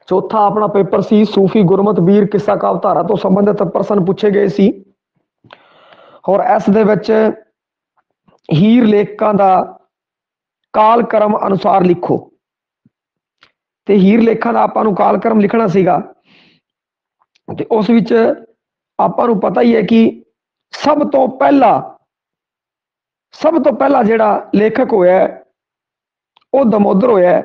चौथा अपना paper C सूफी गुरमत वीर किस्सा कावधारा तो संबंधित प्रश्न पूछे गए सी और इस दे विच हीर लेखां दा काल क्रम अनुसार लिखो ते हीर लेखां दा आपां नूं काल क्रम लिखना सीगा ते उस विच आपां नूं पता ही है कि सब तो पहला जिहड़ा लेखक होया वो दमोदर होया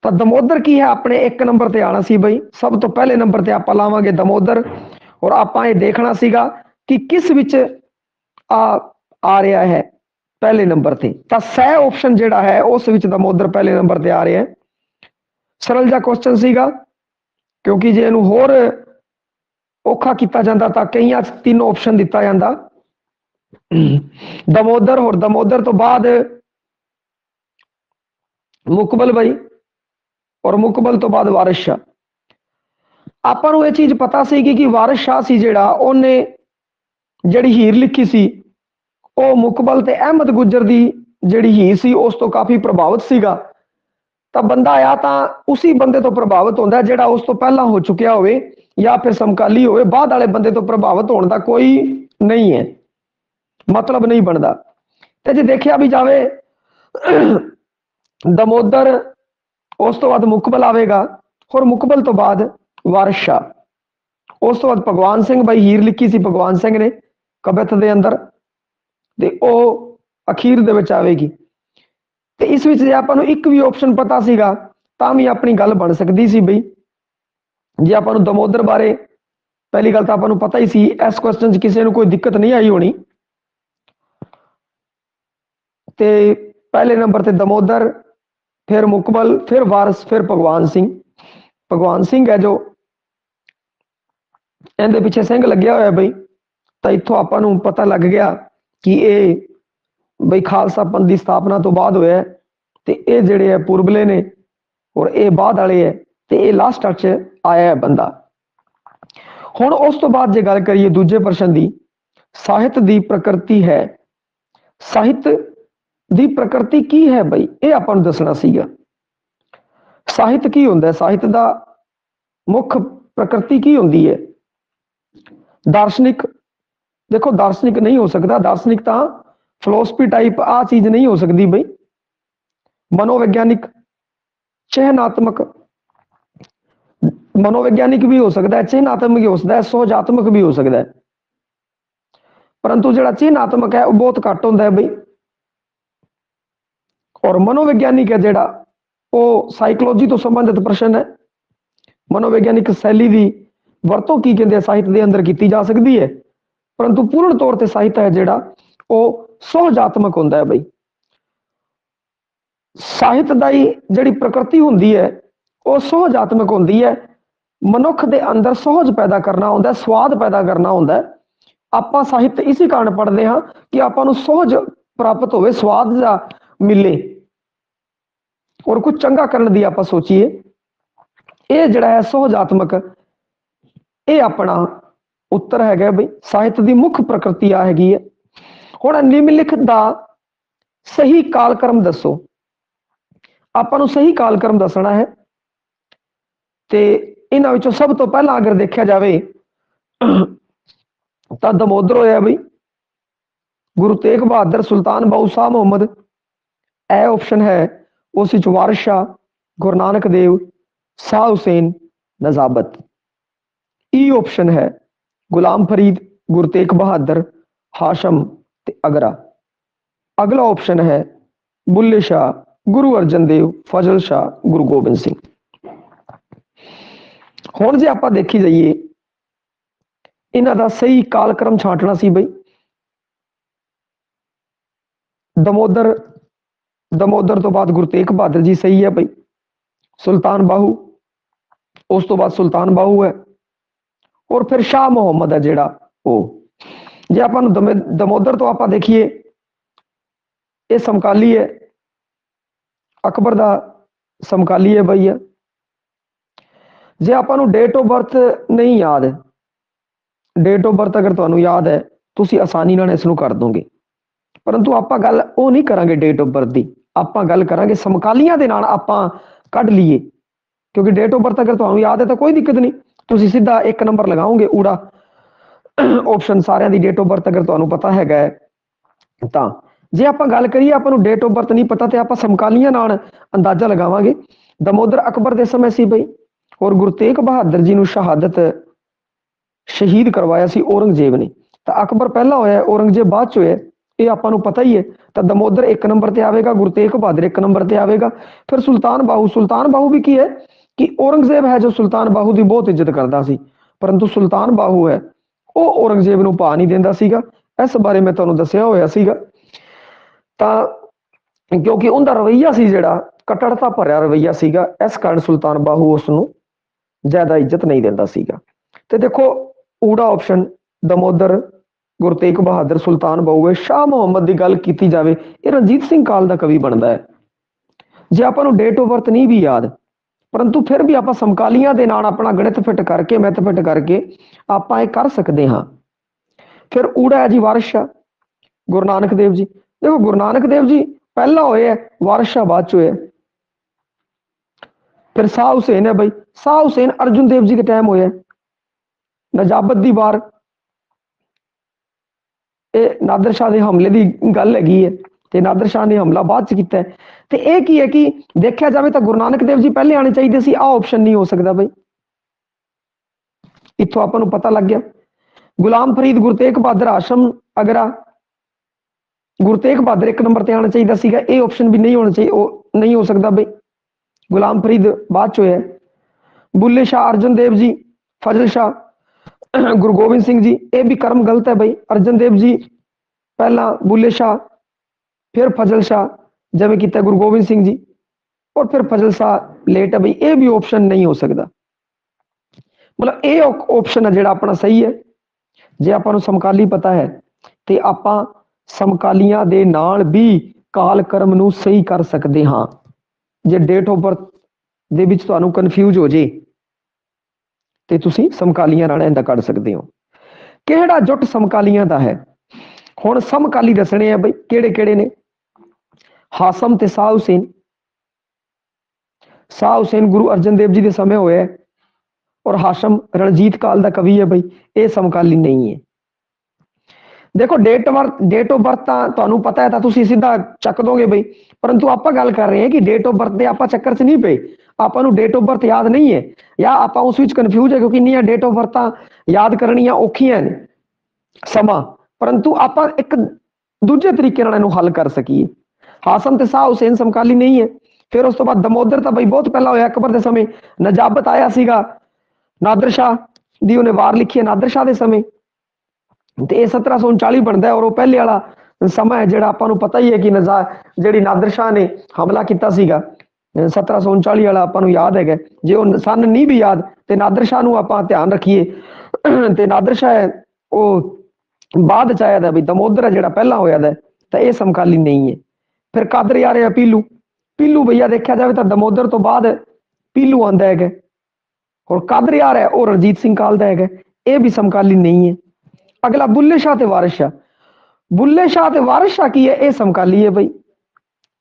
तो दमोदर की है अपने एक नंबर ते आना सी बई सब तो पहले नंबर ते आपां लावांगे दमोदर और आपां ये देखना सीगा कि किस विच आ रहा है पहले नंबर ते तो सह ऑप्शन जिहड़ा है उस विच दमोदर पहले नंबर ते आ रहा है। सरल जा क्वेश्चन सीगा क्योंकि जे इहनूं होर औखा किया जाता तो कई तीनों ऑप्शन दिता जाता दमोदर और दमोदर तो बाद मुकबल बई और मुकबल तो बाद वारिस शाह आपां नूं ये चीज़ पता सी कि वारिस शाह सी जिहड़ा ओहने जिहड़ी हीर लिखी सी वो मुकबल ते अहमद गुजर दी जिहड़ी हीर सी उस तो काफ़ी प्रभावित सीगा तो बंदा आया तो उसी बंदे तो प्रभावित होता है जिहड़ा उस तो पहला हो चुकिया होवे या फिर समकाली होवे बाद वाले बंदे तो प्रभावित होने का कोई नहीं है मतलब नहीं बनता तो जे देखा भी जाए दमोदर उस तो बाद मुकबल आवेगा और मुकबल तो बाद वारिस शाह उस तो बाद भगवान सिंह बई हीर लिखी सी भगवान सिंह ने कविता दे अंदर ते ਉਹ ਅਖੀਰ ਦੇ ਵਿੱਚ ਆਵੇਗੀ ਤੇ ਇਸ ਵਿੱਚ ਜੇ ਆਪਾਂ ਨੂੰ ਇੱਕ ਵੀ ਆਪਸ਼ਨ ਪਤਾ ਸੀਗਾ ਤਾਂ ਵੀ ਆਪਣੀ ਗੱਲ ਬਣ ਸਕਦੀ ਸੀ ਬਈ ਜੇ ਆਪਾਂ ਨੂੰ ਦਮੋਦਰ ਬਾਰੇ ਪਹਿਲੀ ਗੱਲ ਤਾਂ ਆਪਾਂ ਨੂੰ ਪਤਾ ਹੀ ਸੀ ਇਸ ਕੁਐਸਚਨ 'ਚ ਕਿਸੇ ਨੂੰ ਕੋਈ ਦਿੱਕਤ ਨਹੀਂ ਆਈ ਹੋਣੀ ਤੇ ਪਹਿਲੇ ਨੰਬਰ ਤੇ ਦਮੋਦਰ फिर मुकबल फिर वारिस फिर भगवान सिंह है जो इहदे पिछे सिंह लग्या होया बई तो इत्थों आपां नूं पता लग गया कि ये बई खालसा पंथ की स्थापना तो बाद होया ते ये जिहड़े है पुरबले ने और ये बाद वाले है ते ये लास्ट च आया है बंदा। हुण उस तो बाद जे गल करिए दूजे प्रश्न की साहित्य की प्रकृति है साहित्य ਦੀ ਪ੍ਰਕਿਰਤੀ ਕੀ ਹੈ ਬਈ ਇਹ ਆਪਾਂ ਨੂੰ ਦੱਸਣਾ ਸੀਗਾ ਸਾਹਿਤ ਕੀ ਹੁੰਦਾ ਹੈ ਸਾਹਿਤ ਦਾ ਮੁੱਖ ਪ੍ਰਕਿਰਤੀ ਕੀ ਹੁੰਦੀ ਹੈ ਦਾਰਸ਼ਨਿਕ ਦੇਖੋ ਦਾਰਸ਼ਨਿਕ ਨਹੀਂ ਹੋ ਸਕਦਾ ਦਾਰਸ਼ਨਿਕ ਤਾਂ ਫਿਲਾਸਫੀ ਟਾਈਪ ਆ ਚੀਜ਼ ਨਹੀਂ ਹੋ ਸਕਦੀ ਬਈ ਮਨੋਵਿਗਿਆਨਿਕ ਚਿਹਨਾਤਮਕ ਮਨੋਵਿਗਿਆਨਿਕ ਵੀ ਹੋ ਸਕਦਾ ਹੈ ਚਿਹਨਾਤਮਕ ਵੀ ਹੋ ਸਕਦਾ ਹੈ ਸੁਹਜਾਤਮਕ ਵੀ ਹੋ ਸਕਦਾ ਹੈ ਪਰੰਤੂ ਜਿਹੜਾ ਚਿਹਨਾਤਮਕ ਹੈ ਉਹ ਬਹੁਤ ਘੱਟ ਹੁੰਦਾ ਹੈ ਬਈ और मनोविज्ञानिक है जिहड़ा वो साइकोलॉजी तो संबंधित प्रश्न है मनोविज्ञानिक शैली की वरतों की कहते साहित्य के अंदर की जा सकती है परंतु पूर्ण तौर पर साहित्य है जिहड़ा वो सुहजात्मक होंदा है बई साहित्य की जिहड़ी प्रकृति होंदी है वो सुहजात्मक होंदी है मनुख के अंदर सुहज पैदा करना होंदा है स्वाद पैदा करना होंदा है आपां साहित्य इसी कारण पढ़ते हाँ कि आपां नूं सुहज प्राप्त होवे स्वाद दा मिले और कुछ चंगा करने की आप सोचीए ये जड़ा है सुहजात्मक ये अपना उत्तर है बई साहित्य की मुख्य प्रकृति आ हैगी है हुण निम्नलिखित का सही कालक्रम दसो आपां नूं सही कालक्रम दसना है ते इन्हां विचों सब तो पहला अगर देखा जाए तो दमोदर होया बई गुरु तेग बहादुर सुल्तान बाऊ शाह मुहम्मद ए ऑप्शन है उस वारिस शाह गुरु नानक देव शाह हुसैन नजाबत ई ऑप्शन है गुलाम फरीद गुरु तेग बहादुर हाशम ते अगरा अगला ऑप्शन है बुल्ले शाह गुरु अर्जन देव फजल शाह गुरु गोबिंद सिंह हुण जे आपां देखी जाइए इन्हां दा सही कालक्रम छांटना सी बई दमोदर तो बाद गुरु तेग बहादुर जी सही है भाई सुल्तान बाहू उस तो बाद सुल्तान बाहू है और फिर शाह मुहम्मद है जिहड़ा वो जे आपां नूं दमोदर तो आपां देखिए ये समकाली है अकबर दा समकाली है भाई है जे आपां नूं डेट ऑफ बर्थ नहीं याद डेट ऑफ बर्थ अगर तुहानूं याद है तुसीं आसानी नाल इस नूं कर दोगे परंतु आपां गल वो नहीं करांगे डेट ऑफ बर्थ की आपां गल करांगे समकालियां दे नाल आपां कढ लीए क्योंकि डेट ऑफ बर्थ अगर तुहानू याद है तो कोई दिक्कत नहीं, तुसी सीधा एक नंबर लगाओगे ऊड़ा option सारिਆਂ the date of birth अगर तुहानू पता हैगा ਤਾਂ। ਜੇ ਆਪਾਂ ਗੱਲ ਕਰੀਏ ਆਪਾਂ ਨੂੰ डेट ऑफ बर्थ नहीं पता ਤੇ ਆਪਾਂ ਸਮਕਾਲੀਆਂ ਨਾਲ ਅੰਦਾਜ਼ਾ ਲਗਾਵਾਂਗੇ। ਦਮੋਦਰ ਅਕਬਰ ਦੇ ਸਮੇਂ ਸੀ ਬਈ, ਔਰ ਗੁਰੂ ਤੇਗ ਬਹਾਦਰ ਜੀ ਨੂੰ ਸ਼ਹਾਦਤ ਸ਼ਹੀਦ ਕਰਵਾਇਆ ਸੀ ਔਰੰਗਜ਼ੇਬ ਨੇ। ਤਾਂ ਅਕਬਰ ਪਹਿਲਾ ਹੋਇਆ, ਔਰੰਗਜ਼ੇਬ ਬਾਅਦ ਚ ਹੋਇਆ, ਇਹ ਆਪਾਂ ਨੂੰ ਪਤਾ ਹੀ ਹੈ। ਤਾਂ ਦਮੋਦਰ ਇੱਕ ਨੰਬਰ ਤੇ ਆਵੇਗਾ, ਗੁਰੂ ਤੇਗ ਬਹਾਦਰ ਇੱਕ ਨੰਬਰ ਤੇ ਆਵੇਗਾ। ਫਿਰ ਸੁਲਤਾਨ ਬਾਹੂ, ਸੁਲਤਾਨ ਬਾਹੂ ਵੀ ਕੀ ਹੈ ਕਿ ਔਰੰਗਜ਼ੇਬ ਹੈ ਜੋ ਸੁਲਤਾਨ ਬਾਹੂ ਦੀ ਬਹੁਤ ਇੱਜ਼ਤ ਕਰਦਾ ਸੀ, ਪਰੰਤੂ ਸੁਲਤਾਨ ਬਾਹੂ ਹੈ ਉਹ ਔਰੰਗਜ਼ੇਬ ਨੂੰ ਭਾ ਨਹੀਂ ਦਿੰਦਾ ਸੀਗਾ। ਇਸ ਬਾਰੇ ਮੈਂ ਤੁਹਾਨੂੰ ਦੱਸਿਆ ਹੋਇਆ ਸੀਗਾ। ਤਾਂ ਕਿਉਂਕਿ ਉਹਦਾ ਰਵਈਆ ਸੀ ਜਿਹੜਾ ਕਟੜਤਾ ਭਰਿਆ ਰਵਈਆ ਸੀਗਾ, ਇਸ ਕਾਰਨ ਸੁਲਤਾਨ ਬਾਹੂ ਉਸ ਨੂੰ ਜ਼ਿਆਦਾ ਇੱਜ਼ਤ ਨਹੀਂ ਦਿੰਦਾ ਸੀਗਾ। ਤੇ ਦੇਖੋ ਊੜਾ ਆਪਸ਼ਨ ਦਮੋਦਰ, ਗੁਰੂ ਤੇਗ ਬਹਾਦਰ, ਸੁਲਤਾਨ ਬਾਹੂ ਹੈ। ਸ਼ਾਹ ਮੁਹੰਮਦ ਦੀ ਗੱਲ ਕੀਤੀ ਜਾਵੇ, ਇਹ ਰਣਜੀਤ ਸਿੰਘ ਕਾਲ ਦਾ ਕਵੀ ਬਣਦਾ ਹੈ। ਜੇ ਆਪਾਂ ਨੂੰ ਡੇਟ ਆਫ ਬਰਥ ਨਹੀਂ ਵੀ ਯਾਦ, ਪਰੰਤੂ ਫਿਰ ਵੀ ਆਪਾਂ ਸਮਕਾਲੀਆਂ ਦੇ ਨਾਲ ਆਪਣਾ ਗਣਿਤ ਫਿੱਟ ਕਰਕੇ, ਮੈਥ ਫਿੱਟ ਕਰਕੇ ਆਪਾਂ ਇਹ ਕਰ ਸਕਦੇ ਹਾਂ। ਫਿਰ ਊੜਾ ਹੈ ਜੀ ਵਾਰਿਸ ਸ਼ਾਹ, ਗੁਰੂ ਨਾਨਕ ਦੇਵ ਜੀ। देखो गुरु नानक देव जी पहला होए है, वारिस शाह बाद चो है। फिर शाह हुसैन है भाई, शाह हुसैन अर्जुन देव जी के टाइम होया। नजाबत दी वार, ये नादर शाह के हमले की गल हैगी है, ते नादर शाह ने हमला बाद च कीता है। ते ये की है कि देखा जाए तो गुरु नानक देव जी पहले आने चाहिए सी, आ ऑप्शन नहीं हो सकता भाई। इत्थों आपां नूं पता लग गया। गुलाम फरीद, गुरु तेग बहादुर, हाशम अगरा, गुरु तेग बहादुर एक नंबर ते आना चाहिए सीगा, ये ऑप्शन भी नहीं होना चाहिए, नहीं हो सकता भाई। गुलाम फरीद बाद चो है। बुल्ले शाह, अर्जन देव जी, फजल शाह, गुरु गोबिंद सिंह जी, ये भी कर्म गलत है भाई। अर्जन देव जी पहला, बुल्ले शाह, फिर फजल शाह, जिवें कीता गुरु गोबिंद सिंह जी, और फिर फजल शाह लेट है भाई। ये भी ऑप्शन नहीं हो सकता, मतलब ये ऑप्शन है जिहड़ा अपना सही है। जे आपां नूं समकाली पता है ते आपां समकालियां दे नाल भी काल कर्म नूं सही कर सकते हाँ। जे डेट ऑफ बर्थ दे विच तुहानूं कन्फ्यूज हो जे ते तुसीं समकालियां नाल इंदा कढ सकदे हो। किहड़ा जुट समकालियां दा है? हुण समकाली दसणे आ बई किहड़े किहड़े ने। हासम ते शाह हुसैन। शाह हुसैन गुरु अर्जन देव जी के समय होया, और हाशम रणजीत काल दा कवि है बई, ये समकाली नहीं है। देखो डेट ऑफ बर्थ तो पता है तो तुसी सीधा चक दोगे बई, परंतु आप गल कर रहे हैं कि डेट ऑफ बर्थ के आप चक्कर च नहीं पे, आपू डेट ऑफ बर्थ याद नहीं है या आप उस कन्फ्यूज है, क्योंकि इन्नियां डेट ऑफ बर्थ याद करनियां औखियां ने समा, परंतु आप एक दूजे तरीके हल कर सकीए। हासम ते शाह हुसैन समकाली नहीं है। फिर उस तो बाद दमोदर तो बई बहुत पहला होया, अकबर के समय। नजाबत आया सीगा, नादर शाह दी उन्हें वार लिखी है नादर शाह के समय, तो यह 1739 बनता है। और वो पहले वाला समा है जिहड़ा आपां नूं पता ही है कि जिहड़ी नादर शाह ने हमला किया सीगा 1739 वाला आपां नूं याद है। जे वो सन नहीं भी याद तो नादर शाह नूं आपां ध्यान रखिए। तो नादर शाह वो बाद च आया था भी, दमोदर है जिहड़ा पहला होया था, तो यह समकाली नहीं है। फिर कादर आ रहा पीलू, पीलू भैया देखा जाए तो दमोदर तो बाद पीलू आंदा है, और कादर आ रहा है वो रणजीत सिंह काल दा है, यह भी समकाली नहीं है। अगला बुल्ले शाह ते वारिस शाह। बुल्ले शाह ते वारिस शाह की है, यह समकाली है भाई,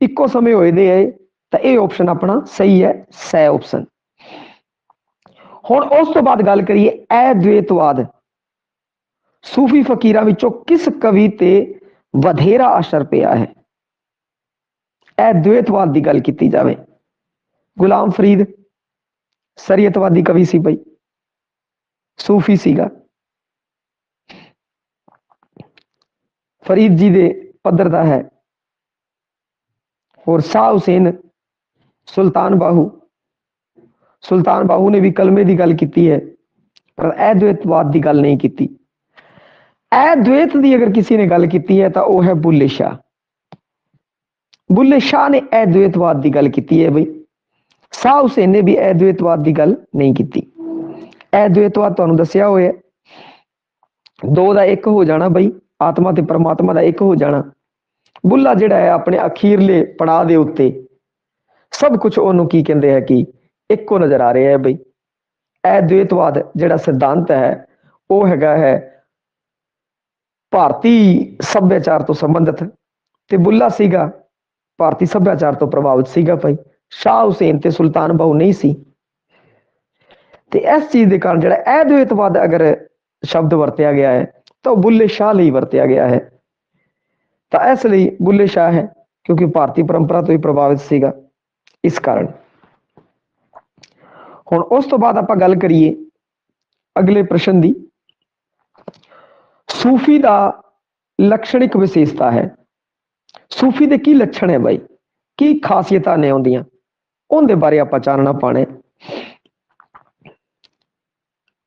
इको समय होए दे है, तो यह ऑप्शन अपना सही है, सै ऑप्शन। हुण उस तो बाद गल करिए अद्वैतवाद। सूफी फकीरां विचों किस कवि ते वधेरा असर पिया है? अद्वैतवाद की गल की जाए, गुलाम फरीद शरीयतवादी कवि सी भाई, सूफी सीगा, फरीद जी दे पद्धर दा है। और शाह हुसैन, सुल्तान बाहू, सुल्तान बाहू ने भी कलमे की गल की है, पर अद्वैतवाद की गल नहीं की। अद्वैत की अगर किसी ने गल की है तो वह है बुल्ले शाह। बुल्ले शाह ने अद्वैतवाद की गल की है भाई, शाह हुसैन ने भी अद्वैतवाद की गल नहीं की। अद्वैतवाद तुहानूं दस्सिया होया दो दा एक हो जाना भाई, आत्मा ते परमात्मा का एक हो जाना। बुल्ला जिहड़ा है अपने अखीरले पड़ाव दे उत्ते सब कुछ उन्होंने की कहते हैं कि एको नजर आ रहा है भाई। अद्वैतवाद जिहड़ा सिद्धांत है वो हैगा है भारती सभ्याचार तो संबंधित, ते बुल्ला सीगा भारती सभ्याचार तो प्रभावित सीगा भाई। शाह हुसैन ते सुल्तान बाहू नहीं सी, ਤੇ ਇਸ ਚੀਜ਼ ਦੇ ਕਾਰਨ ਜਿਹੜਾ ਅਦਵੈਤਵਾਦ ਅਗਰ ਸ਼ਬਦ ਵਰਤਿਆ ਗਿਆ ਹੈ ਤਾਂ ਉਹ ਬੁੱਲੇ ਸ਼ਾਹ ਲਈ ਵਰਤਿਆ ਗਿਆ ਹੈ। ਤਾਂ ਇਸ ਲਈ ਬੁੱਲੇ ਸ਼ਾਹ ਹੈ ਕਿਉਂਕਿ ਭਾਰਤੀ ਪਰੰਪਰਾ ਤੋਂ ਹੀ ਪ੍ਰਭਾਵਿਤ ਸੀਗਾ, ਇਸ ਕਾਰਨ। ਹੁਣ ਉਸ ਤੋਂ ਬਾਅਦ ਆਪਾਂ ਗੱਲ ਕਰੀਏ ਅਗਲੇ ਪ੍ਰਸ਼ਨ ਦੀ। ਸੂਫੀ ਦਾ ਲਕਸ਼ਣਿਕ ਵਿਸ਼ੇਸ਼ਤਾ ਹੈ। ਸੂਫੀ ਦੇ ਕੀ ਲੱਛਣ ਹੈ ਬਾਈ, ਕੀ ਖਾਸੀਅਤਾਂ ਨੇ ਆਉਂਦੀਆਂ, ਉਹਦੇ ਬਾਰੇ ਆਪਾਂ ਚਾਨਣਾ ਪਾਣਾ।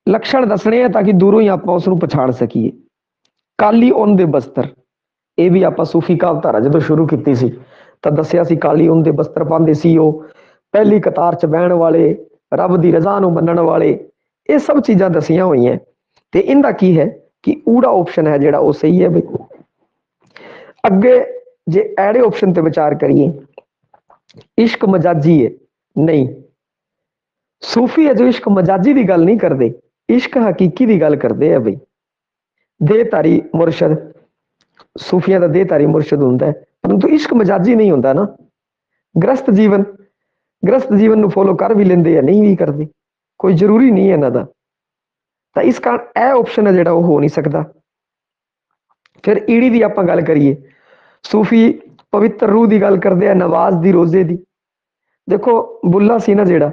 ਲੱਛਣ ਦੱਸਣੇ ਆ ਤਾਂ ਕਿ ਦੂਰੋਂ ਹੀ ਆਪਾਂ ਉਸ ਨੂੰ ਪਛਾਣ ਸਕੀਏ। ਕਾਲੀ ਉੱਨ ਦੇ ਬਸਤਰ, ਇਹ ਵੀ ਆਪਾਂ ਸੂਫੀ ਕਾਵਧਾਰਾ ਜਦੋਂ ਸ਼ੁਰੂ ਕੀਤੀ ਸੀ ਤਾਂ ਦੱਸਿਆ ਸੀ ਕਾਲੀ ਉੱਨ ਦੇ ਬਸਤਰ ਪਾਉਂਦੇ ਸੀ ਉਹ, ਪਹਿਲੀ ਕਤਾਰ 'ਚ ਬਹਿਣ ਵਾਲੇ, ਰੱਬ ਦੀ ਰਜ਼ਾ ਨੂੰ ਮੰਨਣ ਵਾਲੇ, ਇਹ ਸਭ ਚੀਜ਼ਾਂ ਦੱਸੀਆਂ ਹੋਈਆਂ। ਤੇ ਇਹਦਾ ਕੀ ਹੈ ਕਿ ਊੜਾ ਆਪਸ਼ਨ ਹੈ ਜਿਹੜਾ ਉਹ ਸਹੀ ਹੈ ਬਈ। ਅੱਗੇ ਜੇ ਐੜੇ ਆਪਸ਼ਨ ਤੇ ਵਿਚਾਰ ਕਰੀਏ, ਇਸ਼ਕ ਮਜਾਜੀ ਹੈ, ਨਹੀਂ, ਸੂਫੀ ਹੈ ਜੋ ਇਸ਼ਕ ਮਜਾਜੀ ਦੀ ਗੱਲ ਨਹੀਂ ਕਰਦੇ, ਇਸ਼ਕ ਹਕੀਕੀ ਦੀ ਗੱਲ ਕਰਦੇ ਆ ਬਈ। ਦੇਹਧਾਰੀ ਮੁਰਸ਼ਦ, ਸੂਫੀਆਂ ਦਾ ਦੇਹਧਾਰੀ ਮੁਰਸ਼ਦ ਹੁੰਦਾ ਹੈ, ਪਰੰਤੂ ਇਸ਼ਕ ਮਜਾਜੀ ਨਹੀਂ ਹੁੰਦਾ ਨਾ। ਗ੍ਰਸਤ ਜੀਵਨ ਨੂੰ ਫੋਲੋ ਕਰ ਵੀ ਲੈਂਦੇ ਆ, ਨਹੀਂ ਵੀ ਕਰਦੇ, ਕੋਈ ਜ਼ਰੂਰੀ ਨਹੀਂ ਹੈ ਇਹਨਾਂ ਦਾ। ਤਾਂ ਇਸ ਕਾਰਨ ਇਹ ਆਪਸ਼ਨ ਹੈ ਜਿਹੜਾ ਉਹ ਹੋ ਨਹੀਂ ਸਕਦਾ। ਫਿਰ ਈੜੀ ਦੀ ਆਪਾਂ ਗੱਲ ਕਰੀਏ, ਸੂਫੀ ਪਵਿੱਤਰ ਰੂਹ ਦੀ ਗੱਲ ਕਰਦੇ ਆ, ਨਵਾਜ਼ ਦੀ, ਰੋਜ਼ੇ ਦੀ। ਦੇਖੋ ਬੁੱਲਾ ਸੀ ਨਾ ਜਿਹੜਾ,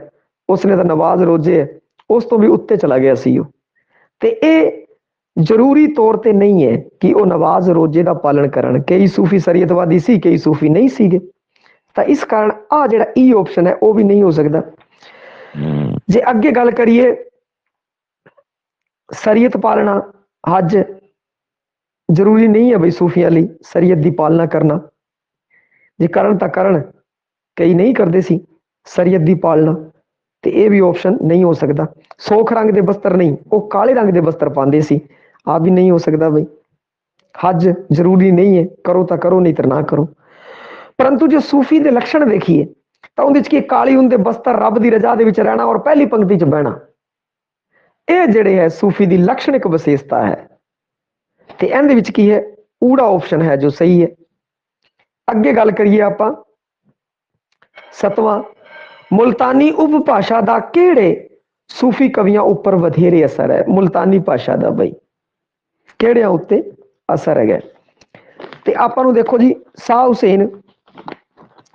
ਉਸਨੇ ਤਾਂ ਨਵਾਜ਼ ਰੋਜ਼ੇ ਹੈ, ਉਸ ਤੋਂ ਵੀ ਉੱਤੇ ਚਲਾ ਗਿਆ ਸੀ ਉਹ। ਤੇ ਇਹ ਜ਼ਰੂਰੀ ਤੌਰ ਤੇ ਨਹੀਂ ਹੈ ਕਿ ਉਹ ਨਵਾਜ਼ ਰੋਜ਼ੇ ਦਾ ਪਾਲਣ ਕਰਨ। ਕਈ ਸੂਫੀ ਸ਼ਰੀਅਤਵਾਦੀ ਸੀ, ਕਈ ਸੂਫੀ ਨਹੀਂ ਸੀਗੇ। ਤਾਂ ਇਸ ਕਾਰਨ ਆ ਜਿਹੜਾ ਈ ਆਪਸ਼ਨ ਹੈ ਉਹ ਵੀ ਨਹੀਂ ਹੋ ਸਕਦਾ। ਜੇ ਅੱਗੇ ਗੱਲ ਕਰੀਏ ਸ਼ਰੀਅਤ ਪਾਲਣਾ, ਹਜ ਜ਼ਰੂਰੀ ਨਹੀਂ ਹੈ ਬਈ ਸੂਫੀਆਂ ਲਈ ਸ਼ਰੀਅਤ ਦੀ ਪਾਲਣਾ ਕਰਨਾ। ਜੇ ਕਰਨ ਤਾਂ ਕਰਨ, ਕਈ ਨਹੀਂ ਕਰਦੇ ਸੀ ਸ਼ਰੀਅਤ ਦੀ ਪਾਲਣਾ, ਤੇ ਇਹ ਵੀ ਆਪਸ਼ਨ ਨਹੀਂ ਹੋ ਸਕਦਾ। ਸੋਖ ਰੰਗ ਦੇ ਬਸਤਰ ਨਹੀਂ, ਉਹ ਕਾਲੇ ਰੰਗ ਦੇ ਬਸਤਰ ਪਾਉਂਦੇ ਸੀ, ਆ ਵੀ ਨਹੀਂ ਹੋ ਸਕਦਾ ਬਈ। ਹਜ ਜ਼ਰੂਰੀ ਨਹੀਂ ਹੈ, ਕਰੋ ਤਾਂ ਕਰੋ, ਨਹੀਂ ਤਾਂ ਨਾ ਕਰੋ। ਪਰੰਤੂ ਜੇ ਸੂਫੀ ਦੇ ਲੱਛਣ ਦੇਖੀਏ ਤਾਂ ਉਹਦੇ 'ਚ ਕੀ, ਕਾਲੀ ਉੱਨ ਦੇ ਬਸਤਰ, ਰੱਬ ਦੀ ਰਜ਼ਾ ਦੇ ਵਿੱਚ ਰਹਿਣਾ ਔਰ ਪਹਿਲੀ ਪੰਕਤੀ 'ਚ ਬਹਿਣਾ, ਇਹ ਜਿਹੜੇ ਹੈ ਸੂਫੀ ਦੀ ਲਕਸ਼ਣਿਕ ਵਿਸ਼ੇਸ਼ਤਾ ਹੈ। ਤੇ ਇਹਦੇ ਵਿੱਚ ਕੀ ਹੈ, ਊੜਾ ਆਪਸ਼ਨ ਹੈ ਜੋ ਸਹੀ ਹੈ। ਅੱਗੇ ਗੱਲ ਕਰੀਏ ਆਪਾਂ ਸਤਵਾਂ, ਮੁਲਤਾਨੀ ਉਪਭਾਸ਼ਾ ਦਾ ਕਿਹੜੇ ਸੂਫੀ ਕਵੀਆਂ ਉੱਪਰ ਵਧੇਰੇ ਅਸਰ ਹੈ। ਮੁਲਤਾਨੀ ਭਾਸ਼ਾ ਦਾ ਬਈ ਕਿਹੜਿਆਂ ਉੱਤੇ ਅਸਰ ਹੈਗਾ। ਤੇ ਆਪਾਂ ਨੂੰ ਦੇਖੋ ਜੀ, ਸ਼ਾਹ ਹੁਸੈਨ,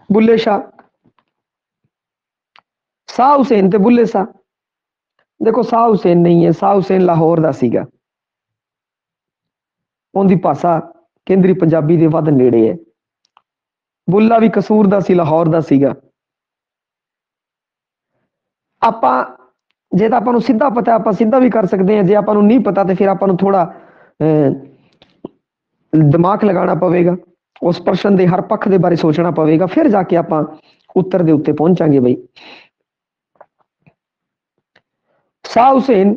ਬੁੱਲੇ ਸ਼ਾਹ, ਸ਼ਾਹ ਹੁਸੈਨ ਤੇ ਬੁੱਲੇ ਸ਼ਾਹ। ਦੇਖੋ ਸ਼ਾਹ ਹੁਸੈਨ ਨਹੀਂ ਹੈ, ਸ਼ਾਹ ਹੁਸੈਨ ਲਾਹੌਰ ਦਾ ਸੀਗਾ, ਉਹਦੀ ਭਾਸ਼ਾ ਕੇਂਦਰੀ ਪੰਜਾਬੀ ਦੇ ਵੱਧ ਨੇੜੇ ਹੈ। ਬੁੱਲਾ ਵੀ ਕਸੂਰ ਦਾ ਸੀ, ਲਾਹੌਰ ਦਾ ਸੀਗਾ। ਆਪਾਂ ਜੇ ਤਾਂ ਆਪਾਂ ਨੂੰ ਸਿੱਧਾ ਪਤਾ ਆਪਾਂ ਸਿੱਧਾ ਵੀ ਕਰ ਸਕਦੇ ਹਾਂ, ਜੇ ਆਪਾਂ ਨੂੰ ਨਹੀਂ ਪਤਾ ਤੇ ਫਿਰ ਆਪਾਂ ਨੂੰ ਥੋੜਾ ਦਿਮਾਗ ਲਗਾਉਣਾ ਪਵੇਗਾ, ਉਸ ਪ੍ਰਸ਼ਨ ਦੇ ਹਰ ਪੱਖ ਦੇ ਬਾਰੇ ਸੋਚਣਾ ਪਵੇਗਾ, ਫਿਰ ਜਾ ਕੇ ਆਪਾਂ ਉੱਤਰ ਦੇ ਉੱਤੇ ਪਹੁੰਚਾਂਗੇ ਬਈ। ਸ਼ਾਹ ਹੁਸੈਨ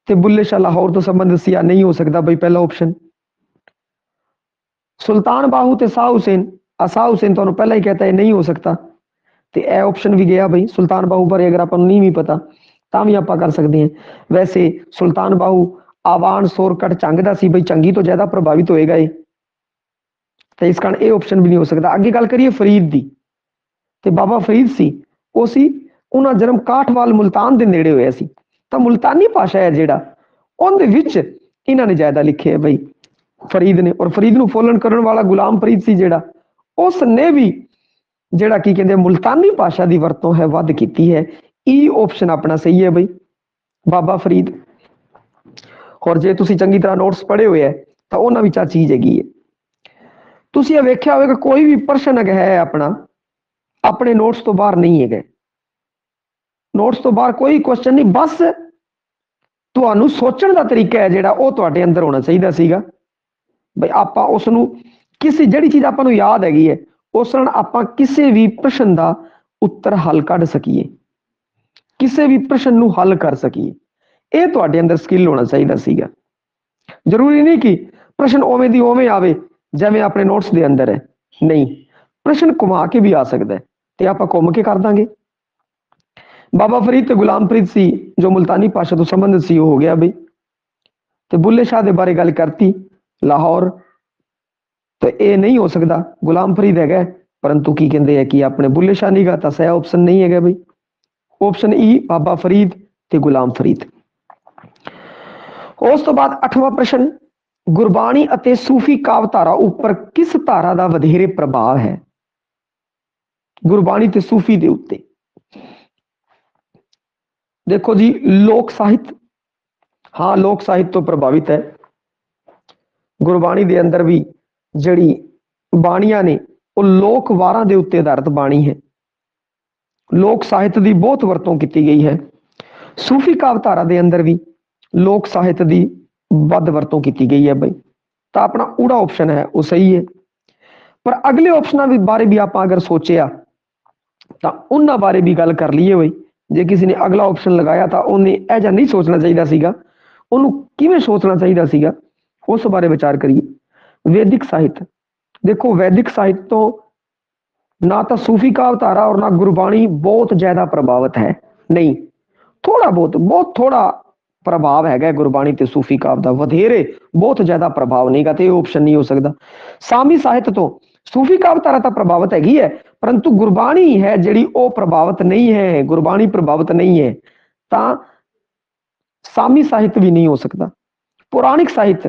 ਤੇ ਬੁੱਲੇ ਸ਼ਾਹ ਲਾਹੌਰ ਤੋਂ ਸੰਬੰਧਿਤ ਸੀ, ਨਹੀਂ ਹੋ ਸਕਦਾ ਬਈ ਪਹਿਲਾ ਆਪਸ਼ਨ। ਸੁਲਤਾਨ ਬਾਹੂ ਤੇ ਸ਼ਾਹ ਹੁਸੈਨ, ਸ਼ਾਹ ਹੁਸੈਨ ਤੁਹਾਨੂੰ ਪਹਿਲਾਂ ਹੀ ਕਹਤਾ ਇਹ ਨਹੀਂ ਹੋ ਸਕता, ਤੇ ਇਹ ਆਪਸ਼ਨ ਵੀ ਗਿਆ ਬਈ। ਸੁਲਤਾਨ ਬਾਹੂ ਬਾਰੇ ਅਗਰ ਆਪਾਂ ਨੂੰ ਨਹੀਂ ਵੀ ਪਤਾ ਤਾਂ ਵੀ ਆਪਾਂ ਕਰ ਸਕਦੇ ਹਾਂ। ਵੈਸੇ ਸੁਲਤਾਨ ਬਾਹੂ ਆਵਾਨ ਸੋਰਕਟ ਝੰਗ ਦਾ ਸੀ ਬਈ, ਝੰਗੀ ਤੋਂ ਜ਼ਿਆਦਾ ਪ੍ਰਭਾਵਿਤ ਹੋਏਗਾ ਇਹ, ਤੇ ਇਸ ਕਾਰਨ ਇਹ ਆਪਸ਼ਨ ਵੀ ਨਹੀਂ ਹੋ ਸਕਦਾ। ਅੱਗੇ ਗੱਲ ਕਰੀਏ ਫਰੀਦ ਦੀ, ਤੇ ਬਾਬਾ ਫਰੀਦ ਸੀ, ਉਹ ਸੀ, ਉਹਨਾਂ ਜਨਮ ਕਾਠਵਾਲ ਮੁਲਤਾਨ ਦੇ ਨੇੜੇ ਹੋਇਆ ਸੀ। ਤਾਂ ਮੁਲਤਾਨੀ ਭਾਸ਼ਾ ਹੈ ਜਿਹੜਾ, ਉਹਦੇ ਵਿੱਚ ਇਹਨਾਂ ਨੇ ਜ਼ਿਆਦਾ ਲਿਖਿਆ ਬਈ ਫਰੀਦ ਨੇ। ਔਰ ਫਰੀਦ ਨੂੰ ਫੋਲਣ ਕਰਨ ਵਾਲਾ ਗੁਲਾਮ ਫਰੀਦ ਸੀ ਜਿਹੜਾ, ਉਸ ਨੇ ਵੀ ਜਿਹੜਾ ਕੀ ਕਹਿੰਦੇ ਮੁਲਤਾਨੀ ਭਾਸ਼ਾ ਦੀ ਵਰਤੋਂ ਹੈ ਵੱਧ ਕੀਤੀ ਹੈ। ਈ ਆਪਸ਼ਨ ਆਪਣਾ ਸਹੀ ਹੈ ਬਈ, ਬਾਬਾ ਫਰੀਦ। ਹੋਰ ਜੇ ਤੁਸੀਂ ਚੰਗੀ ਤਰ੍ਹਾਂ ਨੋਟਸ ਪੜ੍ਹੇ ਹੋਏ ਹੈ ਤਾਂ ਉਹਨਾਂ ਵਿੱਚ ਆ ਚੀਜ਼ ਹੈਗੀ ਹੈ। ਤੁਸੀਂ ਇਹ ਵੇਖਿਆ ਹੋਵੇਗਾ ਕੋਈ ਵੀ ਪ੍ਰਸ਼ਨ ਹੈ ਆਪਣਾ, ਆਪਣੇ ਨੋਟਸ ਤੋਂ ਬਾਹਰ ਨਹੀਂ ਹੈਗਾ। ਨੋਟਸ ਤੋਂ ਬਾਹਰ ਕੋਈ ਕੁਐਸਚਨ ਨਹੀਂ, ਬਸ ਤੁਹਾਨੂੰ ਸੋਚਣ ਦਾ ਤਰੀਕਾ ਹੈ ਜਿਹੜਾ ਉਹ ਤੁਹਾਡੇ ਅੰਦਰ ਹੋਣਾ ਚਾਹੀਦਾ ਸੀਗਾ ਬਈ। ਆਪਾਂ ਉਸ ਨੂੰ ਕਿਸੇ ਜਿਹੜੀ ਚੀਜ਼ ਆਪਾਂ ਨੂੰ ਯਾਦ ਹੈਗੀ ਹੈ ਉਸ ਨਾਲ ਆਪਾਂ ਕਿਸੇ ਵੀ ਪ੍ਰਸ਼ਨ ਦਾ ਉੱਤਰ ਹੱਲ ਕੱਢ ਸਕੀਏ, ਕਿਸੇ ਵੀ ਪ੍ਰਸ਼ਨ ਨੂੰ ਹੱਲ ਕਰ ਸਕੀਏ, ਇਹ ਤੁਹਾਡੇ ਅੰਦਰ ਸਕਿੱਲ ਹੋਣਾ ਚਾਹੀਦਾ ਸੀਗਾ। ਜ਼ਰੂਰੀ ਨਹੀਂ ਕਿ ਪ੍ਰਸ਼ਨ ਉਵੇਂ ਦੀ ਉਵੇਂ ਆਵੇ ਜਿਵੇਂ ਆਪਣੇ ਨੋਟਸ ਦੇ ਅੰਦਰ ਹੈ, ਨਹੀਂ, ਪ੍ਰਸ਼ਨ ਘੁਮਾ ਕੇ ਵੀ ਆ ਸਕਦਾ ਹੈ ਤੇ ਆਪਾਂ ਘੁੰਮ ਕੇ ਕਰ ਦਾਂਗੇ। ਬਾਬਾ ਫਰੀਦ ਤੇ ਗੁਲਾਮ ਫਰੀਦ ਸੀ ਜੋ ਮੁਲਤਾਨੀ ਭਾਸ਼ਾ ਤੋਂ ਸੰਬੰਧਿਤ ਸੀ, ਉਹ ਹੋ ਗਿਆ ਬਈ। ਤੇ ਬੁੱਲੇ ਸ਼ਾਹ ਦੇ ਬਾਰੇ ਗੱਲ ਕਰਤੀ, ਲਾਹੌਰ, ਤੇ ਇਹ ਨਹੀਂ ਹੋ ਸਕਦਾ। ਗੁਲਾਮ ਫਰੀਦ ਹੈਗਾ, ਪਰੰਤੂ ਕੀ ਕਹਿੰਦੇ ਹੈ ਕਿ ਆਪਣੇ ਬੁੱਲੇ ਸ਼ਾਹ ਨਹੀਂ ਗਾ, ਤਾਂ ਸਹੀ ਆਪਸ਼ਨ ਨਹੀਂ ਹੈਗਾ ਬਈ। ਆਪਸ਼ਨ ਈ ਬਾਬਾ ਫਰੀਦ ਤੇ ਗੁਲਾਮ ਫਰੀਦ। ਉਸ ਤੋਂ ਬਾਅਦ 8ਵਾਂ ਪ੍ਰਸ਼ਨ, ਗੁਰਬਾਣੀ ਅਤੇ ਸੂਫੀ ਕਾਵਧਾਰਾ ਉੱਪਰ ਕਿਸ ਧਾਰਾ ਦਾ ਵਧੇਰੇ ਪ੍ਰਭਾਵ ਹੈ? ਗੁਰਬਾਣੀ ਤੇ ਸੂਫੀ ਦੇ ਉੱਤੇ। ਦੇਖੋ ਜੀ, ਲੋਕ ਸਾਹਿਤ, ਹਾਂ ਲੋਕ ਸਾਹਿਤ ਤੋਂ ਪ੍ਰਭਾਵਿਤ ਹੈ। ਗੁਰਬਾਣੀ ਦੇ ਅੰਦਰ ਵੀ ਜਿਹੜੀ ਬਾਣੀਆਂ ਨੇ ਉਹ ਲੋਕ ਵਾਰਾਂ ਦੇ ਉੱਤੇ ਆਧਾਰਿਤ ਬਾਣੀ ਹੈ। ਲੋਕ ਸਾਹਿਤ ਦੀ ਬਹੁਤ ਵਰਤੋਂ ਕੀਤੀ ਗਈ ਹੈ। ਸੂਫੀ ਕਾਵਧਾਰਾ ਦੇ ਅੰਦਰ ਵੀ ਲੋਕ ਸਾਹਿਤ ਦੀ ਵੱਧ ਵਰਤੋਂ ਕੀਤੀ ਗਈ ਹੈ ਬਈ। ਤਾਂ ਆਪਣਾ ਊੜਾ ਆਪਸ਼ਨ ਹੈ ਉਹ ਸਹੀ ਹੈ। ਪਰ ਅਗਲੇ ਆਪਸ਼ਨਾਂ ਵੀ ਬਾਰੇ ਵੀ ਆਪਾਂ ਅਗਰ ਸੋਚਿਆ ਤਾਂ ਉਹਨਾਂ ਬਾਰੇ ਵੀ ਗੱਲ ਕਰ ਲਈਏ ਬਈ। ਜੇ ਕਿਸੇ ਨੇ ਅਗਲਾ ਆਪਸ਼ਨ ਲਗਾਇਆ ਤਾਂ ਉਹਨੇ ਇਹ ਜਿਹਾ ਨਹੀਂ ਸੋਚਣਾ ਚਾਹੀਦਾ ਸੀਗਾ, ਉਹਨੂੰ ਕਿਵੇਂ ਸੋਚਣਾ ਚਾਹੀਦਾ ਸੀਗਾ, ਉਸ ਬਾਰੇ ਵਿਚਾਰ ਕਰੀਏ। ਵੈਦਿਕ ਸਾਹਿਤ, ਦੇਖੋ ਵੈਦਿਕ ਸਾਹਿਤ ਤੋਂ ਨਾ ਤਾਂ ਸੂਫੀ ਕਾਵਧਾਰਾ ਔਰ ਨਾ ਗੁਰਬਾਣੀ ਬਹੁਤ ਜ਼ਿਆਦਾ ਪ੍ਰਭਾਵਿਤ ਹੈ, ਨਹੀਂ, ਥੋੜਾ ਬਹੁਤ ਥੋੜਾ ਪ੍ਰਭਾਵ ਹੈਗਾ ਗੁਰਬਾਣੀ ਤੇ ਸੂਫੀ ਕਾਵ ਦਾ, ਵਧੇਰੇ ਬਹੁਤ ਜ਼ਿਆਦਾ ਪ੍ਰਭਾਵ ਨਹੀਂਗਾ, ਤੇ ਇਹ ਆਪਸ਼ਨ ਨਹੀਂ ਹੋ ਸਕਦਾ। ਸਾਮੀ ਸਾਹਿਤ ਤੋਂ ਸੂਫੀ ਕਾਵਧਾਰਾ ਤਾਂ ਪ੍ਰਭਾਵਿਤ ਹੈਗੀ ਹੈ, ਪਰੰਤੂ ਗੁਰਬਾਣੀ ਹੈ ਜਿਹੜੀ ਉਹ ਪ੍ਰਭਾਵਿਤ ਨਹੀਂ ਹੈ, ਗੁਰਬਾਣੀ ਪ੍ਰਭਾਵਿਤ ਨਹੀਂ ਹੈ, ਤਾਂ ਸਾਮੀ ਸਾਹਿਤ ਵੀ ਨਹੀਂ ਹੋ ਸਕਦਾ। ਪੁਰਾਣਿਕ ਸਾਹਿਤ,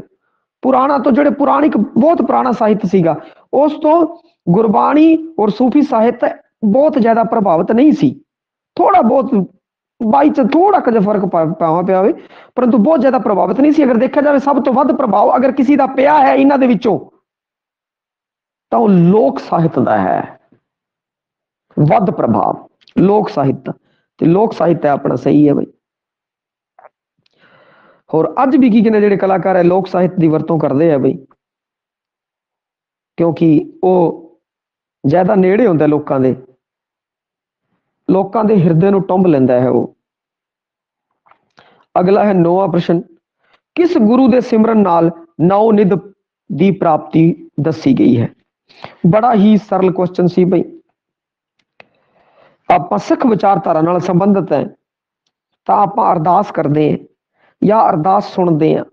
ਪੁਰਾਣਾ ਤੋਂ ਜਿਹੜੇ ਪੁਰਾਣਿਕ ਬਹੁਤ ਪੁਰਾਣਾ ਸਾਹਿਤ ਸੀਗਾ, ਉਸ ਤੋਂ ਗੁਰਬਾਣੀ ਔਰ ਸੂਫੀ ਸਾਹਿਤ ਬਹੁਤ ਜ਼ਿਆਦਾ ਪ੍ਰਭਾਵਿਤ ਨਹੀਂ ਸੀ। ਥੋੜਾ ਬਹੁਤ ਬਾਈ ਚ ਥੋੜਾ ਕੁ ਫਰਕ ਪਾਵਾ ਪਿਆ ਹੋਵੇ, ਪਰੰਤੂ ਬਹੁਤ ਜ਼ਿਆਦਾ ਪ੍ਰਭਾਵਿਤ ਨਹੀਂ ਸੀ। ਅਗਰ ਦੇਖਿਆ ਜਾਵੇ ਸਭ ਤੋਂ ਵੱਧ ਪ੍ਰਭਾਵ ਅਗਰ ਕਿਸੇ ਦਾ ਪਿਆ ਹੈ ਇਹਨਾਂ ਦੇ ਵਿੱਚੋਂ ਤਾਂ ਉਹ ਲੋਕ ਸਾਹਿਤ ਦਾ ਹੈ। ਵੱਧ ਪ੍ਰਭਾਵ ਲੋਕ ਸਾਹਿਤ ਦਾ, ਤੇ ਲੋਕ ਸਾਹਿਤ ਹੈ ਆਪਣਾ ਸਹੀ ਹੈ ਬਈ। ਹੋਰ ਅੱਜ ਵੀ ਕੀ ਕਹਿੰਦੇ ਜਿਹੜੇ ਕਲਾਕਾਰ ਹੈ ਲੋਕ ਸਾਹਿਤ ਦੀ ਵਰਤੋਂ ਕਰਦੇ ਆ ਬਈ, ਕਿਉਂਕਿ ਉਹ ਜ਼ਿਆਦਾ ਨੇੜੇ ਹੁੰਦਾ ਲੋਕਾਂ ਦੇ, ਲੋਕਾਂ ਦੇ ਹਿਰਦੇ ਨੂੰ ਟੁੰਬ ਲੈਂਦਾ ਹੈ ਉਹ। ਅਗਲਾ ਹੈ 9ਵਾਂ ਪ੍ਰਸ਼ਨ, ਕਿਸ ਗੁਰੂ ਦੇ ਸਿਮਰਨ ਨਾਲ ਨੌ ਨਿਧ ਦੀ ਪ੍ਰਾਪਤੀ ਦੱਸੀ ਗਈ ਹੈ? ਬੜਾ ਹੀ ਸਰਲ ਕੁਐਸਚਨ ਸੀ ਬਈ। ਆਪਾਂ ਸਿੱਖ ਵਿਚਾਰਧਾਰਾ ਨਾਲ ਸੰਬੰਧਿਤ ਹੈ ਤਾਂ ਆਪਾਂ ਅਰਦਾਸ ਕਰਦੇ ਹਾਂ ਜਾਂ ਅਰਦਾਸ ਸੁਣਦੇ ਹਾਂ।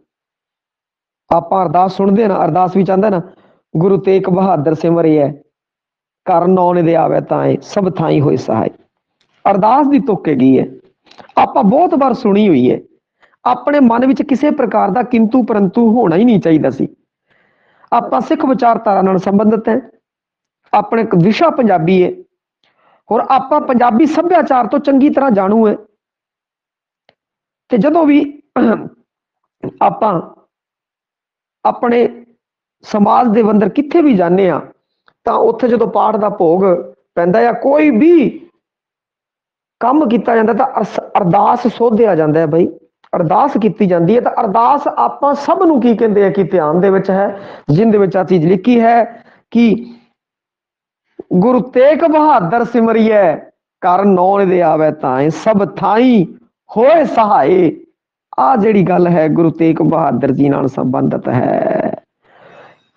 ਆਪਾਂ ਅਰਦਾਸ ਸੁਣਦੇ ਨਾ, ਅਰਦਾਸ ਵਿੱਚ ਆਂਦਾ ਨਾ, ਗੁਰੂ ਤੇਗ ਬਹਾਦਰ ਸਿਮਰਿਐ ਕਰ ਨੌ ਨਿਧ ਆਵੈ ਤਾਏ ਸਭ ਥਾਈ ਹੋਏ ਸਹਾਈ। ਅਰਦਾਸ ਦੀ ਤੁਕ ਹੈਗੀ ਹੈ, ਆਪਾਂ ਬਹੁਤ ਵਾਰ ਸੁਣੀ ਹੋਈ ਹੈ। ਆਪਣੇ ਮਨ ਵਿੱਚ ਕਿਸੇ ਪ੍ਰਕਾਰ ਦਾ ਕਿੰਤੂ ਪਰੰਤੂ ਹੋਣਾ ਹੀ ਨਹੀਂ ਚਾਹੀਦਾ ਸੀ। ਆਪਾਂ ਸਿੱਖ ਵਿਚਾਰਧਾਰਾ ਨਾਲ ਸੰਬੰਧਿਤ ਹੈ, ਆਪਣੇ ਵਿਸ਼ਾ ਪੰਜਾਬੀ ਹੈ, ਹੋਰ ਆਪਾਂ ਪੰਜਾਬੀ ਸੱਭਿਆਚਾਰ ਤੋਂ ਚੰਗੀ ਤਰ੍ਹਾਂ ਜਾਣੂ ਹੈ। ਤੇ ਜਦੋਂ ਵੀ ਆਪਾਂ ਆਪਣੇ ਸਮਾਜ ਦੇ ਅੰਦਰ ਕਿੱਥੇ ਵੀ ਜਾਂਦੇ ਆ ਤਾਂ ਉੱਥੇ ਜਦੋਂ ਪਾਠ ਦਾ ਭੋਗ ਪੈਂਦਾ ਆ, ਕੋਈ ਵੀ ਕੰਮ ਕੀਤਾ ਜਾਂਦਾ ਤਾਂ ਅਰਦਾਸ ਸੋਧਿਆ ਜਾਂਦਾ ਹੈ ਬਈ, ਅਰਦਾਸ ਕੀਤੀ ਜਾਂਦੀ ਹੈ। ਤਾਂ ਅਰਦਾਸ ਆਪਾਂ ਸਭ ਨੂੰ ਕੀ ਕਹਿੰਦੇ ਆ ਕਿ ਧਿਆਨ ਦੇ ਵਿੱਚ ਹੈ, ਜਿੰਦੇ ਵਿੱਚ ਆ ਚੀਜ਼ ਲਿਖੀ ਹੈ ਕਿ ਗੁਰੂ ਤੇਗ ਬਹਾਦਰ ਸਿਮਰਿਐ ਕਰ ਨੌ ਨਿਧ ਆਵੈ ਤਾਏ ਸਭ ਥਾਈ ਹੋਏ ਸਹਾਏ। ਆ ਜਿਹੜੀ ਗੱਲ ਹੈ ਗੁਰੂ ਤੇਗ ਬਹਾਦਰ ਜੀ ਨਾਲ ਸੰਬੰਧਿਤ ਹੈ।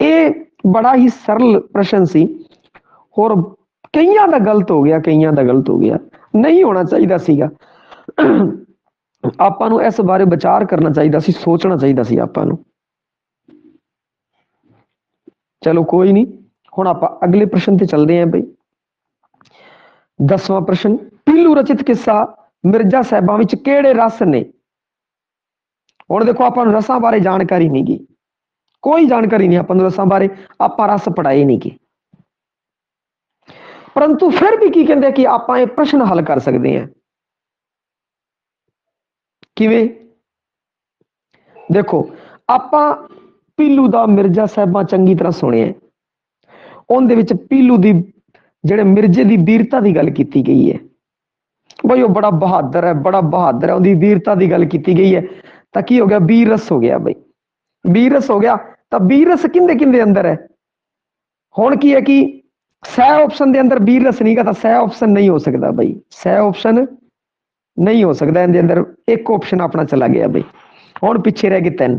ਇਹ ਬੜਾ ਹੀ ਸਰਲ ਪ੍ਰਸ਼ਨ ਸੀ, ਹੋਰ ਕਈਆਂ ਦਾ ਗਲਤ ਹੋ ਗਿਆ, ਕਈਆਂ ਦਾ ਗਲਤ ਹੋ ਗਿਆ, ਨਹੀਂ ਹੋਣਾ ਚਾਹੀਦਾ ਸੀਗਾ। ਆਪਾਂ ਨੂੰ ਇਸ ਬਾਰੇ ਵਿਚਾਰ ਕਰਨਾ ਚਾਹੀਦਾ ਸੀ, ਸੋਚਣਾ ਚਾਹੀਦਾ ਸੀ ਆਪਾਂ ਨੂੰ। ਚਲੋ ਕੋਈ ਨਹੀਂ, ਹੁਣ ਆਪਾਂ ਅਗਲੇ ਪ੍ਰਸ਼ਨ ਤੇ ਚੱਲਦੇ ਆਂ ਬਈ। 10ਵਾਂ ਪ੍ਰਸ਼ਨ, ਪੀਲੂ ਰਚਿਤ ਕਿੱਸਾ ਮਿਰਜ਼ਾ ਸਾਹਿਬਾਂ ਵਿੱਚ ਕਿਹੜੇ ਰਸ ਨੇ? ਹੁਣ ਦੇਖੋ ਆਪਾਂ ਨੂੰ ਰਸਾਂ ਬਾਰੇ ਜਾਣਕਾਰੀ ਨਹੀਂ ਗੀ, ਕੋਈ ਜਾਣਕਾਰੀ ਨਹੀਂ ਆਪਾਂ ਨੂੰ ਰਸਾਂ ਬਾਰੇ, ਆਪਾਂ ਰਸ ਪੜਾਏ ਨਹੀਂ ਗੇ, ਪਰੰਤੂ ਫਿਰ ਵੀ ਕੀ ਕਹਿੰਦੇ ਕਿ ਆਪਾਂ ਇਹ ਪ੍ਰਸ਼ਨ ਹੱਲ ਕਰ ਸਕਦੇ ਹਾਂ। ਕਿਵੇਂ? ਦੇਖੋ ਆਪਾਂ ਪੀਲੂ ਦਾ ਮਿਰਜ਼ਾ ਸਾਹਿਬਾਂ ਚੰਗੀ ਤਰ੍ਹਾਂ ਸੁਣਿਆ, ਉਹਦੇ ਵਿੱਚ ਪੀਲੂ ਦੀ ਜਿਹੜੇ ਮਿਰਜ਼ੇ ਦੀ ਵੀਰਤਾ ਦੀ ਗੱਲ ਕੀਤੀ ਗਈ ਹੈ ਬਈ, ਉਹ ਬੜਾ ਬਹਾਦਰ ਹੈ, ਬੜਾ ਬਹਾਦਰ ਹੈ, ਉਹਦੀ ਵੀਰਤਾ ਦੀ ਗੱਲ ਕੀਤੀ ਗਈ ਹੈ। ਤਾਂ ਕੀ ਹੋ ਗਿਆ? ਵੀਰ ਰਸ ਹੋ ਗਿਆ ਬਈ, ਵੀਰ ਰਸ ਹੋ ਗਿਆ। ਤਾਂ ਵੀਰ ਰਸ ਕਿੰਦੇ ਕਿੰਦੇ ਅੰਦਰ ਹੈ? ਹੁਣ ਕੀ ਹੈ ਕਿ ਸਹਿ ਆਪਸ਼ਨ ਦੇ ਅੰਦਰ ਵੀਰ ਰਸ ਨਹੀਂਗਾ, ਤਾਂ ਸਹਿ ਆਪਸ਼ਨ ਨਹੀਂ ਹੋ ਸਕਦਾ ਬਈ, ਸਹਿ ਆਪਸ਼ਨ ਨਹੀਂ ਹੋ ਸਕਦਾ ਇਹਦੇ ਅੰਦਰ। ਇੱਕ ਆਪਸ਼ਨ ਆਪਣਾ ਚਲਾ ਗਿਆ ਬਈ, ਹੁਣ ਪਿੱਛੇ ਰਹਿ ਗਏ 3।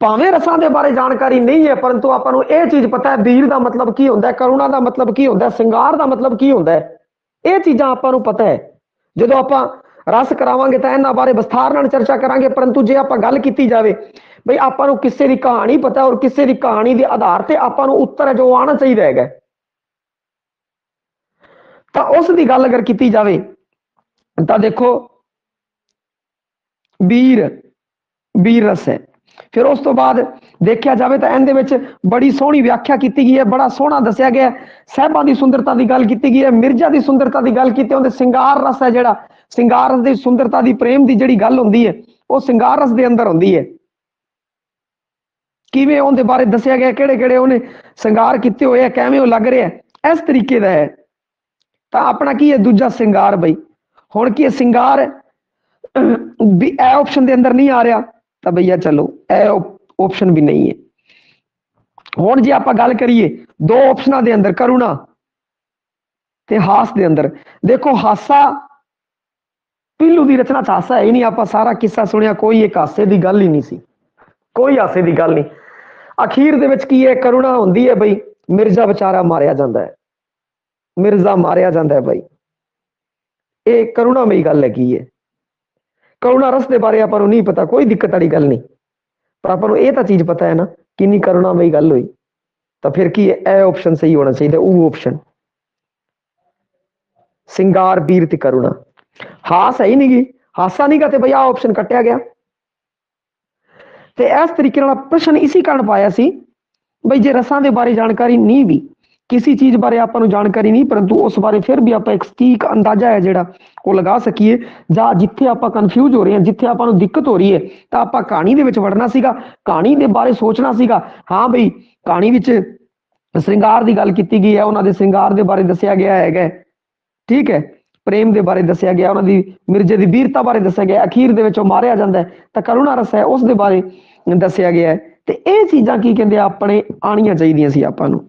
ਭਾਵੇਂ ਰਸਾਂ ਦੇ ਬਾਰੇ ਜਾਣਕਾਰੀ ਨਹੀਂ ਹੈ, ਪਰੰਤੂ ਆਪਾਂ ਨੂੰ ਇਹ ਚੀਜ਼ ਪਤਾ ਹੈ ਵੀਰ ਦਾ ਮਤਲਬ ਕੀ ਹੁੰਦਾ ਹੈ, ਕਰੁਣਾ ਦਾ ਮਤਲਬ ਕੀ ਹੁੰਦਾ ਹੈ, ਸਿੰਗਾਰ ਦਾ ਮਤਲਬ ਕੀ ਹੁੰਦਾ ਹੈ, ਇਹ ਚੀਜ਼ਾਂ ਆਪਾਂ ਨੂੰ ਪਤਾ ਹੈ। ਜਦੋਂ ਆਪਾਂ ਰਸ ਕਰਾਵਾਂਗੇ ਤਾਂ ਇਹਨਾਂ ਬਾਰੇ ਵਿਸਥਾਰ ਨਾਲ ਚਰਚਾ ਕਰਾਂਗੇ। ਪਰੰਤੂ ਜੇ ਆਪਾਂ ਗੱਲ ਕੀਤੀ ਜਾਵੇ ਬਈ ਆਪਾਂ ਨੂੰ ਕਿਸੇ ਦੀ ਕਹਾਣੀ ਪਤਾ ਔਰ ਕਿਸੇ ਦੀ ਕਹਾਣੀ ਦੇ ਆਧਾਰ ਤੇ ਆਪਾਂ ਨੂੰ ਉੱਤਰ ਹੈ ਜੋ ਆਉਣਾ ਚਾਹੀਦਾ ਹੈਗਾ, ਤਾਂ ਉਸ ਦੀ ਗੱਲ ਅਗਰ ਕੀਤੀ ਜਾਵੇ ਤਾਂ ਦੇਖੋ ਵੀਰ ਵੀਰ ਰਸ ਹੈ। ਫਿਰ ਉਸ ਤੋਂ ਬਾਅਦ ਦੇਖਿਆ ਜਾਵੇ ਤਾਂ ਇਹਦੇ ਵਿੱਚ ਬੜੀ ਸੋਹਣੀ ਵਿਆਖਿਆ ਕੀਤੀ ਗਈ ਹੈ, ਬੜਾ ਸੋਹਣਾ ਦੱਸਿਆ ਗਿਆ ਸਾਹਿਬਾਂ ਦੀ ਸੁੰਦਰਤਾ ਦੀ ਗੱਲ ਕੀਤੀ ਗਈ ਹੈ, ਮਿਰਜ਼ਾ ਦੀ ਸੁੰਦਰਤਾ ਦੀ ਗੱਲ ਕੀਤੀ, ਉਹਦੇ ਸਿੰਗਾਰ ਰਸ ਹੈ ਜਿਹੜਾ, ਸਿੰਗਾਰ ਰਸ ਦੀ ਸੁੰਦਰਤਾ ਦੀ ਪ੍ਰੇਮ ਦੀ ਜਿਹੜੀ ਗੱਲ ਹੁੰਦੀ ਹੈ ਉਹ ਸਿੰਗਾਰ ਰਸ ਦੇ ਅੰਦਰ ਹੁੰਦੀ ਹੈ। ਕਿਵੇਂ ਉਹਦੇ ਬਾਰੇ ਦੱਸਿਆ ਗਿਆ, ਕਿਹੜੇ ਕਿਹੜੇ ਉਹਨੇ ਸਿੰਗਾਰ ਕੀਤੇ ਹੋਏ ਆ, ਕਿਵੇਂ ਉਹ ਲੱਗ ਰਿਹਾ, ਇਸ ਤਰੀਕੇ ਦਾ ਹੈ। ਤਾਂ ਆਪਣਾ ਕੀ ਹੈ ਦੂਜਾ ਸਿੰਗਾਰ ਬਈ। ਹੁਣ ਕੀ ਹੈ ਸਿੰਗਾਰ ਵੀ ਇਹ ਆਪਸ਼ਨ ਦੇ ਅੰਦਰ ਨਹੀਂ ਆ ਰਿਹਾ ਤਾਂ ਭਈਆ ਚਲੋ ਇਹ ਆਪਸ਼ਨ ਵੀ ਨਹੀਂ ਹੈ। ਹੁਣ ਜੇ ਆਪਾਂ ਗੱਲ ਕਰੀਏ ਦੋ ਆਪਸ਼ਨਾਂ ਦੇ ਅੰਦਰ, ਕਰੁਣਾ ਤੇ ਹਾਸ ਦੇ ਅੰਦਰ, ਦੇਖੋ ਹਾਸਾ ਪੀਲੂ ਦੀ ਰਚਨਾ ਚ ਹਾਸਾ ਹੈ ਹੀ ਨਹੀਂ। ਆਪਾਂ ਸਾਰਾ ਕਿੱਸਾ ਸੁਣਿਆ, ਕੋਈ ਇੱਕ ਹਾਸੇ ਦੀ ਗੱਲ ਹੀ ਨਹੀਂ ਸੀ, ਕੋਈ ਹਾਸੇ ਦੀ ਗੱਲ ਨਹੀਂ। ਅਖੀਰ ਦੇ ਵਿੱਚ ਕੀ ਹੈ, ਕਰੁਣਾ ਹੁੰਦੀ ਹੈ ਬਈ, ਮਿਰਜ਼ਾ ਵਿਚਾਰਾ ਮਾਰਿਆ ਜਾਂਦਾ ਹੈ, ਮਿਰਜ਼ਾ ਮਾਰਿਆ ਜਾਂਦਾ ਹੈ ਬਈ। ਇਹ ਕਰੁਣਾਮਈ ਗੱਲ ਹੈਗੀ ਹੈ। ਕਰੁਣਾ ਰਸ ਦੇ ਬਾਰੇ ਆਪਾਂ ਨੂੰ ਨਹੀਂ ਪਤਾ, ਕੋਈ ਦਿੱਕਤ ਵਾਲੀ ਗੱਲ ਨਹੀਂ, ਪਰ ਆਪਾਂ ਨੂੰ ਇਹ ਤਾਂ ਚੀਜ਼ ਪਤਾ ਹੈ ਨਾ ਕਿੰਨੀ ਕਰੁਣਾਮਈ ਗੱਲ ਹੋਈ। ਤਾਂ ਫਿਰ ਕੀ ਹੈ, ਇਹ ਆਪਸ਼ਨ ਸਹੀ ਹੋਣਾ ਚਾਹੀਦਾ, ਉਹ ਆਪਸ਼ਨ ਸਿੰਗਾਰ ਵੀਰ ਤੇ ਕਰੁਣਾ। ਹਾਸ ਹੈ ਹੀ ਨਹੀਂ ਗੀ, ਹਾਸਾ ਨਹੀਂ ਗਾ ਤੇ ਬਈ ਆਹ ਆਪਸ਼ਨ ਕੱਟਿਆ ਗਿਆ। ਤੇ ਇਸ ਤਰੀਕੇ ਨਾਲ ਪ੍ਰਸ਼ਨ ਇਸੇ ਕਾਰਨ ਪਾਇਆ ਸੀ ਬਈ ਜੇ ਰਸਾਂ ਦੇ ਬਾਰੇ ਜਾਣਕਾਰੀ ਨਹੀਂ ਵੀ, ਕਿਸੇ ਚੀਜ਼ ਬਾਰੇ ਆਪਾਂ ਨੂੰ ਜਾਣਕਾਰੀ ਨਹੀਂ, ਪਰੰਤੂ ਉਸ ਬਾਰੇ ਫਿਰ ਵੀ ਆਪਾਂ ਇੱਕ ਸਟੀਕ ਅੰਦਾਜ਼ਾ ਹੈ ਜਿਹੜਾ ਉਹ ਲਗਾ ਸਕੀਏ, ਜਾਂ ਜਿੱਥੇ ਆਪਾਂ ਕਨਫਿਊਜ਼ ਹੋ ਰਹੇ ਹਾਂ, ਜਿੱਥੇ ਆਪਾਂ ਨੂੰ ਦਿੱਕਤ ਹੋ ਰਹੀ ਹੈ, ਤਾਂ ਆਪਾਂ ਕਹਾਣੀ ਦੇ ਵਿੱਚ ਵੜਨਾ ਸੀਗਾ, ਕਹਾਣੀ ਦੇ ਬਾਰੇ ਸੋਚਣਾ ਸੀਗਾ। ਹਾਂ ਬਈ ਕਹਾਣੀ ਵਿੱਚ ਸ਼ਿੰਗਾਰ ਦੀ ਗੱਲ ਕੀਤੀ ਗਈ ਹੈ, ਉਹਨਾਂ ਦੇ ਸ਼ਿੰਗਾਰ ਦੇ ਬਾਰੇ ਦੱਸਿਆ ਗਿਆ ਹੈਗਾ, ਠੀਕ ਹੈ, ਪ੍ਰੇਮ ਦੇ ਬਾਰੇ ਦੱਸਿਆ ਗਿਆ, ਉਹਨਾਂ ਦੀ ਮਿਰਜ਼ੇ ਦੀ ਵੀਰਤਾ ਬਾਰੇ ਦੱਸਿਆ ਗਿਆ, ਅਖੀਰ ਦੇ ਵਿੱਚ ਉਹ ਮਾਰਿਆ ਜਾਂਦਾ ਹੈ ਤਾਂ ਕਰੁਣਾ ਰਸ ਹੈ ਉਸ ਦੇ ਬਾਰੇ ਦੱਸਿਆ ਗਿਆ ਹੈ। ਤੇ ਇਹ ਚੀਜ਼ਾਂ ਕੀ ਕਹਿੰਦੇ ਆ ਆਪਣੇ ਆਣੀਆਂ ਚਾਹੀਦੀਆਂ ਸੀ ਆਪਾਂ ਨੂੰ।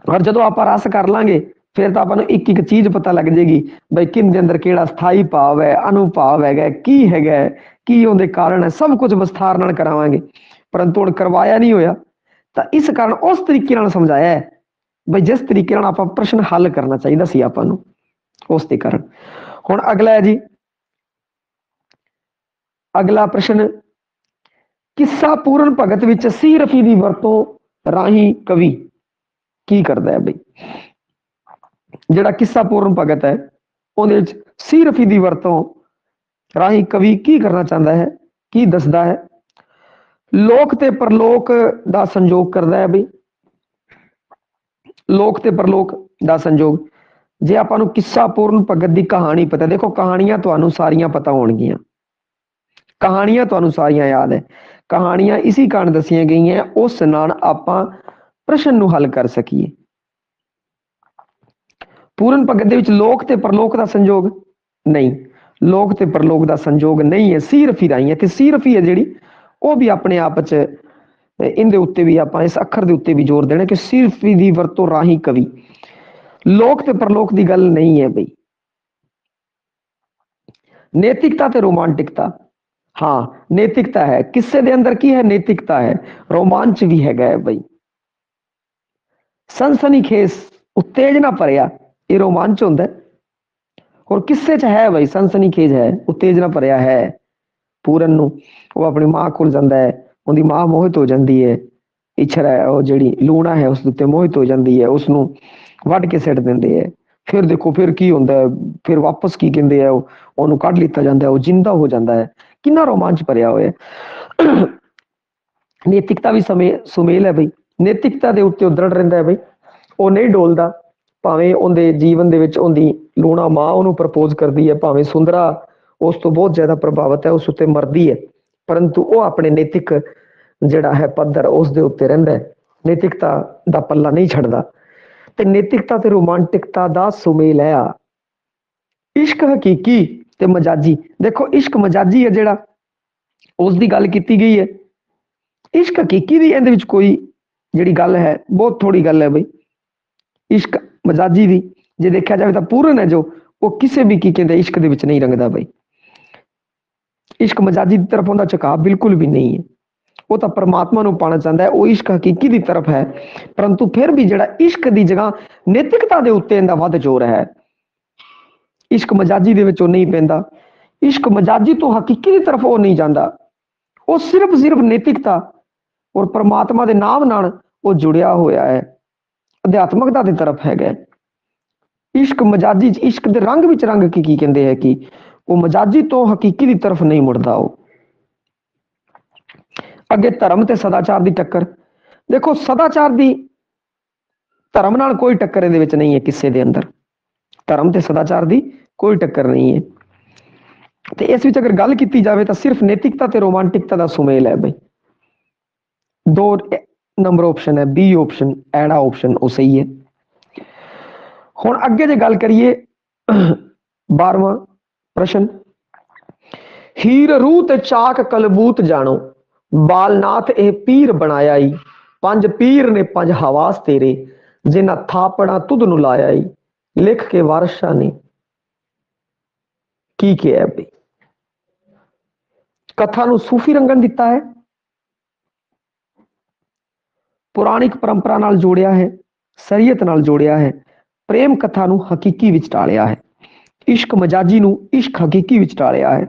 ਔਰ ਜਦੋਂ ਆਪਾਂ ਰਸ ਕਰ ਲਾਂਗੇ ਫਿਰ ਤਾਂ ਆਪਾਂ ਨੂੰ ਇੱਕ ਇੱਕ ਚੀਜ਼ ਪਤਾ ਲੱਗ ਜਾਏਗੀ ਬਈ ਕਿੰਦੇ ਅੰਦਰ ਕਿਹੜਾ ਸਥਾਈ ਭਾਵ ਹੈ, ਅਨੁਭਾਵ ਹੈਗਾ, ਕੀ ਹੈਗਾ, ਕੀ ਉਹਦੇ ਕਾਰਨ ਹੈ, ਸਭ ਕੁਝ ਵਿਸਥਾਰ ਨਾਲ ਕਰਾਵਾਂਗੇ। ਪਰੰਤੂ ਹੁਣ ਕਰਵਾਇਆ ਨਹੀਂ ਹੋਇਆ, ਤਾਂ ਇਸ ਕਾਰਨ ਉਸ ਤਰੀਕੇ ਨਾਲ ਸਮਝਾਇਆ ਹੈ ਬਈ ਜਿਸ ਤਰੀਕੇ ਨਾਲ ਆਪਾਂ ਪ੍ਰਸ਼ਨ ਹੱਲ ਕਰਨਾ ਚਾਹੀਦਾ ਸੀ ਆਪਾਂ ਨੂੰ, ਉਸ ਦੇ ਕਾਰਨ। ਹੁਣ ਅਗਲਾ ਹੈ ਜੀ, ਅਗਲਾ ਪ੍ਰਸ਼ਨ, ਕਿੱਸਾ ਪੂਰਨ ਭਗਤ ਵਿੱਚ ਸੀਰਫੀ ਦੀ ਵਰਤੋਂ ਰਾਹੀਂ ਕਵੀ ਕੀ ਕਰਦਾ ਹੈ ਬਈ। ਜਿਹੜਾ ਕਿੱਸਾ ਪੂਰਨ ਭਗਤ ਹੈ ਉਹਦੇ ਵਿੱਚ ਸੀਰਫੀ ਦੀ ਵਰਤੋਂ ਰਾਹੀਂ ਕਵੀ ਕੀ ਕਰਨਾ ਚਾਹੁੰਦਾ ਹੈ, ਕੀ ਦੱਸਦਾ ਹੈ। ਲੋਕ ਤੇ ਪਰਲੋਕ ਦਾ ਸੰਜੋਗ ਕਰਦਾ ਹੈ ਬਈ, ਲੋਕ ਤੇ ਪਰਲੋਕ ਦਾ ਸੰਜੋਗ। ਜੇ ਆਪਾਂ ਨੂੰ ਕਿੱਸਾ ਪੂਰਨ ਭਗਤ ਦੀ ਕਹਾਣੀ ਪਤਾ, ਦੇਖੋ ਕਹਾਣੀਆਂ ਤੁਹਾਨੂੰ ਸਾਰੀਆਂ ਪਤਾ ਹੋਣਗੀਆਂ, ਕਹਾਣੀਆਂ ਤੁਹਾਨੂੰ ਸਾਰੀਆਂ ਯਾਦ ਹੈ, ਕਹਾਣੀਆਂ ਇਸੀ ਕਾਰਨ ਦੱਸੀਆਂ ਗਈਆਂ ਉਸ ਨਾਲ ਆਪਾਂ ਪ੍ਰਸ਼ਨ ਨੂੰ ਹੱਲ ਕਰ ਸਕੀਏ। ਪੂਰਨ ਭਗਤ ਦੇ ਵਿੱਚ ਲੋਕ ਤੇ ਪਰਲੋਕ ਦਾ ਸੰਜੋਗ ਨਹੀਂ, ਲੋਕ ਤੇ ਪਰਲੋਕ ਦਾ ਸੰਜੋਗ ਨਹੀਂ ਹੈ, ਸੀਰਫੀ ਰਾਹੀਂ ਹੈ। ਤੇ ਸੀਰਫੀ ਹੈ ਜਿਹੜੀ ਉਹ ਵੀ ਆਪਣੇ ਆਪ ਚ ਇਹਦੇ ਉੱਤੇ ਵੀ ਆਪਾਂ ਇਸ ਅੱਖਰ ਦੇ ਉੱਤੇ ਵੀ ਜ਼ੋਰ ਦੇਣਾ ਕਿ ਸੀਰਫੀ ਦੀ ਵਰਤੋਂ ਰਾਹੀਂ ਕਵੀ, ਲੋਕ ਤੇ ਪਰਲੋਕ ਦੀ ਗੱਲ ਨਹੀਂ ਹੈ ਬਈ। ਨੈਤਿਕਤਾ ਤੇ ਰੋਮਾਂਟਿਕਤਾ, ਹਾਂ ਨੈਤਿਕਤਾ ਹੈ ਕਿੱਸੇ ਦੇ ਅੰਦਰ, ਕੀ ਹੈ ਨੈਤਿਕਤਾ ਹੈ, ਰੋਮਾਂਚ ਵੀ ਹੈਗਾ ਹੈ ਬਈ। ਸਨਸਨੀਖੇਜ਼ ਉਤੇਜਨਾ ਭਰਿਆ ਇਹ ਰੋਮਾਂਚ ਹੁੰਦਾ, ਔਰ ਕਿੱਸੇ ਚ ਹੈ ਬਈ ਸਨਸਨੀਖੇਜ਼ ਹੈ, ਉਤੇਜਨਾ ਭਰਿਆ ਹੈ। ਪੂਰਨ ਨੂੰ ਉਹ ਆਪਣੀ ਮਾਂ ਕੋਲ ਜਾਂਦਾ ਹੈ, ਉਹਦੀ ਮਾਂ ਮੋਹਿਤ ਹੋ ਜਾਂਦੀ ਹੈ, ਇਛਰਾ ਹੈ ਉਹ ਜਿਹੜੀ ਲੂਣਾ ਹੈ ਉਸ ਉੱਤੇ ਮੋਹਿਤ ਹੋ ਜਾਂਦੀ ਹੈ, ਉਸਨੂੰ ਵੱਢ ਕੇ ਸਿੱਟ ਦਿੰਦੇ ਹੈ। ਫਿਰ ਦੇਖੋ ਫਿਰ ਕੀ ਹੁੰਦਾ ਹੈ, ਫਿਰ ਵਾਪਸ ਕੀ ਕਹਿੰਦੇ ਆ ਉਹਨੂੰ ਕੱਢ ਲਿੱਤਾ ਜਾਂਦਾ, ਉਹ ਜਿੰਦਾ ਹੋ ਜਾਂਦਾ ਹੈ। ਕਿੰਨਾ ਰੋਮਾਂਚ ਭਰਿਆ ਹੋਇਆ। ਨੈਤਿਕਤਾ ਵੀ ਸੁਮੇਲ ਹੈ ਬਈ, ਨੈਤਿਕਤਾ ਦੇ ਉੱਤੇ ਦ੍ਰਿੜ ਰਹਿੰਦਾ ਹੈ ਬਈ, ਉਹ ਨਹੀਂ ਡੋਲਦਾ। ਭਾਵੇਂ ਉਹਦੇ ਜੀਵਨ ਦੇ ਵਿੱਚ ਉਹਦੀ ਲੂਣਾ ਮਾਂ ਉਹਨੂੰ ਪ੍ਰਪੋਜ਼ ਕਰਦੀ ਹੈ, ਭਾਵੇਂ ਸੁੰਦਰਾ ਉਸ ਤੋਂ ਬਹੁਤ ਜ਼ਿਆਦਾ ਪ੍ਰਭਾਵਿਤ ਹੈ, ਉਸ ਉੱਤੇ ਮਰਦੀ ਹੈ, ਪਰੰਤੂ ਉਹ ਆਪਣੇ ਨੈਤਿਕ ਜਿਹੜਾ ਹੈ ਪੱਧਰ ਉਸ ਦੇ ਉੱਤੇ ਰਹਿੰਦਾ ਹੈ, ਨੈਤਿਕਤਾ ਦਾ ਪੱਲਾ ਨਹੀਂ ਛੱਡਦਾ। ਤੇ ਨੈਤਿਕਤਾ ਤੇ ਰੋਮਾਂਟਿਕਤਾ ਦਾ ਸੁਮੇਲ ਹੈ ਆ। ਇਸ਼ਕ ਹਕੀਕੀ ਤੇ ਮਜਾਜੀ, ਦੇਖੋ ਇਸ਼ਕ ਮਜਾਜੀ ਹੈ ਜਿਹੜਾ ਉਸ ਦੀ ਗੱਲ ਕੀਤੀ ਗਈ ਹੈ, ਇਸ਼ਕ ਹਕੀਕੀ ਦੀ ਇਹਦੇ ਵਿੱਚ ਕੋਈ ਜਿਹੜੀ ਗੱਲ ਹੈ ਬਹੁਤ ਥੋੜੀ ਗੱਲ ਹੈ ਬਈ। ਇਸ਼ਕ ਮਜਾਜੀ ਦੀ ਜੇ ਦੇਖਿਆ ਜਾਵੇ ਤਾਂ ਪੂਰਨ ਹੈ ਜੋ, ਉਹ ਕਿਸੇ ਵੀ ਕੀ ਕਹਿੰਦੇ ਇਸ਼ਕ ਦੇ ਵਿੱਚ ਨਹੀਂ ਰੰਗਦਾ ਬਈ। ਇਸ਼ਕ ਮਜਾਜੀ ਦੀ ਤਰਫ ਉਹਦਾ ਝੁਕਾਅ ਬਿਲਕੁਲ ਵੀ ਨਹੀਂ ਹੈ, ਉਹ ਤਾਂ ਪਰਮਾਤਮਾ ਨੂੰ ਪਾਣਾ ਚਾਹੁੰਦਾ ਹੈ, ਉਹ ਇਸ਼ਕ ਹਕੀਕੀ ਦੀ ਤਰਫ ਹੈ। ਪਰੰਤੂ ਫਿਰ ਵੀ ਜਿਹੜਾ ਇਸ਼ਕ ਦੀ ਜਗ੍ਹਾ ਨੈਤਿਕਤਾ ਦੇ ਉੱਤੇ ਇਹਦਾ ਵੱਧ ਜ਼ੋਰ ਹੈ, ਇਸ਼ਕ ਮਜਾਜੀ ਦੇ ਵਿੱਚ ਉਹ ਨਹੀਂ ਪੈਂਦਾ। ਇਸ਼ਕ ਮਜਾਜੀ ਤੋਂ ਹਕੀਕੀ ਦੀ ਤਰਫ ਉਹ ਨਹੀਂ ਜਾਂਦਾ, ਉਹ ਸਿਰਫ ਨੈਤਿਕਤਾ ਔਰ ਪਰਮਾਤਮਾ ਦੇ ਨਾਮ ਨਾਲ ਉਹ ਜੁੜਿਆ ਹੋਇਆ ਹੈ, ਅਧਿਆਤਮਕਤਾ ਦੀ ਤਰਫ ਹੈਗਾ। ਇਸ਼ਕ ਮਜਾਜੀ ਚ ਇਸ਼ਕ ਦੇ ਰੰਗ ਵਿੱਚ ਰੰਗ ਕੀ ਕਹਿੰਦੇ ਹੈ ਕਿ वो मजाजी तो हकीकी की तरफ नहीं मुड़ता। अगे धर्म ते सदाचार की टक्कर। देखो सदाचार की धर्म नाल कोई टक्कर इहदे विच नहीं है, किस्से दे अंदर धर्म ते सदाचार की कोई टक्कर नहीं है। तो इस विच अगर गल की जाए तो सिर्फ नैतिकता ते रोमांटिकता का सुमेल है बई। दो नंबर ऑप्शन है, बी ऑप्शन एड़ा ऑप्शन वो सही है। हुण अगे जे गल करिए 12वां प्रश्न, हीर रूह ते चाक कलबूत जानो, बालनाथ ए पीर बनाया ई, पंज पीर ने पंज हवास तेरे, जिन्हां थापड़ा तुद नु लाया ई, लिख के वारशा ने की किया है। कथा नु सूफी रंगन दिता है, पुराणिक परंपरा नाल जोड़िया है, सरीयत नाल जोड़िया है, प्रेम कथा नु हकीकी विच टालिया है, इश्क मजाजी नु इश्क हकीकी विच टालिया है।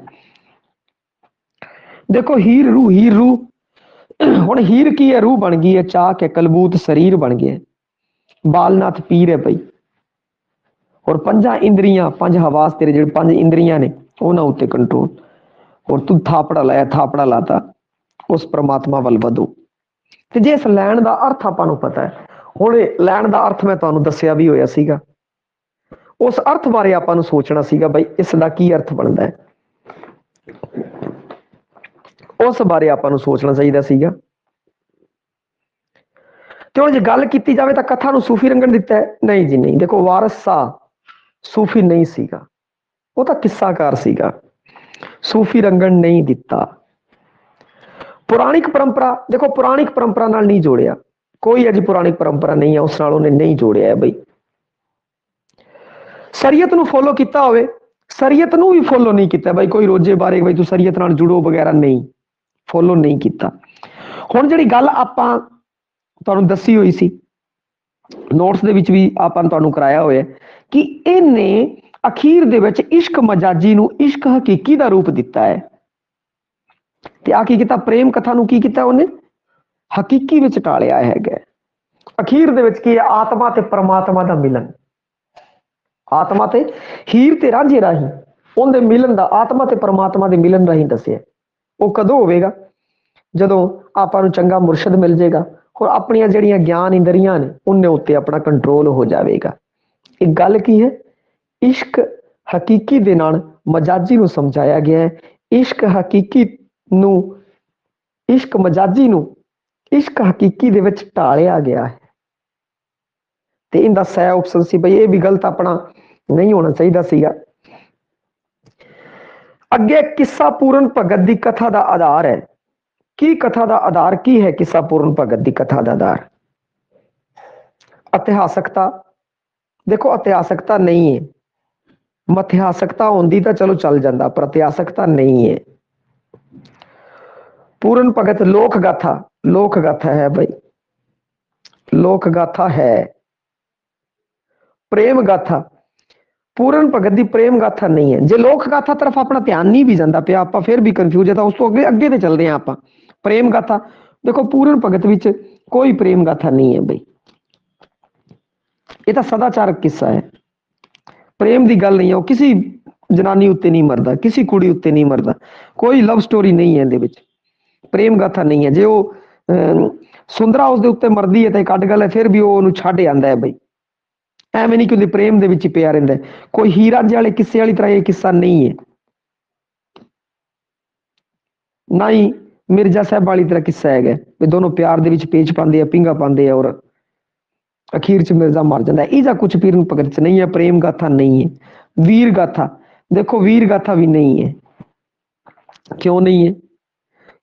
देखो हीर रूह हुण हीर की है, रूह बन गई है, चाक है, कलबूत शरीर बन गया है, बालनाथ पीर है भाई, और पंजा इंद्रियां पंज हवास तेरे जो पंज इंद्रियां ने उन्हां उत्ते कंट्रोल, और तू थापड़ा लाया, थापड़ा लाता उस परमात्मा वल वधो। ते जे इस लैण दा अर्थ आपां नूं पता है, हुण लैण दा अर्थ मैं तुहानूं दस्सिया भी होया सीगा, उस अर्थ बारे आपां नूं सोचना सीगा बई इस दा की अर्थ बनदा है, उस बारे आपां नूं सोचना चाहिदा सीगा। ते हुण जे गल कीती जावे तां कथा नूं सूफी रंगन दिता है, नहीं जी नहीं। देखो वारिस शाह सूफी नहीं सीगा, वो तो किस्साकार सीगा, सूफी रंगन नहीं दिता। पुराणिक परंपरा, देखो पुराणिक परंपरा नाल नहीं जोड़िया, कोई अजी पुराणिक परंपरा नहीं है उस नाल उन्हें नहीं जोड़िया है बई। शरीयत नूं फॉलो किया होवे, शरीयत नूं भी फॉलो नहीं किया बई, कोई रोजे बारे बई तू शरीयत नाल जुड़ो वगैरह नहीं फॉलो नहीं किया। हुण जिहड़ी गल आपां तुहानूं दस्सी होई सी, नोट्स दे विच भी आपां तुहानूं कराया होया कि इहने अखीर दे विच इश्क मजाजी नूं इश्क हकीकी दा रूप दिता है। ते आ की कीता, प्रेम कथा नूं की कीता उहने हकीकी विच टालिया हैगा। अखीर दे विच की है, आत्मा ते परमात्मा दा मिलन, आत्मा ते हीर ते रांझे राही उहदे मिलन दा, आत्मा ते परमात्मा दे मिलन राही दस्सिया। वो कदों होवेगा जदों आपां नूं चंगा मुरशद मिल जाएगा और अपनी जिहड़ियां ज्ञान इंद्रियां ने उन्ने उत्ते अपना कंट्रोल हो जाएगा। एक गल की है, इश्क हकीकी दे नाल मजाजी नूं समझाया गया है, इश्क हकीकी नूं इश्क मजाजी नूं इश्क हकीकी दे विच टालिया गया है। ते इंदा सह ऑप्शन सी बई, ये भी गलत अपना नहीं होना चाहिए सीगा। अगे किस्सा पूरन भगत दी कथा दा आधार है, की कथा दा आधार की है, किस्सा पूरन भगत दी कथा दा आधार इतिहासकता। देखो इतिहासकता नहीं है, मतिहासकता होंदी तो चलो चल जाता, पर इतिहासकता नहीं है। पूरन भगत लोक गाथा, लोक गाथा है भाई, लोक गाथा है। प्रेम गाथा, पूरन भगत दी प्रेम गाथा नहीं है। जे लोक गाथा तरफ अपना ध्यान नहीं भी जाता पे, आप फिर भी कंफ्यूज है, तो उस तो अगे अगे चल रहे हैं आप। प्रेम गाथा देखो, पूरन भगत विच कोई प्रेम गाथा नहीं है भाई, ये तो सदाचारक किस्सा है, प्रेम की गल नहीं है। वो किसी जनानी उत्ते नहीं मरदा, किसी कुड़ी उत्ते नहीं मरदा, कोई लव स्टोरी नहीं है इहदे विच, प्रेम गाथा नहीं है। जे वो सुंदरा उसके उत्ते मरदी है तो एक अड गल है, फिर भी वो उन्होंने छड्ड आंदा है बई, एवें नहीं कि प्रेम दे विच ही पिया रहिंदा है। कोई हीर रांझे वाले किस्से वाली तरह ये किस्सा नहीं है, ना ही मिर्जा साहब वाली तरह किस्सा है भी दोनों प्यार दे विच पेच पांदे है, पिंगा पांदे है और अखीर च मिर्जा मर जाता है। इजा कुछ पूरन भगत च नहीं है, प्रेम गाथा नहीं है। वीर गाथा, देखो वीर गाथा भी नहीं है। क्यों नहीं है?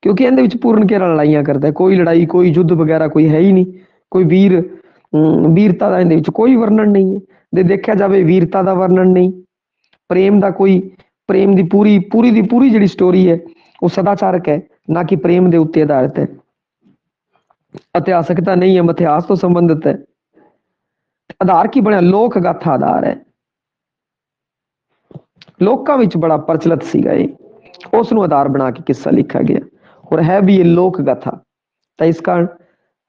क्योंकि इहदे विच पूरन केरा लड़ाइयां करता है, कोई लड़ाई कोई युद्ध वगैरह कोई है ही नहीं, कोई वीरता का इहदे विच कोई वर्णन नहीं है। जे देखा जाए वीरता का वर्णन नहीं, प्रेम का कोई, प्रेम की पूरी पूरी दी पूरी जिहड़ी स्टोरी है वो सदाचारक है, ना कि प्रेम के उत्ते आधारित है। इतिहासकता नहीं है, मिथिहास तो संबंधित है। आधार की बनया, लोक गाथा आधार है, लोकां विच बड़ा प्रचलित सीगा ये, उसनूं आधार बना के किस्सा लिखा गया और है भी ये लोक गाथा। तो इस कारण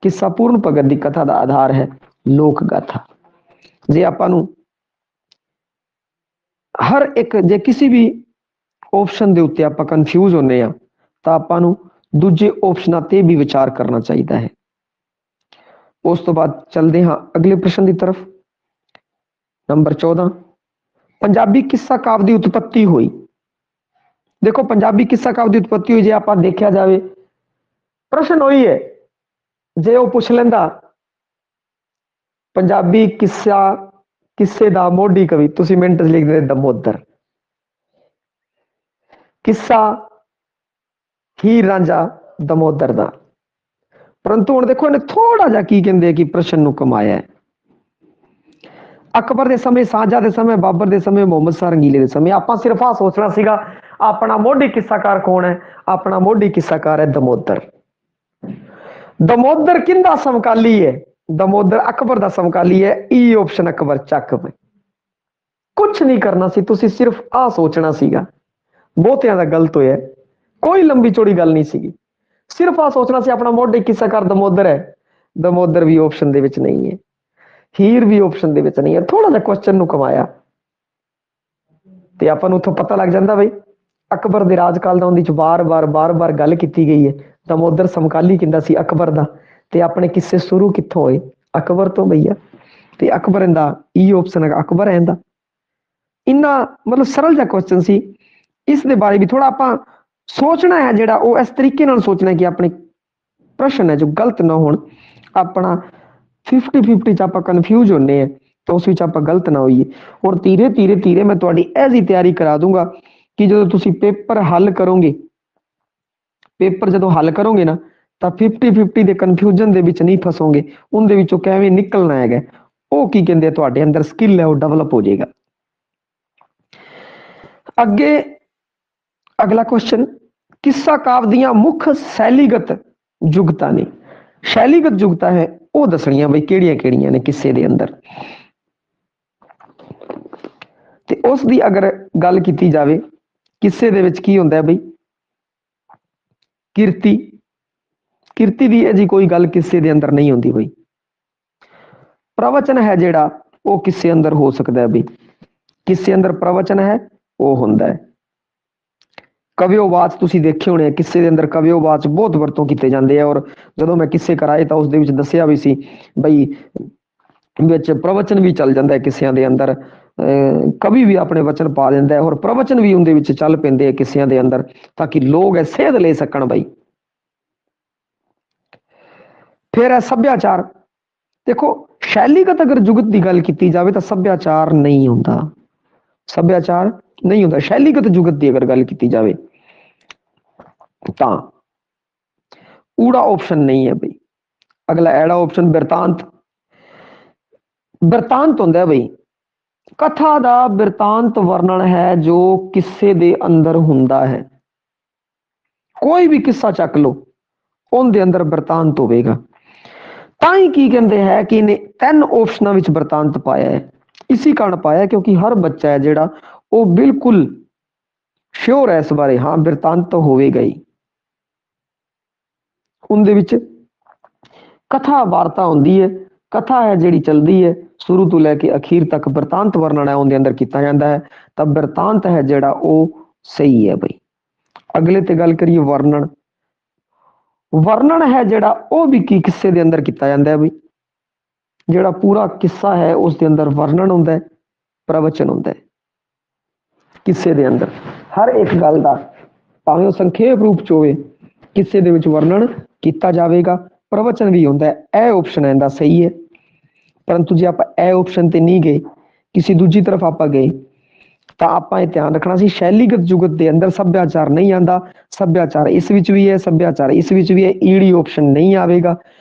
किस्सा पूर्ण भगत की कथा का आधार है लोक गाथा। जे आपां नूं हर एक जे किसी भी ਆਪਸ਼ਨ ਦੇ ਉੱਤੇ ਆਪਾਂ ਕਨਫਿਊਜ਼ ਹੁੰਨੇ ਆ ਤਾਂ ਆਪਾਂ ਨੂੰ ਦੂਜੇ ਆਪਸ਼ਨਾਂ ਤੇ ਵੀ ਵਿਚਾਰ ਕਰਨਾ ਚਾਹੀਦਾ ਹੈ। ਉਸ ਤੋਂ ਬਾਅਦ ਚਲਦੇ ਹਾਂ ਅਗਲੇ ਪ੍ਰਸ਼ਨ ਦੀ ਤਰਫ। ਨੰਬਰ 14, ਪੰਜਾਬੀ ਕਿੱਸਾ ਕਾਵਿ ਦੀ ਉਤਪਤੀ ਹੋਈ। ਦੇਖੋ ਪੰਜਾਬੀ ਕਿੱਸਾ ਕਾਵਿ ਦੀ ਉਤਪਤੀ ਹੋਈ, ਜੇ ਆਪਾਂ ਦੇਖਿਆ ਜਾਵੇ ਪ੍ਰਸ਼ਨ ਉਹੀ ਹੈ, ਜੇ ਉਹ ਪੁੱਛ ਲੈਂਦਾ ਪੰਜਾਬੀ ਕਿੱਸੇ ਦਾ ਮੋਢੀ ਕਵੀ, ਤੁਸੀਂ ਮਿੰਟ ਚ ਲਿਖ ਦੇ ਦਮੋਦਰ। ਕਿੱਸਾ ਹੀਰ ਰਾਂਝਾ ਦਮੋਦਰ ਦਾ। ਪਰੰਤੂ ਹੁਣ ਦੇਖੋ ਇਹਨੇ ਥੋੜਾ ਜਿਹਾ ਕੀ ਕਹਿੰਦੇ ਕਿ ਪ੍ਰਸ਼ਨ ਨੂੰ ਕਮਾਇਆ ਹੈ। ਅਕਬਰ ਦੇ ਸਮੇਂ, ਸ਼ਾਹਜਹਾਂ ਦੇ ਸਮੇਂ, ਬਾਬਰ ਦੇ ਸਮੇਂ, ਮੁਹੰਮਦ ਸ਼ਾਹ ਰੰਗੀਲੇ ਦੇ ਸਮੇਂ। ਆਪਾਂ ਸਿਰਫ ਆ ਸੋਚਣਾ ਸੀਗਾ ਆਪਣਾ ਮੋਢੀ ਕਿੱਸਾਕਾਰ ਕੌਣ ਹੈ। ਆਪਣਾ ਮੋਢੀ ਕਿੱਸਾਕਾਰ ਹੈ ਦਮੋਦਰ। ਦਮੋਦਰ ਕਿੰਦਾ ਸਮਕਾਲੀ ਹੈ? ਦਮੋਦਰ ਅਕਬਰ ਦਾ ਸਮਕਾਲੀ ਹੈ। ਈ ਆਪਸ਼ਨ ਅਕਬਰ ਚੱਕ ਪਏ। ਕੁਛ ਨਹੀਂ ਕਰਨਾ ਸੀ, ਤੁਸੀਂ ਸਿਰਫ ਆ ਸੋਚਣਾ ਸੀਗਾ। ਬਹੁਤਿਆਂ ਦਾ ਗਲਤ ਹੋਇਆ, ਕੋਈ ਲੰਬੀ ਚੌੜੀ ਗੱਲ ਨਹੀਂ ਸੀਗੀ, ਸਿਰਫ ਆ ਸੋਚਣਾ ਸੀ ਆਪਣਾ ਮੋਢੀ ਕਿੱਸਾਕਾਰ ਦਮੋਦਰ ਹੈ। ਦਮੋਦਰ ਵੀ ਆਪਸ਼ਨ ਦੇ ਵਿੱਚ ਨਹੀਂ ਹੈ, ਹੀਰ ਵੀ ਆਪਸ਼ਨ ਦੇ ਵਿੱਚ ਨਹੀਂ ਹੈ। ਥੋੜਾ ਜਿਹਾ ਕੁਐਸਚਨ ਨੂੰ ਕਮਾਇਆ ਤੇ ਆਪਾਂ ਨੂੰ ਉੱਥੋਂ ਪਤਾ ਲੱਗ ਜਾਂਦਾ ਬਈ ਅਕਬਰ ਦੇ ਰਾਜਕਾਲ ਦਾ ਉਹਦੇ ਚ ਬਾਰ-ਬਾਰ ਗੱਲ ਕੀਤੀ ਗਈ ਹੈ। ਦਮੋਦਰ ਸਮਕਾਲੀ ਕਿੰਦਾ ਸੀ ਅਕਬਰ ਦਾ, ਤੇ ਆਪਣੇ ਕਿੱਸੇ ਸ਼ੁਰੂ ਕਿੱਥੋਂ ਹੋਏ? ਅਕਬਰ ਤੋਂ ਭਈਆ। ਤੇ ਅਕਬਰ ਇਹਦਾ ਈ ਆਪਸ਼ਨ ਅਕਬਰ ਹੈ ਇਹਦਾ। ਇੰਨਾ ਮਤਲਬ ਸਰਲ ਜਿਹਾ ਕੁਐਸਚਨ ਸੀ। ਇਸ ਦੇ ਬਾਰੇ ਵੀ ਥੋੜਾ ਆਪਾਂ ਸੋਚਣਾ ਹੈ, ਜਿਹੜਾ ਉਹ ਇਸ ਤਰੀਕੇ ਨਾਲ ਸੋਚਣਾ ਕਿ ਆਪਣੇ ਪ੍ਰਸ਼ਨ ਹੈ ਜੋ ਗਲਤ ਨਾ ਹੋਣ। ਆਪਣਾ 50-50 ਚ ਆਪਾਂ ਕਨਫਿਊਜ਼ ਹੁੰਨੇ ਆ ਤਾਂ ਉਸ ਵਿੱਚ ਆਪਾਂ ਗਲਤ ਨਾ ਹੋਈਏ। ਔਰ ਧੀਰੇ ਮੈਂ ਤੁਹਾਡੀ ਇਹ ਜਿਹੀ ਤਿਆਰੀ ਕਰਾ ਦੂੰਗਾ ਕਿ ਜਦੋਂ ਤੁਸੀਂ ਪੇਪਰ ਹੱਲ ਕਰੋਗੇ, ਪੇਪਰ ਜਦੋਂ ਹੱਲ ਕਰੋਗੇ ਨਾ ਤਾਂ 50-50 ਦੇ ਕਨਫਿਊਜ਼ਨ ਦੇ ਵਿੱਚ ਨਹੀਂ ਫਸੋਗੇ। ਉਹਦੇ ਵਿੱਚੋਂ ਕਿਵੇਂ ਨਿਕਲਣਾ ਹੈਗਾ, ਉਹ ਕੀ ਕਹਿੰਦੇ ਆ ਤੁਹਾਡੇ ਅੰਦਰ ਸਕਿੱਲ ਹੈ ਉਹ ਡਿਵੈਲਪ ਹੋ ਜਾਏਗਾ। ਅੱਗੇ ਅਗਲਾ ਕੁਐਸਚਨ, ਕਿੱਸਾ ਕਾਵਿ ਦੀਆਂ ਮੁੱਖ ਸ਼ੈਲੀਗਤ ਜੁਗਤਾਂ ਨੇ। ਸ਼ੈਲੀਗਤ ਜੁਗਤਾਂ ਹੈ ਉਹ ਦੱਸਣੀਆਂ ਬਈ ਕਿਹੜੀਆਂ ਕਿਹੜੀਆਂ ਨੇ ਕਿੱਸੇ ਦੇ ਅੰਦਰ। ਤੇ ਉਸ ਦੀ ਅਗਰ ਗੱਲ ਕੀਤੀ ਜਾਵੇ, ਕਿੱਸੇ ਦੇ ਵਿੱਚ ਕੀ ਹੁੰਦਾ ਬਈ? ਕਿਰਤੀ ਦੀ ਅਜੀ ਕੋਈ ਗੱਲ ਕਿਸੇ ਦੇ ਅੰਦਰ ਨਹੀਂ ਹੁੰਦੀ ਬਈ। ਪ੍ਰਵਚਨ ਹੈ ਜਿਹੜਾ ਉਹ ਕਿਸੇ ਅੰਦਰ ਹੋ ਸਕਦਾ ਹੈ ਬਈ, ਕਿਸੇ ਅੰਦਰ ਪ੍ਰਵਚਨ ਹੈ ਉਹ ਹੁੰਦਾ ਹੈ। ਕਵਿਓਵਾਚ ਤੁਸੀਂ ਦੇਖੇ ਹੋਣੇ, ਕਿਸੇ ਦੇ ਅੰਦਰ ਕਵਿਓਵਾਚ ਬਹੁਤ ਵਰਤੋਂ ਕੀਤੇ ਜਾਂਦੇ ਆ। ਔਰ ਜਦੋਂ ਮੈਂ ਕਿਸੇ ਕਰਾਏ ਤਾਂ ਉਸ ਦੇ ਵਿੱਚ ਦੱਸਿਆ ਵੀ ਸੀ ਬਈ ਵਿੱਚ ਪ੍ਰਵਚਨ ਵੀ ਚੱਲ ਜਾਂਦਾ ਹੈ ਕਿੱਸਿਆਂ ਦੇ ਅੰਦਰ। ਕਵੀ ਵੀ ਆਪਣੇ ਵਚਨ ਪਾ ਦਿੰਦਾ ਹੈ ਔਰ ਪ੍ਰਵਚਨ ਵੀ ਉਹਦੇ ਵਿੱਚ ਚੱਲ ਪੈਂਦੇ ਆ ਕਿੱਸਿਆਂ ਦੇ ਅੰਦਰ, ਤਾਂ ਕਿ ਲੋਕ ਇਹ ਸੇਧ ਲੈ ਸਕਣ ਬਈ। ਫਿਰ ਹੈ ਸੱਭਿਆਚਾਰ। ਦੇਖੋ ਸ਼ੈਲੀਗਤ ਅਗਰ ਜੁਗਤ ਦੀ ਗੱਲ ਕੀਤੀ ਜਾਵੇ ਤਾਂ ਸੱਭਿਆਚਾਰ ਨਹੀਂ ਹੁੰਦਾ, ਸੱਭਿਆਚਾਰ ਨਹੀਂ ਹੁੰਦਾ। ਸ਼ੈਲੀਗਤ ਜੁਗਤ ਦੀ ਅਗਰ ਗੱਲ ਕੀਤੀ ਜਾਵੇ ਤਾਂ ਊੜਾ ਆਪਸ਼ਨ ਨਹੀਂ ਹੈ ਬਈ। ਅਗਲਾ ਐੜਾ ਆਪਸ਼ਨ ਬਿਰਤਾਂਤ। ਬਿਰਤਾਂਤ ਹੁੰਦਾ ਬਈ ਕਥਾ ਦਾ ਬਿਰਤਾਂਤ ਵਰਣਨ ਹੈ ਜੋ ਕਿੱਸੇ ਦੇ ਅੰਦਰ ਹੁੰਦਾ ਹੈ। ਕੋਈ ਵੀ ਕਿੱਸਾ ਚੱਕ ਲਓ ਉਹਦੇ ਅੰਦਰ ਬਿਰਤਾਂਤ ਹੋਵੇਗਾ। ਤਾਂ ਹੀ ਕੀ ਕਹਿੰਦੇ ਹੈ ਕਿ ਇਹਨੇ 3 ਆਪਸ਼ਨਾਂ ਵਿੱਚ ਬਿਰਤਾਂਤ ਪਾਇਆ ਹੈ। ਇਸੇ ਕਾਰਨ ਪਾਇਆ ਕਿਉਂਕਿ ਹਰ ਬੱਚਾ ਹੈ ਜਿਹੜਾ ਉਹ ਬਿਲਕੁਲ ਸ਼ੋਰ ਹੈ ਇਸ ਬਾਰੇ, ਹਾਂ ਬਿਰਤਾਂਤ ਤਾਂ ਹੋਵੇਗਾ ਹੀ। ਉਹਦੇ ਵਿੱਚ ਕਥਾ ਵਾਰਤਾ ਹੁੰਦੀ ਹੈ, ਕਥਾ ਹੈ ਜਿਹੜੀ ਚੱਲਦੀ ਹੈ ਸ਼ੁਰੂ ਤੋਂ ਲੈ ਕੇ ਅਖੀਰ ਤੱਕ ਬਿਰਤਾਂਤ ਵਰਣਨ ਹੈ ਉਹਦੇ ਅੰਦਰ ਕੀਤਾ ਜਾਂਦਾ ਹੈ। ਤਾਂ ਬਿਰਤਾਂਤ ਹੈ ਜਿਹੜਾ ਉਹ ਸਹੀ ਹੈ ਬਈ। ਅਗਲੇ ਤੇ ਗੱਲ ਕਰੀਏ ਵਰਣਨ। ਵਰਣਨ ਹੈ ਜਿਹੜਾ ਉਹ ਵੀ ਕੀ ਕਿੱਸੇ ਦੇ ਅੰਦਰ ਕੀਤਾ ਜਾਂਦਾ ਹੈ ਬਈ। ਜਿਹੜਾ ਪੂਰਾ ਕਿੱਸਾ ਹੈ ਉਸ ਦੇ ਅੰਦਰ ਵਰਣਨ ਹੁੰਦਾ ਹੈ, ਪ੍ਰਵਚਨ ਹੁੰਦਾ ਹੈ। ਕਿੱਸੇ ਦੇ ਅੰਦਰ ਹਰ ਇੱਕ ਗੱਲ ਦਾ ਭਾਵੇਂ ਉਹ ਸੰਖੇਪ ਰੂਪ ਚ ਹੋਵੇ ਕਿੱਸੇ ਦੇ ਵਿੱਚ ਵਰਣਨ ਕੀਤਾ ਜਾਵੇਗਾ, ਪ੍ਰਵਚਨ ਵੀ ਹੁੰਦਾ ਹੈ। ਇਹ ਆਪਸ਼ਨ ਇਹਦਾ ਸਹੀ ਹੈ। ਪਰੰਤੂ ਜੇ ਆਪਾਂ ਇਹ ਆਪਸ਼ਨ ਤੇ ਨਹੀਂ ਗਏ, ਕਿਸੇ ਦੂਜੀ ਤਰਫ ਆਪਾਂ ਗਏ ਤਾਂ ਆਪਾਂ ਇਹ ਧਿਆਨ ਰੱਖਣਾ ਸੀ ਸ਼ੈਲੀਗਤ ਜੁਗਤ ਦੇ ਅੰਦਰ ਸੱਭਿਆਚਾਰ ਨਹੀਂ ਆਂਦਾ। ਸੱਭਿਆਚਾਰ ਇਸ ਵਿੱਚ ਵੀ ਹੈ, ਸੱਭਿਆਚਾਰ ਇਸ ਵਿੱਚ ਵੀ ਹੈ। ਈੜੀ ਆਪਸ਼ਨ ਨਹੀਂ ਆਵੇਗਾ।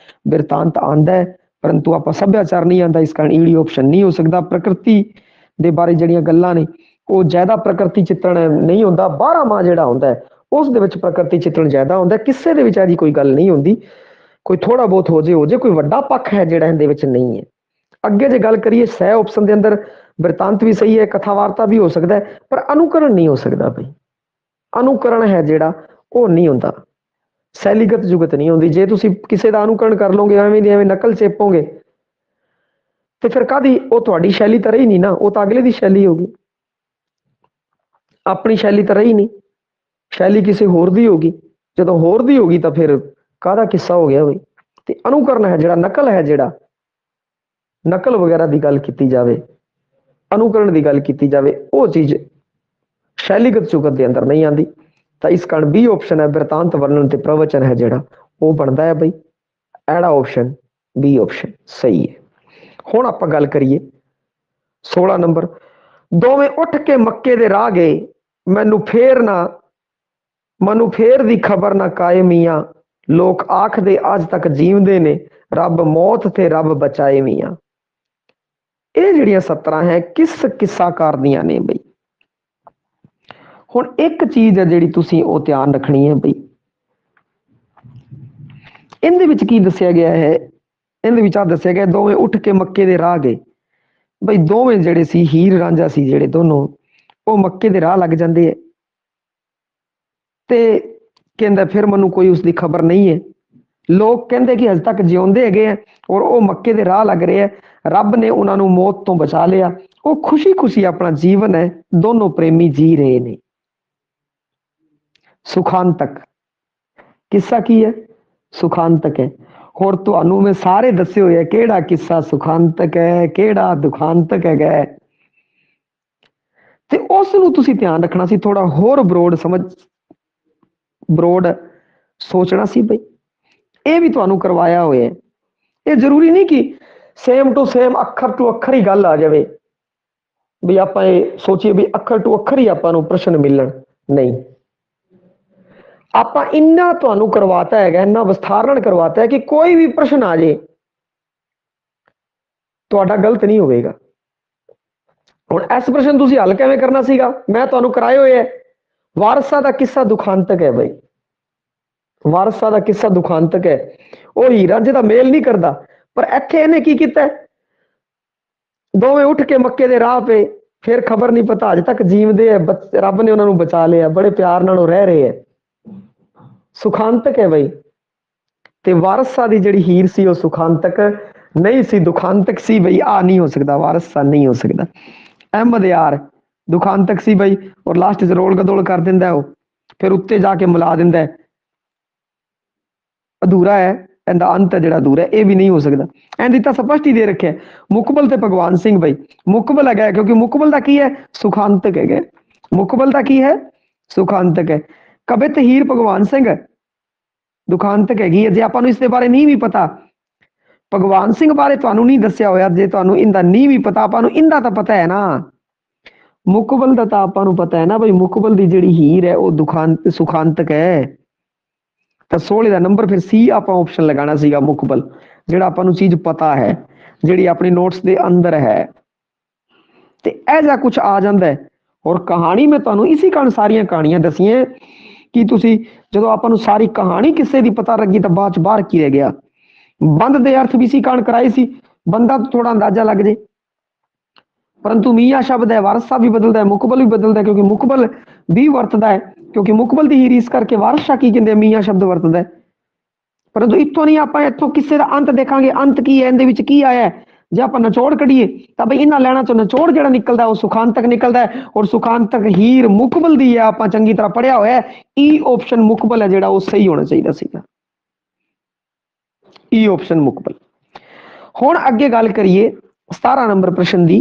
ਬਿਰਤਾਂਤ ਆਂਦਾ ਹੈ ਪਰੰਤੂ ਆਪਾਂ ਸੱਭਿਆਚਾਰ ਨਹੀਂ ਆਂਦਾ, ਇਸ ਕਾਰਨ ਈੜੀ ਆਪਸ਼ਨ ਨਹੀਂ ਹੋ ਸਕਦਾ। ਪ੍ਰਕਿਰਤੀ ਦੇ ਬਾਰੇ ਜਿਹੜੀਆਂ ਗੱਲਾਂ ਨੇ ਉਹ ਜ਼ਿਆਦਾ ਪ੍ਰਕਿਰਤੀ ਚਿੱਤਰਣ ਨਹੀਂ ਹੁੰਦਾ। 12ਵਾਂ ਜਿਹੜਾ ਹੁੰਦਾ ਹੈ ਉਸ ਦੇ ਵਿੱਚ ਪ੍ਰਕਿਰਤੀ ਚਿੱਤਰਣ ਜ਼ਿਆਦਾ ਹੁੰਦਾ। ਕਿਸੇ ਦੇ ਵਿੱਚ ਇਹਦੀ ਕੋਈ ਗੱਲ ਨਹੀਂ ਹੁੰਦੀ। ਕੋਈ ਥੋੜਾ ਬਹੁਤ ਹੋ ਜੇ ਕੋਈ ਵੱਡਾ ਪੱਖ ਹੈ ਜਿਹੜਾ ਇਹਦੇ ਵਿੱਚ ਨਹੀਂ ਹੈ। ਅੱਗੇ ਜੇ ਗੱਲ ਕਰੀਏ ਸਹਿ ਆਪਸ਼ਨ ਦੇ ਅੰਦਰ ਬਿਰਤਾਂਤ ਵੀ ਸਹੀ ਹੈ, ਕਥਾ ਵਾਰਤਾ ਵੀ ਹੋ ਸਕਦਾ ਹੈ, ਪਰ ਅਨੁਕਰਨ ਨਹੀਂ ਹੋ ਸਕਦਾ ਬਈ। ਅਨੁਕਰਨ ਹੈ ਜਿਹੜਾ ਉਹ ਨਹੀਂ ਹੁੰਦਾ। ਸ਼ੈਲੀਗਤ ਜੁਗਤ ਨਹੀਂ ਹੁੰਦੀ। ਜੇ ਤੁਸੀਂ ਕਿਸੇ ਦਾ ਅਨੁਕਰਨ ਕਰ ਲਓਗੇ, ਐਵੇਂ ਦੀ ਐਵੇਂ ਨਕਲ ਚੇਪੋਗੇ ਤੇ ਫਿਰ ਕਾਦੀ ਉਹ ਤੁਹਾਡੀ ਸ਼ੈਲੀ ਤਾਂ ਰਹੀ ਨਹੀਂ ਨਾ, ਉਹ ਤਾਂ ਅਗਲੇ ਦੀ ਸ਼ੈਲੀ ਹੋਗੀ। ਆਪਣੀ ਸ਼ੈਲੀ ਤਾਂ ਰਹੀ ਨਹੀਂ, ਸ਼ੈਲੀ ਕਿਸੇ ਹੋਰ ਦੀ ਹੋਗੀ। ਜਦੋਂ ਹੋਰ ਦੀ ਹੋਗੀ ਤਾਂ ਫਿਰ ਕਾਹਦਾ ਕਿੱਸਾ ਹੋ ਗਿਆ ਬਈ। ਤੇ ਅਨੁਕਰਨ ਹੈ ਜਿਹੜਾ, ਨਕਲ ਹੈ ਜਿਹੜਾ, ਨਕਲ ਵਗੈਰਾ ਦੀ ਗੱਲ ਕੀਤੀ ਜਾਵੇ, ਅਨੁਕਰਨ ਦੀ ਗੱਲ ਕੀਤੀ ਜਾਵੇ, ਉਹ ਚੀਜ਼ ਸ਼ੈਲੀਗਤ ਚੁਗਤ ਦੇ ਅੰਦਰ ਨਹੀਂ ਆਉਂਦੀ। ਤਾਂ ਇਸ ਕਾਰਨ ਬੀ ਆਪਸ਼ਨ ਹੈ, ਬਿਰਤਾਂਤ ਵਰਣਨ ਤੇ ਪ੍ਰਵਚਨ ਹੈ ਜਿਹੜਾ, ਉਹ ਬਣਦਾ ਹੈ ਬਈ ਐੜਾ ਆਪਸ਼ਨ, ਬੀ ਆਪਸ਼ਨ ਸਹੀ ਹੈ। ਹੁਣ ਆਪਾਂ ਗੱਲ ਕਰੀਏ 16 ਨੰਬਰ, ਦੋਵੇਂ ਉੱਠ ਕੇ ਮੱਕੇ ਦੇ ਰਾਹ ਗਏ, ਮੈਨੂੰ ਫੇਰ ਦੀ ਖਬਰ ਨਾ ਕਾਏ ਮੀਆਂ, ਲੋਕ ਆਖਦੇ ਅੱਜ ਤੱਕ ਜੀਵਦੇ ਨੇ, ਰੱਬ ਮੌਤ ਤੇ ਰੱਬ ਬਚਾਏ ਮੀਆਂ। ਇਹ ਜਿਹੜੀਆਂ 17 ਹੈ ਕਿਸ ਕਿੱਸਾਕਾਰ ਦੀਆਂ ਨੇ ਬਈ। ਹੁਣ ਇੱਕ ਚੀਜ਼ ਹੈ ਜਿਹੜੀ ਤੁਸੀਂ ਉਹ ਧਿਆਨ ਰੱਖਣੀ ਹੈ ਬਈ, ਇਹਦੇ ਵਿੱਚ ਕੀ ਦੱਸਿਆ ਗਿਆ ਹੈ, ਇਹਦੇ ਵਿੱਚ ਆ ਦੱਸਿਆ ਗਿਆ ਦੋਵੇਂ ਉੱਠ ਕੇ ਮੱਕੇ ਦੇ ਰਾਹ ਗਏ। ਬਈ ਦੋਵੇਂ ਜਿਹੜੇ ਸੀ ਹੀਰ ਰਾਂਝਾ ਸੀ ਜਿਹੜੇ ਦੋਨੋਂ, ਉਹ ਮੱਕੇ ਦੇ ਰਾਹ ਲੱਗ ਜਾਂਦੇ ਹੈ ਤੇ ਕਹਿੰਦਾ ਫਿਰ ਮੈਨੂੰ ਕੋਈ ਉਸਦੀ ਖਬਰ ਨਹੀਂ ਹੈ। ਲੋਕ ਕਹਿੰਦੇ ਕਿ ਹਜੇ ਤੱਕ ਜਿਉਂਦੇ ਹੈਗੇ ਆ ਔਰ ਉਹ ਮੱਕੇ ਦੇ ਰਾਹ ਲੱਗ ਰਹੇ ਆ, ਰੱਬ ਨੇ ਉਹਨਾਂ ਨੂੰ ਮੌਤ ਤੋਂ ਬਚਾ ਲਿਆ, ਉਹ ਖੁਸ਼ੀ ਖੁਸ਼ੀ ਆਪਣਾ ਜੀਵਨ ਹੈ ਦੋਨੋਂ ਪ੍ਰੇਮੀ ਜੀ ਰਹੇ ਨੇ। ਸੁਖਾਂਤਕ ਕਿੱਸਾ ਕੀ ਹੈ, ਸੁਖਾਂਤਕ ਹੈ। ਹੋਰ ਤੁਹਾਨੂੰ ਮੈਂ ਸਾਰੇ ਦੱਸੇ ਹੋਏ ਆ ਕਿਹੜਾ ਕਿੱਸਾ ਸੁਖਾਂਤਕ ਹੈ, ਕਿਹੜਾ ਦੁਖਾਂਤਕ ਹੈਗਾ, ਤੇ ਉਸ ਨੂੰ ਤੁਸੀਂ ਧਿਆਨ ਰੱਖਣਾ ਸੀ, ਥੋੜਾ ਹੋਰ ਬਰੋਡ ਸੋਚਣਾ ਸੀ ਬਈ। ਇਹ ਵੀ ਤੁਹਾਨੂੰ ਕਰਵਾਇਆ ਹੋਇਆ, ਇਹ ਜ਼ਰੂਰੀ ਨਹੀਂ ਕਿ ਸੇਮ ਟੂ ਸੇਮ ਅੱਖਰ ਟੂ ਅੱਖਰ ਹੀ ਗੱਲ ਆ ਜਾਵੇ ਵੀ ਆਪਾਂ ਇਹ ਸੋਚੀਏ ਵੀ ਅੱਖਰ ਟੂ ਅੱਖਰ ਹੀ ਆਪਾਂ ਨੂੰ ਪ੍ਰਸ਼ਨ ਮਿਲਣ, ਨਹੀਂ। ਆਪਾਂ ਇੰਨਾ ਤੁਹਾਨੂੰ ਕਰਵਾਤਾ ਹੈਗਾ, ਇੰਨਾ ਵਿਸਥਾਰਨ ਕਰਵਾਤਾ ਹੈ ਕਿ ਕੋਈ ਵੀ ਪ੍ਰਸ਼ਨ ਆ ਜੇ ਤੁਹਾਡਾ ਗਲਤ ਨਹੀਂ ਹੋਵੇਗਾ। ਹੁਣ ਇਸ ਪ੍ਰਸ਼ਨ ਤੁਸੀਂ ਹੱਲ ਕਿਵੇਂ ਕਰਨਾ ਸੀਗਾ, ਮੈਂ ਤੁਹਾਨੂੰ ਕਰਾਏ ਹੋਏ ਹੈ। ਵਾਰਸਾ ਦਾ ਕਿੱਸਾ ਦੁਖਾਂਤਕ ਹੈ ਬਈ, ਵਾਰਸਾ ਦਾ ਕਿੱਸਾ ਦੁਖਾਂਤਕ ਹੈ। ਉਹ ਹੀਰ ਰਾਂਝੇ ਦਾ ਮੇਲ ਨਹੀਂ ਕਰਦਾ, ਪਰ ਇੱਥੇ ਇਹਨੇ ਕੀ ਕੀਤਾ, ਦੋਵੇਂ ਉੱਠ ਕੇ ਮੱਕੇ ਦੇ ਰਾਹ ਪਏ, ਫਿਰ ਖਬਰ ਨਹੀਂ ਪਤਾ ਅਜੇ ਤੱਕ ਜੀਵਦੇ ਹੈ, ਰੱਬ ਨੇ ਉਹਨਾਂ ਨੂੰ ਬਚਾ ਲਿਆ, ਬੜੇ ਪਿਆਰ ਨਾਲ ਉਹ ਰਹਿ ਰਹੇ ਹੈ, ਸੁਖਾਂਤਕ ਹੈ ਬਈ। ਤੇ ਵਾਰਸਾ ਦੀ ਜਿਹੜੀ ਹੀਰ ਸੀ ਉਹ ਸੁਖਾਂਤਕ ਨਹੀਂ ਸੀ, ਦੁਖਾਂਤਕ ਸੀ ਬਈ। ਆ ਨਹੀਂ ਹੋ ਸਕਦਾ, ਵਾਰਸਾ ਨਹੀਂ ਹੋ ਸਕਦਾ। ਅਹਿਮਦ ਯਾਰ ਦੁਖਾਂਤਕ ਸੀ ਬਈ, ਔਰ ਲਾਸਟ ਚ ਰੋਲ ਗਦੋਲ ਕਰ ਦਿੰਦਾ ਉਹ, ਫਿਰ ਉੱਤੇ ਜਾ ਕੇ ਮਿਲਾ ਦਿੰਦਾ, ਅਧੂਰਾ ਹੈ ਇਹਦਾ ਅੰਤ ਹੈ ਜਿਹੜਾ ਅਧੂਰਾ, ਇਹ ਵੀ ਨਹੀਂ ਹੋ ਸਕਦਾ। ਇਹਦੀ ਤਾਂ ਸਪਸ਼ਟ ਹੀ ਦੇ ਰੱਖਿਆ ਮੁਕਬਲ ਤੇ ਭਗਵਾਨ ਸਿੰਘ ਬਈ, ਮੁਕਬਲ ਹੈਗਾ ਕਿਉਂਕਿ ਮੁਕਬਲ ਦਾ ਕੀ ਹੈ, ਸੁਖਾਂਤਕ ਹੈਗਾ। ਮੁਕਬਲ ਦਾ ਕੀ ਹੈ, ਸੁਖਾਂਤਕ ਹੈ। ਕਵਿਤ ਹੀਰ ਭਗਵਾਨ ਸਿੰਘ ਦੁਖਾਂਤਕ ਹੈਗੀ ਹੈ। ਜੇ ਆਪਾਂ ਨੂੰ ਇਸ ਦੇ ਬਾਰੇ ਨਹੀਂ ਵੀ ਪਤਾ, ਭਗਵਾਨ ਸਿੰਘ ਬਾਰੇ ਤੁਹਾਨੂੰ ਨਹੀਂ ਦੱਸਿਆ ਹੋਇਆ, ਜੇ ਤੁਹਾਨੂੰ ਇਹਦਾ ਨਹੀਂ ਵੀ ਪਤਾ, ਆਪਾਂ ਨੂੰ ਇਹਦਾ ਤਾਂ ਪਤਾ ਹੈ ਨਾ, ਮੁਕਬਲ ਦਾ ਤਾਂ ਆਪਾਂ ਨੂੰ ਪਤਾ ਹੈ ਨਾ ਬਈ, ਮੁਕਬਲ ਦੀ ਜਿਹੜੀ ਹੀਰ ਹੈ ਉਹ ਸੁਖਾਂਤਕ ਹੈ। ਤਾਂ 16 ਦਾ ਨੰਬਰ ਫਿਰ ਸੀ ਆਪਾਂ ਆਪਸ਼ਨ ਲਗਾਉਣਾ ਸੀਗਾ, ਮੁਕਬਲ, ਜਿਹੜਾ ਆਪਾਂ ਨੂੰ ਚੀਜ਼ ਪਤਾ ਹੈ, ਜਿਹੜੀ ਆਪਣੀ ਨੋਟਸ ਦੇ ਅੰਦਰ ਹੈ, ਤੇ ਇਹ ਜਿਹਾ ਕੁਝ ਆ ਜਾਂਦਾ ਹੈ। ਔਰ ਕਹਾਣੀ ਮੈਂ ਤੁਹਾਨੂੰ ਇਸੇ ਕਾਰਨ ਸਾਰੀਆਂ ਕਹਾਣੀਆਂ ਦਸੀਆਂ ਕਿ ਤੁਸੀਂ ਜਦੋਂ ਆਪਾਂ ਨੂੰ ਸਾਰੀ ਕਹਾਣੀ ਕਿਸੇ ਦੀ ਪਤਾ ਲੱਗੀ ਤਾਂ ਬਾਅਦ ਚ ਬਾਹਰ ਕੀ ਰਹਿ ਗਿਆ। ਬੰਦ ਦੇ ਅਰਥ ਵੀ ਇਸੇ ਕਾਰਨ ਕਰਾਏ ਸੀ, ਬੰਦਾ ਥੋੜਾ ਅੰਦਾਜ਼ਾ ਲੱਗ ਜੇ। ਪਰੰਤੂ ਮੀਆਂ ਸ਼ਬਦ ਹੈ, ਵਾਰਸਾ ਵੀ ਬਦਲਦਾ ਹੈ, ਮੁਕਬਲ ਵੀ ਬਦਲਦਾ ਹੈ, ਕਿਉਂਕਿ ਮੁਕਬਲ ਵੀ ਵਰਤਦਾ ਹੈ, ਕਿਉਂਕਿ ਮੁਕਬਲ ਦੀ ਹੀਰ ਇਸ ਕਰਕੇ ਵਾਰਸਾ ਕੀ ਕਹਿੰਦੇ, ਮੀਆਂ ਸ਼ਬਦ ਵਰਤਦਾ ਹੈ। ਪਰੰਤੂ ਇੱਥੋਂ ਨਹੀਂ, ਆਪਾਂ ਇੱਥੋਂ ਕਿਸੇ ਦਾ ਅੰਤ ਦੇਖਾਂਗੇ, ਅੰਤ ਕੀ ਹੈ, ਇਹਦੇ ਵਿੱਚ ਕੀ ਆਇਆ। ਜੇ ਆਪਾਂ ਨਿਚੋੜ ਕੱਢੀਏ ਤਾਂ ਬਈ ਇਹਨਾਂ ਲੈਣਾ ਚੋਂ ਨਿਚੋੜ ਜਿਹੜਾ ਨਿਕਲਦਾ ਉਹ ਸੁਖਾਂਤਕ ਨਿਕਲਦਾ ਹੈ, ਔਰ ਸੁਖਾਂਤਕ ਹੀਰ ਮੁਕਬਲ ਦੀ ਹੈ, ਆਪਾਂ ਚੰਗੀ ਤਰ੍ਹਾਂ ਪੜਿਆ ਹੋਇਆ। ਈ ਆਪਸ਼ਨ ਮੁਕਬਲ ਹੈ ਜਿਹੜਾ ਉਹ ਸਹੀ ਹੋਣਾ ਚਾਹੀਦਾ ਸੀਗਾ, ਈ ਆਪਸ਼ਨ ਮੁਕਬਲ। ਹੁਣ ਅੱਗੇ ਗੱਲ ਕਰੀਏ 17 ਨੰਬਰ ਪ੍ਰਸ਼ਨ ਦੀ।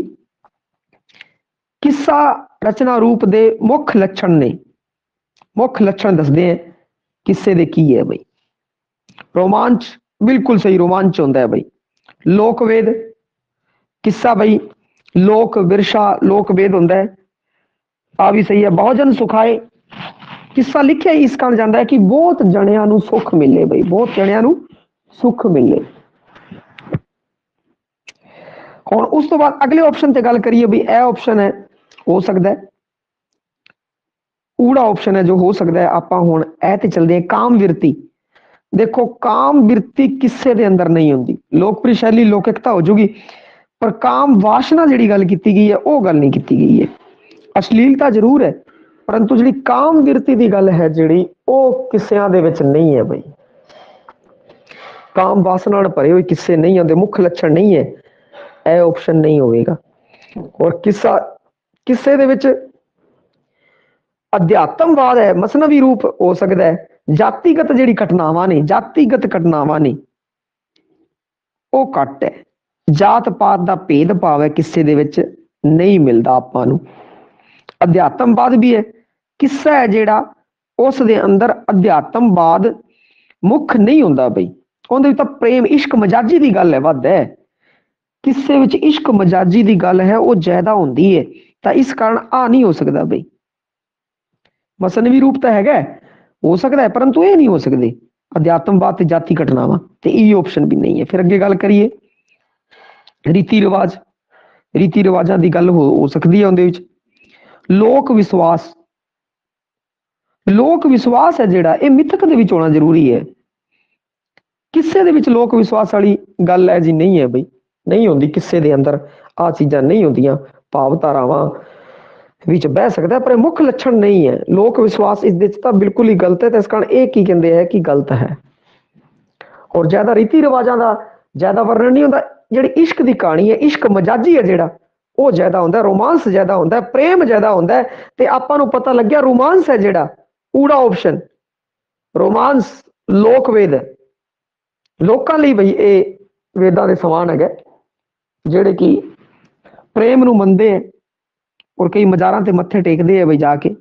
ਕਿੱਸਾ ਰਚਨਾ ਰੂਪ ਦੇ ਮੁੱਖ ਲੱਛਣ ਨੇ, ਮੁੱਖ ਲੱਛਣ ਦੱਸਦੇ ਆ ਕਿੱਸੇ ਦੇ ਕੀ ਹੈ ਬਈ। ਰੋਮਾਂਚ, ਬਿਲਕੁਲ ਸਹੀ, ਰੋਮਾਂਚ ਹੁੰਦਾ ਹੈ ਬਈ। ਲੋਕ ਵੇਦ, ਕਿੱਸਾ ਬਈ ਲੋਕ ਵਿਰਸਾ, ਲੋਕ ਵੇਦ ਹੁੰਦਾ ਹੈ, ਆ ਵੀ ਸਹੀ ਹੈ। ਬਹੁਜਨ ਸੁਖਾਏ, ਕਿੱਸਾ ਲਿਖਿਆ ਇਸ ਕਾਰਨ ਜਾਂਦਾ ਹੈ ਕਿ ਬਹੁਤ ਜਣਿਆਂ ਨੂੰ ਸੁੱਖ ਮਿਲੇ ਬਈ, ਬਹੁਤ ਜਣਿਆਂ ਨੂੰ ਸੁੱਖ ਮਿਲੇ। ਹੁਣ ਉਸ ਤੋਂ ਬਾਅਦ ਅਗਲੇ ਆਪਸ਼ਨ ਤੇ ਗੱਲ ਕਰੀਏ ਵੀ ਇਹ ਆਪਸ਼ਨ ਹੈ, ਹੋ ਸਕਦਾ ਹੈ ਊੜਾ ਆਪਸ਼ਨ ਹੈ ਜੋ ਹੋ ਸਕਦਾ ਹੈ। ਆਪਾਂ ਹੁਣ ਇਹ ਤੇ ਚਲਦੇ ਹਾਂ ਕਾਮ ਵਿਰਤੀ। ਦੇਖੋ ਕਾਮ ਵਿਰਤੀ ਕਿਸੇ ਦੇ ਅੰਦਰ ਨਹੀਂ ਹੁੰਦੀ, ਲੋਕਪ੍ਰਿਯ ਸ਼ੈਲੀ ਲੋਕਿਕਤਾ ਹੋ ਜੂਗੀ, ਪਰ ਕਾਮ ਵਾਸ਼ਨਾ ਜਿਹੜੀ ਗੱਲ ਕੀਤੀ ਗਈ ਹੈ ਉਹ ਗੱਲ ਨਹੀਂ ਕੀਤੀ ਗਈ ਹੈ। ਅਸ਼ਲੀਲਤਾ ਜ਼ਰੂਰ ਹੈ, ਪਰੰਤੂ ਜਿਹੜੀ ਕਾਮ ਵਿਰਤੀ ਦੀ ਗੱਲ ਹੈ ਜਿਹੜੀ ਉਹ ਕਿੱਸਿਆਂ ਦੇ ਵਿੱਚ ਨਹੀਂ ਹੈ ਬਈ। ਕਾਮ ਵਾਸਨਾ ਨਾਲ ਭਰੇ ਹੋਏ ਕਿੱਸੇ ਨਹੀਂ ਆਉਂਦੇ, ਮੁੱਖ ਲੱਛਣ ਨਹੀਂ ਹੈ, ਇਹ ਆਪਸ਼ਨ ਨਹੀਂ ਹੋਵੇਗਾ। ਔਰ ਕਿੱਸੇ ਦੇ ਵਿੱਚ ਅਧਿਆਤਮਵਾਦ ਹੈ, ਮਸਨਵੀ ਰੂਪ ਹੋ ਸਕਦਾ ਹੈ। ਜਾਤੀਗਤ ਜਿਹੜੀ ਘਟਨਾਵਾਂ ਨੇ, ਜਾਤੀਗਤ ਘਟਨਾਵਾਂ ਨੇ ਉਹ ਘੱਟ ਹੈ। ਜਾਤ ਪਾਤ ਦਾ ਭੇਦ ਭਾਵ ਹੈ ਕਿਸੇ ਦੇ ਵਿੱਚ ਨਹੀਂ ਮਿਲਦਾ ਆਪਾਂ ਨੂੰ। ਅਧਿਆਤਮਵਾਦ ਵੀ ਹੈ, ਕਿੱਸਾ ਹੈ ਜਿਹੜਾ ਉਸ ਦੇ ਅੰਦਰ ਅਧਿਆਤਮਵਾਦ ਮੁੱਖ ਨਹੀਂ ਹੁੰਦਾ ਬਈ, ਉਹਦੇ ਵਿੱਚ ਤਾਂ ਪ੍ਰੇਮ ਇਸ਼ਕ ਮਜਾਜੀ ਦੀ ਗੱਲ ਹੈ, ਵੱਧ ਹੈ। ਕਿਸੇ ਵਿੱਚ ਇਸ਼ਕ ਮਜਾਜੀ ਦੀ ਗੱਲ ਹੈ ਉਹ ਜ਼ਿਆਦਾ ਹੁੰਦੀ ਹੈ, ਤਾਂ ਇਸ ਕਾਰਨ ਆ ਨਹੀਂ ਹੋ ਸਕਦਾ ਬਈ। ਮਸਨਵੀ ਰੂਪ ਤਾਂ ਹੈਗਾ, ਹੋ ਸਕਦਾ ਹੈ, ਪਰੰਤੂ ਇਹ ਨਹੀਂ ਹੋ ਸਕਦੇ ਅਧਿਆਤਮਵਾਦ ਤੇ ਜਾਤੀ ਘਟਨਾਵਾਂ, ਤੇ ਇਹ ਆਪਸ਼ਨ ਵੀ ਨਹੀਂ ਹੈ। ਫਿਰ ਅੱਗੇ ਗੱਲ ਕਰੀਏ ਰੀਤੀ ਰਿਵਾਜ, ਰੀਤੀ ਰਿਵਾਜਾਂ ਦੀ ਗੱਲ ਹੋ ਸਕਦੀ ਹੈ ਉਹਦੇ ਵਿੱਚ। ਲੋਕ ਵਿਸ਼ਵਾਸ, ਲੋਕ ਵਿਸ਼ਵਾਸ ਹੈ ਜਿਹੜਾ ਇਹ ਮਿਥਕ ਦੇ ਵਿੱਚ ਹੋਣਾ ਜ਼ਰੂਰੀ ਹੈ। ਕਿਸੇ ਦੇ ਵਿੱਚ ਲੋਕ ਵਿਸ਼ਵਾਸ ਵਾਲੀ ਗੱਲ ਹੈ ਜੀ ਨਹੀਂ ਹੈ ਬਈ, ਨਹੀਂ ਹੁੰਦੀ ਕਿਸੇ ਦੇ ਅੰਦਰ, ਆਹ ਚੀਜ਼ਾਂ ਨਹੀਂ ਹੁੰਦੀਆਂ। ਭਾਵ ਧਾਰਾਵਾਂ ਵਿੱਚ ਬਹਿ ਸਕਦਾ ਪਰ ਇਹ ਮੁੱਖ ਲੱਛਣ ਨਹੀਂ ਹੈ। ਲੋਕ ਵਿਸ਼ਵਾਸ ਇਸ ਦੇ ਤਾਂ ਬਿਲਕੁਲ ਹੀ ਗਲਤ ਹੈ, ਤੇ ਇਸ ਕਾਰਨ ਇਹ ਕੀ ਕਹਿੰਦੇ ਹੈ ਕਿ ਗਲਤ ਹੈ। ਔਰ ਜ਼ਿਆਦਾ ਰੀਤੀ ਰਿਵਾਜਾਂ ਦਾ ਜ਼ਿਆਦਾ ਵਰਣਨ ਨਹੀਂ ਹੁੰਦਾ। ਜਿਹੜੀ ਇਸ਼ਕ ਦੀ ਕਹਾਣੀ ਹੈ, ਇਸ਼ਕ ਮਜਾਜੀ ਹੈ ਜਿਹੜਾ, ਉਹ ਜ਼ਿਆਦਾ ਹੁੰਦਾ, ਰੋਮਾਂਸ ਜ਼ਿਆਦਾ ਹੁੰਦਾ, ਪ੍ਰੇਮ ਜ਼ਿਆਦਾ ਹੁੰਦਾ। ਤੇ ਆਪਾਂ ਨੂੰ ਪਤਾ ਲੱਗਿਆ ਰੋਮਾਂਸ ਹੈ ਜਿਹੜਾ, ਊੜਾ ਆਪਸ਼ਨ ਰੋਮਾਂਸ ਲੋਕ ਵੇਦ, ਲੋਕਾਂ ਲਈ ਬਈ ਇਹ ਵੇਦਾਂ ਦੇ ਸਮਾਨ ਹੈਗਾ, ਜਿਹੜੇ ਕਿ ਪ੍ਰੇਮ ਨੂੰ ਮੰਨਦੇ ਹੈ ਔਰ ਕਈ ਮਜ਼ਾਰਾਂ ਤੇ ਮੱਥੇ ਟੇਕਦੇ ਆ ਬਈ ਜਾ ਕੇ,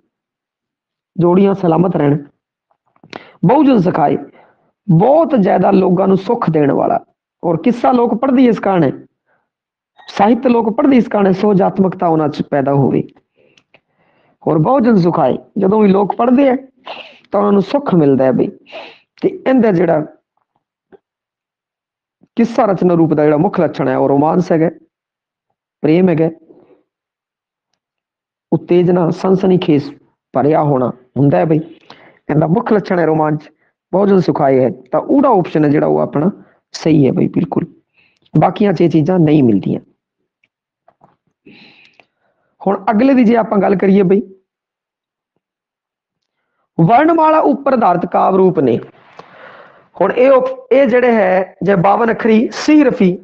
ਜੋੜੀਆਂ ਸਲਾਮਤ ਰਹਿਣ। ਬਹੁਜਨ ਸਿਖਾਏ, ਬਹੁਤ ਜ਼ਿਆਦਾ ਲੋਕਾਂ ਨੂੰ ਸੁੱਖ ਦੇਣ ਵਾਲਾ। ਔਰ ਕਿੱਸਾ ਲੋਕ ਪੜ੍ਹਦੀ ਇਸ ਕਾਰਨ ਹੈ, ਸਾਹਿਤ ਲੋਕ ਪੜ੍ਹਦੀ ਇਸ ਕਾਰਨ ਸੋਜਾਤਮਕਤਾ ਉਹਨਾਂ ਚ ਪੈਦਾ ਹੋਵੇ। ਔਰ ਬਹੁਜਨ ਸੁਖਾਏ, ਜਦੋਂ ਵੀ ਲੋਕ ਪੜ੍ਹਦੇ ਆ ਤਾਂ ਉਹਨਾਂ ਨੂੰ ਸੁੱਖ ਮਿਲਦਾ ਹੈ ਬਈ। ਤੇ ਇਹਦਾ ਜਿਹੜਾ ਕਿੱਸਾ ਰਚਨਾ ਰੂਪ ਦਾ ਜਿਹੜਾ ਮੁੱਖ ਲੱਛਣ ਹੈ ਉਹ ਰੋਮਾਂਸ ਹੈਗਾ, ਪ੍ਰੇਮ ਹੈਗਾ, ਉਤੇਜਨਾ, ਸਨਸਨੀਖੇਜ਼ ਭਰਿਆ ਹੋਣਾ ਹੁੰਦਾ ਹੈ ਬਈ, ਇਹਦਾ ਮੁੱਖ ਲੱਛਣ ਹੈ ਰੋਮਾਂਚ। ਬਹੁਜਨ ਸੁਖਾਏ ਹੈ ਤਾਂ ਊੜਾ ਆਪਸ਼ਨ ਹੈ ਜਿਹੜਾ ਉਹ ਆਪਣਾ ਸਹੀ ਹੈ ਬਈ ਬਿਲਕੁਲ। ਬਾਕੀਆਂ ਚ ਇਹ ਚੀਜ਼ਾਂ ਨਹੀਂ ਮਿਲਦੀਆਂ। ਹੁਣ ਅਗਲੇ ਦੀ ਜੇ ਆਪਾਂ ਗੱਲ ਕਰੀਏ ਬਈ, ਵਰਣਮਾਲਾ ਉੱਪਰ ਆਧਾਰਿਤ ਕਾਵ ਰੂਪ ਨੇ। ਹੁਣ ਇਹ ਜਿਹੜੇ ਹੈ ਜੇ 52 ਅੱਖਰੀ ਸੀ ਰਫੀ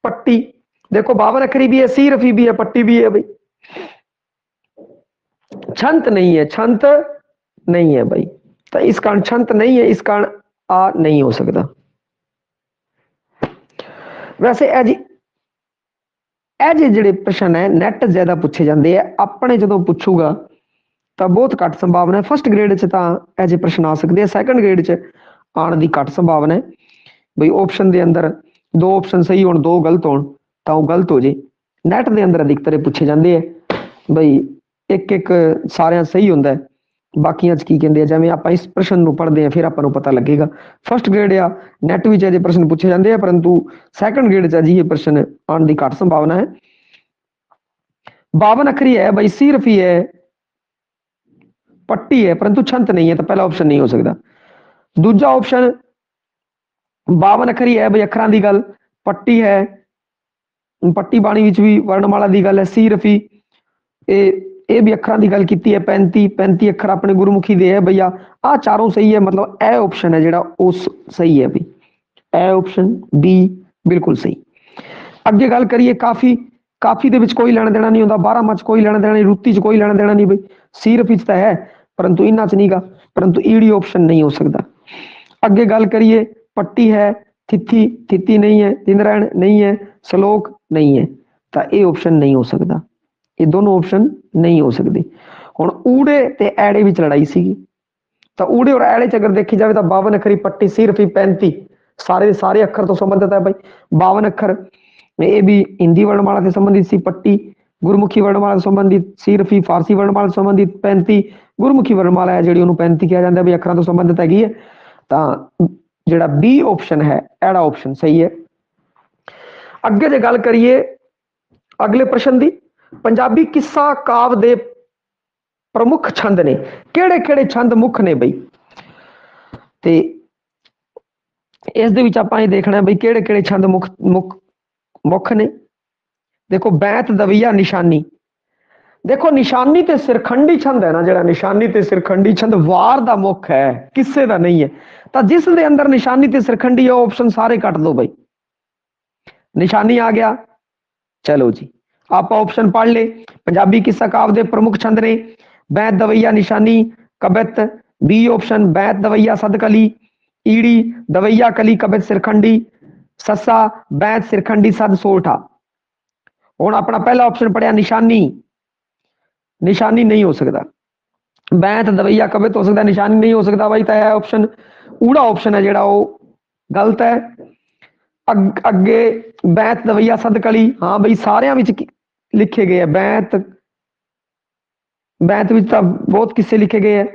ਪੱਟੀ, ਦੇਖੋ 52 ਅੱਖਰੀ ਵੀ ਹੈ, ਸੀ ਰਫੀ ਵੀ ਹੈ, ਪੱਟੀ ਵੀ ਹੈ ਬਈ। ਛੰਤ ਨਹੀਂ ਹੈ, ਛੰਤ ਨਹੀਂ ਹੈ ਬਈ, ਤਾਂ ਇਸ ਕਾਰਨ ਛੰਤ ਨਹੀਂ ਹੈ, ਇਸ ਕਾਰਨ ਆ ਨਹੀਂ ਹੋ ਸਕਦਾ। ਵੈਸੇ ਇਹ ਜਿਹੇ ਜਿਹੜੇ ਪ੍ਰਸ਼ਨ ਹੈ ਨੈਟ ਜ਼ਿਆਦਾ ਪੁੱਛੇ ਜਾਂਦੇ ਆ, ਆਪਣੇ ਜਦੋਂ ਪੁੱਛੂਗਾ ਤਾਂ ਬਹੁਤ ਘੱਟ ਸੰਭਾਵਨਾ ਹੈ। ਫਸਟ ਗ੍ਰੇਡ ਚ ਤਾਂ ਇਹ ਜਿਹੇ ਪ੍ਰਸ਼ਨ ਆ ਸਕਦੇ ਆ, ਸੈਕੰਡ ਗ੍ਰੇਡ ਚ ਆਉਣ ਦੀ ਘੱਟ ਸੰਭਾਵਨਾ ਹੈ ਬਈ। ਆਪਸ਼ਨ ਦੇ ਅੰਦਰ 2 ਆਪਸ਼ਨ ਸਹੀ ਹੋਣ, 2 ਗਲਤ ਹੋਣ ਤਾਂ ਉਹ ਗਲਤ ਹੋ ਜੇ। ਨੈਟ ਦੇ ਅੰਦਰ ਅਧਿਕਤਰ ਪੁੱਛੇ ਜਾਂਦੇ ਆ ਬਈ, ਇੱਕ ਸਾਰਿਆਂ ਸਹੀ ਹੁੰਦਾ, ਬਾਕੀਆਂ ਚ ਕੀ ਕਹਿੰਦੇ ਆ। ਜਿਵੇਂ ਆਪਾਂ ਇਸ ਪ੍ਰਸ਼ਨ ਨੂੰ ਪੜ੍ਹਦੇ ਆ ਫਿਰ ਆਪਾਂ ਨੂੰ ਪਤਾ ਲੱਗੇਗਾ। ਫਸਟ ਗ੍ਰੇਡ ਆ ਨੈਟ ਵਿੱਚ ਅਜੇ ਪ੍ਰਸ਼ਨ ਪੁੱਛੇ ਜਾਂਦੇ ਆ, ਪਰੰਤੂ ਸੈਕੰਡ ਗ੍ਰੇਡ ਚ ਅਜਿਹੇ ਪ੍ਰਸ਼ਨ ਆਉਣ ਦੀ ਘੱਟ ਸੰਭਾਵਨਾ ਹੈ। 52 ਅੱਖਰੀ ਹੈ ਬਈ, ਸੀ ਰਫੀ ਹੈ, ਪੱਟੀ ਹੈ, ਪਰੰਤੂ ਛੰਤ ਨਹੀਂ ਹੈ, ਤਾਂ ਪਹਿਲਾ ਆਪਸ਼ਨ ਨਹੀਂ ਹੋ ਸਕਦਾ। ਦੂਜਾ ਆਪਸ਼ਨ 52 ਅੱਖਰੀ ਹੈ ਬਈ, ਅੱਖਰਾਂ ਦੀ ਗੱਲ, ਪੱਟੀ ਹੈ, ਪੱਟੀ ਬਾਣੀ ਵਿੱਚ ਵੀ ਵਰਣਮਾਲਾ ਦੀ ਗੱਲ ਹੈ। ਸੀ ਰਫੀ ਇਹ ਵੀ ਅੱਖਰਾਂ ਦੀ ਗੱਲ ਕੀਤੀ ਹੈ। 35 ਅੱਖਰ ਆਪਣੇ ਗੁਰਮੁਖੀ ਦੇ ਹੈ ਭਈਆ, ਆਹ ਚਾਰੋਂ ਸਹੀ ਹੈ, ਮਤਲਬ ਇਹ ਆਪਸ਼ਨ ਹੈ ਜਿਹੜਾ ਉਹ ਸਹੀ ਹੈ ਬਈ, ਇਹ ਆਪਸ਼ਨ ਬੀ ਬਿਲਕੁਲ ਸਹੀ। ਅੱਗੇ ਗੱਲ ਕਰੀਏ ਕਾਫੀ, ਕਾਫੀ ਦੇ ਵਿੱਚ ਕੋਈ ਲੈਣਾ ਦੇਣਾ ਨਹੀਂ ਹੁੰਦਾ, 12 ਮੱਚ ਕੋਈ ਲੈਣਾ ਦੇਣਾ ਨਹੀਂ, ਰੁੱਤੀ ਚ ਕੋਈ ਲੈਣਾ ਦੇਣਾ ਨਹੀਂ ਬਈ। ਸੀ ਰਫੀ ਚ ਤਾਂ ਹੈ ਪਰੰਤੂ ਇਹਨਾਂ ਚ ਨਹੀਂਗਾ, ਪਰੰਤੂ ਈੜੀ ਆਪਸ਼ਨ ਨਹੀਂ ਹੋ ਸਕਦਾ। ਅੱਗੇ ਗੱਲ ਕਰੀਏ ਪੱਟੀ ਹੈ, ਥਿੱਤੀ ਨਹੀਂ ਹੈ, ਦਿਨਰੈਣ ਨਹੀਂ ਹੈ, ਸ਼ਲੋਕ ਨਹੀਂ ਹੈ, ਤਾਂ ਇਹ ਆਪਸ਼ਨ ਨਹੀਂ ਹੋ ਸਕਦਾ। ਇਹ ਦੋਨੋਂ ਆਪਸ਼ਨ ਨਹੀਂ ਹੋ ਸਕਦੇ। ਹੁਣ ਊੜੇ ਤੇ ਐੜੇ ਵਿੱਚ ਲੜਾਈ ਸੀਗੀ, ਤਾਂ ਊੜੇ ਔਰ ਐੜੇ ਚ ਅਗਰ ਦੇਖੀ ਜਾਵੇ ਤਾਂ 52 ਅੱਖਰੀ ਪੱਟੀ, ਸੀ ਰਫੀ 35 ਸਾਰੇ ਦੇ ਸਾਰੇ ਅੱਖਰ ਤੋਂ ਸੰਬੰਧਿਤ ਹੈ ਬਈ। 52 ਅੱਖਰ ਇਹ ਵੀ ਹਿੰਦੀ ਵਰਣਮਾਲਾ से संबंधित सी, पट्टी गुरमुखी वर्णमाला से संबंधित, ਸੀ ਰਫੀ ਫਾਰਸੀ ਵਰਣਮਾਲਾ से संबंधित, 35 ਗੁਰਮੁਖੀ ਵਰਣਮਾਲਾ ਹੈ ਜਿਹੜੀ ਉਹਨੂੰ 35 ਕਿਹਾ ਜਾਂਦਾ ਵੀ ਅੱਖਰਾਂ ਤੋਂ ਸੰਬੰਧਿਤ ਹੈਗੀ ਹੈ। ਤਾਂ ਜਿਹੜਾ ਬੀ ਆਪਸ਼ਨ ਹੈ ਐੜਾ ਆਪਸ਼ਨ ਸਹੀ ਹੈ। ਅੱਗੇ ਜੇ ਗੱਲ ਕਰੀਏ ਅਗਲੇ ਪ੍ਰਸ਼ਨ ਦੀ, ਪੰਜਾਬੀ ਕਿੱਸਾ ਕਾਵ ਦੇ ਪ੍ਰਮੁੱਖ ਛੰਦ ਨੇ, ਕਿਹੜੇ ਕਿਹੜੇ ਛੰਦ ਮੁੱਖ ਨੇ ਬਈ। ਤੇ ਇਸ ਦੇ ਵਿੱਚ ਆਪਾਂ ਇਹ ਦੇਖਣਾ ਬਈ ਕਿਹੜੇ ਕਿਹੜੇ ਛੰਦ ਮੁੱਖ ਨੇ। ਦੇਖੋ ਬੈਂਤ, ਦਵਈਆ, ਨਿਸ਼ਾਨੀ। ਦੇਖੋ ਨਿਸ਼ਾਨੀ ਤੇ ਸਿਰਖੰਡੀ ਛੰਦ ਹੈ ਨਾ ਜਿਹੜਾ, ਨਿਸ਼ਾਨੀ ਤੇ ਸਿਰਖੰਡੀ ਛੰਦ ਵਾਰ ਦਾ ਮੁੱਖ ਹੈ, ਕਿਸੇ ਦਾ ਨਹੀਂ ਹੈ। ਤਾਂ ਜਿਸ ਦੇ ਅੰਦਰ ਨਿਸ਼ਾਨੀ ਤੇ ਸਿਰਖੰਡੀ ਹੈ ਆਪਸ਼ਨ ਸਾਰੇ ਕੱਟ ਦੋ ਬਈ। ਨਿਸ਼ਾਨੀ ਆ ਗਿਆ, ਚਲੋ ਜੀ ਆਪਾਂ ਆਪਸ਼ਨ ਪੜ੍ਹ ਲਏ। ਪੰਜਾਬੀ ਕਿੱਸਾ ਕਾਵ ਦੇ ਪ੍ਰਮੁੱਖ ਛੰਦ ਨੇ बैत दवैया निशानी कबित, बी ऑप्शन बैत दवैया सदकली, ईड़ी दवैया कली कबित सिरखंडी, ससा बैत सिरखंडी सद सोठा। हुण अपना पहला ऑप्शन पढ़िया निशानी, निशानी नहीं हो सकता, बैत दवैया कबित हो सकता, निशानी नहीं हो सकता भाई। तो है ऑप्शन ऊड़ा ऑप्शन है जिहड़ा वो गलत है। अगे बैत दवैया सदकली, हाँ बई सारियां विच लिखे गए हैं बैत, बैत विच तां बहुत किस्से लिखे गए हैं,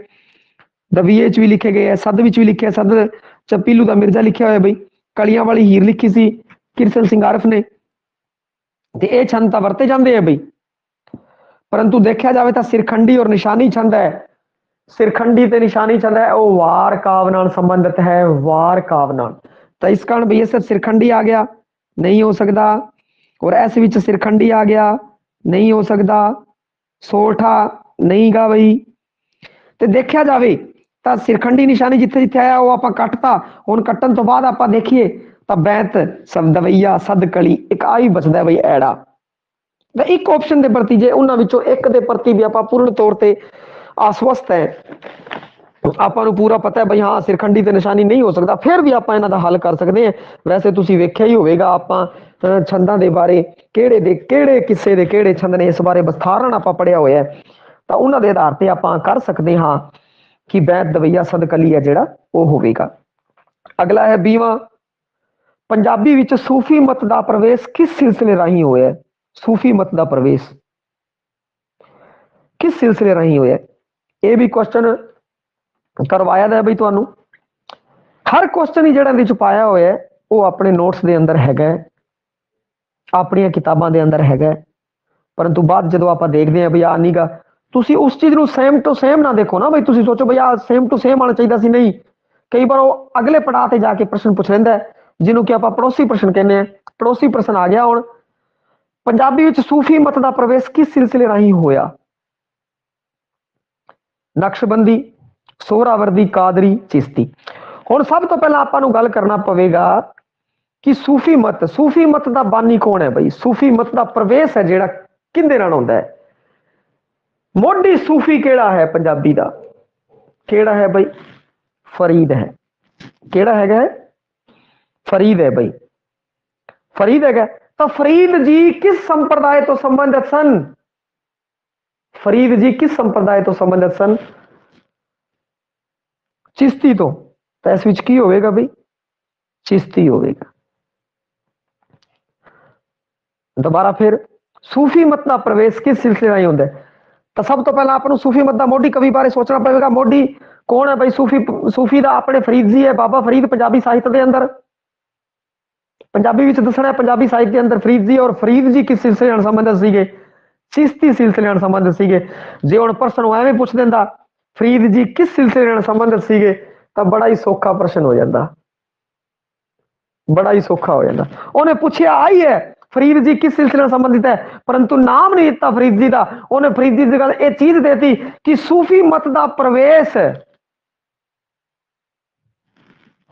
दवीए च भी लिखे गए हैं, सद विच भी लिखे, सद च पीलू दा मिर्जा लिखिया होया बई, कलियां वाली हीर लिखी सी किरसन सिंह आरफ ने, ते ये छंद तां वरते जांदे है बई। परंतु देखा जाए तो सिरखंडी और निशानी छंद है, सिरखंडी ते निशानी छंद है वो वार काव्य नाल संबंधित है, वार काव्य नाल। तो इस कारण भैया सर सिरखंडी आ गया, नहीं हो सकता। और ऐसे विच सिरखंडी आ गया, नहीं हो सकता। सोठा नहीं गा बई। तो देखा जाए तो सिरखंडी निशानी जिथे जिथे आया वो आप कटता, हुण कट्टन तो बाद आप देखिए तो बैत सब दवैया सद कली एक आ ही बचता बई ऐड़ा। तो एक ऑप्शन के प्रति जे उन्हां विचों एक दे प्रति भी आप पूर्ण तौर पर आश्वस्त है, आपको पूरा पता है भाई हाँ सिरखंडी ते निशानी नहीं हो सकता, फिर भी आप इन्हां दा हल कर सकते हैं। वैसे तुसीं वेख्या ही होवेगा आप छंदां दे बारे किहड़े दे किहड़े किस्से दे किहड़े छंद ने इस बारे विस्तारण आप पढ़िया होया है, तो उन्हां दे आधार ते आप कर सकते हाँ कि बैत दवैया सदकली है जिहड़ा वो होवेगा। अगला है 20वां, पंजाबी विच सूफी मत दा प्रवेश किस सिलसिले राही होया है? सूफी मत दा प्रवेश किस सिलसिले राही होया है? ये भी क्वेश्चन करवाया है बई तुहानू। हर क्वेश्चन ही जिहड़ा इहदे च पाया होया है वो अपने नोट्स दे अंदर हैगा, अपनी किताबां दे अंदर हैगा, परंतु बाद जदों आप देखते हैं बई आ नहीं गा, तुसीं उस चीज़ नूं सेम टू सेम ना देखो ना बई, तुसीं सोचो बई आ सेम टू सेम आना चाहिए सी, नहीं। कई बार वो अगले पड़ाव ते जाके प्रश्न पूछ लैंदा है जिन्हों कि आप पड़ोसी प्रश्न कहने हैं। पड़ोसी प्रश्न आ गया हुण, पंजाबी विच सूफी मत दा प्रवेश किस सिलसिले राही होया? नक्शबंदी, सोहरावर्दी, कादरी, चिश्ती। हुण सब तो पहला आपां नूं गल करना पवेगा कि सूफी मत दा बानी कौन है बई? सूफी मत दा प्रवेश है जिहड़ा किंदे नाल हुंदा है? मोढी सूफी केड़ा है पंजाबी दा? केड़ा है बई? फरीद है। केड़ा हैगा है? फरीद है बई, फरीद हैगा। तो फरीद जी किस संप्रदाय तो संबंधित सन? फरीद जी किस संप्रदाय तो संबंधित सन? चिश्ती तो इस विच की होवेगा बई? चिश्ती होवेगा। दोबारा फिर सूफी मत दा प्रवेश किस सिलसिले राही हुंदा है? तो सब तो पहला आपनूं सूफी मत दा मोढी कवि बारे सोचना पवेगा। मोढी कौन है बई? सूफी दा अपने फरीद जी है, बाबा फरीद पंजाबी साहित्य के अंदर, पंजाबी विच दसना है पंजाबी साहित्य के अंदर फरीद जी। और फरीद जी किस सिलसिले नाल संबंधित सीगे? चिश्ती सिलसिले नाल संबंधित सीगे। जे हुण प्रश्न एवें पुछ दिंदा फरीद जी किस सिलसिले नाल संबंधित सीगे तो बड़ा ही सौखा प्रश्न हो जाता, बड़ा ही सौखा हो जाता। उन्हें पूछया आई है फरीद जी किस सिलसिले नाल संबंधित है, परंतु नाम नहीं दिता फरीद जी का। उन्हें फरीद जी की गल ये चीज देती कि सूफी मत दा प्रवेश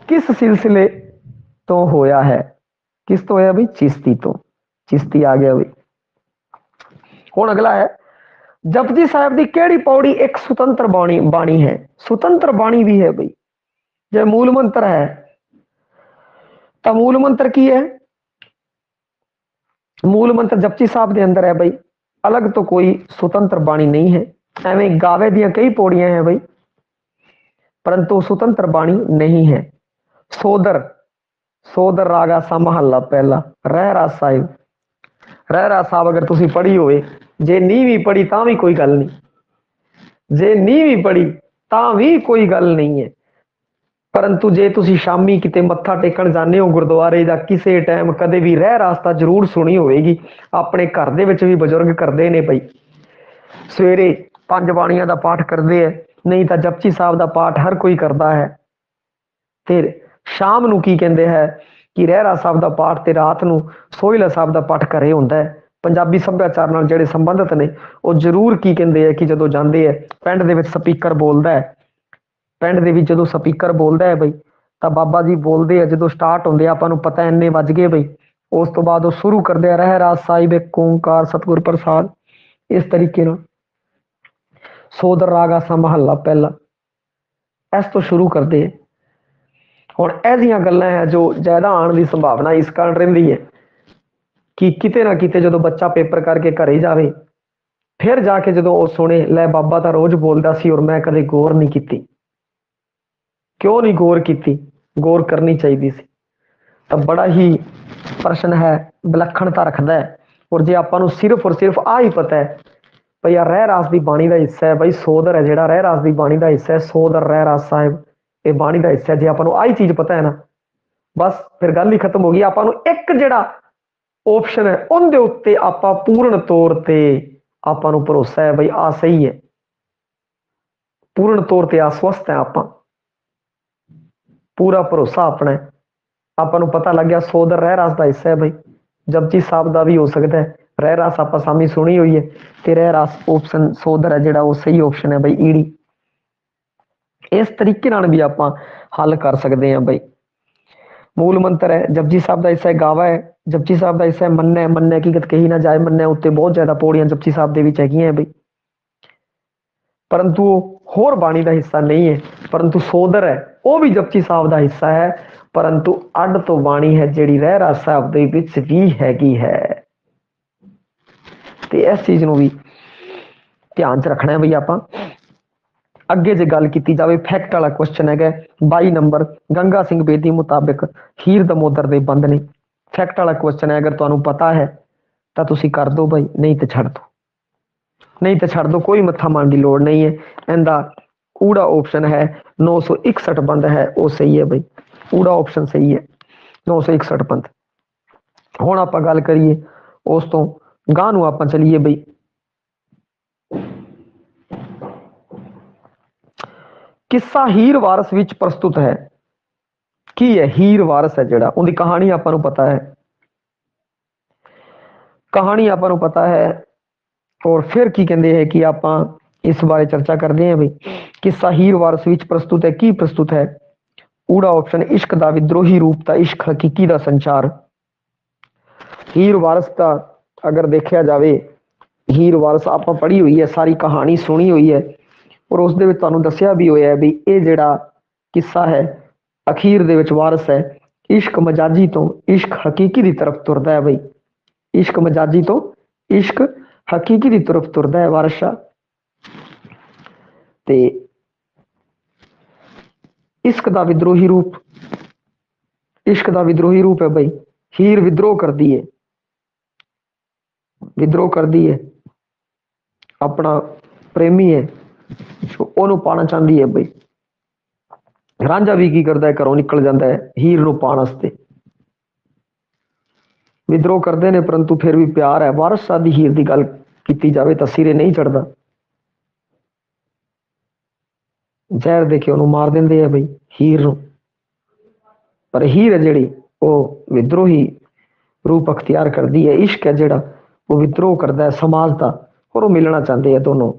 किस सिलसिले तो होया है? किस तो होया बई? चिश्ती तो। चिश्ती आ गया बई। हुण अगला है, जपजी साहिब की केड़ी पौड़ी एक स्वतंत्र बाणी है? स्वतंत्र बाणी भी है बई। जो मूल मंत्र है तो मूल मंत्र की है? मूल मंत्र जपजी साहब के अंदर है बई, अलग तो कोई स्वतंत्र बाणी नहीं है। एवं गावे दियां कई पौड़ियां हैं बई, परंतु स्वतंत्र बाणी नहीं है। सोदर, सोदर रागा सा महला पहला, रहरा साहिब। रहरा साहब अगर तुसी पढ़ी होए, जे नहीं भी पढ़ी तां भी कोई गल नहीं, जे नहीं भी पढ़ी तां भी कोई गल नहीं है। परंतु जे तुसी शामी किते मत्था टेकण जाने हो गुरुद्वारे जां किसे टाइम कदे भी रह रास्ता जरूर सुनी होएगी। अपने घर दे विच भी बजुर्ग करदे ने भाई, सवेरे 5 बाणियां दा पाठ करदे है, नहीं तो जपजी साहब दा पाठ हर कोई करता है। ते शाम नूं की कहंदे है कि रहरा साहब दा पाठ ते रात नूं सोहिला साहब दा पाठ घरे हुंदा है। पंजाबी सभ्याचार नाल जिहड़े संबंधित ने वो जरूर की कहंदे है कि जदों जांदे है पिंड दे विच स्पीकर बोलदा है, पिंड दे विच जदों स्पीकर बोलदा है बई तो बाबा जी बोलते हैं, जो स्टार्ट होंगे आपको पता है इन्ने वज गए बई, उस तो बाद शुरू करते हैं रहरास साहिब एक ओंकार सतगुर प्रसाद। इस तरीके ਸੋਦਰ ਰਾਗ ਆਸਾ ਮਹੱਲਾ ਪਹਿਲਾ, ਇਸ ਤੋਂ ਸ਼ੁਰੂ ਕਰਦੇ ਹੈ। ਹੁਣ ਇਹਦੀਆਂ ਗੱਲਾਂ ਹੈ ਜੋ ਜ਼ਿਆਦਾ ਆਉਣ ਦੀ ਸੰਭਾਵਨਾ ਇਸ ਕਾਰਨ ਰਹਿੰਦੀ ਹੈ ਕਿ ਕਿਤੇ ਨਾ ਕਿਤੇ ਜਦੋਂ ਬੱਚਾ ਪੇਪਰ ਕਰਕੇ ਘਰੇ ਜਾਵੇ, ਫਿਰ ਜਾ ਕੇ ਜਦੋਂ ਉਹ ਸੁਣੇ ਲੈ ਬਾਬਾ ਤਾਂ ਰੋਜ਼ ਬੋਲਦਾ ਸੀ ਔਰ ਮੈਂ ਕਦੇ ਗੌਰ ਨਹੀਂ ਕੀਤੀ। ਕਿਉਂ ਨਹੀਂ ਗੌਰ ਕੀਤੀ? ਗੌਰ ਕਰਨੀ ਚਾਹੀਦੀ ਸੀ। ਤਾਂ ਬੜਾ ਹੀ ਪ੍ਰਸ਼ਨ ਹੈ, ਵਿਲੱਖਣਤਾ ਰੱਖਦਾ ਹੈ। ਔਰ ਜੇ ਆਪਾਂ ਨੂੰ ਸਿਰਫ ਔਰ ਸਿਰਫ ਆਹ ਹੀ ਪਤਾ ਹੈ ਭਈ ਆ ਰਹਿ ਰਾਸ ਦੀ ਬਾਣੀ ਦਾ ਹਿੱਸਾ ਹੈ, ਬਈ ਸੋਦਰ ਹੈ ਜਿਹੜਾ ਰਹਿ ਰਾਸ ਦੀ ਬਾਣੀ ਦਾ ਹਿੱਸਾ ਹੈ, ਸੋਦਰ ਰਹਿ ਰਾਸ ਸਾਹਿਬ ਇਹ ਬਾਣੀ ਦਾ ਹਿੱਸਾ ਹੈ, ਜੇ ਆਪਾਂ ਨੂੰ ਆਹੀ ਚੀਜ਼ ਪਤਾ ਹੈ ਨਾ, ਬਸ ਫਿਰ ਗੱਲ ਹੀ ਖਤਮ ਹੋ ਗਈ। ਆਪਾਂ ਨੂੰ ਇੱਕ ਜਿਹੜਾ ਆਪਸ਼ਨ ਹੈ ਉਹਦੇ ਉੱਤੇ ਆਪਾਂ ਪੂਰਨ ਤੌਰ ਤੇ ਆਪਾਂ ਨੂੰ ਭਰੋਸਾ ਹੈ ਬਈ ਆ ਸਹੀ ਹੈ, ਪੂਰਨ ਤੌਰ ਤੇ ਆਸਵਸਤ ਹੈ, ਆਪਾਂ ਪੂਰਾ ਭਰੋਸਾ ਆਪਣਾ ਹੈ। ਆਪਾਂ ਨੂੰ ਪਤਾ ਲੱਗ ਗਿਆ ਸੋਦਰ ਰਹਿ ਰਾਸ ਦਾ ਹਿੱਸਾ ਹੈ ਬਈ, ਜਪਜੀ ਸਾਹਿਬ ਦਾ ਵੀ ਹੋ ਸਕਦਾ ਹੈ। ਰਹਿ ਰਾਸ ਆਪਾਂ ਸਾਹਮਣੇ ਸੁਣੀ ਹੋਈ ਹੈ ਤੇ ਰਹਿ ਰਾਸ ਆਪਸ਼ਨ ਸੋਦਰ ਹੈ ਜਿਹੜਾ ਉਹ ਸਹੀ ਆਪਸ਼ਨ ਹੈ ਬਈ ਈੜੀ। ਇਸ ਤਰੀਕੇ ਨਾਲ ਵੀ ਆਪਾਂ ਹੱਲ ਕਰ ਸਕਦੇ ਹਾਂ ਬਈ। ਮੂਲ ਮੰਤਰ ਹੈ ਜਪਜੀ ਸਾਹਿਬ ਦਾ ਹਿੱਸਾ ਹੈ, ਗਾਵਾ ਹੈ ਜਪਜੀ ਸਾਹਿਬ ਦਾ ਹਿੱਸਾ ਹੈ, ਮੰਨੈ ਮੰਨੈ ਹਕੀਕਤ ਕਹੀ ਨਾ ਜਾਏ, ਮੰਨੈ ਉੱਤੇ ਬਹੁਤ ਜ਼ਿਆਦਾ ਪੌੜੀਆਂ ਜਪਜੀ ਸਾਹਿਬ ਦੇ ਵਿੱਚ ਹੈਗੀਆਂ ਬਈ, ਪਰੰਤੂ ਉਹ ਹੋਰ ਬਾਣੀ ਦਾ ਹਿੱਸਾ ਨਹੀਂ ਹੈ। ਪਰੰਤੂ ਸੋਦਰ ਹੈ ਉਹ ਵੀ ਜਪਜੀ ਸਾਹਿਬ ਦਾ ਹਿੱਸਾ ਹੈ, ਪਰੰਤੂ ਅੱਡ ਤੋਂ ਬਾਣੀ ਹੈ ਜਿਹੜੀ ਰਹਿ ਰਾਸ ਸਾਹਿਬ ਦੇ ਵਿੱਚ ਵੀ ਹੈਗੀ ਹੈ। ਤੇ ਇਸ ਚੀਜ਼ ਨੂੰ ਵੀ ਧਿਆਨ ਚ ਰੱਖਣਾ ਹੈ ਬਈ। ਆਪਾਂ ਅੱਗੇ ਜੇ ਗੱਲ ਕੀਤੀ ਜਾਵੇ, ਫੈਕਟ ਵਾਲਾ ਕੁਐਸਚਨ ਹੈਗਾ 22 ਨੰਬਰ, ਗੰਗਾ ਸਿੰਘ ਬੇਦੀ ਮੁਤਾਬਿਕ ਹੀਰ ਦਮੋਦਰ ਦੇ ਬੰਦ ਨੇ। ਫੈਕਟ ਵਾਲਾ ਕੁਐਸਚਨ ਹੈ, ਅਗਰ ਤੁਹਾਨੂੰ ਪਤਾ ਹੈ ਤਾਂ ਤੁਸੀਂ ਕਰ ਦਿਓ ਬਈ, ਨਹੀਂ ਤੇ ਛੱਡ ਦਿਓ, ਨਹੀਂ ਤੇ ਛੱਡ ਦਿਓ, ਕੋਈ ਮੱਥਾ ਮਾਰਨ ਦੀ ਲੋੜ ਨਹੀਂ ਹੈ। ਇਹਦਾ ਊੜਾ ਆਪਸ਼ਨ ਹੈ 961 ਬੰਦ ਹੈ ਉਹ ਸਹੀ ਹੈ ਬਈ, ਊੜਾ ਆਪਸ਼ਨ ਸਹੀ ਹੈ 961 ਬੰਦ। ਹੁਣ ਆਪਾਂ ਗੱਲ ਕਰੀਏ ਉਸ ਤੋਂ ਗਾਂ ਨੂੰ, ਆਪਾਂ ਚਲੀਏ ਬਈ ਕਿੱਸਾ ਹੀਰ ਵਾਰਸ ਵਿੱਚ ਪ੍ਰਸਤੁਤ ਹੈ। ਕੀ ਹੈ ਹੀਰ ਵਾਰਸ ਹੈ ਜਿਹੜਾ, ਉਹਦੀ ਕਹਾਣੀ ਆਪਾਂ ਨੂੰ ਪਤਾ ਹੈ, ਕਹਾਣੀ ਆਪਾਂ ਨੂੰ ਪਤਾ ਹੈ। ਔਰ ਫਿਰ ਕੀ ਕਹਿੰਦੇ ਹੈ ਕਿ ਆਪਾਂ ਇਸ ਬਾਰੇ ਚਰਚਾ ਕਰਦੇ ਹਾਂ ਬਈ ਕਿੱਸਾ ਹੀਰ ਵਾਰਸ ਵਿੱਚ ਪ੍ਰਸਤੁਤ ਹੈ। ਕੀ ਪ੍ਰਸਤੁਤ ਹੈ? ਊੜਾ ਆਪਸ਼ਨ ਇਸ਼ਕ ਦਾ ਵਿਦਰੋਹੀ ਰੂਪ ਤਾਂ ਇਸ਼ਕ ਹਕੀਕੀ ਦਾ ਸੰਚਾਰ। ਹੀਰ ਵਾਰਸ ਦਾ ਅਗਰ ਦੇਖਿਆ ਜਾਵੇ, ਹੀਰ ਵਾਰਸ ਆਪਾਂ ਪੜ੍ਹੀ ਹੋਈ ਹੈ, ਸਾਰੀ ਕਹਾਣੀ ਸੁਣੀ ਹੋਈ ਹੈ, ਔਰ ਉਸ ਦੇ ਵਿੱਚ ਤੁਹਾਨੂੰ ਦੱਸਿਆ ਵੀ ਹੋਇਆ ਹੈ ਵੀ ਇਹ ਜਿਹੜਾ ਕਿੱਸਾ ਹੈ ਅਖੀਰ ਦੇ ਵਿੱਚ ਵਾਰਸ ਹੈ ਇਸ਼ਕ ਮਜਾਜੀ ਤੋਂ ਇਸ਼ਕ ਹਕੀਕੀ ਦੀ ਤਰਫ ਤੁਰਦਾ ਹੈ ਬਈ, ਇਸ਼ਕ ਮਜਾਜੀ ਤੋਂ ਇਸ਼ਕ ਹਕੀਕੀ ਦੀ ਤਰਫ ਤੁਰਦਾ ਹੈ ਵਾਰਸ ਸ਼ਾਹ। ਤੇ ਇਸ਼ਕ ਦਾ ਵਿਦਰੋਹੀ ਰੂਪ, ਇਸ਼ਕ ਦਾ ਵਿਦਰੋਹੀ ਰੂਪ ਹੈ ਬਈ, ਹੀਰ ਵਿਦਰੋਹ ਕਰਦੀ ਹੈ, ਵਿਦਰੋਹ ਕਰਦੀ ਹੈ, ਆਪਣਾ ਪ੍ਰੇਮੀ ਹੈ ਜੋ ਉਹਨੂੰ ਪਾਣਾ ਚਾਹੁੰਦੀ ਹੈ ਬਈ। ਰਾਂਝਾ ਵੀ ਕੀ ਕਰਦਾ ਹੈ, ਘਰੋਂ ਨਿਕਲ ਜਾਂਦਾ ਹੈ ਹੀਰ ਨੂੰ ਪਾਉਣ ਵਾਸਤੇ। ਵਿਦਰੋਹ ਕਰਦੇ ਨੇ ਪਰੰਤੂ ਫਿਰ ਵੀ ਪਿਆਰ ਹੈ। ਵਾਰਸ ਸ਼ਾਹ ਦੀ ਹੀਰ ਦੀ ਗੱਲ ਕੀਤੀ ਜਾਵੇ ਤਾਂ ਸਿਰੇ ਨਹੀਂ ਚੜਦਾ, ਜ਼ਹਿਰ ਦੇ ਕੇ ਉਹਨੂੰ ਮਾਰ ਦਿੰਦੇ ਆ ਬਈ ਹੀਰ ਨੂੰ। ਪਰ ਹੀਰ ਹੈ ਜਿਹੜੀ ਉਹ ਵਿਦਰੋਹੀ ਰੂਪ ਅਖਤਿਆਰ ਕਰਦੀ ਹੈ। ਇਸ਼ਕ ਹੈ ਜਿਹੜਾ ਉਹ ਵਿਦਰੋਹ ਕਰਦਾ ਹੈ ਸਮਾਜ ਦਾ, ਔਰ ਉਹ ਮਿਲਣਾ ਚਾਹੁੰਦੇ ਆ ਦੋਨੋਂ।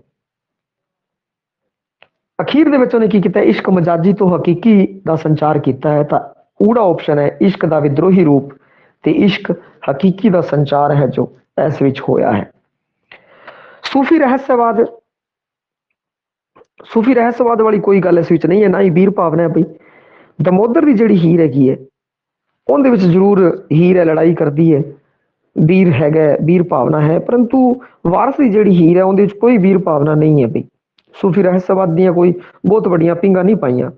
ਅਖੀਰ ਦੇ ਵਿੱਚ ਉਹਨੇ ਕੀ ਕੀਤਾ? ਇਸ਼ਕ ਮਜਾਜੀ ਤੋਂ ਹਕੀਕੀ ਦਾ ਸੰਚਾਰ ਕੀਤਾ ਹੈ। ਤਾਂ ਊੜਾ ਆਪਸ਼ਨ ਹੈ ਇਸ਼ਕ ਦਾ ਵਿਦਰੋਹੀ ਰੂਪ ਤੇ ਇਸ਼ਕ ਹਕੀਕੀ ਦਾ ਸੰਚਾਰ ਹੈ ਜੋ ਇਸ ਵਿੱਚ ਹੋਇਆ ਹੈ। ਸੂਫੀ ਰਹੱਸਵਾਦ, ਸੂਫੀ ਰਹੱਸਵਾਦ ਵਾਲੀ ਕੋਈ ਗੱਲ ਇਸ ਵਿੱਚ ਨਹੀਂ ਹੈ, ਨਾ ਹੀ ਵੀਰ ਭਾਵਨਾ ਹੈ ਬਈ। ਦਮੋਦਰ ਦੀ ਜਿਹੜੀ ਹੀਰ ਹੈਗੀ ਹੈ ਉਹਦੇ ਵਿੱਚ ਜ਼ਰੂਰ ਹੀਰ ਹੈ ਲੜਾਈ ਕਰਦੀ ਹੈ, ਵੀਰ ਹੈਗਾ, ਵੀਰ ਭਾਵਨਾ ਹੈ, ਪਰੰਤੂ ਵਾਰਸ ਦੀ ਜਿਹੜੀ ਹੀਰ ਹੈ ਉਹਦੇ ਵਿੱਚ ਕੋਈ ਵੀਰ ਭਾਵਨਾ ਨਹੀਂ ਹੈ ਬਈ। ਸੂਫੀ ਰਹੱਸਵਾਦ ਦੀਆਂ ਕੋਈ ਬਹੁਤ ਵੱਡੀਆਂ ਪਿੰਗਾਂ ਨਹੀਂ ਪਾਈਆਂ।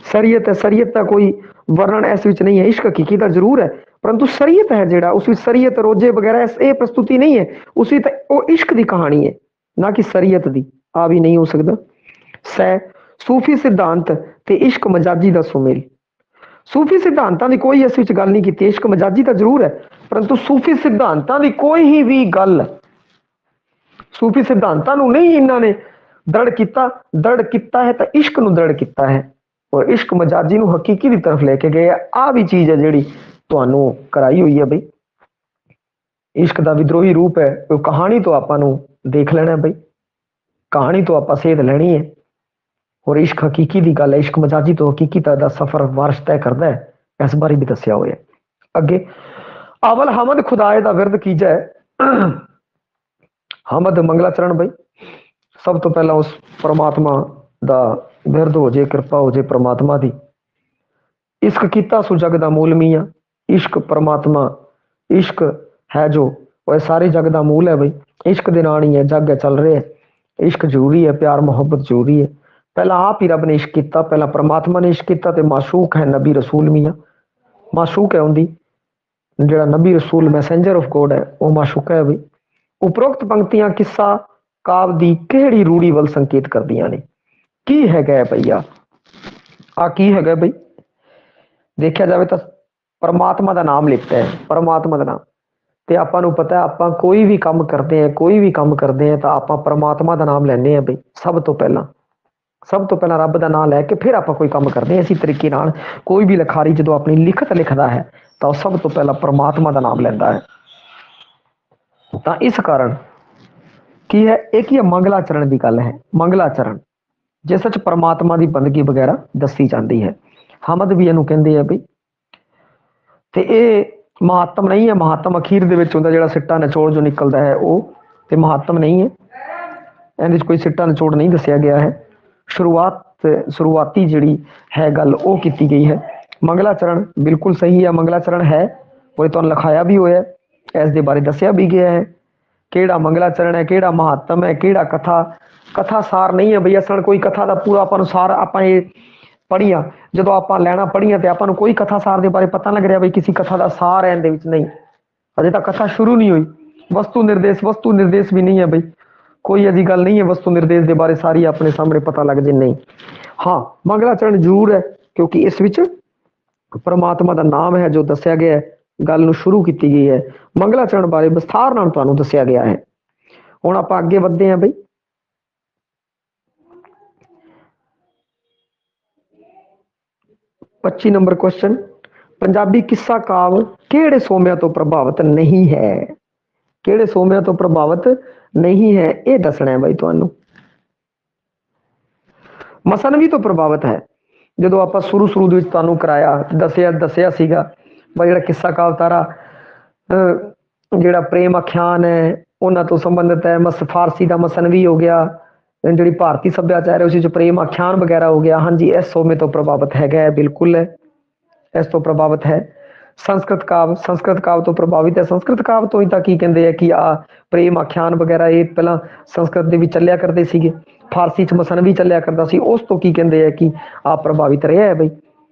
ਸ਼ਰੀਅਤ ਹੈ, ਸ਼ਰੀਅਤ ਦਾ ਕੋਈ ਵਰਣਨ ਇਸ ਵਿੱਚ ਨਹੀਂ ਹੈ। ਇਸ਼ਕ ਹਕੀਕੀ ਦਾ ਜ਼ਰੂਰ ਹੈ, ਪਰੰਤੂ ਸ਼ਰੀਅਤ ਹੈ ਜਿਹੜਾ ਉਸ ਵਿੱਚ ਸ਼ਰੀਅਤ ਰੋਜੇ ਵਗੈਰਾ ਇਹ ਪ੍ਰਸਤੁਤੀ ਨਹੀਂ ਹੈ, ਉਸ ਵਿੱਚ ਉਹ ਇਸ਼ਕ ਦੀ ਕਹਾਣੀ ਹੈ ਨਾ ਕਿ ਸ਼ਰੀਅਤ ਦੀ। ਆ ਵੀ ਨਹੀਂ ਹੋ ਸਕਦਾ। ਸੂਫੀ ਸਿਧਾਂਤ ਤੇ ਇਸ਼ਕ ਮਜਾਜੀ ਦਾ ਸੁਮੇਲ। ਸੂਫੀ ਸਿਧਾਂਤਾਂ ਦੀ ਕੋਈ ਇਸ ਵਿੱਚ ਗੱਲ ਨਹੀਂ ਕੀਤੀ। ਇਸ਼ਕ ਮਜਾਜੀ ਤਾਂ ਜ਼ਰੂਰ ਹੈ, ਪਰੰਤੂ ਸੂਫੀ ਸਿਧਾਂਤਾਂ ਦੀ ਕੋਈ ਹੀ ਵੀ ਗੱਲ, ਸੂਫੀ ਸਿਧਾਂਤਾਂ ਨੂੰ ਨਹੀਂ ਇਹਨਾਂ ਨੇ ਦ੍ਰਿੜ ਕੀਤਾ। ਦ੍ਰਿੜ ਕੀਤਾ ਹੈ ਤਾਂ ਇਸ਼ਕ ਨੂੰ ਦ੍ਰਿੜ ਕੀਤਾ ਹੈ, ਔਰ ਇਸ਼ਕ ਮਜਾਜੀ ਨੂੰ ਹਕੀਕੀ ਦੀ ਤਰਫ ਲੈ ਕੇ ਗਏ। ਆ ਵੀ ਚੀਜ਼ ਹੈ ਜਿਹੜੀ ਤੁਹਾਨੂੰ ਕਰਾਈ ਹੋਈ ਹੈ ਬਈ। ਇਸ਼ਕ ਦਾ ਵਿਦਰੋਹੀ ਰੂਪ ਹੈ, ਉਹ ਕਹਾਣੀ ਤੋਂ ਆਪਾਂ ਨੂੰ ਦੇਖ ਲੈਣਾ ਬਈ, ਕਹਾਣੀ ਤੋਂ ਆਪਾਂ ਸੇਧ ਲੈਣੀ ਹੈ। ਔਰ ਇਸ਼ਕ ਹਕੀਕੀ ਦੀ ਗੱਲ ਹੈ, ਇਸ਼ਕ ਮਜਾਜੀ ਤੋਂ ਹਕੀਕੀ ਦਾ ਸਫ਼ਰ ਵਾਰਸ ਤੈਅ ਕਰਦਾ ਹੈ, ਇਸ ਬਾਰੇ ਵੀ ਦੱਸਿਆ ਹੋਇਆ। ਅੱਗੇ ਅਵਲ ਹਮਦ ਖੁਦਾਏ ਦਾ ਵਿਰਦ ਕੀਜੈ। ਹਮਦ ਮੰਗਲਾਚਰਨ ਬਈ, सब तो पहला उस परमात्मा दा बिरद हो जे, कृपा हो जे परमात्मा दी। इश्क कीता सु जग दा मूल मियाँ, इश्क परमात्मा, इश्क है जो वह सारे जग दा मूल है बई। इश्क दे नाल ही है जग चल रहे है। इश्क जरूरी है, प्यार मोहब्बत जरूरी है। पहला आप ही रब ने इश्क किया, पहला परमात्मा ने इश्क किया, ते माशूक है नबी रसूल मियाँ। माशूक है उनकी ਜਿਹੜਾ नबी रसूल मैसेंजर ऑफ गॉड है वो माशूक है बई। उपरोक्त पंक्तियां किस्सा काव दी किहड़ी रूढ़ी ਵੱਲ ਸੰਕੇਤ ਕਰਦੀਆਂ ਨੇ? ਕੀ ਹੈਗਾ ਭਈਆ ਆ? ਕੀ ਹੈਗਾ ਬਈ? ਦੇਖਿਆ ਜਾਵੇ ਤਾਂ परमात्मा ਦਾ ਨਾਮ ਲਿਖਤਾ ਹੈ, परमात्मा ਦਾ ਨਾਮ। ਤੇ ਆਪਾਂ ਨੂੰ ਪਤਾ ਆਪਾਂ ਕੋਈ ਵੀ ਕੰਮ ਕਰਦੇ ਆ, ਕੋਈ ਵੀ ਕੰਮ ਕਰਦੇ ਆ ਤਾਂ ਆਪਾਂ परमात्मा ਦਾ ਨਾਮ ਲੈਂਦੇ ਆ ਬਈ। ਸਭ ਤੋਂ ਪਹਿਲਾਂ ਰੱਬ ਦਾ ਨਾਮ ਲੈ ਕੇ ਫਿਰ ਆਪਾਂ ਕੋਈ ਕੰਮ ਕਰਦੇ ਆ। ਇਸੇ ਤਰੀਕੇ ਨਾਲ ਕੋਈ ਵੀ ਲਿਖਾਰੀ ਜਦੋਂ ਆਪਣੀ ਲਿਖਤ ਲਿਖਦਾ ਹੈ ਤਾਂ ਉਹ ਸਭ ਤੋਂ ਪਹਿਲਾਂ परमात्मा ਦਾ ਨਾਮ ਲੈਂਦਾ ਹੈ। ਤਾਂ ਇਸ ਕਾਰਨ ਕੀ ਹੈ, ਇਹ ਕੀ ਹੈ, ਮੰਗਲਾਚਰਨ ਦੀ ਗੱਲ ਹੈ। ਮੰਗਲਾਚਰਨ ਜਿਸ ਵਿੱਚ परमात्मा ਦੀ ਬੰਦਗੀ ਵਗੈਰਾ ਦੱਸੀ ਜਾਂਦੀ ਹੈ। ਹਮਦ ਵੀ ਇਹਨੂੰ ਕਹਿੰਦੇ ਆ ਬਈ। ਤੇ ਇਹ ਮਹਾਤਮ ਨਹੀਂ ਹੈ। ਮਹਾਤਮ ਅਖੀਰ ਦੇ ਵਿੱਚ ਹੁੰਦਾ, ਜਿਹੜਾ ਸਿੱਟਾ ਨਿਚੋੜ ਜੋ ਨਿਕਲਦਾ ਹੈ ਉਹ, ਤੇ ਮਹਾਤਮ ਨਹੀਂ ਹੈ। ਇਹਦੇ 'ਚ ਕੋਈ ਸਿੱਟਾ ਨਿਚੋੜ ਨਹੀਂ ਦੱਸਿਆ ਗਿਆ ਹੈ। ਸ਼ੁਰੂਆਤੀ ਜਿਹੜੀ ਹੈ ਗੱਲ ਉਹ ਕੀਤੀ ਗਈ ਹੈ। ਮੰਗਲਾਚਰਨ ਬਿਲਕੁਲ ਸਹੀ ਹੈ, ਮੰਗਲਾਚਰਨ ਹੈ। ਉਹ ਤੁਹਾਨੂੰ ਲਿਖਾਇਆ ਵੀ ਹੋਇਆ, ਇਸ ਦੇ ਬਾਰੇ ਦੱਸਿਆ ਵੀ ਗਿਆ ਹੈ ਕਿਹੜਾ ਮੰਗਲਾਚਰਨ ਹੈ, ਕਿਹੜਾ ਮਹਾਤਮ ਹੈ, ਕਿਹੜਾ ਕਥਾ ਸਾਰ ਨਹੀਂ ਹੈ ਬਈ। ਅਸਲ ਕੋਈ ਕਥਾ ਦਾ ਪੂਰਾ ਆਪਾਂ ਨੂੰ ਸਾਰ ਆਪਾਂ ਇਹ ਪੜ੍ਹੀਆਂ, ਜਦੋਂ ਆਪਾਂ ਲੈਣਾ ਪੜ੍ਹੀਆਂ ਤੇ ਆਪਾਂ ਨੂੰ ਕੋਈ ਕਥਾ ਸਾਰ ਦੇ ਬਾਰੇ ਪਤਾ ਲੱਗ ਰਿਹਾ ਬਈ ਕਿਸੇ ਕਥਾ ਦਾ ਸਾਰ ਹੈ ਇਹਦੇ ਵਿੱਚ ਨਹੀਂ। ਅਜੇ ਤਾਂ ਕਥਾ ਸ਼ੁਰੂ ਨਹੀਂ ਹੋਈ। ਵਸਤੂ ਨਿਰਦੇਸ਼ ਵੀ ਨਹੀਂ ਹੈ ਬਈ। ਕੋਈ ਅਜੀ ਗੱਲ ਨਹੀਂ ਹੈ ਵਸਤੂ ਨਿਰਦੇਸ਼ ਦੇ ਬਾਰੇ ਸਾਰੀ ਆਪਣੇ ਸਾਹਮਣੇ ਪਤਾ ਲੱਗ ਜੇ, ਨਹੀਂ। ਹਾਂ, ਮੰਗਲਾਚਰਨ ਜ਼ਰੂਰ ਹੈ ਕਿਉਂਕਿ ਇਸ ਵਿੱਚ परमात्मा ਦਾ ਨਾਮ ਹੈ ਜੋ ਦੱਸਿਆ ਗਿਆ ਹੈ, ਗੱਲ ਨੂੰ ਸ਼ੁਰੂ ਕੀਤੀ ਗਈ ਹੈ। ਮੰਗਲਾਚਰਨ ਬਾਰੇ ਵਿਸਥਾਰ ਨਾਲ ਤੁਹਾਨੂੰ ਦੱਸਿਆ ਗਿਆ ਹੈ। ਹੁਣ ਆਪਾਂ ਅੱਗੇ ਵਧਦੇ ਹਾਂ ਬਈ। 25 ਨੰਬਰ ਕੁਐਸਚਨ, ਪੰਜਾਬੀ ਕਿੱਸਾ ਕਾਵ ਕਿਹੜੇ ਸੋਮਿਆਂ ਤੋਂ ਪ੍ਰਭਾਵਿਤ ਨਹੀਂ ਹੈ? ਕਿਹੜੇ ਸੋਮਿਆਂ ਤੋਂ ਪ੍ਰਭਾਵਿਤ ਨਹੀਂ ਹੈ ਇਹ ਦੱਸਣਾ ਹੈ ਬਾਈ ਤੁਹਾਨੂੰ। ਮਸਨਵੀ ਤੋਂ ਪ੍ਰਭਾਵਿਤ ਹੈ। ਜਦੋਂ ਆਪਾਂ ਸ਼ੁਰੂ ਦੇ ਵਿੱਚ ਤੁਹਾਨੂੰ ਕਰਾਇਆ ਦੱਸਿਆ ਸੀਗਾ ਬਈ ਜਿਹੜਾ ਕਿੱਸਾ ਕਾਵ ਤਾਰਾ ਜਿਹੜਾ ਪ੍ਰੇਮ ਅਖਿਆਨ ਹੈ ਉਹਨਾਂ ਤੋਂ ਸੰਬੰਧਿਤ ਹੈ। ਫਾਰਸੀ ਦਾ ਮਸਨਵੀ ਹੋ ਗਿਆ, ਜਿਹੜੀ ਭਾਰਤੀ ਸੱਭਿਆਚਾਰ ਹੈ ਉਸ ਵਿੱਚ ਪ੍ਰੇਮ ਆਖਿਆਨ ਵਗੈਰਾ ਹੋ ਗਿਆ। ਹਾਂਜੀ, ਇਸ ਸੋਮੇ ਤੋਂ ਪ੍ਰਭਾਵਿਤ ਹੈਗਾ ਹੈ, ਬਿਲਕੁਲ ਹੈ, ਇਸ ਤੋਂ ਪ੍ਰਭਾਵਿਤ ਹੈ। ਸੰਸਕ੍ਰਿਤ ਕਾਵ ਤੋਂ ਪ੍ਰਭਾਵਿਤ ਹੈ। ਸੰਸਕ੍ਰਿਤ ਕਾਵ ਤੋਂ ਹੀ ਤਾਂ ਕੀ ਕਹਿੰਦੇ ਆ ਕਿ ਆ ਪ੍ਰੇਮ ਆਖਿਆਨ ਵਗੈਰਾ ਇਹ ਪਹਿਲਾਂ ਸੰਸਕ੍ਰਿਤ ਦੇ ਵਿੱਚ ਚੱਲਿਆ ਕਰਦੇ ਸੀਗੇ। ਫਾਰਸੀ 'ਚ ਮਸਨਵੀ ਚੱਲਿਆ ਕਰਦਾ ਸੀ, ਉਸ ਤੋਂ ਕੀ ਕਹਿੰਦੇ ਆ ਕਿ ਆ ਪ੍ਰਭਾਵਿਤ ਰਿਹਾ ਹੈ ਬਈ।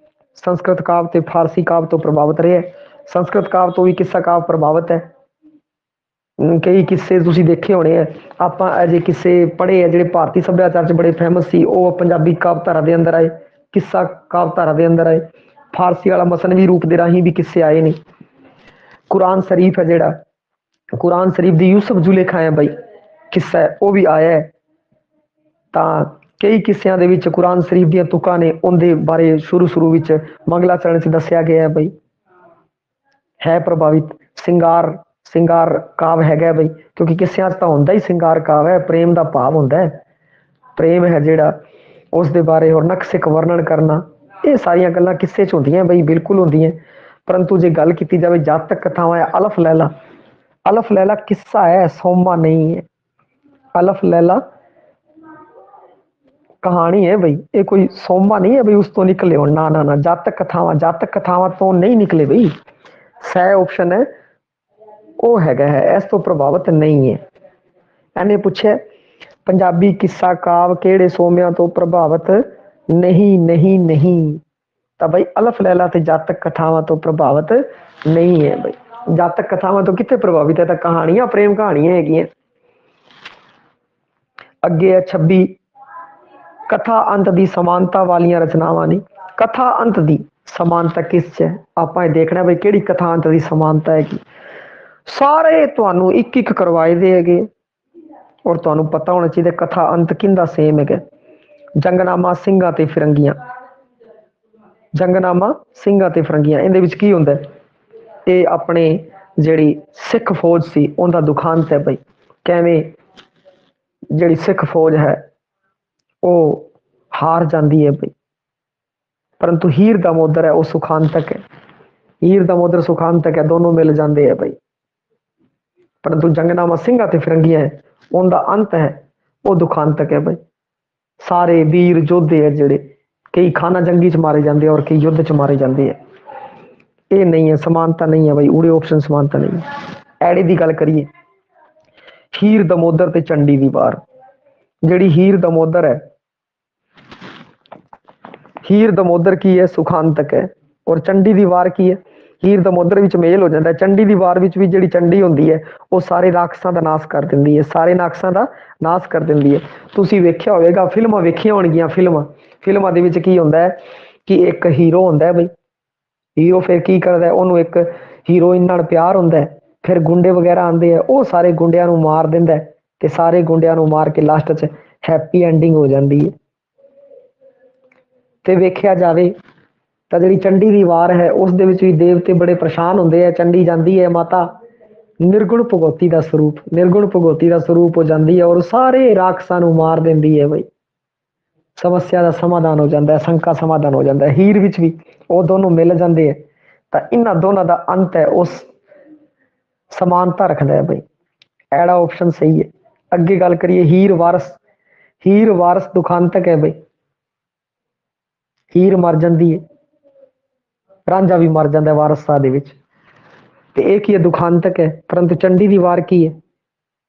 ਸੰਸਕ੍ਰਿਤ ਕਾਵ ਤੇ ਫਾਰਸੀ ਕਾਵ ਤੋਂ ਪ੍ਰਭਾਵਿਤ ਰਿਹਾ। ਸੰਸਕ੍ਰਿਤ ਕਾਵ ਤੋਂ ਵੀ ਕਿੱਸਾ ਕਾਵ ਪ੍ਰਭਾਵਿਤ ਹੈ। ਕਈ ਕਿੱਸੇ ਤੁਸੀਂ ਦੇਖੇ ਹੋਣੇ ਆ, ਆਪਾਂ ਅਜੇ ਕਿੱਸੇ ਪੜ੍ਹੇ ਆ ਜਿਹੜੇ ਭਾਰਤੀ ਸੱਭਿਆਚਾਰ 'ਚ ਬੜੇ ਫੇਮਸ ਸੀ, ਉਹ ਪੰਜਾਬੀ ਕਾਵਧਾਰਾ ਦੇ ਅੰਦਰ ਆਏ, ਕਿੱਸਾ ਕਾਵਧਾਰਾ ਦੇ ਅੰਦਰ ਆਏ। ਫਾਰਸੀ ਵਾਲਾ ਮਸਨਵੀ ਰੂਪ ਦੇ ਰਾਹੀਂ ਵੀ ਕਿੱਸੇ ਆਏ ਨੇ। ਕੁਰਾਨ ਸ਼ਰੀਫ ਹੈ ਜਿਹੜਾ, ਕੁਰਾਨ ਸ਼ਰੀਫ ਦੀ ਯੂਸਫ ਜ਼ੁਲੇਖਾ ਹੈ ਬਈ ਕਿੱਸਾ ਹੈ, ਉਹ ਵੀ ਆਇਆ ਹੈ। ਤਾਂ ਕਈ ਕਿੱਸਿਆਂ ਦੇ ਵਿੱਚ ਕੁਰਾਨ ਸ਼ਰੀਫ ਦੀਆਂ ਤੁਕਾਂ ਨੇ ਉਹਦੇ ਬਾਰੇ ਸ਼ੁਰੂ ਵਿੱਚ ਮੰਗਲਾਚਰਨ 'ਚ ਦੱਸਿਆ ਗਿਆ ਹੈ ਬਈ। ਹੈ ਪ੍ਰਭਾਵਿਤ। ਸਿੰਗਾਰ ਕਾਵ ਹੈਗਾ ਬਈ, ਕਿਉਂਕਿ ਕਿੱਸਿਆਂ 'ਚ ਤਾਂ ਹੁੰਦਾ ਹੀ ਸਿੰਗਾਰ ਕਾਵ ਹੈ, ਪ੍ਰੇਮ ਦਾ ਭਾਵ ਹੁੰਦਾ ਹੈ। ਪ੍ਰੇਮ ਹੈ ਜਿਹੜਾ ਉਸ ਦੇ ਬਾਰੇ ਹੋਰ ਨਕਸਿਕ ਵਰਣਨ ਕਰਨਾ, ਇਹ ਸਾਰੀਆਂ ਗੱਲਾਂ ਕਿੱਸੇ 'ਚ ਹੁੰਦੀਆਂ ਬਈ, ਬਿਲਕੁਲ ਹੁੰਦੀਆਂ। ਪਰੰਤੂ ਜੇ ਗੱਲ ਕੀਤੀ ਜਾਵੇ ਜਾਤਕ ਕਥਾਵਾਂ, ਅਲਫ ਲੈਲਾ ਕਿੱਸਾ ਹੈ, ਸੋਮਾ ਨਹੀਂ ਹੈ। ਅਲਫ ਲੈਲਾ ਕਹਾਣੀ ਹੈ ਬਈ, ਇਹ ਕੋਈ ਸੋਮਾ ਨਹੀਂ ਹੈ ਬਈ ਉਸ ਤੋਂ ਨਿਕਲੇ ਹੋਣ। ਨਾ, ਜਾਤਕ ਕਥਾਵਾਂ ਤੋਂ ਨਹੀਂ ਨਿਕਲੇ ਬਈ। ਸੈ ਆਪਸ਼ਨ ਹੈ ਉਹ ਹੈਗਾ ਹੈ, ਇਸ ਤੋਂ ਪ੍ਰਭਾਵਿਤ ਨਹੀਂ ਹੈ। ਇਹਨੇ ਪੁੱਛਿਆ ਪੰਜਾਬੀ ਕਿੱਸਾ ਕਾਵ ਕਿਹੜੇ ਸੋਮਿਆਂ ਤੋਂ ਪ੍ਰਭਾਵਿਤ ਨਹੀਂ ਤਾਂ ਬਈ ਅਲਫ ਲੈਲਾ ਤੇ ਜਾਤਕ ਕਥਾਵਾਂ ਤੋਂ ਪ੍ਰਭਾਵਿਤ ਨਹੀਂ ਹੈ ਬਈ। ਜਾਤਕ ਕਥਾਵਾਂ ਤੋਂ ਕਿੱਥੇ ਪ੍ਰਭਾਵਿਤ ਹੈ? ਤਾਂ ਕਹਾਣੀਆਂ, ਪ੍ਰੇਮ ਕਹਾਣੀਆਂ ਹੈਗੀਆਂ। ਅੱਗੇ ਹੈ 26, ਕਥਾ ਅੰਤ ਦੀ ਸਮਾਨਤਾ ਵਾਲੀਆਂ ਰਚਨਾਵਾਂ ਨੇ। ਕਥਾ ਅੰਤ ਦੀ ਸਮਾਨਤਾ ਕਿਸ 'ਚ ਹੈ? ਆਪਾਂ ਇਹ ਦੇਖਣਾ ਬਈ ਕਿਹੜੀ ਕਥਾ ਅੰਤ ਦੀ ਸਮਾਨਤਾ ਹੈਗੀ। ਸਾਰੇ ਤੁਹਾਨੂੰ ਇੱਕ ਕਰਵਾਏ ਦੇ ਹੈਗੇ ਔਰ ਤੁਹਾਨੂੰ ਪਤਾ ਹੋਣਾ ਚਾਹੀਦਾ ਕਥਾ ਅੰਤ ਕਿਹਦਾ ਸੇਮ ਹੈਗਾ। ਜੰਗਨਾਮਾ ਸਿੰਘਾਂ ਤੇ ਫਿਰੰਗੀਆਂ, ਇਹਦੇ ਵਿੱਚ ਕੀ ਹੁੰਦਾ? ਇਹ ਆਪਣੇ ਜਿਹੜੀ ਸਿੱਖ ਫੌਜ ਸੀ ਉਹਦਾ ਦੁਖਾਂਤ ਹੈ ਬਈ। ਕਿਵੇਂ ਜਿਹੜੀ ਸਿੱਖ ਫੌਜ ਹੈ ਉਹ ਹਾਰ ਜਾਂਦੀ ਹੈ ਬਈ, ਪਰੰਤੂ ਹੀਰ ਦਾ ਮੋਦਰ ਹੈ ਉਹ ਸੁਖਾਂਤਕ ਹੈ। ਹੀਰ ਦਾ ਮੋਦਰ ਸੁਖਾਂਤਕ ਹੈ, ਦੋਨੋਂ ਮਿਲ ਜਾਂਦੇ ਹੈ ਬਈ। ਪਰੰਤੂ ਜੰਗਨਾਮਾ ਸਿੰਘਾਂ ਤੇ ਫਿਰੰਗੀਆਂ ਹੈ ਉਹਦਾ ਅੰਤ ਹੈ ਉਹ ਦੁਖਾਂਤਕ ਹੈ ਬਈ। ਸਾਰੇ ਵੀਰ ਯੋਧੇ ਹੈ ਜਿਹੜੇ, ਕਈ ਖਾਨਾ ਜੰਗੀ ਚ ਮਾਰੇ ਜਾਂਦੇ ਆ ਔਰ ਕਈ ਯੁੱਧ ਚ ਮਾਰੇ ਜਾਂਦੇ ਆ। ਇਹ ਨਹੀਂ ਹੈ, ਸਮਾਨਤਾ ਨਹੀਂ ਹੈ ਬਈ, ਊੜੇ ਆਪਸ਼ਨ ਸਮਾਨਤਾ ਨਹੀਂ ਹੈ। ਐੜੇ ਦੀ ਗੱਲ ਕਰੀਏ, ਹੀਰ ਦਮੋਦਰ ਤੇ ਚੰਡੀ ਦੀ ਵਾਰ। ਜਿਹੜੀ ਹੀਰ ਦਮੋਦਰ ਹੈ, ਹੀਰ ਦਮੋਦਰ ਕੀ ਹੈ, ਸੁਖਾਂਤਕ ਹੈ। ਔਰ ਚੰਡੀ ਦੀ ਵਾਰ ਕੀ ਹੈ, ਹੀਰ ਦਮੋਦਰ ਵਿੱਚ ਮੇਲ ਹੋ ਜਾਂਦਾ। ਚੰਡੀ ਦੀ ਵਾਰ ਵਿੱਚ ਵੀ ਜਿਹੜੀ ਚੰਡੀ ਹੁੰਦੀ ਹੈ ਉਹ ਸਾਰੇ ਰਾਖਸਾਂ ਦਾ ਨਾਸ਼ ਕਰ ਦਿੰਦੀ ਹੈ, ਸਾਰੇ ਰਾਖਸਾਂ ਦਾ ਨਾਸ਼ ਕਰ ਦਿੰਦੀ ਹੈ। ਤੁਸੀਂ ਵੇਖਿਆ ਹੋਵੇਗਾ, ਫਿਲਮਾਂ ਵੇਖੀਆਂ ਹੋਣਗੀਆਂ, ਫਿਲਮਾਂ ਦੇ ਵਿੱਚ ਕੀ ਹੁੰਦਾ ਹੈ ਕਿ ਇੱਕ ਹੀਰੋ ਹੁੰਦਾ ਹੈ ਬਈ, ਹੀਰੋ ਫਿਰ ਕੀ ਕਰਦਾ, ਉਹਨੂੰ ਇੱਕ ਹੀਰੋਇਨ ਨਾਲ ਪਿਆਰ ਹੁੰਦਾ ਹੈ, ਫਿਰ ਗੁੰਡੇ ਵਗੈਰਾ ਆਉਂਦੇ ਆ, ਉਹ ਸਾਰੇ ਗੁੰਡਿਆਂ ਨੂੰ ਮਾਰ ਦਿੰਦਾ ਹੈ ਤੇ ਸਾਰੇ ਗੁੰਡਿਆਂ ਨੂੰ ਮਾਰ ਕੇ ਲਾਸਟ 'ਚ ਹੈਪੀ ਐਂਡਿੰਗ ਹੋ ਜਾਂਦੀ ਹੈ। ਤੇ ਵੇਖਿਆ ਜਾਵੇ ਤਾਂ ਜਿਹੜੀ ਚੰਡੀ ਦੀ ਵਾਰ ਹੈ ਉਸ ਦੇ ਵਿੱਚ ਵੀ ਦੇਵਤੇ ਬੜੇ ਪਰੇਸ਼ਾਨ ਹੁੰਦੇ ਆ। ਚੰਡੀ ਜਾਂਦੀ ਹੈ, ਮਾਤਾ ਨਿਰਗੁਣ ਭਗਵਤੀ ਦਾ ਸਰੂਪ, ਨਿਰਗੁਣ ਭਗਵਤੀ ਦਾ ਸਰੂਪ ਹੋ ਜਾਂਦੀ ਹੈ ਔਰ ਸਾਰੇ ਰਾਖਸਾਂ ਨੂੰ ਮਾਰ ਦਿੰਦੀ ਹੈ ਬਈ। ਸਮੱਸਿਆ ਦਾ ਸਮਾਧਾਨ ਹੋ ਜਾਂਦਾ ਹੈ, ਸ਼ੰਕਾ ਸਮਾਧਾਨ ਹੋ ਜਾਂਦਾ ਹੈ। ਹੀਰ ਵਿੱਚ ਵੀ ਉਹ ਦੋਨੋਂ ਮਿਲ ਜਾਂਦੇ ਹੈ ਤਾਂ ਇਹਨਾਂ ਦੋਨਾਂ ਦਾ ਅੰਤ ਹੈ ਉਸ ਸਮਾਨਤਾ ਰੱਖਦਾ ਹੈ ਬਈ। ਐੜਾ ਆਪਸ਼ਨ ਸਹੀ ਹੈ। ਅੱਗੇ ਗੱਲ ਕਰੀਏ, ਹੀਰ ਵਾਰਸ। ਹੀਰ ਵਾਰਸ ਦੁਖਾਂਤਕ ਹੈ ਬਈ, ਹੀਰ ਮਰ ਜਾਂਦੀ ਹੈ, ਰਾਂਝਾ ਵੀ ਮਰ ਜਾਂਦਾ ਵਾਰਸਤਾ ਦੇ ਵਿੱਚ, ਤੇ ਇਹ ਕੀ ਹੈ, ਦੁਖਾਂਤਕ ਹੈ। ਪਰੰਤੂ ਚੰਡੀ ਦੀ ਵਾਰ ਕੀ ਹੈ,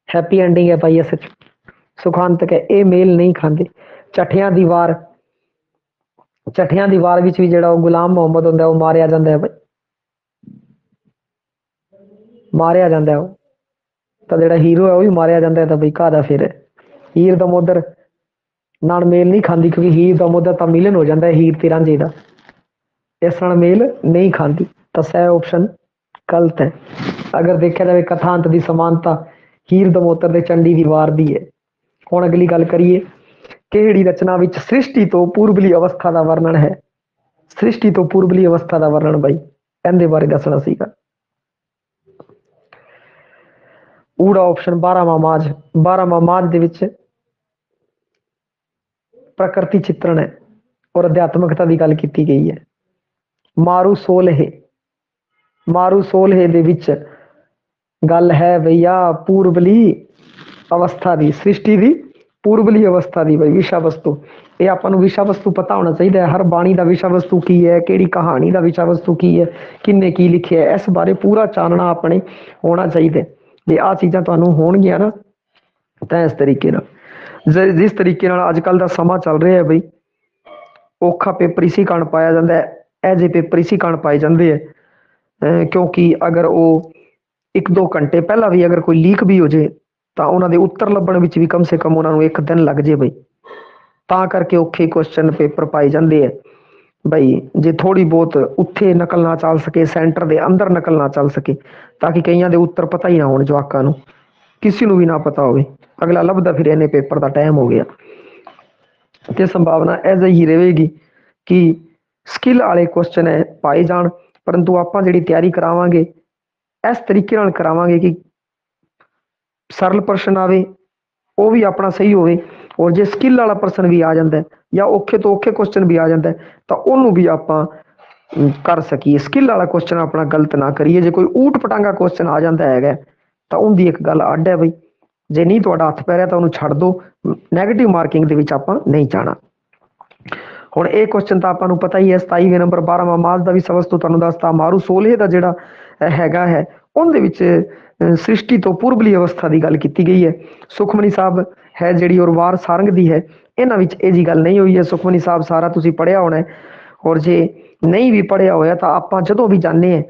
ਹੈਪੀ ਐਂਡਿੰਗ ਹੈ ਭਾਈ। ਅਸਲ ਸੁਖਾਂਤਕ ਹੈ, ਇਹ ਮੇਲ ਨਹੀਂ ਖਾਂਦੇ। ਚੱਠਿਆਂ ਦੀ ਵਾਰ, ਚੱਠਿਆਂ ਦੀ ਵਾਰ ਵਿੱਚ ਵੀ ਜਿਹੜਾ ਉਹ ਗੁਲਾਮ ਮੁਹੰਮਦ ਹੁੰਦਾ ਉਹ ਮਾਰਿਆ ਜਾਂਦਾ ਹੈ ਬਈ, ਮਾਰਿਆ ਜਾਂਦਾ ਉਹ, ਤਾਂ ਜਿਹੜਾ ਹੀਰੋ ਹੈ ਉਹ ਵੀ ਮਾਰਿਆ ਜਾਂਦਾ ਹੈ। ਤਾਂ ਬਈ ਕਾਹਦਾ ਫਿਰ ਹੀਰ ਦਮੋਦਰ ਨਾਲ ਮੇਲ ਨਹੀਂ ਖਾਂਦੀ, ਕਿਉਂਕਿ ਹੀਰ ਦਮੋਦਰ ਤਾਂ ਮਿਲਨ ਹੋ ਜਾਂਦਾ ਹੈ ਹੀਰ ਤੇ ਰਾਂਝੇ ਦਾ, ਇਸ ਨਾਲ ਮੇਲ ਨਹੀਂ ਖਾਂਦੀ। ਤਾਂ ਸਹੀ ਆਪਸ਼ਨ ਗਲਤ ਹੈ। ਅਗਰ ਦੇਖਿਆ ਜਾਵੇ ਕਥਾਂਤ ਦੀ ਸਮਾਨਤਾ ਹੀਰ ਦਮੋਦਰ ਤੇ ਚੰਡੀ ਦੀ ਵਾਰ ਦੀ ਹੈ। ਹੁਣ ਅਗਲੀ ਗੱਲ ਕਰੀਏ, ਕਿਹੜੀ ਰਚਨਾ ਵਿੱਚ ਸ੍ਰਿਸ਼ਟੀ ਤੋਂ ਪੂਰਬਲੀ ਅਵਸਥਾ ਦਾ ਵਰਣਨ ਹੈ। ਸ੍ਰਿਸ਼ਟੀ ਤੋਂ ਪੂਰਬਲੀ ਅਵਸਥਾ ਦਾ ਵਰਣਨ ਬਾਈ, ਇਹਦੇ ਬਾਰੇ ਦੱਸਣਾ ਸੀਗਾ। ਊੜਾ ਆਪਸ਼ਨ 12ਵਾਂ ਮਾਝ। 12ਵਾਂ ਮਾਝ ਦੇ ਵਿੱਚ ਪ੍ਰਕਿਰਤੀ ਚਿੱਤਰਣ ਹੈ ਔਰ ਅਧਿਆਤਮਕਤਾ ਦੀ ਗੱਲ ਕੀਤੀ ਗਈ ਹੈ। ਮਾਰੂ ਸੋਲਹੇ, ਮਾਰੂ ਸੋਲਹੇ ਦੇ ਵਿੱਚ ਗੱਲ ਹੈ ਭਈਆ ਪੂਰਬਲੀ ਅਵਸਥਾ ਦੀ, ਸ੍ਰਿਸ਼ਟੀ ਦੀ ਪੂਰਬਲੀ ਅਵਸਥਾ ਦੀ ਬਈ ਵਿਸ਼ਾ ਵਸਤੂ। ਇਹ ਆਪਾਂ ਨੂੰ ਵਿਸ਼ਾ ਵਸਤੂ ਪਤਾ ਹੋਣਾ ਚਾਹੀਦਾ ਹੈ। ਹਰ ਬਾਣੀ ਦਾ ਵਿਸ਼ਾ ਵਸਤੂ ਕੀ ਹੈ, ਕਿਹੜੀ ਕਹਾਣੀ ਦਾ ਵਿਸ਼ਾ ਵਸਤੂ ਕੀ ਹੈ, ਕਿੰਨੇ ਕੀ ਲਿਖਿਆ ਹੈ, ਇਸ ਬਾਰੇ ਪੂਰਾ ਚਾਨਣਾ ਆਪਣੇ ਹੋਣਾ ਚਾਹੀਦਾ। ਜੇ ਆਹ ਚੀਜ਼ਾਂ ਤੁਹਾਨੂੰ ਹੋਣਗੀਆਂ ਨਾ ਤਾਂ ਇਸ ਤਰੀਕੇ ਨਾਲ, ਜਿਸ ਤਰੀਕੇ ਨਾਲ ਅੱਜ ਕੱਲ੍ਹ ਦਾ ਸਮਾਂ ਚੱਲ ਰਿਹਾ ਹੈ ਬਈ, ਔਖਾ ਪੇਪਰ ਇਸੀ ਕਾਰਨ ਪਾਇਆ ਜਾਂਦਾ ਹੈ, ਇਹ ਜਿਹੇ ਪੇਪਰ ਇਸੀ ਕਾਰਨ ਪਾਏ ਜਾਂਦੇ ਹੈ ਕਿਉਂਕਿ ਅਗਰ ਉਹ 1-2 ਘੰਟੇ ਪਹਿਲਾਂ ਵੀ ਅਗਰ ਕੋਈ ਲੀਕ ਵੀ ਹੋ ਜੇ ਤਾਂ ਉਹਨਾਂ ਦੇ ਉੱਤਰ ਲੱਭਣ ਵਿੱਚ ਵੀ ਕਮ ਸੇ ਕਮ ਉਹਨਾਂ ਨੂੰ 1 ਦਿਨ ਲੱਗ ਜੇ ਬਈ। ਤਾਂ ਕਰਕੇ ਔਖੇ ਕੁਐਸਚਨ ਪੇਪਰ ਪਾਏ ਜਾਂਦੇ ਹੈ ਬਈ, ਜੇ ਥੋੜੀ ਬਹੁਤ ਉੱਥੇ ਨਕਲ ਨਾ ਚੱਲ ਸਕੇ, ਸੈਂਟਰ ਦੇ ਅੰਦਰ ਨਕਲ ਨਾ ਚੱਲ ਸਕੇ, ਤਾਂ ਕਿ ਕਈਆਂ ਦੇ ਉੱਤਰ ਪਤਾ ਹੀ ਨਾ ਹੋਣ, ਜਵਾਕਾਂ ਨੂੰ ਕਿਸੇ ਨੂੰ ਵੀ ਨਾ ਪਤਾ ਹੋਵੇ, ਅਗਲਾ ਲੱਭਦਾ ਫਿਰ ਇਹਨੇ ਪੇਪਰ ਦਾ ਟਾਈਮ ਹੋ ਗਿਆ। ਤੇ ਸੰਭਾਵਨਾ ਇਹ ਜਿਹੀ ਰਹੇਗੀ ਕਿ ਸਕਿੱਲ ਵਾਲੇ ਕੁਐਸਚਨ ਹੈ ਪਾਏ ਜਾਣ, ਪਰੰਤੂ ਆਪਾਂ ਜਿਹੜੀ ਤਿਆਰੀ ਕਰਾਵਾਂਗੇ ਇਸ ਤਰੀਕੇ ਨਾਲ ਕਰਾਵਾਂਗੇ ਕਿ ਸਰਲ ਪ੍ਰਸ਼ਨ ਆਵੇ, ਉਹ ਵੀ ਆਪਣਾ ਸਹੀ ਹੋਵੇ, ਔਰ ਜੇ ਸਕਿੱਲ ਵਾਲਾ ਪ੍ਰਸ਼ਨ ਵੀ ਆ ਜਾਂਦਾ ਜਾਂ ਔਖੇ ਤੋਂ ਔਖੇ ਕੁਐਸਚਨ ਵੀ ਆ ਜਾਂਦਾ ਤਾਂ ਉਹਨੂੰ ਵੀ ਆਪਾਂ ਕਰ ਸਕੀਏ। ਸਕਿੱਲ ਵਾਲਾ ਕੁਐਸਚਨ ਆਪਣਾ ਗਲਤ ਨਾ ਕਰੀਏ। ਜੇ ਕੋਈ ਊਟ ਪਟਾਂਗਾ ਕੁਐਸਚਨ ਆ ਜਾਂਦਾ ਹੈਗਾ ਤਾਂ ਉਹਦੀ ਇੱਕ ਗੱਲ ਅੱਡ ਹੈ ਬਈ, ਜੇ ਨਹੀਂ ਤੁਹਾਡਾ ਹੱਥ ਪੈ ਰਿਹਾ ਤਾਂ ਉਹਨੂੰ ਛੱਡ ਦਿਓ, ਨੈਗੇਟਿਵ ਮਾਰਕਿੰਗ ਦੇ ਵਿੱਚ ਆਪਾਂ ਨਹੀਂ ਜਾਣਾ। ਹੁਣ ਇਹ ਕੁਐਸਚਨ ਤਾਂ ਆਪਾਂ ਨੂੰ ਪਤਾ ਹੀ ਹੈ, 27ਵੇਂ ਨੰਬਰ 12ਵਾਂ ਮਾਝ ਦਾ ਵੀ ਸਵਸਤੂ ਤੁਹਾਨੂੰ ਦੱਸਤਾ। ਮਾਰੂ ਸੋਲਹੇ ਦਾ ਜਿਹੜਾ ਹੈਗਾ ਹੈ ਉਹਦੇ ਵਿੱਚ ਸ੍ਰਿਸ਼ਟੀ ਤੋਂ ਪੂਰਬਲੀ ਅਵਸਥਾ ਦੀ ਗੱਲ ਕੀਤੀ ਗਈ ਹੈ। ਸੁਖਮਨੀ ਸਾਹਿਬ ਹੈ ਜਿਹੜੀ ਔਰ ਵਾਰ ਸਾਰੰਗ ਦੀ ਹੈ, ਇਹਨਾਂ ਵਿੱਚ ਇਹ ਜੀ ਗੱਲ ਨਹੀਂ ਹੋਈ ਹੈ। ਸੁਖਮਨੀ ਸਾਹਿਬ ਸਾਰਾ ਤੁਸੀਂ ਪੜ੍ਹਿਆ ਹੋਣਾ, ਔਰ ਜੇ ਨਹੀਂ ਵੀ ਪੜ੍ਹਿਆ ਹੋਇਆ ਤਾਂ ਆਪਾਂ ਜਦੋਂ ਵੀ ਜਾਂਦੇ ਹਾਂ,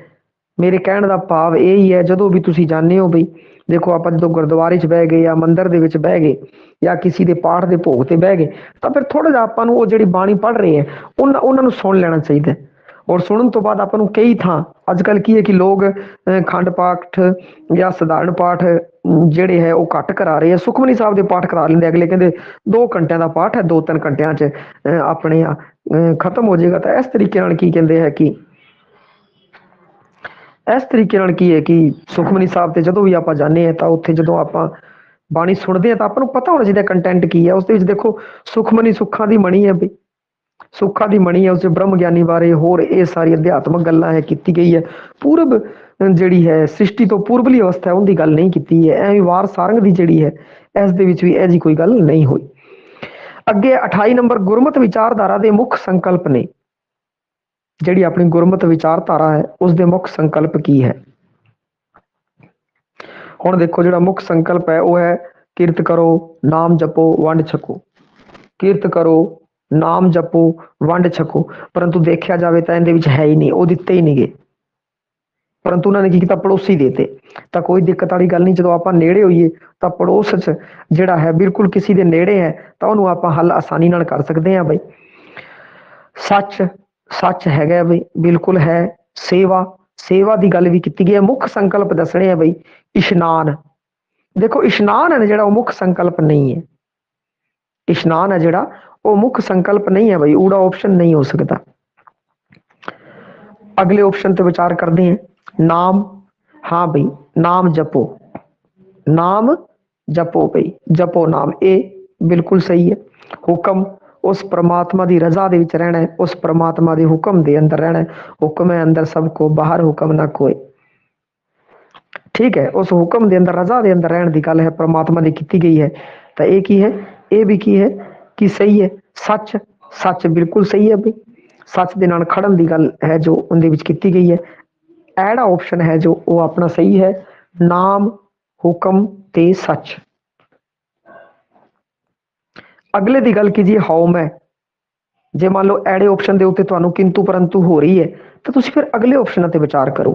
ਮੇਰੇ ਕਹਿਣ ਦਾ ਭਾਵ ਇਹ ਹੀ ਹੈ, ਜਦੋਂ ਵੀ ਤੁਸੀਂ ਜਾਂਦੇ ਹੋ ਬਈ, ਦੇਖੋ ਆਪਾਂ ਜਦੋਂ ਗੁਰਦੁਆਰੇ 'ਚ ਬਹਿ ਗਏ ਜਾਂ ਮੰਦਿਰ ਦੇ ਵਿੱਚ ਬਹਿ ਗਏ ਜਾਂ ਕਿਸੇ ਦੇ ਪਾਠ ਦੇ ਭੋਗ ਤੇ ਬਹਿ ਗਏ ਤਾਂ ਫਿਰ ਥੋੜ੍ਹਾ ਜਿਹਾ ਆਪਾਂ ਨੂੰ ਉਹ ਜਿਹੜੀ ਬਾਣੀ ਪੜ੍ਹ ਰਹੇ ਹੈ ਉਹਨਾਂ ਨੂੰ ਸੁਣ ਲੈਣਾ ਚਾਹੀਦਾ। ਔਰ ਸੁਣਨ ਤੋਂ ਬਾਅਦ ਆਪਾਂ ਨੂੰ ਕਈ ਥਾਂ ਅੱਜ ਕੱਲ੍ਹ ਕੀ ਹੈ ਕਿ ਲੋਕ ਖੰਡ ਪਾਠ ਜਾਂ ਸਧਾਰਨ ਪਾਠ ਜਿਹੜੇ ਹੈ ਉਹ ਘੱਟ ਕਰਾ ਰਹੇ ਆ। ਸੁਖਮਨੀ ਸਾਹਿਬ ਦੇ ਪਾਠ ਕਰਾ ਲੈਂਦੇ, ਅਗਲੇ ਕਹਿੰਦੇ 2 ਘੰਟਿਆਂ ਦਾ ਪਾਠ ਹੈ, 2-3 ਘੰਟਿਆਂ 'ਚ ਆਪਣੇ ਖਤਮ ਹੋ ਜਾਏਗਾ। ਤਾਂ ਇਸ ਤਰੀਕੇ ਨਾਲ ਕੀ ਕਹਿੰਦੇ ਹੈ ਕਿ ਇਸ ਤਰੀਕੇ ਨਾਲ ਕੀ ਹੈ ਕਿ ਸੁਖਮਨੀ ਸਾਹਿਬ ਤੇ ਜਦੋਂ ਵੀ ਆਪਾਂ ਜਾਂਦੇ ਹਾਂ ਤਾਂ ਉੱਥੇ ਜਦੋਂ ਆਪਾਂ ਬਾਣੀ ਸੁਣਦੇ ਹਾਂ ਤਾਂ ਆਪਾਂ ਨੂੰ ਪਤਾ ਹੋਣਾ ਚਾਹੀਦਾ ਕੰਟੈਂਟ ਕੀ ਹੈ। ਉਸ ਦੇ ਵਿੱਚ ਦੇਖੋ ਸੁਖਮਨੀ ਸੁੱਖਾਂ ਦੀ ਮਣੀ ਹੈ ਬਈ, ਸੁੱਖਾਂ ਦੀ ਮਣੀ ਹੈ, ਉਸ 'ਚ ਬ੍ਰਹਮ ਗਿਆਨੀ ਬਾਰੇ ਹੋਰ ਇਹ ਸਾਰੀ ਅਧਿਆਤਮਕ ਗੱਲਾਂ ਹੈ ਕੀਤੀ ਗਈ ਹੈ। ਪੂਰਬ ਜਿਹੜੀ ਹੈ ਸ੍ਰਿਸ਼ਟੀ ਤੋਂ ਪੂਰਬਲੀ ਅਵਸਥਾ ਉਹਦੀ ਗੱਲ ਨਹੀਂ ਕੀਤੀ ਹੈ। ਐਵੇਂ ਵਾਰ ਸਾਰੰਗ ਦੀ ਜਿਹੜੀ ਹੈ ਇਸ ਦੇ ਵਿੱਚ ਵੀ ਇਹ ਜੀ ਕੋਈ ਗੱਲ ਨਹੀਂ ਹੋਈ। ਅੱਗੇ 28 ਨੰਬਰ ਗੁਰਮਤ ਵਿਚਾਰਧਾਰਾ ਦੇ ਮੁੱਖ ਸੰਕਲਪ ਨੇ। ਜਿਹੜੀ ਆਪਣੀ ਗੁਰਮਤ ਵਿਚਾਰਧਾਰਾ ਹੈ ਉਸ ਦੇ ਮੁੱਖ ਸੰਕਲਪ ਕੀ ਹੈ। ਹੁਣ ਦੇਖੋ ਜਿਹੜਾ ਮੁੱਖ ਸੰਕਲਪ ਹੈ ਉਹ ਹੈ ਕਿਰਤ ਕਰੋ, ਨਾਮ ਜਪੋ, ਵੰਡ ਛਕੋ। ਕਿਰਤ ਕਰੋ, ਨਾਮ ਜਪੋ, ਵੰਡ ਛਕੋ, ਪਰੰਤੂ ਦੇਖਿਆ ਜਾਵੇ ਤਾਂ ਇਹਦੇ ਵਿੱਚ ਹੈ ਹੀ ਨਹੀਂ, ਉਹ ਦਿੱਤੇ ਹੀ ਨਹੀਂ ਗਏ, ਪਰੰਤੂ ਉਹਨਾਂ ਨੇ ਕੀ ਕੀਤਾ, ਪੜੋਸੀ ਦੇਤੇ। ਤਾਂ ਕੋਈ ਦਿੱਕਤ ਵਾਲੀ ਗੱਲ ਨਹੀਂ, ਜਦੋਂ ਆਪਾਂ ਨੇੜੇ ਹੋਈਏ ਤਾਂ ਪੜੋਸ 'ਚ ਜਿਹੜਾ ਹੈ ਬਿਲਕੁਲ ਕਿਸੇ ਦੇ ਨੇੜੇ ਹੈ ਤਾਂ ਉਹਨੂੰ ਆਪਾਂ ਹੱਲ ਆਸਾਨੀ ਨਾਲ ਕਰ ਸਕਦੇ ਹਾਂ ਬਈ। ਸੱਚ, ਸੱਚ ਹੈਗਾ ਬਈ, ਬਿਲਕੁਲ ਹੈ। ਸੇਵਾ, ਸੇਵਾ ਦੀ ਗੱਲ ਵੀ ਕੀਤੀ ਗਈ ਹੈ। ਮੁੱਖ ਸੰਕਲਪ ਦੱਸਣੇ ਆ ਬਈ। ਇਸ਼ਨਾਨ, ਦੇਖੋ ਇਸ਼ਨਾਨ ਹੈ ਜਿਹੜਾ ਉਹ ਮੁੱਖ ਸੰਕਲਪ ਨਹੀਂ ਹੈ। ਇਸ਼ਨਾਨ ਹੈ ਜਿਹੜਾ ਉਹ ਮੁੱਖ ਸੰਕਲਪ ਨਹੀਂ ਹੈ ਬਈ, ਊੜਾ ਆਪਸ਼ਨ ਨਹੀਂ ਹੋ ਸਕਦਾ। ਅਗਲੇ ਆਪਸ਼ਨ ਤੇ ਵਿਚਾਰ ਕਰਦੇ ਹਾਂ। ਨਾਮ, हाँ भाई नाम जपो, नाम जपो भाई, जपो नाम, ये बिल्कुल सही है। हुक्म, उस परमात्मा की रजा दे विच रहना है, उस परमात्मा के हुक्म दे अंदर रहना है। हुक्म है अंदर सबको, बाहर हुक्म ना कोई, ठीक है। उस हुक्म दे अंदर, रजा दे अंदर रहने की गल है, परमात्मा की की गई है। तो ये की है, ये भी की है कि सही है। सच, सच बिल्कुल सही है भाई, सच दे नाल खड़न की गल है जो उनके विच की गई है। एड़ा ऑप्शन है जो वो अपना सही है, नाम, हुक्म ते सच। अगले की गल कीजिए हाउ मैं। जे मान लो एड़े ऑप्शन के उत्ते तुहानू किंतु परंतु हो रही है तो तुसीं फिर अगले ऑप्शन ते विचार करो।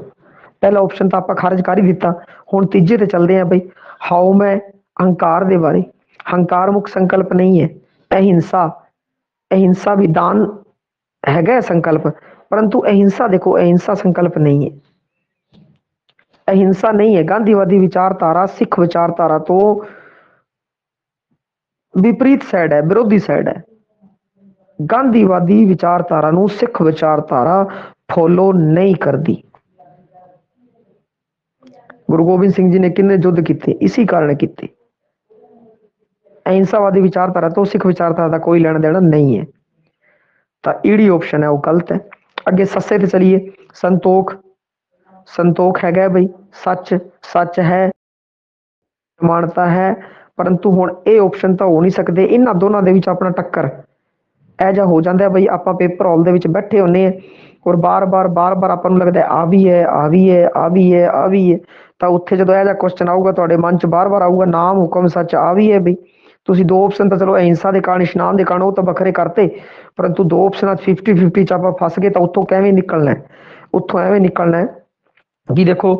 पहला ऑप्शन तो आपां खारिज कर ही दिता, हुण तीजे ते चलदे हैं बई। हाउ मैं, अहंकार दे बारे। हंकार मुख संकल्प नहीं है। अहिंसा, अहिंसा भी दान हैगा संकल्प, परंतु अहिंसा देखो, अहिंसा संकल्प नहीं है। अहिंसा नहीं है। गांधीवादी विचारधारा सिख विचारधारा तो विपरीत साइड है, विरोधी साइड है। गांधीवादी विचारधारा नू सिख विचारधारा फॉलो नहीं करती। गुरु गोबिंद सिंह जी ने किन्ने युद्ध किए, इसी कारण किए। अहिंसावादी विचारधारा तो सिख विचारधारा का कोई लेना देना नहीं है। तो ईडी ऑप्शन है वो गलत है। अगे सस्से ते चलिए। संतोख, संतोख है भाई, सच, सच है, मानता है, परंतु हुण ये ऑप्शन तो हो नहीं सकते। इन्हां दोनों दे विच अपना टक्कर ऐ जा हो जाता है बई। आपां पेपर हॉल दे विच बैठे होने और बार बार आपां नूं लगदा आ भी है, आ भी है, आ भी है, आ भी है, तो उत्थे जदों ऐ जा क्वेश्चन आऊगा तुहाडे मन च बार आऊगा नाम, हुक्म, सच, आ भी है बई। तुसीं दो ऑप्शन तो चलो अहिंसा के कारण, इशनान के कारण वो तो बखरे करते, परंतु दो ऑप्शन 50-50 च आपां फस गए तो उत्थों किवें निकलना है। उत्थों एवें निकलना है कि देखो,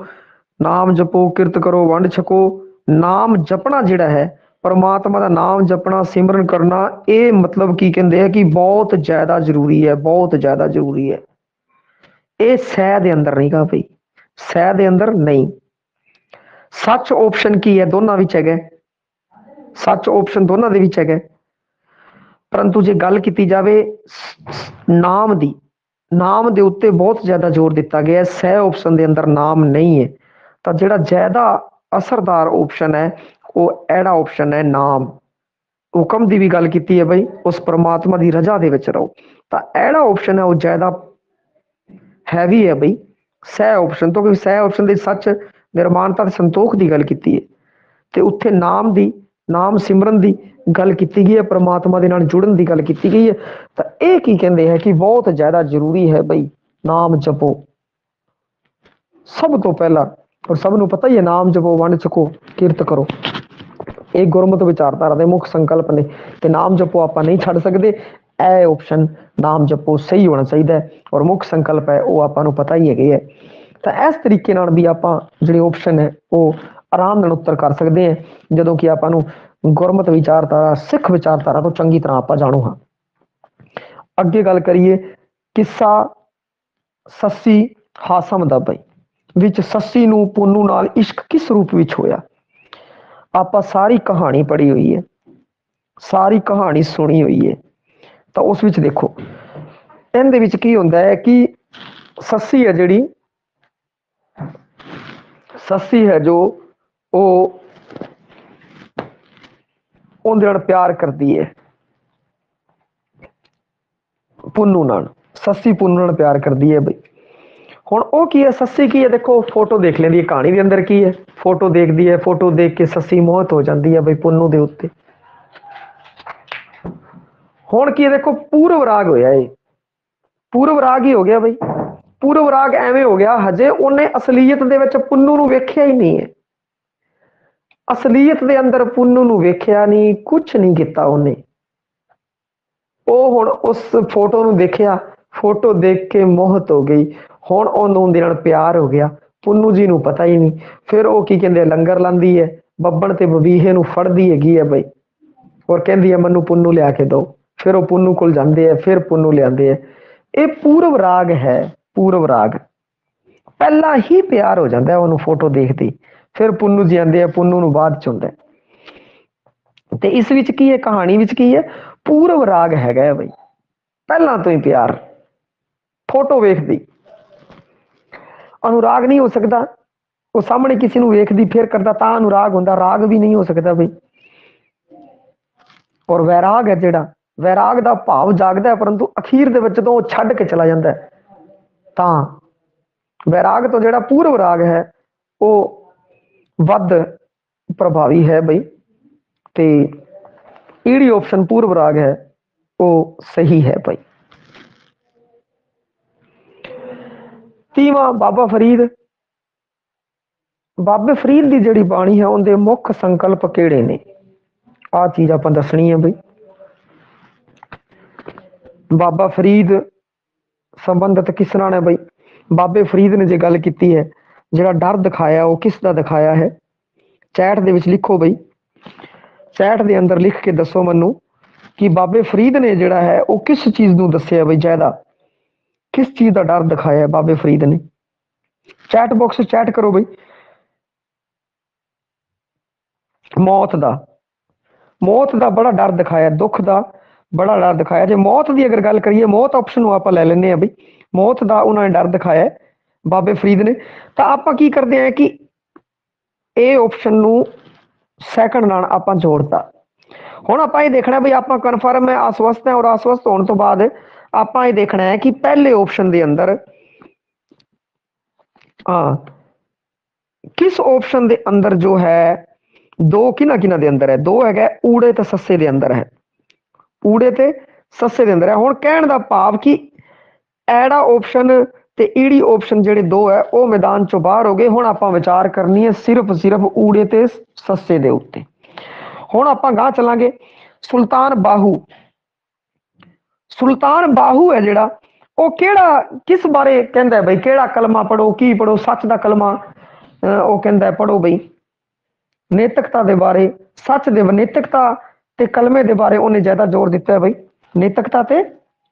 नाम जपो, किरत करो, वंड छको। नाम जपना जिहड़ा है, परमात्मा का नाम जपना, सिमरन करना, ये मतलब की कहते हैं कि बहुत ज्यादा जरूरी है, बहुत ज्यादा जरूरी है। ये सह दे अंदर नहीं गा भाई, सह दे अंदर नहीं। सच ऑप्शन की है, दोनों विच है, सच ऑप्शन दोनों दे विच है। परंतु जे गल की जाए नाम दी, नाम दे उत्ते बहुत ज्यादा जोर दिता गया है, सह ऑप्शन दे अंदर नाम नहीं है। तो जिहड़ा ज्यादा असरदार ऑप्शन है वो एड़ा ऑप्शन है, नाम। हुक्म की भी गल की है बई, उस परमात्मा की रजा दे विच रहो। तो एड़ा ऑप्शन है वो ज्यादा हैवी है बई, सह ऑप्शन तो, क्योंकि सह ऑप्शन दे सच, निर्माणता, संतोख की गल की है, तो उत्थे नाम दी, नाम सिमरन की गल की गई है, परमात्मा के नाल जुड़न की गल की गई है। तो ये की कहते हैं कि बहुत ज्यादा जरूरी है बई, नाम जपो सब तो पहला। और सबनों पता ही है, नाम जपो, वंड छको, किरत करो, एक गुरमत विचारधारा के मुख्य संकल्प ने। तो नाम जपो आप नहीं छड़ सकते, ए ऑप्शन नाम जपो सही होना चाहिए, और मुख्य संकल्प है वो आपको पता ही है। तो इस तरीके भी आप जो ऑप्शन है वो आराम नाल उत्तर कर सकते हैं, जो कि आपको गुरमत विचारधारा, सिख विचारधारा तो चंगी तरह आप जाणो। हाँ, अगे गल करिए किस्सा सस्सी हासम दा बई, विच सस्सी नूं पुन्नू नाल इश्क किस रूप विच होया। आप सारी कहानी पढ़ी हुई है, सारी कहानी सुनी हुई है। तो उस विच देखो इहदे विच की हुंदा है कि सस्सी है जिहड़ी, सस्सी है जो वो उहदे नाल प्यार करती है, पुन्नू नाल। सस्सी पुन्नू नाल प्यार करती है बई। हुण वो की है, सस्सी की है, देखो फोटो देख लेंदी है, कहानी के अंदर की है, फोटो देखती है, फोटो देख के ससी मोहत हो जाती है बई पुन्नू दे उत्ते। हुण की देखो पूर्व राग होया, ये पूर्व राग ही हो गया बई। पूर्व राग एवें हो गया, हजे उन्हें असलीयत दे विच पुन्नू नूं वेखिया ही नहीं है। असलीयत दे अंदर पुन्नू नूं वेखिया नहीं, कुछ नहीं किया उन्हें। ਉਹ ਹੁਣ ਉਸ ਫੋਟੋ ਨੂੰ ਦੇਖਿਆ, ਫੋਟੋ ਦੇਖ ਕੇ ਮੋਹਤ ਹੋ ਗਈ। ਹੁਣ ਉਹਨੂੰ ਉਹਦੇ ਨਾਲ ਪਿਆਰ ਹੋ ਗਿਆ, ਪੁੰਨੂ ਜੀ ਨੂੰ ਪਤਾ ਹੀ ਨਹੀਂ। ਫਿਰ ਉਹ ਕੀ ਕਹਿੰਦੇ ਲੰਗਰ ਲਾਂਦੀ ਹੈ, ਬੱਬਣ ਤੇ ਬਬੀਹੇ ਨੂੰ ਫੜਦੀ ਹੈਗੀ ਹੈ ਬਈ, ਔਰ ਕਹਿੰਦੀ ਹੈ ਮੈਨੂੰ ਪੁੰਨੂ ਲਿਆ ਕੇ ਦਿਓ। ਫਿਰ ਉਹ ਪੁੰਨੂ ਕੋਲ ਜਾਂਦੇ ਹੈ, ਫਿਰ ਪੁੰਨੂ ਲਿਆਂਦੇ ਹੈ। ਇਹ ਪੂਰਵ ਰਾਗ ਹੈ, ਪੂਰਵ ਰਾਗ। ਪਹਿਲਾਂ ਹੀ ਪਿਆਰ ਹੋ ਜਾਂਦਾ ਉਹਨੂੰ ਫੋਟੋ ਦੇਖਦੀ, ਫਿਰ ਪੁੰਨੂ ਜੀ ਆਂਦੇ ਆ, ਪੁੰਨੂ ਨੂੰ ਬਾਅਦ ਚ ਹੁੰਦਾ। ਤੇ ਇਸ ਵਿੱਚ ਕੀ ਹੈ, ਕਹਾਣੀ ਵਿੱਚ ਕੀ ਹੈ, ਪੂਰਵ ਰਾਗ ਹੈਗਾ ਬਈ, ਪਹਿਲਾਂ ਤੋਂ ਹੀ ਪਿਆਰ। ਫੋਟੋ ਵੇਖਦੀ ਅਨੁਰਾਗ ਨਹੀਂ ਹੋ ਸਕਦਾ, ਉਹ ਸਾਹਮਣੇ ਕਿਸੇ ਨੂੰ ਵੇਖਦੀ ਫਿਰ ਕਰਦਾ ਤਾਂ ਅਨੁਰਾਗ ਹੁੰਦਾ, ਰਾਗ ਵੀ ਨਹੀਂ ਹੋ ਸਕਦਾ ਬਈ। ਔਰ ਵੈਰਾਗ ਹੈ ਜਿਹੜਾ, ਵੈਰਾਗ ਦਾ ਭਾਵ ਜਾਗਦਾ ਹੈ, ਪਰੰਤੂ ਅਖੀਰ ਦੇ ਵਿੱਚ ਜਦੋਂ ਉਹ ਛੱਡ ਕੇ ਚਲਾ ਜਾਂਦਾ ਤਾਂ ਵੈਰਾਗ ਤੋਂ ਜਿਹੜਾ ਪੂਰਵ ਰਾਗ ਹੈ ਉਹ ਵੱਧ ਪ੍ਰਭਾਵੀ ਹੈ ਬਈ। ਤੇ ਜਿਹੜੀ ਆਪਸ਼ਨ ਪੂਰਵ ਰਾਗ ਹੈ ਉਹ ਸਹੀ ਹੈ ਭਾਈ। ਤੀਵਾਂ ਬਾਬਾ ਫਰੀਦ। ਬਾਬੇ ਫਰੀਦ ਦੀ ਜਿਹੜੀ ਬਾਣੀ ਹੈ ਉਹਦੇ ਮੁੱਖ ਸੰਕਲਪ ਕਿਹੜੇ ਨੇ, ਆਹ ਚੀਜ਼ ਆਪਾਂ ਦੱਸਣੀ ਹੈ ਬਈ। ਬਾਬਾ ਫਰੀਦ ਸੰਬੰਧਿਤ ਕਿਸ ਨਾਲ ਹੈ ਬਈ। ਬਾਬੇ ਫਰੀਦ ਨੇ ਜੇ ਗੱਲ ਕੀਤੀ ਹੈ, ਜਿਹੜਾ ਡਰ ਦਿਖਾਇਆ ਉਹ ਕਿਸ ਦਾ ਦਿਖਾਇਆ ਹੈ, ਚੈਟ ਦੇ ਵਿੱਚ ਲਿਖੋ ਬਈ। ਚੈਟ ਦੇ ਅੰਦਰ ਲਿਖ ਕੇ ਦੱਸੋ ਮੈਨੂੰ ਕਿ ਬਾਬੇ ਫਰੀਦ ਨੇ ਜਿਹੜਾ ਹੈ ਉਹ ਕਿਸ ਚੀਜ਼ ਨੂੰ ਦੱਸਿਆ ਬਈ, ਜ਼ਿਆਦਾ ਕਿਸ ਚੀਜ਼ ਦਾ ਡਰ ਦਿਖਾਇਆ ਬਾਬੇ ਫਰੀਦ ਨੇ। ਚੈਟ ਬਾਕਸ ਚੈਟ ਕਰੋ ਬਈ। ਮੌਤ ਦਾ, ਮੌਤ ਦਾ ਬੜਾ ਡਰ ਦਿਖਾਇਆ, ਦੁੱਖ ਦਾ ਬੜਾ ਡਰ ਦਿਖਾਇਆ। ਜੇ ਮੌਤ ਦੀ ਅਗਰ ਗੱਲ ਕਰੀਏ, ਮੌਤ ਆਪਸ਼ਨ ਨੂੰ ਆਪਾਂ ਲੈ ਲੈਂਦੇ ਹਾਂ ਬਈ, ਮੌਤ ਦਾ ਉਹਨਾਂ ਨੇ ਡਰ ਦਿਖਾਇਆ ਬਾਬੇ ਫਰੀਦ ਨੇ। ਤਾਂ ਆਪਾਂ ਕੀ ਕਰਦੇ ਹਾਂ ਕਿ ਇਹ ਆਪਸ਼ਨ ਨੂੰ ਸੈਕੰਡ ਨਾਲ ਆਪਾਂ ਜੋੜਤਾ। ਹੁਣ ਆਪਾਂ ਇਹ ਦੇਖਣਾ ਬਈ ਆਪਾਂ ਕਨਫਰਮ ਹੈ, ਆਸਵਸਤ ਹੈ, ਔਰ ਆਸਵਸਤ ਹੋਣ ਤੋਂ ਬਾਅਦ ਆਪਾਂ ਇਹ ਦੇਖਣਾ ਹੈ ਕਿ ਪਹਿਲੇ ਆਪਸ਼ਨ ਦੇ ਅੰਦਰ ਕਿਸ ਆਪਸ਼ਨ ਦੇ ਅੰਦਰ ਜੋ ਹੈ ਦੋ ਕਿਹਨਾਂ ਕਿਹਨਾਂ ਦੇ ਅੰਦਰ ਹੈ, ਦੋ ਹੈਗਾ ਊੜੇ ਤੇ ਸੱਸੇ ਦੇ ਅੰਦਰ ਹੈ, ਊੜੇ ਤੇ ਸੱਸੇ ਦੇ ਅੰਦਰ ਹੈ। ਹੁਣ ਕਹਿਣ ਦਾ ਭਾਵ ਕਿ ਐੜਾ ਆਪਸ਼ਨ ਤੇ ਈੜੀ ਆਪਸ਼ਨ ਜਿਹੜੇ ਦੋ ਹੈ ਉਹ ਮੈਦਾਨ ਚੋਂ ਬਾਹਰ ਹੋ ਗਏ। ਹੁਣ ਆਪਾਂ ਵਿਚਾਰ ਕਰਨੀ ਹੈ ਸਿਰਫ ਊੜੇ ਤੇ ਸੱਸੇ ਦੇ ਉੱਤੇ। ਹੁਣ ਆਪਾਂ ਗਾਂ ਚੱਲਾਂਗੇ। ਸੁਲਤਾਨ ਬਾਹੂ, ਸੁਲਤਾਨ ਬਾਹੂ ਹੈ ਜਿਹੜਾ ਉਹ ਕਿਹੜਾ ਕਿਸ ਬਾਰੇ ਕਹਿੰਦਾ ਬਈ, ਕਿਹੜਾ ਕਲਮਾ ਪੜੋ, ਕੀ ਪੜੋ, ਸੱਚ ਦਾ ਕਲਮਾ ਉਹ ਕਹਿੰਦਾ ਪੜੋ ਬਈ। ਨੈਤਿਕਤਾ ਦੇ ਬਾਰੇ, ਸੱਚ ਦੇ ਨੈਤਿਕਤਾ ਤੇ ਕਲਮੇ ਦੇ ਬਾਰੇ ਉਹਨੇ ਜ਼ਿਆਦਾ ਜ਼ੋਰ ਦਿੱਤਾ ਹੈ ਬਈ, ਨੈਤਿਕਤਾ ਤੇ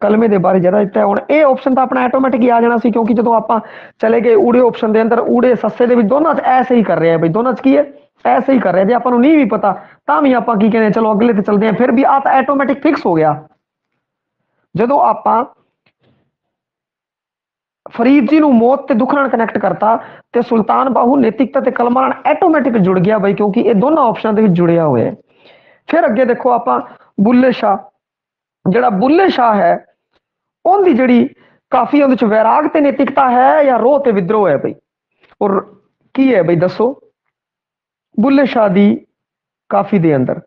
ਕਲਮੇ ਦੇ ਬਾਰੇ ਜ਼ਿਆਦਾ ਦਿੱਤਾ ਹੈ। ਹੁਣ ਇਹ ਆਪਸ਼ਨ ਤਾਂ ਆਪਣਾ ਆਟੋਮੈਟਿਕ ਹੀ ਆ ਜਾਣਾ ਸੀ, ਕਿਉਂਕਿ ਜਦੋਂ ਆਪਾਂ ਚਲੇ ਗਏ ਊੜੇ ਆਪਸ਼ਨ ਦੇ ਅੰਦਰ, ਊੜੇ ਸੱਸੇ ਦੇ ਵਿੱਚ ਦੋਨਾਂ 'ਚ ਐਸੇ ਹੀ ਕਰ ਰਿਹਾ ਬਈ, ਦੋਨਾਂ 'ਚ ਕੀ ਹੈ ਐਸੇ ਹੀ ਕਰ ਰਿਹਾ। ਜੇ ਆਪਾਂ ਨੂੰ ਨਹੀਂ ਵੀ ਪਤਾ ਤਾਂ ਵੀ ਆਪਾਂ ਕੀ ਕਹਿੰਦੇ ਚਲੋ ਅਗਲੇ ਤੇ ਚਲਦੇ ਹਾਂ, ਫਿਰ ਵੀ ਆ ਤਾਂ ਆਟੋਮੈਟਿਕ ਫਿਕਸ ਹੋ ਗਿਆ। ਜਦੋਂ ਆਪਾਂ ਫਰੀਦ ਜੀ ਨੂੰ ਮੌਤ ਤੇ ਦੁੱਖ ਨਾਲ ਕਨੈਕਟ ਕਰਤਾ ਤੇ ਸੁਲਤਾਨ ਬਾਹੂ ਨੈਤਿਕਤਾ ਤੇ ਕਲਮਾ ਨਾਲ ਆਟੋਮੈਟਿਕ ਜੁੜ ਗਿਆ ਬਈ, ਕਿਉਂਕਿ ਇਹ ਦੋਨਾਂ ਆਪਸ਼ਨਾਂ ਦੇ ਵਿੱਚ ਜੁੜਿਆ ਹੋਇਆ ਹੈ। ਫਿਰ ਅੱਗੇ ਦੇਖੋ ਆਪਾਂ ਬੁੱਲੇ ਸ਼ਾਹ, ਜਿਹੜਾ ਬੁੱਲੇ ਸ਼ਾਹ ਹੈ ਉਹਦੀ ਜਿਹੜੀ ਕਾਫੀ ਉਹਦੇ ਚ ਵੈਰਾਗ ਤੇ ਨੈਤਿਕਤਾ ਹੈ ਜਾਂ ਰੋਹ ਤੇ ਵਿਦਰੋਹ ਹੈ ਬਈ, ਔਰ ਕੀ ਹੈ ਬਈ ਦੱਸੋ ਬੁੱਲੇ ਸ਼ਾਹ ਦੀ ਕਾਫੀ ਦੇ ਅੰਦਰ।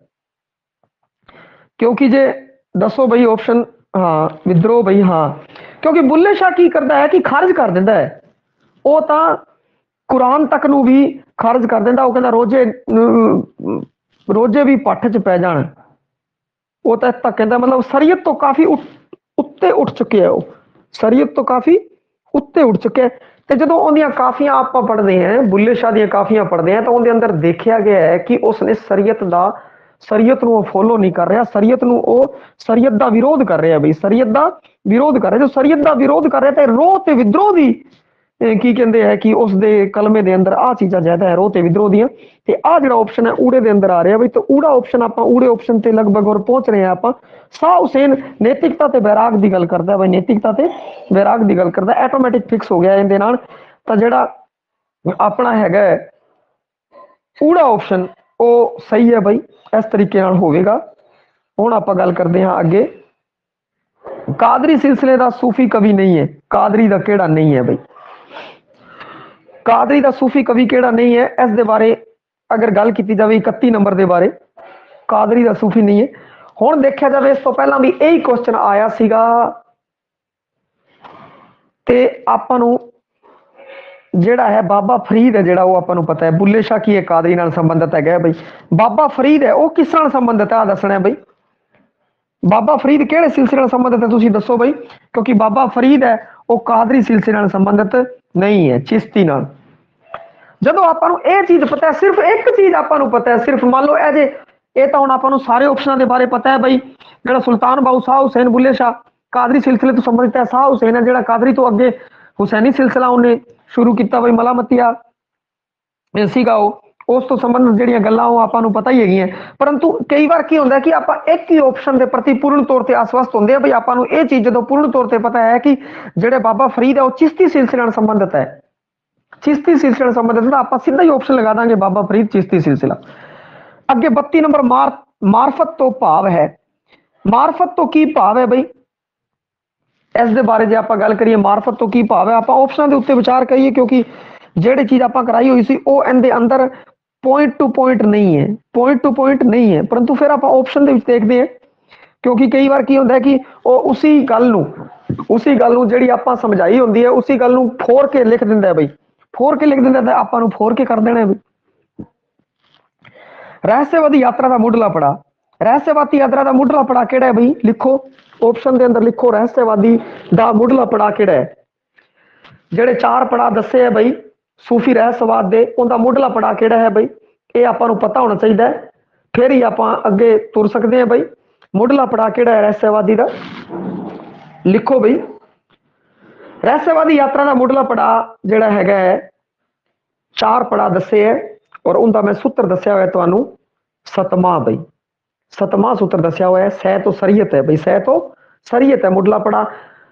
ਕਿਉਂਕਿ ਜੇ ਦੱਸੋ ਬਈ ਆਪਸ਼ਨ, ਹਾਂ ਵਿਦਰੋਹ ਬਈ, ਹਾਂ ਕਿਉਂਕਿ ਬੁੱਲੇ ਸ਼ਾਹ ਕੀ ਕਰਦਾ ਹੈ ਕਿ ਖਾਰਜ ਕਰ ਦਿੰਦਾ ਹੈ, ਉਹ ਤਾਂ ਕੁਰਾਨ ਤੱਕ ਨੂੰ ਵੀ ਖਾਰਜ ਕਰ ਦਿੰਦਾ। ਉਹ ਕਹਿੰਦਾ ਰੋਜੇ ਵੀ ਪੱਠ 'ਚ ਪੈ ਜਾਣ, ਉਹ ਤਾਂ ਤੱਕ ਕਹਿੰਦਾ ਮਤਲਬ ਸ਼ਰੀਅਤ ਤੋਂ ਕਾਫੀ ਉੱਤੇ ਉੱਠ ਚੁੱਕਿਆ, ਉਹ ਸ਼ਰੀਅਤ ਤੋਂ ਕਾਫੀ ਉੱਤੇ ਉੱਠ ਚੁੱਕਿਆ। ਤੇ ਜਦੋਂ ਉਹਦੀਆਂ ਕਾਫੀਆਂ ਆਪਾਂ ਪੜ੍ਹਦੇ ਹਾਂ, ਬੁੱਲੇ ਸ਼ਾਹ ਦੀਆਂ ਕਾਫੀਆਂ ਪੜ੍ਹਦੇ ਹਾਂ, ਤਾਂ ਉਹਦੇ ਅੰਦਰ ਦੇਖਿਆ ਗਿਆ ਹੈ ਕਿ ਉਸਨੇ ਸ਼ਰੀਅਤ ਨੂੰ ਉਹ ਫੋਲੋ ਨਹੀਂ ਕਰ ਰਿਹਾ, ਸ਼ਰੀਅਤ ਨੂੰ ਉਹ ਸ਼ਰੀਅਤ ਦਾ ਵਿਰੋਧ ਕਰ ਰਿਹਾ ਬਈ, ਸ਼ਰੀਅਤ ਦਾ ਵਿਰੋਧ ਕਰ ਰਿਹਾ। ਜੋ ਸ਼ਰੀਅਤ ਦਾ ਵਿਰੋਧ ਕਰ ਰਿਹਾ ਤੇ ਰੋਹ ਤੇ ਵਿਦਰੋਹ ਦੀ ਕੀ ਕਹਿੰਦੇ ਹੈ ਕਿ ਉਸਦੇ ਕਲਮੇ ਦੇ ਅੰਦਰ ਆਹ ਚੀਜ਼ਾਂ ਜ਼ਿਆਦਾ ਹੈ, ਰੋਹ ਤੇ ਵਿਦਰੋਹ ਦੀਆਂ। ਤੇ ਆਹ ਜਿਹੜਾ ਆਪਸ਼ਨ ਹੈ ਊੜੇ ਦੇ ਅੰਦਰ ਆ ਰਿਹਾ ਬਈ, ਤੇ ਊੜਾ ਆਪਸ਼ਨ ਆਪਾਂ ਊੜੇ ਆਪਸ਼ਨ ਤੇ ਲਗਭਗ ਔਰ ਪਹੁੰਚ ਰਹੇ ਹਾਂ ਆਪਾਂ। ਸ਼ਾਹ ਹੁਸੈਨ ਨੈਤਿਕਤਾ ਤੇ ਵੈਰਾਗ ਦੀ ਗੱਲ ਕਰਦਾ ਬਈ, ਨੈਤਿਕਤਾ ਤੇ ਵੈਰਾਗ ਦੀ ਗੱਲ ਕਰਦਾ, ਆਟੋਮੈਟਿਕ ਫਿਕਸ ਹੋ ਗਿਆ ਇਹਦੇ ਨਾਲ। ਤਾਂ ਜਿਹੜਾ ਆਪਣਾ ਹੈਗਾ ਊੜਾ ਆਪਸ਼ਨ ਉਹ ਸਹੀ ਹੈ ਬਈ, ਇਸ ਤਰੀਕੇ ਨਾਲ ਹੋਵੇਗਾ। ਹੁਣ ਆਪਾਂ ਗੱਲ ਕਰਦੇ ਹਾਂ ਅੱਗੇ। ਕਾਦਰੀ ਸਿਲਸਿਲੇ ਦਾ ਸੂਫੀ ਕਵੀ ਨਹੀਂ ਹੈ, ਕਾਦਰੀ ਦਾ ਕਿਹੜਾ ਨਹੀਂ ਹੈ ਬਈ। ਕਾਦਰੀ ਦਾ ਸੂਫੀ ਕਵੀ ਕਿਹੜਾ ਨਹੀਂ ਹੈ, ਇਸ ਦੇ ਬਾਰੇ ਅਗਰ ਗੱਲ ਕੀਤੀ ਜਾਵੇ 31 ਨੰਬਰ ਦੇ ਬਾਰੇ, ਕਾਦਰੀ ਦਾ ਸੂਫੀ ਨਹੀਂ ਹੈ। ਹੁਣ ਦੇਖਿਆ ਜਾਵੇ ਇਸ ਤੋਂ ਪਹਿਲਾਂ ਵੀ ਇਹੀ ਕੁਐਸਚਨ ਆਇਆ ਸੀਗਾ ਤੇ ਆਪਾਂ ਨੂੰ ਜਿਹੜਾ ਹੈ ਬਾਬਾ ਫਰੀਦ ਹੈ, ਜਿਹੜਾ ਉਹ ਆਪਾਂ ਨੂੰ ਪਤਾ ਹੈ। ਬੁੱਲੇ ਸ਼ਾਹ ਕੀ ਹੈ, ਕਾਦਰੀ ਨਾਲ ਸੰਬੰਧਿਤ ਹੈਗਾ ਬਈ। ਬਾਬਾ ਫਰੀਦ ਹੈ ਉਹ ਕਿਸ ਨਾਲ ਸੰਬੰਧਿਤ ਹੈ, ਆ ਦੱਸਣਾ ਬਈ। ਬਾਬਾ ਫਰੀਦ ਕਿਹੜੇ ਸਿਲਸਿਲੇ ਨਾਲ ਸੰਬੰਧਿਤ ਹੈ ਤੁਸੀਂ ਦੱਸੋ ਬਈ, ਕਿਉਂਕਿ ਬਾਬਾ ਫਰੀਦ ਹੈ ਉਹ ਕਾਦਰੀ ਸਿਲਸਿਲੇ ਨਾਲ ਸੰਬੰਧਿਤ ਨਹੀਂ ਹੈ, ਚਿਸ਼ਤੀ ਨਾਲ। ਜਦੋਂ ਆਪਾਂ ਨੂੰ ਇਹ ਚੀਜ਼ ਪਤਾ ਹੈ, ਸਿਰਫ ਇੱਕ ਚੀਜ਼ ਆਪਾਂ ਨੂੰ ਪਤਾ ਹੈ, ਸਿਰਫ ਮੰਨ ਲਓ ਇਹ ਤਾਂ ਹੁਣ ਆਪਾਂ ਨੂੰ ਸਾਰੇ ਆਪਸ਼ਨਾਂ ਦੇ ਬਾਰੇ ਪਤਾ ਹੈ ਬਈ। ਜਿਹੜਾ ਸੁਲਤਾਨ ਬਾਹੂ ਸ਼ਾਹ ਹੁਸੈਨ ਬੁੱਲੇ ਸ਼ਾਹ ਕਾਦਰੀ ਸਿਲਸਿਲੇ ਤੋਂ ਸੰਬੰਧਿਤ ਹੈ। ਸ਼ਾਹ ਹੁਸੈਨ ਹੈ ਜਿਹੜਾ ਕਾਦਰੀ ਤੋਂ ਅੱਗੇ ਹੁਸੈਨੀ ਸਿਲਸਿਲਾ ਉਹਨੇ ਸ਼ੁਰੂ ਕੀਤਾ ਬਈ, ਮਲਾਮਤੀਆ ਸੀਗਾ ਉਹ, ਉਸ ਤੋਂ ਸੰਬੰਧਿਤ ਜਿਹੜੀਆਂ ਗੱਲਾਂ ਉਹ ਆਪਾਂ ਨੂੰ ਪਤਾ ਹੀ ਹੈਗੀਆਂ। ਪਰੰਤੂ ਕਈ ਵਾਰ ਕੀ ਹੁੰਦਾ ਕਿ ਆਪਾਂ ਇੱਕ ਹੀ ਆਪਸ਼ਨ ਦੇ ਪ੍ਰਤੀ ਪੂਰਨ ਤੌਰ ਤੇ ਆਸਵਸਤ ਹੁੰਦੇ ਆ ਬਈ। ਆਪਾਂ ਨੂੰ ਇਹ ਚੀਜ਼ ਜਦੋਂ ਪੂਰਨ ਤੌਰ ਤੇ ਪਤਾ ਹੈ ਕਿ ਜਿਹੜੇ ਬਾਬਾ ਫਰੀਦ ਹੈ ਉਹ ਚਿਸ਼ਤੀ ਸਿਲਸਿਲੇ ਨਾਲ ਸੰਬੰਧਿਤ ਹੈ, ਚਿਸ਼ਤੀ ਸਿਲਸਿਲੇ ਨਾਲ ਸੰਬੰਧਿਤ, ਤਾਂ ਆਪਾਂ ਸਿੱਧਾ ਹੀ ਆਪਸ਼ਨ ਲਗਾ ਦਾਂਗੇ ਬਾਬਾ ਫਰੀਦ ਚਿਸ਼ਤੀ ਸਿਲਸਿਲਾ। ਅੱਗੇ 32 ਨੰਬਰ ਮਾਰਫਤ ਤੋਂ ਭਾਵ ਹੈ। ਮਾਰਫਤ ਤੋਂ ਕੀ ਭਾਵ ਹੈ ਬਈ, ਇਸ ਦੇ ਬਾਰੇ ਜੇ ਆਪਾਂ ਗੱਲ ਕਰੀਏ ਮਾਰਫਤ ਤੋਂ ਕੀ ਭਾਵ ਹੈ, ਆਪਾਂ ਆਪਸ਼ਨਾਂ ਦੇ ਉੱਤੇ ਵਿਚਾਰ ਕਰੀਏ, ਕਿਉਂਕਿ ਜਿਹੜੀ ਚੀਜ਼ ਆਪਾਂ ਕਰਾਈ ਹੋਈ ਸੀ ਉਹ ਇਹਦੇ ਅੰਦਰ ਪੁਆਇੰਟ ਟੂ ਪੁਆਇੰਟ ਨਹੀਂ ਹੈ, ਪੁਆਇੰਟ ਟੂ ਪੁਆਇੰਟ ਨਹੀਂ ਹੈ। ਪਰੰਤੂ ਫਿਰ ਆਪਾਂ ਆਪਸ਼ਨ ਦੇ ਵਿੱਚ ਦੇਖਦੇ ਹਾਂ, ਕਿਉਂਕਿ ਕਈ ਵਾਰ ਕੀ ਹੁੰਦਾ ਕਿ ਉਹ ਉਸੇ ਗੱਲ ਨੂੰ ਜਿਹੜੀ ਆਪਾਂ ਸਮਝਾਈ ਹੁੰਦੀ ਹੈ ਉਸੇ ਗੱਲ ਨੂੰ ਫੋਰ ਕੇ ਲਿਖ ਦਿੰਦਾ ਬਈ, ਫੋਰ ਕੇ ਲਿਖ ਦਿੰਦਾ ਤਾਂ ਆਪਾਂ ਨੂੰ ਫੋਰ ਕੇ ਕਰ ਦੇਣਾ ਬਈ। ਰਹੱਸਵਾਦੀ ਯਾਤਰਾ ਦਾ ਮੁੱਢਲਾ ਪੜਾਅ, ਰਹੱਸਵਾਦੀ ਯਾਤਰਾ ਦਾ ਮੁੱਢਲਾ ਪੜਾਅ ਕਿਹੜਾ ਹੈ ਬਈ, ਲਿਖੋ ਆਪਸ਼ਨ ਦੇ ਅੰਦਰ ਲਿਖੋ ਰਹੱਸਵਾਦੀ ਦਾ ਮੁੱਢਲਾ ਪੜਾਅ ਕਿਹੜਾ ਹੈ। ਜਿਹੜੇ 4 ਪੜਾਅ ਦੱਸੇ ਹੈ ਬਈ ਸੂਫੀ ਰਹੱਸਵਾਦ ਦੇ, ਉਹਦਾ ਮੁੱਢਲਾ ਪੜਾਅ ਕਿਹੜਾ ਹੈ ਬਈ, ਇਹ ਆਪਾਂ ਨੂੰ ਪਤਾ ਹੋਣਾ ਚਾਹੀਦਾ ਹੈ, ਫਿਰ ਹੀ ਆਪਾਂ ਅੱਗੇ ਤੁਰ ਸਕਦੇ ਹਾਂ ਬਈ। ਮੁੱਢਲਾ ਪੜਾਅ ਕਿਹੜਾ ਹੈ ਰਹੱਸਵਾਦੀ ਦਾ, ਲਿਖੋ ਬਈ। ਰਹੱਸਵਾਦੀ ਯਾਤਰਾ ਦਾ ਮੁੱਢਲਾ ਪੜਾਅ ਜਿਹੜਾ ਹੈਗਾ ਹੈ 4 ਪੜਾਅ ਦੱਸੇ ਹੈ, ਔਰ ਉਹਦਾ ਮੈਂ ਸੂਤਰ ਦੱਸਿਆ ਹੋਇਆ ਤੁਹਾਨੂੰ, 7ਵਾਂ ਬਈ, 7ਵਾਂ ਸੂਤਰ ਦੱਸਿਆ ਹੋਇਆ ਹੈ। ਸਹਿ ਤੋਂ ਸਰੀਅਤ ਹੈ ਬਈ, ਸਹਿ ਤੋਂ ਸਰੀਅਤ ਹੈ ਮੁੱਢਲਾ ਪੜਾਅ।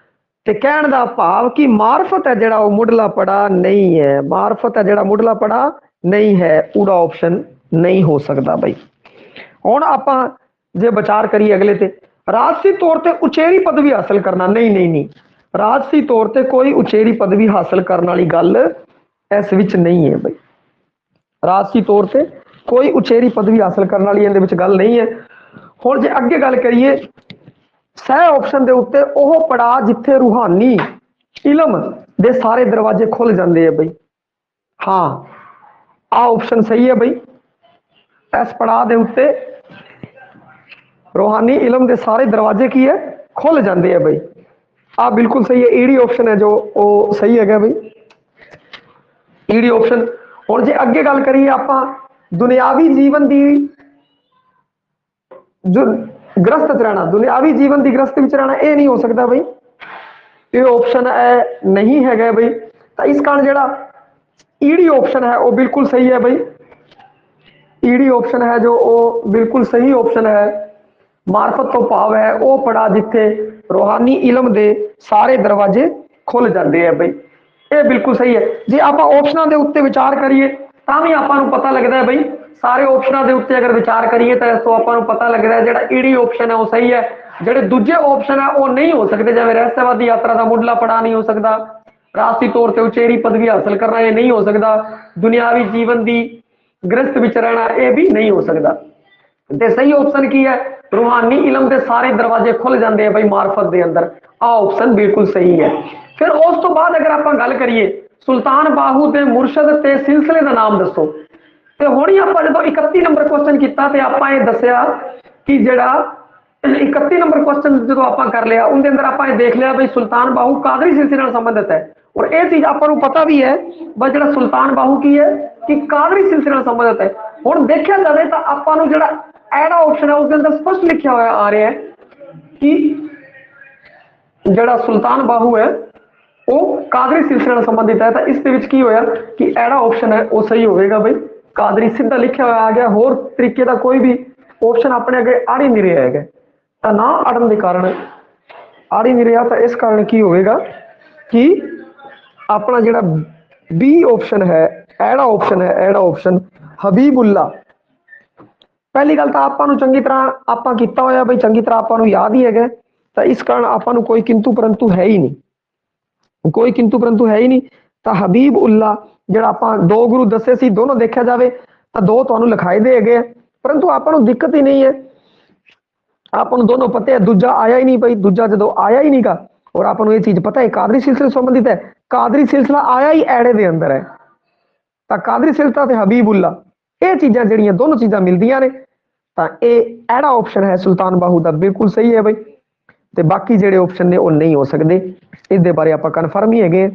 ਤੇ ਕਹਿਣ ਦਾ ਭਾਵ ਕਿ ਮਾਰਫਤ ਹੈ ਜਿਹੜਾ ਉਹ ਮੁੱਢਲਾ ਪੜਾਅ ਨਹੀਂ ਹੈ, ਮਾਰਫਤ ਹੈ ਜਿਹੜਾ ਮੁੱਢਲਾ ਪੜਾਅ ਨਹੀਂ ਹੈ, ਉਹਦਾ ਆਪਸ਼ਨ ਨਹੀਂ ਹੋ ਸਕਦਾ ਬਈ। ਹੁਣ ਆਪਾਂ ਜੇ ਵਿਚਾਰ ਕਰੀਏ ਅਗਲੇ ਤੇ, ਰਾਜਸੀ ਤੌਰ ਤੇ ਉਚੇਰੀ ਪਦਵੀ ਹਾਸਲ ਕਰਨਾ, ਨਹੀਂ, ਰਾਜਸੀ ਤੌਰ ਤੇ ਕੋਈ ਉਚੇਰੀ ਪਦਵੀ ਹਾਸਲ ਕਰਨ ਵਾਲੀ ਗੱਲ ਇਸ ਵਿੱਚ ਨਹੀਂ ਹੈ ਬਈ। ਰਾਜਸੀ ਤੌਰ ਤੇ ਕੋਈ ਉਚੇਰੀ ਪਦਵੀ ਹਾਸਲ ਕਰਨ ਵਾਲੀ ਇਹਦੇ ਵਿੱਚ ਗੱਲ ਨਹੀਂ ਹੈ। ਹੁਣ ਜੇ ਅੱਗੇ ਗੱਲ ਕਰੀਏ ਸਹਿ ਆਪਸ਼ਨ ਦੇ ਉੱਤੇ, ਉਹ ਪੜਾਅ ਜਿੱਥੇ ਰੂਹਾਨੀ ਇਲਮ ਦੇ ਸਾਰੇ ਦਰਵਾਜ਼ੇ ਖੁੱਲ ਜਾਂਦੇ ਆ ਬਈ। ਹਾਂ ਆ ਆਪਸ਼ਨ ਸਹੀ ਹੈ ਬਈ, ਇਸ ਪੜਾਅ ਦੇ ਉੱਤੇ ਰੂਹਾਨੀ ਇਲਮ ਦੇ ਸਾਰੇ ਦਰਵਾਜ਼ੇ ਕੀ ਹੈ, ਖੁੱਲ ਜਾਂਦੇ ਆ ਬਈ। ਆ ਬਿਲਕੁਲ ਸਹੀ ਹੈ, ਈਡੀ ਆਪਸ਼ਨ ਹੈ ਜੋ ਉਹ ਸਹੀ ਹੈਗਾ ਬਈ, ਈਡੀ ਆਪਸ਼ਨ। ਹੁਣ ਜੇ ਅੱਗੇ ਗੱਲ ਕਰੀਏ ਆਪਾਂ ਦੁਨਿਆਵੀ ਜੀਵਨ ਦੀ ਜੋ ਗ੍ਰਸਤ ਚ ਰਹਿਣਾ, ਦੁਨਿਆਵੀ ਜੀਵਨ ਦੀ ਗ੍ਰਸਤ ਵਿੱਚ ਰਹਿਣਾ, ਇਹ ਨਹੀਂ ਹੋ ਸਕਦਾ ਬਈ, ਇਹ ਆਪਸ਼ਨ ਨਹੀਂ ਹੈਗਾ ਬਈ। ਤਾਂ ਇਸ ਕਾਰਨ ਜਿਹੜਾ ਈਡੀ ਆਪਸ਼ਨ ਹੈ ਉਹ ਬਿਲਕੁਲ ਸਹੀ ਹੈ ਬਈ, ਈਡੀ ਆਪਸ਼ਨ ਹੈ ਜੋ ਉਹ ਬਿਲਕੁਲ ਸਹੀ ਆਪਸ਼ਨ ਹੈ। ਮਾਰਫਤ ਤੋਂ ਭਾਵ ਹੈ ਉਹ ਪੜਾਅ ਜਿੱਥੇ ਰੂਹਾਨੀ ਇਲਮ ਦੇ ਸਾਰੇ ਦਰਵਾਜ਼ੇ ਖੁੱਲ ਜਾਂਦੇ ਆ ਬਈ, ਇਹ ਬਿਲਕੁਲ ਸਹੀ ਹੈ। ਜੇ ਆਪਾਂ ਆਪਸ਼ਨਾਂ ਦੇ ਉੱਤੇ ਵਿਚਾਰ ਕਰੀਏ ਤਾਂ ਵੀ ਆਪਾਂ ਨੂੰ ਪਤਾ ਲੱਗਦਾ ਹੈ ਬਈ, ਸਾਰੇ ਆਪਸ਼ਨਾਂ ਦੇ ਉੱਤੇ ਅਗਰ ਵਿਚਾਰ ਕਰੀਏ ਤਾਂ ਇਸ ਤੋਂ ਆਪਾਂ ਨੂੰ ਪਤਾ ਲੱਗਦਾ ਹੈ ਜਿਹੜਾ ਈਡੀ ਆਪਸ਼ਨ ਹੈ ਉਹ ਸਹੀ ਹੈ। ਜਿਹੜੇ ਦੂਜੇ ਆਪਸ਼ਨ ਹੈ ਉਹ ਨਹੀਂ ਹੋ ਸਕਦੇ, ਜਿਵੇਂ ਰਹੱਸਵਾਦੀ ਯਾਤਰਾ ਦਾ ਮੁੱਢਲਾ ਪੜਾਅ ਨਹੀਂ ਹੋ ਸਕਦਾ, ਰਾਜਸੀ ਤੌਰ ਤੇ ਉਚੇਰੀ ਪਦਵੀ ਹਾਸਲ ਕਰਨਾ ਇਹ ਨਹੀਂ ਹੋ ਸਕਦਾ, ਦੁਨਿਆਵੀ ਜੀਵਨ ਦੀ ਗ੍ਰਸਤ ਵਿੱਚ ਰਹਿਣਾ ਇਹ ਵੀ ਨਹੀਂ ਹੋ ਸਕਦਾ। ਤੇ ਸਹੀ ਆਪਸ਼ਨ ਕੀ ਹੈ, ਰੂਹਾਨੀ ਇਲਮ ਦੇ ਸਾਰੇ ਦਰਵਾਜ਼ੇ ਖੁੱਲ ਜਾਂਦੇ ਆ ਬਈ ਮਾਰਫਤ ਦੇ ਅੰਦਰ, ਆ ਆਪਸ਼ਨ ਬਿਲਕੁਲ ਸਹੀ ਹੈ। ਫਿਰ ਉਸ ਤੋਂ ਬਾਅਦ ਅਗਰ ਆਪਾਂ ਗੱਲ ਕਰੀਏ ਸੁਲਤਾਨ ਬਾਹੂ ਦੇ ਮੁਰਸ਼ਦ ਤੇ ਸਿਲਸਿਲੇ ਦਾ ਨਾਮ ਦੱਸੋ, ਤੇ ਹੁਣ ਹੀ ਆਪਾਂ ਜਦੋਂ 31 ਨੰਬਰ ਕੁਐਸਚਨ ਕੀਤਾ ਤੇ ਆਪਾਂ ਇਹ ਦੱਸਿਆ ਕਿ ਜਿਹੜਾ 31 ਨੰਬਰ ਕੁਐਸਚਨ ਜਦੋਂ ਆਪਾਂ ਕਰ ਲਿਆ ਉਹਦੇ ਅੰਦਰ ਆਪਾਂ ਇਹ ਦੇਖ ਲਿਆ ਬਈ ਸੁਲਤਾਨ ਬਾਹੂ ਕਾਦਰੀ ਸਿਲਸਿਲੇ ਨਾਲ ਸੰਬੰਧਿਤ ਹੈ, ਔਰ ਇਹ ਚੀਜ਼ ਆਪਾਂ ਨੂੰ ਪਤਾ ਵੀ ਹੈ ਬਈ ਜਿਹੜਾ ਸੁਲਤਾਨ ਬਾਹੂ ਕੀ ਹੈ ਕਿ ਕਾਦਰੀ ਸਿਲਸਿਲੇ ਨਾਲ ਸੰਬੰਧਿਤ ਹੈ। ਹੁਣ ਦੇਖਿਆ ਜਾਵੇ ਤਾਂ ਆਪਾਂ ਨੂੰ ਜਿਹੜਾ ਐਡਾ ਆਪਸ਼ਨ ਹੈ ਉਸਦੇ ਅੰਦਰ ਸਪਸ਼ਟ ਲਿਖਿਆ ਹੋਇਆ ਆ ਰਿਹਾ ਹੈ ਕਿ ਜਿਹੜਾ ਸੁਲਤਾਨ ਬਾਹੂ ਹੈ ਉਹ ਕਾਦਰੀ ਸਿਲਸਿਲੇ ਨਾਲ ਸੰਬੰਧਿਤ ਹੈ। ਤਾਂ ਇਸ ਦੇ ਵਿੱਚ ਕੀ ਹੋਇਆ ਕਿ ਐਡਾ ਆਪਸ਼ਨ ਹੈ ਉਹ ਸਹੀ ਹੋਵੇਗਾ ਬਈ, ਕਾਦਰੀ ਸਿੱਧਾ ਲਿਖਿਆ ਹੋਇਆ ਆ ਗਿਆ, ਹੋਰ ਤਰੀਕੇ ਦਾ ਕੋਈ ਵੀ ਆਪਸ਼ਨ ਆਪਣੇ ਅੱਗੇ ਅੜ ਹੀ ਨਹੀਂ ਰਿਹਾ ਹੈਗਾ। ਤਾਂ ਨਾ ਅੜਨ ਦੇ ਕਾਰਨ ਅੜ ਹੀ ਨਹੀਂ ਰਿਹਾ, ਤਾਂ ਇਸ ਕਾਰਨ ਕੀ ਹੋਵੇਗਾ ਕਿ ਆਪਣਾ ਜਿਹੜਾ ਬੀ ਆਪਸ਼ਨ ਹੈ ਐੜਾ ਆਪਸ਼ਨ ਹੈ, ਐੜਾ ਆਪਸ਼ਨ ਹਬੀਬੁੱਲਾ। ਪਹਿਲੀ ਗੱਲ ਤਾਂ ਆਪਾਂ ਨੂੰ ਚੰਗੀ ਤਰ੍ਹਾਂ ਆਪਾਂ ਕੀਤਾ ਹੋਇਆ ਬਈ, ਚੰਗੀ ਤਰ੍ਹਾਂ ਆਪਾਂ ਨੂੰ ਯਾਦ ਹੀ ਹੈਗਾ, ਤਾਂ ਇਸ ਕਾਰਨ ਆਪਾਂ ਨੂੰ ਕੋਈ ਕਿੰਤੂ ਪਰੰਤੂ ਹੈ ਹੀ ਨਹੀਂ, ਕੋਈ ਕਿੰਤੂ ਪਰੰਤੂ ਹੈ ਹੀ ਨਹੀਂ। ਤਾਂ ਹਬੀਬ ਉੱਲਾ ਜਿਹੜਾ ਆਪਾਂ ਦੋ ਗੁਰੂ ਦੱਸੇ ਸੀ, ਦੋਨੋਂ ਦੇਖਿਆ ਜਾਵੇ ਤਾਂ ਦੋ ਤੁਹਾਨੂੰ ਲਿਖਾਏ ਦੇ ਹੈਗੇ ਆ, ਪਰੰਤੂ ਆਪਾਂ ਨੂੰ ਦਿੱਕਤ ਹੀ ਨਹੀਂ ਹੈ, ਆਪਾਂ ਨੂੰ ਦੋਨੋਂ ਪਤਾ ਹੈ। ਦੂਜਾ ਆਇਆ ਹੀ ਨਹੀਂ ਭਾਈ, ਦੂਜਾ ਜਦੋਂ ਆਇਆ ਹੀ ਨਹੀਂਗਾ, ਔਰ ਆਪਾਂ ਨੂੰ ਇਹ ਚੀਜ਼ ਪਤਾ ਹੈ ਕਾਦਰੀ ਸਿਲਸਿਲੇ ਸੰਬੰਧਿਤ ਹੈ, ਕਾਦਰੀ ਸਿਲਸਿਲਾ ਆਇਆ ਹੀ ਐੜੇ ਦੇ ਅੰਦਰ ਹੈ, ਤਾਂ ਕਾਦਰੀ ਸਿਲਸਿਲਾ ਤੇ ਹਬੀਬੁੱਲਾ ਇਹ ਚੀਜ਼ਾਂ ਜਿਹੜੀਆਂ ਦੋਨੋਂ ਚੀਜ਼ਾਂ ਮਿਲਦੀਆਂ ਨੇ, ਤਾਂ ਇਹ ਐੜਾ ਆਪਸ਼ਨ ਹੈ ਸੁਲਤਾਨ ਬਾਹੂ ਦਾ, ਬਿਲਕੁਲ ਸਹੀ ਹੈ ਬਈ। ਤੇ ਬਾਕੀ ਜਿਹੜੇ ਆਪਸ਼ਨ ਨੇ ਉਹ ਨਹੀਂ ਹੋ ਸਕਦੇ, ਇਹਦੇ ਬਾਰੇ ਆਪਾਂ ਕਨਫਰਮ ਹੀ ਹੈਗੇ।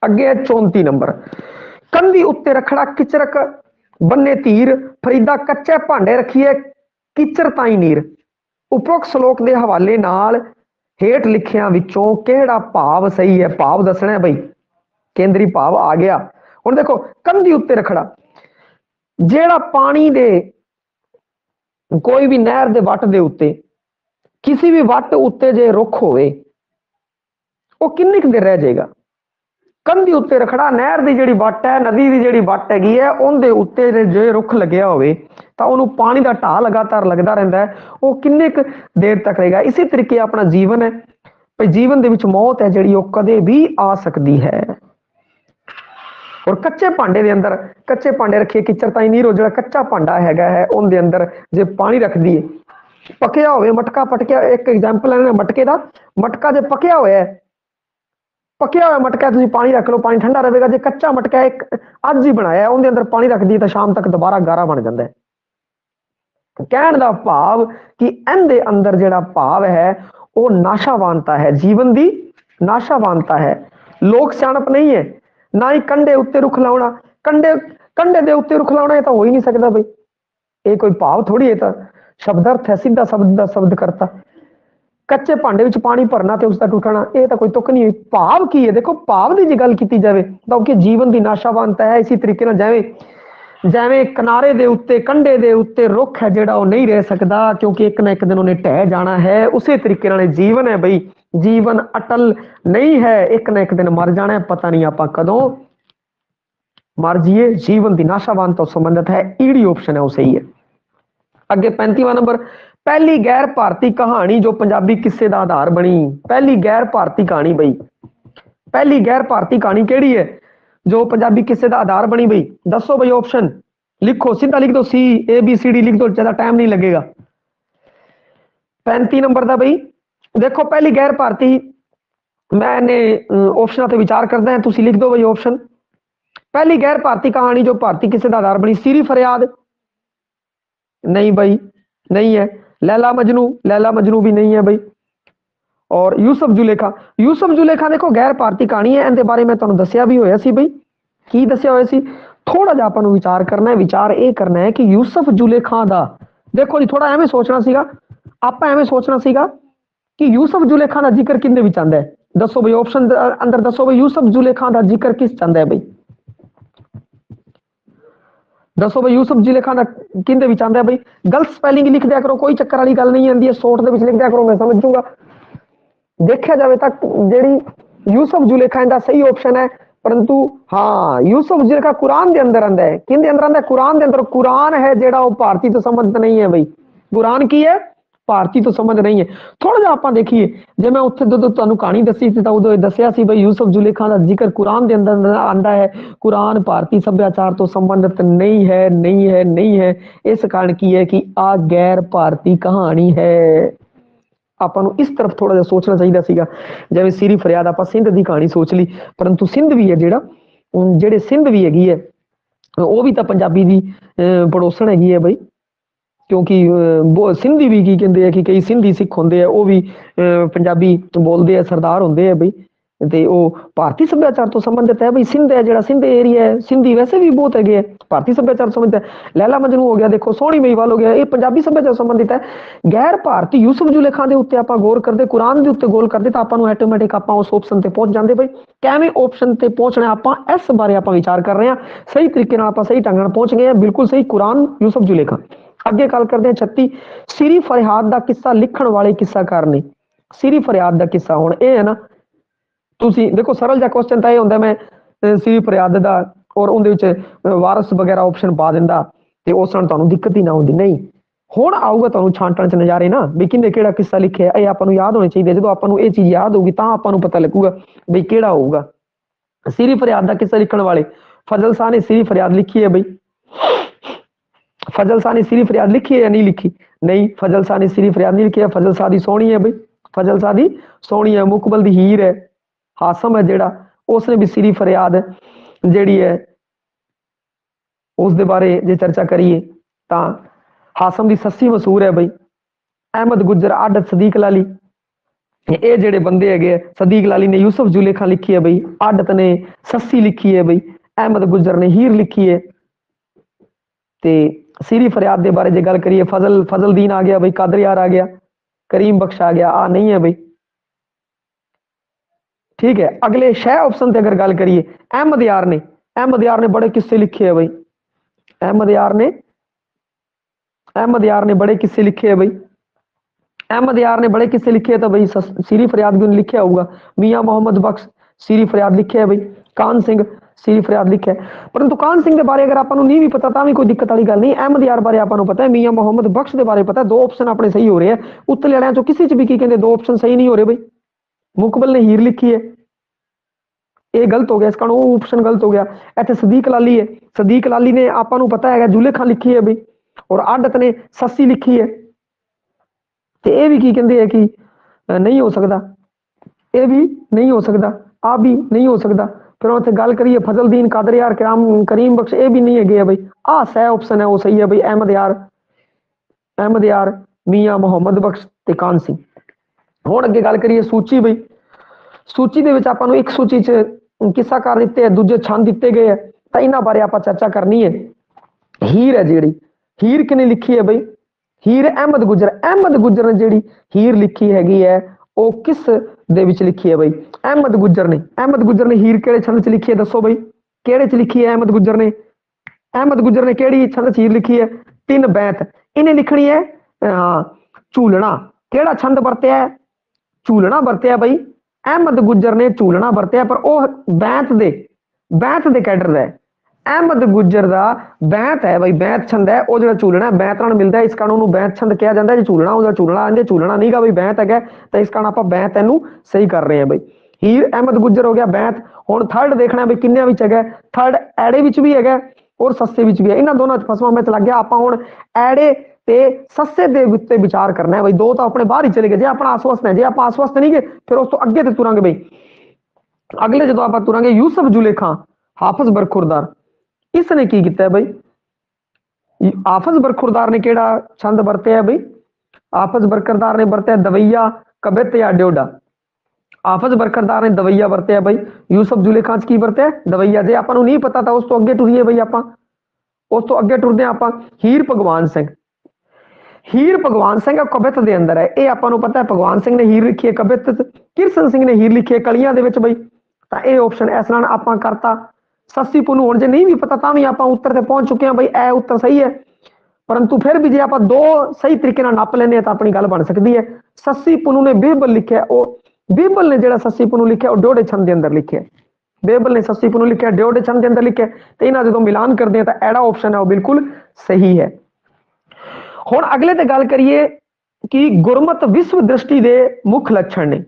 ਅੱਗੇ ਹੈ 34 ਨੰਬਰ, ਕੰਧੀ ਉੱਤੇ ਰਖੜਾ ਕਿਚਰਕ ਬੰਨੇ ਧੀਰ, ਫਰੀਦਾ ਕੱਚੇ ਭਾਂਡੇ ਰੱਖੀਏ ਕਿਚਰ ਤਾਈ ਨੀਰ। ਉਪਰੋਕਤ ਸ਼ਲੋਕ ਦੇ ਹਵਾਲੇ ਨਾਲ ਹੇਠ ਲਿਖਿਆਂ ਵਿੱਚੋਂ ਕਿਹੜਾ ਭਾਵ ਸਹੀ ਹੈ? ਭਾਵ ਦੱਸਣਾ ਹੈ ਬਈ, ਕੇਂਦਰੀ ਭਾਵ ਆ ਗਿਆ। ਹੁਣ ਦੇਖੋ ਕੰਧੀ ਉੱਤੇ ਰਖੜਾ, ਜਿਹੜਾ ਪਾਣੀ ਦੇ ਕੋਈ ਵੀ ਨਹਿਰ ਦੇ ਵੱਟ ਦੇ ਉੱਤੇ, ਕਿਸੇ ਵੀ ਵੱਟ ਉੱਤੇ ਜੇ ਰੁੱਖ ਹੋਵੇ ਉਹ ਕਿੰਨੀ ਕੁ ਦੇਰ ਰਹਿ ਜਾਏਗਾ? ਕੰਧੀ ਉੱਤੇ ਰਖੜਾ, ਨਹਿਰ ਦੀ ਜਿਹੜੀ ਵੱਟ ਹੈ, ਨਦੀ ਦੀ ਜਿਹੜੀ ਵੱਟ ਹੈਗੀ ਹੈ, ਉਹਦੇ ਉੱਤੇ ਜੇ ਰੁੱਖ ਲੱਗਿਆ ਹੋਵੇ ਤਾਂ ਉਹਨੂੰ ਪਾਣੀ ਦਾ ਢਾਹ ਲਗਾਤਾਰ ਲੱਗਦਾ ਰਹਿੰਦਾ ਹੈ, ਉਹ ਕਿੰਨੇ ਕੁ ਦੇਰ ਤੱਕ ਰਹੇਗਾ? ਇਸੇ ਤਰੀਕੇ ਆਪਣਾ ਜੀਵਨ ਹੈ, ਭਈ ਜੀਵਨ ਦੇ ਵਿੱਚ ਮੌਤ ਹੈ ਜਿਹੜੀ ਉਹ ਕਦੇ ਵੀ ਆ ਸਕਦੀ ਹੈ। ਔਰ ਕੱਚੇ ਭਾਂਡੇ ਦੇ ਅੰਦਰ, ਕੱਚੇ ਭਾਂਡੇ ਰੱਖੀਏ ਕਿਚਰ ਤਾਈ ਨੀਰ, ਉਹ ਜਿਹੜਾ ਕੱਚਾ ਭਾਂਡਾ ਹੈਗਾ ਹੈ ਉਹਦੇ ਅੰਦਰ ਜੇ ਪਾਣੀ ਰੱਖ ਦਈਏ, ਪੱਕਿਆ ਹੋਵੇ ਮਟਕਾ, ਪਟਕਿਆ ਇੱਕ ਐਗਜ਼ਾਮਪਲ ਹੈ ਮਟਕੇ ਦਾ, ਮਟਕਾ ਜੇ ਪੱਕਿਆ ਹੋਇਆ, ਪੱਕਿਆ ਹੋਇਆ ਮਟਕਾ ਤੁਸੀਂ ਪਾਣੀ ਰੱਖ ਲਓ, ਪਾਣੀ ਠੰਡਾ ਰਹੇਗਾ। ਜੇ ਕੱਚਾ ਮਟਕਾ ਇੱਕ ਅੱਜ ਹੀ ਬਣਾਇਆ ਉਹਦੇ ਅੰਦਰ ਪਾਣੀ ਰੱਖ ਦਈਏ ਤਾਂ ਸ਼ਾਮ ਤੱਕ ਦੁਬਾਰਾ ਗਾਰਾ ਬਣ ਜਾਂਦਾ ਹੈ। ਕਹਿਣ ਦਾ ਭਾਵ ਕਿ ਇਹਦੇ ਅੰਦਰ ਜਿਹੜਾ ਭਾਵ ਹੈ ਉਹ ਨਾਸ਼ਾਵਾਨਤਾ ਹੈ, ਜੀਵਨ ਦੀ ਨਾਸ਼ਾਵਾਨਤਾ ਹੈ, ਲੋਕ ਸਿਆਣਪ ਨਹੀਂ ਹੈ। ਨਾ ਹੀ ਕੰਢੇ ਉੱਤੇ ਰੁੱਖ ਲਾਉਣਾ, ਕੰਢੇ ਦੇ ਉੱਤੇ ਰੁੱਖ ਲਾਉਣਾ ਇਹ ਤਾਂ ਹੋ ਹੀ ਨਹੀਂ ਸਕਦਾ ਬਈ, ਇਹ ਕੋਈ ਭਾਵ ਥੋੜੀ ਹੈ, ਤਾਂ ਸ਼ਬਦ ਅਰਥ ਹੈ, ਸਿੱਧਾ ਸ਼ਬਦ ਦਾ ਸ਼ਬਦ ਕਰਤਾ। ਕੱਚੇ ਭਾਂਡੇ ਵਿੱਚ ਪਾਣੀ ਭਰਨਾ ਤੇ ਉਸ ਦਾ ਟੁੱਟਣਾ, ਇਹ ਤਾਂ ਕੋਈ ਤੁੱਕ ਨਹੀਂ ਹੋਈ। ਭਾਵ ਕੀ ਹੈ? ਦੇਖੋ ਭਾਵ ਦੀ ਜੇ ਗੱਲ ਕੀਤੀ ਜਾਵੇ ਤਾਂ ਕਿ ਜੀਵਨ ਦੀ ਨਾਸ਼ਾਵਾਨਤਾ ਹੈ। ਇਸੇ ਤਰੀਕੇ ਨਾਲ ਜਿਵੇਂ ਕਿਨਾਰੇ ਦੇ ਉੱਤੇ, ਕੰਢੇ ਦੇ ਉੱਤੇ ਰੁੱਖ ਹੈ ਜਿਹੜਾ ਉਹ ਨਹੀਂ ਰਹਿ ਸਕਦਾ, ਕਿਉਂਕਿ ਇੱਕ ਨਾ ਇੱਕ ਦਿਨ ਉਹਨੇ ਢਹਿ ਜਾਣਾ ਹੈ, ਉਸੇ ਤਰੀਕੇ ਨਾਲ ਜੀਵਨ ਹੈ ਬਈ, ਜੀਵਨ ਅਟਲ ਨਹੀਂ ਹੈ, ਇੱਕ ਨਾ ਇੱਕ ਦਿਨ ਮਰ ਜਾਣਾ ਹੈ, ਪਤਾ ਨਹੀਂ ਆਪਾਂ ਕਦੋਂ ਮਰ ਜਾਈਏ। ਜੀਵਨ ਦੀ ਨਾਸ਼ਾਵਾਨਤਾ ਸੰਬੰਧਿਤ ਹੈ, ਈੜੀ ਆਪਸ਼ਨ ਹੈ ਉਹ ਸਹੀ ਹੈ। ਅੱਗੇ 35ਵਾਂ ਨੰਬਰ, ਪਹਿਲੀ ਗੈਰ ਭਾਰਤੀ ਕਹਾਣੀ ਜੋ ਪੰਜਾਬੀ ਕਿੱਸੇ ਦਾ ਆਧਾਰ ਬਣੀ। ਪਹਿਲੀ ਗੈਰ ਭਾਰਤੀ ਕਹਾਣੀ ਬਈ, ਪਹਿਲੀ ਗੈਰ ਭਾਰਤੀ ਕਹਾਣੀ ਕਿਹੜੀ ਹੈ ਜੋ ਪੰਜਾਬੀ ਕਿੱਸੇ ਦਾ ਆਧਾਰ ਬਣੀ ਬਈ? ਦੱਸੋ ਬਈ, ਆਪਸ਼ਨ ਲਿਖੋ, ਸਿੱਧਾ ਲਿਖ ਦੋ, ਸੀ ABCD ਲਿਖ ਦੋ, ਜ਼ਿਆਦਾ ਟਾਈਮ ਨਹੀਂ ਲੱਗੇਗਾ। 35 ਨੰਬਰ ਦਾ ਬਈ ਦੇਖੋ, ਪਹਿਲੀ ਗੈਰ ਭਾਰਤੀ, मैंने ऑप्शन ਤੇ ਵਿਚਾਰ ਕਰਦਾ ਹਾਂ, ਤੁਸੀਂ ਲਿਖ ਦਿਓ ਬਈ ਆਪਸ਼ਨ। ਪਹਿਲੀ ਗੈਰ ਭਾਰਤੀ ਕਹਾਣੀ ਜੋ ਭਾਰਤੀ ਕਿਸੇ ਦਾ ਆਧਾਰ ਬਣੀ, ਸੀਰੀ ਫਰਿਆਦ नहीं भाई, नहीं है। लैला मजनू भी नहीं है भाई। और यूसुफ जुलेखा देखो गैर भारती कहानी है, इनके बारे में तुहानू दसिया भी होया सी बई, की दसिया होया सी? थोड़ा जिहा आपां नू विचार करना है। विचार ये करना है कि यूसुफ जुलेखा दा, देखो जी थोड़ा एवें सोचना सीगा, आपां एवें सोचना सीगा कि यूसुफ जुलेखा दा जिक्र किंदे विच आंदा है? दसो बई ऑप्शन अंदर दसो बई, यूसुफ जुलेखा दा जिक्र किस चांदा है बई? दसो बई यूसुफ जुलेखा दा किंदे विच आंदा है बई? गलत स्पैलिंग लिख दिया करो, कोई चक्कर वाली गल नहीं आंदी है, शॉर्ट दे विच लिख दिया करो, मैं समझ जूंगा। देखा जाए तक जेड़ी यूसुफ जुलेखा इनका सही ऑप्शन है, परंतु हाँ यूसुफ जुलेखा कुरान दे अंदर आंदा है। किंदे अंदर आंदा है? कुरान दे अंदर। कुरान है जेड़ा वो भारती तो संबंध नहीं है बई, कुरान की है भारती तो संबंध नहीं है। थोड़ा जिहा आपां देखिए, जे मैं उत्थे जो तुहानू कहानी दसी सी तां उदों दसिया सी बई यूसुफ जुलेखा दा जिक्र कुरान दे अंदर आंदा है, कुरान भारती सभ्याचार तो संबंधित नहीं है, नहीं है, नहीं है। इस कारण की है कि आ गैर भारती कहानी है। ਆਪਾਂ ਨੂੰ ਇਸ ਤਰਫ ਥੋੜਾ ਜਿਹਾ ਸੋਚਣਾ ਚਾਹੀਦਾ ਸੀਗਾ। ਜਿਵੇਂ ਸੀਰੀ ਫਰਿਆਦ ਆਪਾਂ ਸਿੰਧ ਦੀ ਕਹਾਣੀ ਸੋਚ ਲਈ, ਪਰੰਤੂ ਸਿੰਧ ਵੀ ਹੈ ਜਿਹੜੇ ਸਿੰਧ ਵੀ ਹੈਗੀ ਹੈ ਉਹ ਵੀ ਤਾਂ ਪੰਜਾਬੀ ਦੀ ਪੜੋਸਣ ਹੈਗੀ ਹੈ ਬਈ, ਕਿਉਂਕਿ ਸਿੰਧੀ ਵੀ ਕੀ ਕਹਿੰਦੇ ਆ ਕਿ ਕਈ ਸਿੰਧੀ ਸਿੱਖ ਹੁੰਦੇ ਆ, ਉਹ ਵੀ ਪੰਜਾਬੀ ਬੋਲਦੇ ਆ, ਸਰਦਾਰ ਹੁੰਦੇ ਆ ਬਈ, ਤੇ ਉਹ ਭਾਰਤੀ ਸੱਭਿਆਚਾਰ ਤੋਂ ਸੰਬੰਧਿਤ ਹੈ ਬਈ। ਸਿੰਧ ਹੈ ਜਿਹੜਾ ਸਿੰਧ ਏਰੀਆ ਹੈ, ਸਿੰਧੀ ਵੈਸੇ ਵੀ ਬਹੁਤ ਹੈਗੇ ਆ, ਭਾਰਤੀ ਸੱਭਿਆਚਾਰ ਸੰਬੰਧਿਤ ਹੈ। ਲੈਲਾ ਮਜਨੂ ਹੋ ਗਿਆ, ਦੇਖੋ ਸੋਹਣੀ ਮਹੀਵਾਲ ਹੋ ਗਿਆ, ਇਹ ਪੰਜਾਬੀ ਸੱਭਿਆਚਾਰ ਸੰਬੰਧਿਤ ਹੈ। ਗੈਰ ਭਾਰਤੀ यूसुफ जुलेखा ਦੇ ਉੱਤੇ ਆਪਾਂ ਗੌਰ ਕਰਦੇ, ਕੁਰਾਨ ਦੇ ਉੱਤੇ ਗੌਰ ਕਰਦੇ, ਤਾਂ ਆਪਾਂ ਨੂੰ ਆਟੋਮੈਟਿਕ ਆਪਾਂ ਉਸ ਆਪਸ਼ਨ ਤੇ ਪਹੁੰਚ ਜਾਂਦੇ ਬਈ। ਕਿਵੇਂ ਆਪਸ਼ਨ ਤੇ ਪਹੁੰਚਣਾ, ਆਪਾਂ ਇਸ ਬਾਰੇ ਆਪਾਂ ਵਿਚਾਰ ਕਰ ਰਹੇ ਹਾਂ। ਸਹੀ ਤਰੀਕੇ ਨਾਲ ਆਪਾਂ ਸਹੀ ਢੰਗ ਨਾਲ ਪਹੁੰਚ ਗਏ ਹਾਂ, ਬਿਲਕੁਲ ਸਹੀ, ਕੁਰਾਨ यूसुफ जुलेखा। ਅੱਗੇ ਗੱਲ ਕਰਦੇ ਹਾਂ 36, ਸੀਰੀ ਫਰਿਆਦ ਦਾ ਕਿੱਸਾ ਲਿਖਣ ਵਾਲੇ ਕਿੱਸਾਕਾਰ ਨੇ। ਸੀਰੀ ਫਰਿਆਦ ਦਾ ਕਿੱਸਾ, ਹੁਣ ਇਹ ਹੈ ਨਾ, ਤੁਸੀਂ ਦੇਖੋ ਸਰਲ ਜਿਹਾ ਕੁਐਸਚਨ ਤਾਂ ਇਹ ਹੁੰਦਾ, ਮੈਂ ਸੀਰੀ ਫਰਿਆਦ ਦਾ ਔਰ ਉਹਦੇ ਵਿੱਚ ਵਾਰਸ ਵਗੈਰਾ ਆਪਸ਼ਨ ਪਾ ਦਿੰਦਾ ਤੇ ਉਸ ਨਾਲ ਤੁਹਾਨੂੰ ਦਿੱਕਤ ਹੀ ਨਾ ਹੁੰਦੀ। ਨਹੀਂ, ਹੁਣ ਆਊਗਾ ਤੁਹਾਨੂੰ ਛਾਂਟਣ ਚ ਨਜ਼ਾਰੇ ਨਾ, ਵੀ ਕਿਹਨੇ ਕਿਹੜਾ ਕਿੱਸਾ ਲਿਖਿਆ, ਇਹ ਆਪਾਂ ਨੂੰ ਯਾਦ ਹੋਣੇ ਚਾਹੀਦੇ। ਜਦੋਂ ਆਪਾਂ ਨੂੰ ਇਹ ਚੀਜ਼ ਯਾਦ ਹੋਊਗੀ ਤਾਂ ਆਪਾਂ ਨੂੰ ਪਤਾ ਲੱਗੂਗਾ ਵੀ ਕਿਹੜਾ ਹੋਊਗਾ। सीरी फरियाद का किस्सा लिखण वाले फजल शाह ने सीरी फरियाद लिखी है भाई। फजल शाह ने सीरी फरियाद लिखी है या नहीं लिखी? नहीं, फजल शाह ने सीरी फरियाद नहीं लिखी है। फजल शाह दी सोहनी है भाई, फजल शाह दी सोहनी है। मुकबल दी हीर है। हासम है जेड़ा, उसने भी सीरी फरियाद जेड़ी है उस दे बारे जे चर्चा करिए तो हासम दी सस्सी मशहूर है भाई। अहमद गुजर, आदत, सदीक लाली, ये जेड़े बंदे है। सदीक लाली ने यूसुफ जुलेखा लिखी है भाई, आदत ने सस्सी लिखी है भाई, अहमद गुजर ने हीर लिखी है। ते सीरी फरियाद के बारे गल करिए, फजल दीन आ गया भाई, कादर यार आ गया, करीम बख्श आ गया, आ नहीं है भाई। ठीक है, अगले शह ऑप्शन से अगर गल करिए, अहमद यार ने बड़े किस्से लिखे है भाई। अहमद यार ने बड़े किस्से लिखे है भाई। अहमद यार ने बड़े किस्से लिखे है तो भाई सीरी फरियाद भी लिखा होगा। मियाँ मोहम्मद बख्श सीरी फरियाद लिखे है भाई। कान सिंह सीरी फरियाद लिखा है। परंतु कान सिंह के बारे अगर आपको नहीं भी पता तो भी कोई दिक्कत वाली गल नहीं। अहमद यार बारे आपको पता है, मियाँ मोहम्मद बख्श के बारे पता है। दो ऑप्शन अपने सही हो रहे हैं। उत्तले वाले चो किसी च भी की कहते दो ऑप्शन सही नहीं हो रहे भाई। मुकबल ने हीर लिखी है, ये गलत हो गया, इसका ऑप्शन गलत हो गया। इतने सदीक लाली है, सदीक लाली ने आपको पता है जुलेखा लिखी है भाई, और आदत ने सस्सी लिखी है। तो ये भी की कहते हैं कि नहीं हो सकता, ये भी नहीं हो सकता, आ भी नहीं हो सकता। फिर उसे गल करिए फजल दीन, कादर यार, करीम बख्श, ये भी नहीं है गया भाई। आ सह ऑप्शन है वो सही है भाई। अहमद यार, मियाँ मोहम्मद बख्श ते कान सिंह। हुण अगे गल करिए सूची भाई। सूची दे विच आपां नूं एक सूची च किस्साकार दिते है, दूजे छंद दिते गए है, तो इन्हां बारे आपां चर्चा करनी है। हीर है जिहड़ी, हीर किने लिखी है भाई? हीर अहमद गुजर ने जिहड़ी हीर लिखी हैगी है वो किस दे विच लिखी है भाई? अहमद गुजर ने हीर किहड़े छंद च लिखी है दसो भाई, किहड़े च लिखी है अहमद गुजर ने किहड़ी छंद च हीर लिखी है? 3 बैत इन्हें लिखनी है। हाँ, झूलना किहड़ा छंद वरत्या है? झूलना वरत्या भाई। अहमद गुजर ने झूलना वरत्या, पर वह बैत दे कैडर दा है। अहमद गुजर का बैंत है भाई, बैंत छंद है वो जो झूलना बैंत नाल मिलता है, इस कारण उन्होंने बैंत छंद कहा जाता है। झूलना वो झूलना नहीं गा भाई, बैंत है, तो इस कारण आप बैंत इनू सही कर रहे हैं भाई। हीर अहमद गुजर हो गया, बैंत। हुण थर्ड देखना भाई किन्ने विच है, थर्ड ऐड़े विच भी है और सस्से विच भी है। इन्हां दोनों फसवा में लग गया। आपां हुण ऐड़े ते सस्से दे उत्ते विचार करना है भाई। दो तो अपने बाहर ही चले गए। जे अपना आसवस्त है, जे आप आसवस्त नहीं गए फिर उस तो अगे ते तुरांगे भाई। अगले जो आप तुरांगे यूसुफ जुलेखा हाफिज बरखुरदार, इसने की किया भाई? हाफिज बरखुरदार ने केड़ा छंद वरत्या है भाई? हाफिज बरखुरदार ने वरत्या दवैया, कबित या ड्योडा। हाफिज बरखुरदार ने दवैया वरत्या भाई। यूसुफ जुलेखा च की वरत्या दवैया। जे आपां नूं नहीं पता था उस तो अगे टुरीए भाई, आपां उस तो अगे टुरदे आपां। हीर भगवान सिंह कबित दे अंदर है, ये आपां नूं पता है। भगवान सिंह ने हीर लिखी है कबित, किरसन सिंह ने हीर लिखी है कलियां दे विच भाई। तो ये ऑप्शन इस नाल आपां करता। सस्सी पुनू हुण जे नहीं भी पता भी आप उत्तर से पहुंच चुके हैं भाई, ए उत्तर सही है। परंतु फिर भी जे आप दो सही तरीके नप लेने तो अपनी गल बन सकती है। सस्सी पुनू ने बेबल लिखा, बेबल ने जो सस्सी पुनू लिखा वो ड्योढ़े छंद के अंदर लिखे। बेबल ने सस्सी पुनू लिखा ड्योढ़े छंद के अंदर लिखे, तो इन्हों जो मिलान करते हैं तो एड़ा ऑप्शन है वो बिल्कुल सही है। हुण अगले ते गल करिए कि गुरमत विश्व दृष्टि के मुख लक्षण ने।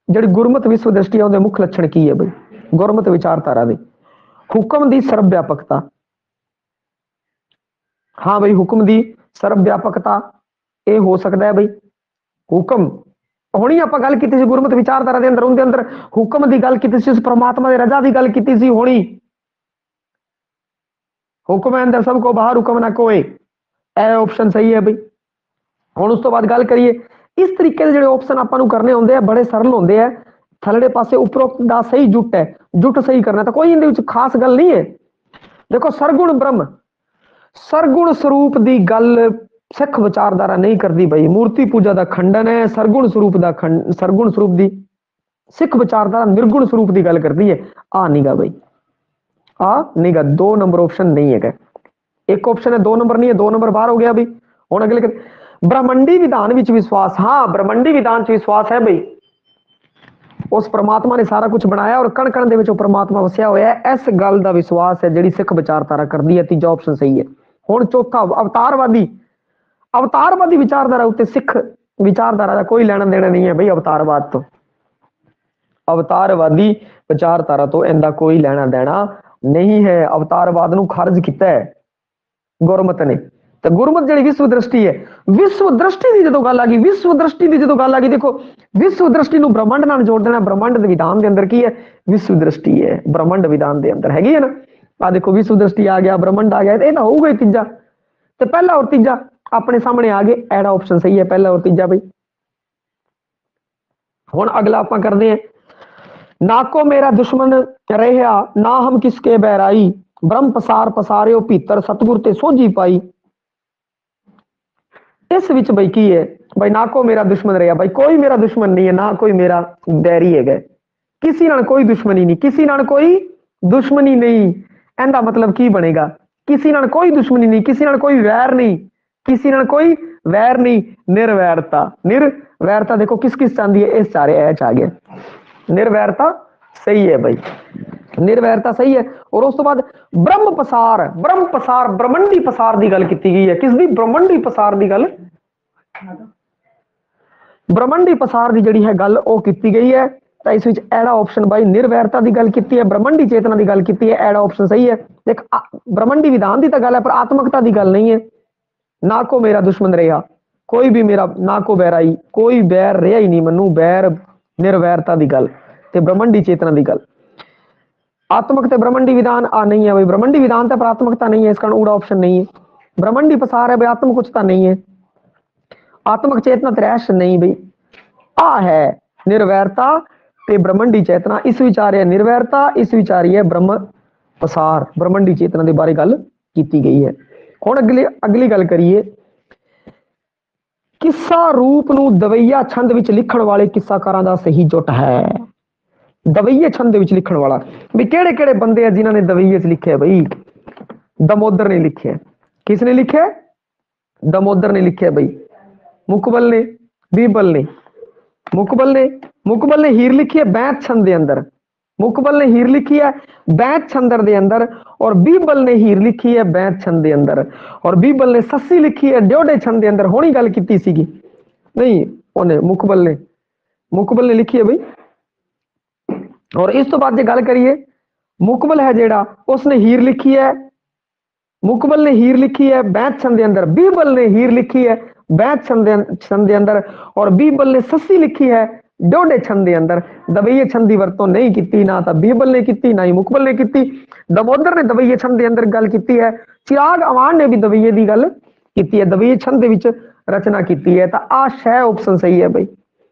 जी गुरमत विश्व दृष्टि है मुख लक्षण की है भाई? गुरमत विचारधारा के हुक्म की सर्व व्यापकता। हाँ भाई, हुक्म की सर्व व्यापकता ये हो सकता है भाई। हुक्म होनी आप गल की गुरमत विचारधारा के अंदर, उनके अंदर हुक्म की गल की, परमात्मा की रजा की गल की होनी। हुक्म है अंदर सबको बाहर हुक्म ना कोई, ए ऑप्शन सही है भाई। हुण उस तो बाद गल करिए इस तरीके के जो ऑप्शन आपां करने होंगे बड़े सरल होंगे है। थलड़े पासे उपरोक्त का सही जुट है, जुट सही करना तो कोई इहदे खास गल नहीं है। देखो सरगुण ब्रह्म, सरगुण स्वरूप की गल सिख विचारधारा नहीं करती भाई। मूर्ति पूजा का खंडन है। सरगुण स्वरूप का सरगुण स्वरूप की सिख विचारधारा निर्गुण स्वरूप की गल करती है। आ निगा भाई, आ निगा 2 नंबर ऑप्शन नहीं है। एक ऑप्शन है 2 नंबर नहीं है, 2 नंबर बाहर हो गया भाई। हुण अगले ब्रह्मंडी विधान विच विश्वास। हाँ, ब्रह्मंडी विधान च विश्वास है भाई। उस परमात्मा ने सारा कुछ बनाया और कण कण दे विच परमात्मा वसिया होया है, इस गल का विश्वास है जिहड़ी सिख विचारधारा करती है। तीजा ऑप्शन सही है। हुण चौथा अवतारवादी विचारधारा उत्ते सिख विचारधारा का कोई लेना देना नहीं है भाई। अवतारवाद तो ਅਵਤਾਰਵਾਦੀ ਵਿਚਾਰਧਾਰਾ ਤੋਂ ਇਹਦਾ ਕੋਈ ਲੈਣਾ ਦੇਣਾ ਨਹੀਂ ਹੈ। ਅਵਤਾਰਵਾਦ ਨੂੰ ਖਾਰਜ ਕੀਤਾ ਹੈ ਗੁਰਮਤ ਨੇ। ਤੇ ਗੁਰਮਤ ਜਿਹੜੀ ਵਿਸ਼ਵ ਦ੍ਰਿਸ਼ਟੀ ਹੈ, ਵਿਸ਼ਵ ਦ੍ਰਿਸ਼ਟੀ ਦੀ ਜਦੋਂ ਗੱਲ ਆ ਗਈ, ਵਿਸ਼ਵ ਦ੍ਰਿਸ਼ਟੀ ਦੀ ਜਦੋਂ ਗੱਲ ਆ ਗਈ, ਦੇਖੋ ਵਿਸ਼ਵ ਦ੍ਰਿਸ਼ਟੀ ਨੂੰ ਬ੍ਰਹਮੰਡ ਨਾਲ ਜੋੜ ਦੇਣਾ। ਬ੍ਰਹਮੰਡ ਦੇ ਵਿਧਾਨ ਦੇ ਅੰਦਰ ਕੀ ਹੈ? ਵਿਸ਼ਵ ਦ੍ਰਿਸ਼ਟੀ ਹੈ। ਬ੍ਰਹਮੰਡ ਵਿਧਾਨ ਦੇ ਅੰਦਰ ਹੈਗੀ ਹੈ ਨਾ। ਆ ਦੇਖੋ ਵਿਸ਼ਵ ਦ੍ਰਿਸ਼ਟੀ ਆ ਗਿਆ, ਬ੍ਰਹਮੰਡ ਆ ਗਿਆ, ਇਹ ਤਾਂ ਹੋਊਗਾ ਹੀ ਤੀਜਾ। ਤੇ ਪਹਿਲਾ ਔਰ ਤੀਜਾ ਆਪਣੇ ਸਾਹਮਣੇ ਆ ਗਏ, ਐੜਾ ਆਪਸ਼ਨ ਸਹੀ ਹੈ ਪਹਿਲਾ ਔਰ ਤੀਜਾ ਬਈ। ਹੁਣ ਅਗਲਾ ਆਪਾਂ ਕਰਦੇ ਹਾਂ, ਨਾ ਕੋ ਮੇਰਾ ਦੁਸ਼ਮਣ ਰਹਿਆ ਨਾ ਹਮ ਕਿਸਕੇ ਬਹਿਰਾਈ, ਬ੍ਰਹਮ ਪਸਾਰ ਪਸਾਰਿਓ ਭੀਤਰ ਸਤਿਗੁਰ ਤੇ ਸੋਝੀ ਪਾਈ। ਇਸ ਵਿੱਚ ਬਈ ਕੀ ਹੈ ਬਈ, ਨਾ ਕੋ ਮੇਰਾ ਦੁਸ਼ਮਣ ਰਿਹਾ, ਬਈ ਕੋਈ ਮੇਰਾ ਦੁਸ਼ਮਣ ਨਹੀਂ ਹੈ, ਨਾ ਕੋਈ ਮੇਰਾ ਬੈਰੀ ਹੈਗਾ, ਕਿਸੇ ਨਾਲ ਕੋਈ ਦੁਸ਼ਮਣੀ ਨਹੀਂ, ਕਿਸੇ ਨਾਲ ਕੋਈ ਦੁਸ਼ਮਣੀ ਨਹੀਂ। ਇਹਦਾ ਮਤਲਬ ਕੀ ਬਣੇਗਾ? ਕਿਸੇ ਨਾਲ ਕੋਈ ਦੁਸ਼ਮਣੀ ਨਹੀਂ, ਕਿਸੇ ਨਾਲ ਕੋਈ ਵੈਰ ਨਹੀਂ, ਕਿਸੇ ਨਾਲ ਕੋਈ ਵੈਰ ਨਹੀਂ। ਨਿਰਵੈਰਤਾ, ਨਿਰਵੈਰਤਾ ਦੇਖੋ ਕਿਸ ਕਿਸ ਚਾਹੁੰਦੀ ਹੈ, ਇਸ ਸਾਰੇ ਐ ਚ ਆ ਗਿਆ। ਨਿਰਵੈਰਤਾ ਸਹੀ ਹੈ ਬਈ, ਨਿਰਵੈਰਤਾ ਸਹੀ ਹੈ। ਔਰ ਉਸ ਤੋਂ ਬਾਅਦ ਬ੍ਰਹਮ ਪਸਾਰ, ਬ੍ਰਹਮ ਪਸਾਰ ਬ੍ਰਹਮੰਡੀ ਪਸਾਰ ਦੀ ਗੱਲ ਕੀਤੀ ਗਈ ਹੈ। ਕਿਸ ਦੀ? ਬ੍ਰਹਮੰਡੀ ਪਸਾਰ ਦੀ ਗੱਲ, ਬ੍ਰਹਮੰਡੀ ਪਸਾਰ ਦੀ ਜਿਹੜੀ ਹੈ ਗੱਲ ਉਹ ਕੀਤੀ ਗਈ ਹੈ। ਤਾਂ ਇਸ ਵਿੱਚ ਐੜਾ ਆਪਸ਼ਨ ਬਾਈ ਨਿਰਵੈਰਤਾ ਦੀ ਗੱਲ ਕੀਤੀ ਹੈ, ਬ੍ਰਹਮੰਡੀ ਚੇਤਨਾ ਦੀ ਗੱਲ ਕੀਤੀ ਹੈ, ਐੜਾ ਆਪਸ਼ਨ ਸਹੀ ਹੈ। ਦੇਖ ਬ੍ਰਹਮੰਡੀ ਵਿਧਾਨ ਦੀ ਤਾਂ ਗੱਲ ਹੈ ਪਰ ਆਤਮਕਤਾ ਦੀ ਗੱਲ ਨਹੀਂ ਹੈ। ਨਾ ਕੋ ਮੇਰਾ ਦੁਸ਼ਮਣ ਰਿਹਾ, ਕੋਈ ਵੀ ਮੇਰਾ, ਨਾ ਕੋ ਬੈਰਾਈ, ਕੋਈ ਬੈਰ ਰਿਹਾ ਹੀ ਨਹੀਂ ਮੈਨੂੰ, ਬੈਰ ਨਿਰਵੈਰਤਾ ਦੀ ਗੱਲ ਤੇ ਬ੍ਰਹਮੰਡੀ ਚੇਤਨਾ ਦੀ ਗੱਲ। आत्मक ते ब्रह्मंडी विधान आ नहीं है भाई, ब्रह्मंडी विधान तो प्राथमिकता नहीं है, इस कारण उड़ा ऑप्शन नहीं है। ब्रह्मंडी पसार है भाई, आत्म कुछता नहीं है, आत्मक चेतना त्रैश नहीं भाई। आ है निर्वैरता ते ब्रह्मंडी चेतना, इस विचार है निर्वैरता, इस विचार है ब्रह्म पसार, ब्रह्मंडी चेतना के बारे गल की गई है। हुण अगली गल करिए, किस्सा रूप नूं दवैया छंद विच लिखण वाले किस्साकारां दा सही जुट है। दवैये छंद विच लिखण वाला भी केड़े केड़े बंदे हैं जिन्होंने दवैये च लिखे भाई? दमोदर ने लिखे। किसने लिखे? दमोदर ने लिखे भाई। मुकबल ने, बीबल ने, मुकबल ने हीर लिखी है बैत छंद के अंदर, मुकबल ने हीर लिखी है बैत छंदर के अंदर, और बीबल ने हीर लिखी है बैत छंद के अंदर, और बीबल ने सस्सी लिखी है ड्योडे छंद के अंदर। होनी गल कीती सीगी नहीं उन्हें, मुकबल ने लिखी है भाई। और इस तो बाद जो गल करिए, मुकबल है जेड़ा उसने हीर लिखी है, मुकबल ने हीर लिखी है बैत छंद के अंदर, बीबल ने हीर लिखी है बैत छंद के अंदर, और बीबल ने सस्सी लिखी है डोडे छंद के अंदर। दवैये छंद की वरतों नहीं की, ना तो बीबल ने की ना ही मुकबल ने की। दमोदर ने दवैये छंद के अंदर गल की है, चिराग अवान ने भी दवैये की गल की है, दवैये छंद विच रचना की है। तो आ शह ऑप्शन सही है भाई,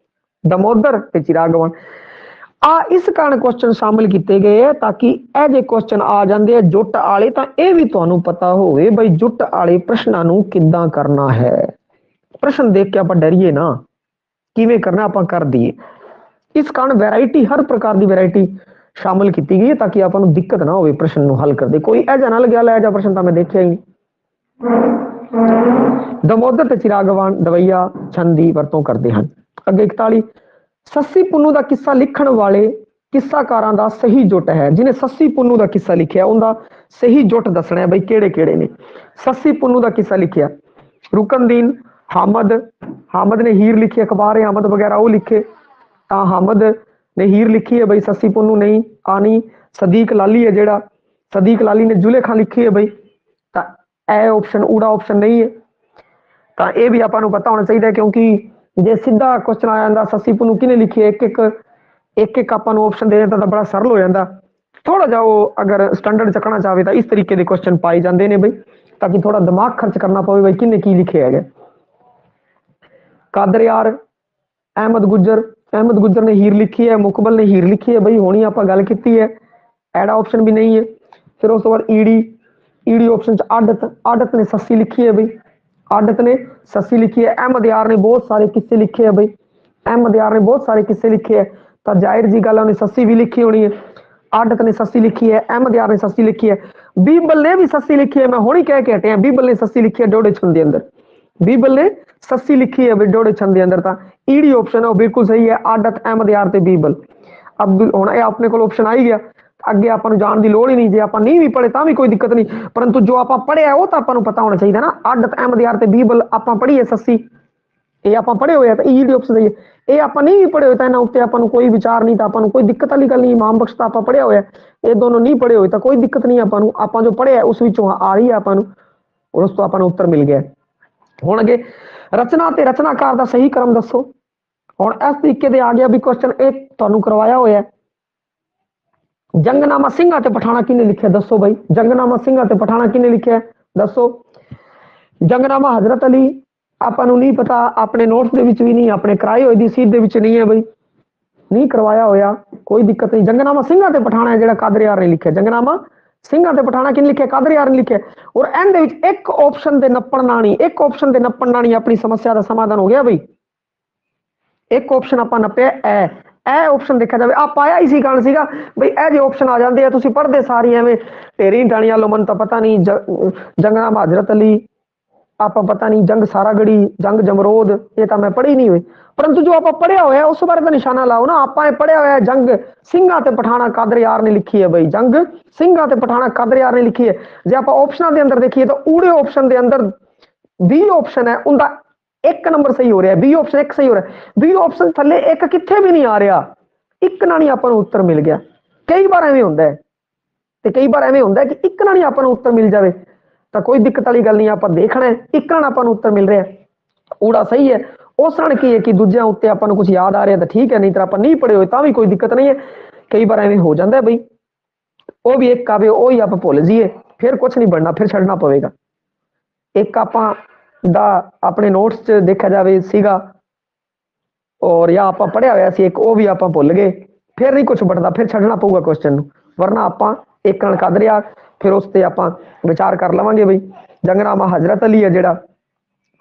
दमोदर ते चिराग अवान। आ इस कारण क्वेश्चन शामिल किए गए हैं ताकि यह जे क्वेश्चन आ जाते हैं जुट आले, तो यह भी तुहानू पता होवे भाई जुट आले प्रश्नों नू किद्दां करना है। प्रश्न देख के आप डरिए ना, किवें करना आप कर दिए। इस कारण वैरायटी, हर प्रकार की वैरायटी शामिल की गई है ताकि आपको दिक्कत ना हो प्रश्न नू हल करते। कोई ऐसा ना लगे लै जा प्रश्न तो मैं देखा ही नहीं। दमोदर ते चिराग अवान दवैया छंद की वरतों करते हैं। अगे 41, सस्सी पुन्नू का किस्सा लिखण वाले किस्साकारां दा सही जुट है। जिन्हें सस्सी पुन्नू का किस्सा लिखिया उनका सही जुट दसना है बई केड़े केड़े ने। सस्सी पुन्नू का किस्सा लिखिया रुकनदीन, हामद ने हीर लिखी, अखबार हामद वगैरह वो लिखे, तो हामद ने हीर लिखी है बई, सस्सी पुन्नू नहीं आनी। सदीक लाली है जेड़ा, सदीक लाली ने जुलेखा लिखी है बई, तो ए ऑप्शन ऊड़ा ऑप्शन नहीं है। तो यह भी आपको पता होना चाहिए क्योंकि जे सीधा क्वेश्चन आ जाता सस्सी पुन्नू किने लिखी है, एक एक आपको ऑप्शन दे देता तो बड़ा सरल हो जाता। थोड़ा जा वो अगर स्टैंडर्ड चकना चाहे तो इस तरीके के क्वेश्चन पाए जाते हैं बई, ताकि थोड़ा दिमाग खर्च करना पवे बई किने की लिखे है। कादर यार अहमद गुज्जर ने हीर लिखी है, मुकबल ने हीर लिखी है बई, होनी आप गल की है। एड़ा ऑप्शन भी नहीं है। फिर उस बाद ईडी ऑप्शन आदत ने सस्सी लिखी है बई, आदत ने सस्सी लिखी है। अहमद यार ने बहुत सारे किस्से लिखे है बई, अहमद यार ने बहुत सारे किस्से लिखे है, तो जाहिर जी गल उन्हें सस्सी भी लिखी होनी है। आदत ने सस्सी लिखी है, अहमद यार ने सस्सी लिखी है, बीबल ने भी सस्सी लिखी है। मैं होनी कह के हटे हैं, बीबल ने सस्सी लिखी है डोडे छंद के अंदर, बीबल ने सस्सी लिखी है डोडे छंद के अंदर। तो ईडी ऑप्शन है वो बिल्कुल सही है, आदत अहमद यार ते बीबल। अब हुण ये अपने को ऑप्शन आ ही गया, अगे आपको जान की लोड़ ही नहीं। जे आप नहीं भी पढ़े तो भी कोई दिक्कत नहीं, परंतु जो आप पढ़े है वो तो आपको पता होना चाहिए ना। आदत अहमद यार ते बीबल आप पढ़ी है सस्सी, ये आप पढ़े हुए हैं तो ईडी ऑप्शन सही है। ਇਹ ਆਪਾਂ ਨਹੀਂ ਵੀ ਪੜ੍ਹੇ ਹੋਏ ਤਾਂ ਇਹਨਾਂ ਉੱਤੇ ਆਪਾਂ ਨੂੰ ਕੋਈ ਵਿਚਾਰ ਨਹੀਂ, ਤਾਂ ਆਪਾਂ ਨੂੰ ਕੋਈ ਦਿੱਕਤ ਵਾਲੀ ਗੱਲ ਨਹੀਂ। ਇਮਾਮ ਬਖਸ਼ ਤਾਂ ਆਪਾਂ ਪੜ੍ਹਿਆ ਹੋਇਆ, ਇਹ ਦੋਨੋਂ ਨਹੀਂ ਪੜ੍ਹੇ ਹੋਏ ਤਾਂ ਕੋਈ ਦਿੱਕਤ ਨਹੀਂ ਆਪਾਂ ਨੂੰ। ਆਪਾਂ ਜੋ ਪੜ੍ਹਿਆ ਉਸ ਵਿੱਚੋਂ ਆ ਰਹੀ ਹੈ ਆਪਾਂ ਨੂੰ, ਔਰ ਉਸ ਤੋਂ ਆਪਾਂ ਨੂੰ ਉੱਤਰ ਮਿਲ ਗਿਆ। ਹੁਣ ਅੱਗੇ ਰਚਨਾ ਤੇ ਰਚਨਾਕਾਰ ਦਾ ਸਹੀ ਕ੍ਰਮ ਦੱਸੋ। ਹੁਣ ਇਸ ਤਰੀਕੇ ਦੇ ਆ ਗਿਆ ਵੀ ਕੁਐਸਚਨ, ਇਹ ਤੁਹਾਨੂੰ ਕਰਵਾਇਆ ਹੋਇਆ। ਜੰਗਨਾਮਾ ਸਿੰਘਾਂ ਤੇ ਪਠਾਣਾ ਕਿਹਨੇ ਲਿਖਿਆ ਦੱਸੋ ਬਈ, ਜੰਗਨਾਮਾ ਸਿੰਘਾਂ ਤੇ ਪਠਾਣਾ ਕਿਹਨੇ ਲਿਖਿਆ ਦੱਸੋ। ਜੰਗਨਾਮਾ ਹਜ਼ਰਤ ਅਲੀ ਆਪਾਂ ਨੂੰ ਨਹੀਂ ਪਤਾ, ਆਪਣੇ ਨੋਟਸ ਦੇ ਵਿੱਚ ਵੀ ਨਹੀਂ, ਆਪਣੇ ਕਰਾਏ ਹੋਏ ਦੀ ਸੀਟ ਦੇ ਵਿੱਚ ਨਹੀਂ ਹੈ ਬਈ, ਨਹੀਂ ਕਰਵਾਇਆ ਹੋਇਆ, ਕੋਈ ਦਿੱਕਤ ਨਹੀਂ। ਜੰਗਨਾਮਾ ਸਿੰਘਾਂ ਤੇ ਪਠਾਣਾ ਹੈ ਜਿਹੜਾ ਕਾਦਰ ਯਾਰ ਨੇ ਲਿਖਿਆ, ਜੰਗਨਾਮਾ ਸਿੰਘਾਂ ਤੇ ਪਠਾਣਾ ਕਿਹਨੇ ਲਿਖਿਆ, ਕਾਦਰ ਯਾਰ ਨੇ ਲਿਖਿਆ। ਔਰ ਇਹਦੇ ਵਿੱਚ ਇੱਕ ਆਪਸ਼ਨ ਦੇ ਨੱਪਣ ਨਾਲ ਨਹੀਂ, ਇੱਕ ਆਪਸ਼ਨ ਦੇ ਨੱਪਣ ਨਾਲ ਨਹੀਂ ਆਪਣੀ ਸਮੱਸਿਆ ਦਾ ਸਮਾਧਾਨ ਹੋ ਗਿਆ ਬਈ। ਇੱਕ ਆਪਸ਼ਨ ਆਪਾਂ ਨੱਪਿਆ, ਇਹ ਆਪਸ਼ਨ ਦੇਖਿਆ ਜਾਵੇ ਆ ਪਾਇਆ ਹੀ ਸੀ ਕਾਰਨ ਸੀਗਾ ਬਈ ਇਹ ਜੇ ਆਪਸ਼ਨ ਆ ਜਾਂਦੇ ਆ ਤੁਸੀਂ ਪੜ੍ਹਦੇ ਸਾਰੀ ਐਵੇਂ ਢੇਰੀ ਟਾਣੀਆਂ ਲੋ, ਮਨ ਤਾਂ ਪਤਾ ਨਹੀਂ ਜੰਗਨਾਮਾ ਹਜ਼ਰਤ ਅਲੀ, ਆਪਾਂ ਪਤਾ ਨਹੀਂ ਜੰਗ ਸਾਰਾਗੜੀ, ਜੰਗ ਜਮਰੋਦ, ਇਹ ਤਾਂ ਮੈਂ ਪੜ੍ਹੀ ਨਹੀਂ ਹੋਈ। ਪਰੰਤੂ ਜੋ ਆਪਾਂ ਪੜ੍ਹਿਆ ਹੋਇਆ ਉਸ ਬਾਰੇ ਤਾਂ ਨਿਸ਼ਾਨਾ ਲਾਓ ਨਾ। ਆਪਾਂ ਇਹ ਪੜ੍ਹਿਆ ਹੋਇਆ ਜੰਗ ਸਿੰਘਾਂ ਤੇ ਪਠਾਣਾ ਕਾਦਰ ਯਾਰ ਨੇ ਲਿਖੀ ਹੈ ਬਈ, ਜੰਗ ਸਿੰਘਾਂ ਤੇ ਪਠਾਣਾ ਕਾਦਰ ਯਾਰ ਨੇ ਲਿਖੀ ਹੈ। ਜੇ ਆਪਾਂ ਆਪਸ਼ਨਾਂ ਦੇ ਅੰਦਰ ਦੇਖੀਏ ਤਾਂ ਊੜੇ ਆਪਸ਼ਨ ਦੇ ਅੰਦਰ 20 ਆਪਸ਼ਨ ਹੈ, ਉਹਦਾ ਇੱਕ ਨੰਬਰ ਸਹੀ ਹੋ ਰਿਹਾ, 20 ਆਪਸ਼ਨ ਇੱਕ ਸਹੀ ਹੋ ਰਿਹਾ। 20 ਆਪਸ਼ਨ ਥੱਲੇ ਇੱਕ ਕਿੱਥੇ ਵੀ ਨਹੀਂ ਆ ਰਿਹਾ, ਇੱਕ ਨਾਲ ਨਹੀਂ ਆਪਾਂ ਨੂੰ ਉੱਤਰ ਮਿਲ ਗਿਆ। ਕਈ ਵਾਰ ਐਵੇਂ ਹੁੰਦਾ ਹੈ, ਤੇ ਕਈ ਵਾਰ ਐਵੇਂ ਹੁੰਦਾ ਕਿ ਇੱਕ ਨਾਲ ਨਹੀਂ ਆਪਾਂ ਨੂੰ ਉੱਤਰ ਮਿਲ ਜਾਵੇ ਤਾਂ ਕੋਈ ਦਿੱਕਤ ਵਾਲੀ ਗੱਲ ਨਹੀਂ। ਆਪਾਂ ਦੇਖਣਾ ਹੈ ਇੱਕ ਨਾਲ ਆਪਾਂ ਨੂੰ ਉੱਤਰ ਮਿਲ ਰਿਹਾ, ਊੜਾ ਸਹੀ ਹੈ। ਉਸ ਨਾਲ ਕੀ ਹੈ ਕਿ ਦੂਜਿਆਂ ਉੱਤੇ ਆਪਾਂ ਨੂੰ ਕੁਝ ਯਾਦ ਆ ਰਿਹਾ ਤਾਂ ਠੀਕ ਹੈ, ਨਹੀਂ ਤਾਂ ਆਪਾਂ ਨਹੀਂ ਪੜ੍ਹੇ ਹੋਏ ਤਾਂ ਵੀ ਕੋਈ ਦਿੱਕਤ ਨਹੀਂ ਹੈ। ਕਈ ਵਾਰ ਐਵੇਂ ਹੋ ਜਾਂਦਾ ਬਈ, ਉਹ ਵੀ ਇੱਕ ਆਵੇ ਉਹ ਹੀ ਆਪਾਂ ਭੁੱਲ ਜਾਈਏ, ਫਿਰ ਕੁਝ ਨਹੀਂ ਬਣਨਾ, ਫਿਰ ਛੱਡਣਾ ਪਵੇਗਾ। ਇੱਕ ਆਪਾਂ ਦਾ ਆਪਣੇ ਨੋਟਸ 'ਚ ਦੇਖਿਆ ਜਾਵੇ ਸੀਗਾ, ਔਰ ਜਾਂ ਆਪਾਂ ਪੜ੍ਹਿਆ ਹੋਇਆ ਸੀ ਇੱਕ, ਉਹ ਵੀ ਆਪਾਂ ਭੁੱਲ ਗਏ, ਫਿਰ ਨਹੀਂ ਕੁਝ ਬਣਦਾ, ਫਿਰ ਛੱਡਣਾ ਪਊਗਾ ਕੁਐਸਚਨ ਨੂੰ। ਵਰਨਾ ਆਪਾਂ ਇੱਕ ਨਾਲ ਕਾਦਰ ਯਾਰ, ਫਿਰ ਉਸ ਤੇ ਆਪਾਂ ਵਿਚਾਰ ਕਰ ਲਵਾਂਗੇ ਬਈ। ਜੰਗਨਾਮਾ ਹਜ਼ਰਤ ਅਲੀ ਹੈ ਜਿਹੜਾ,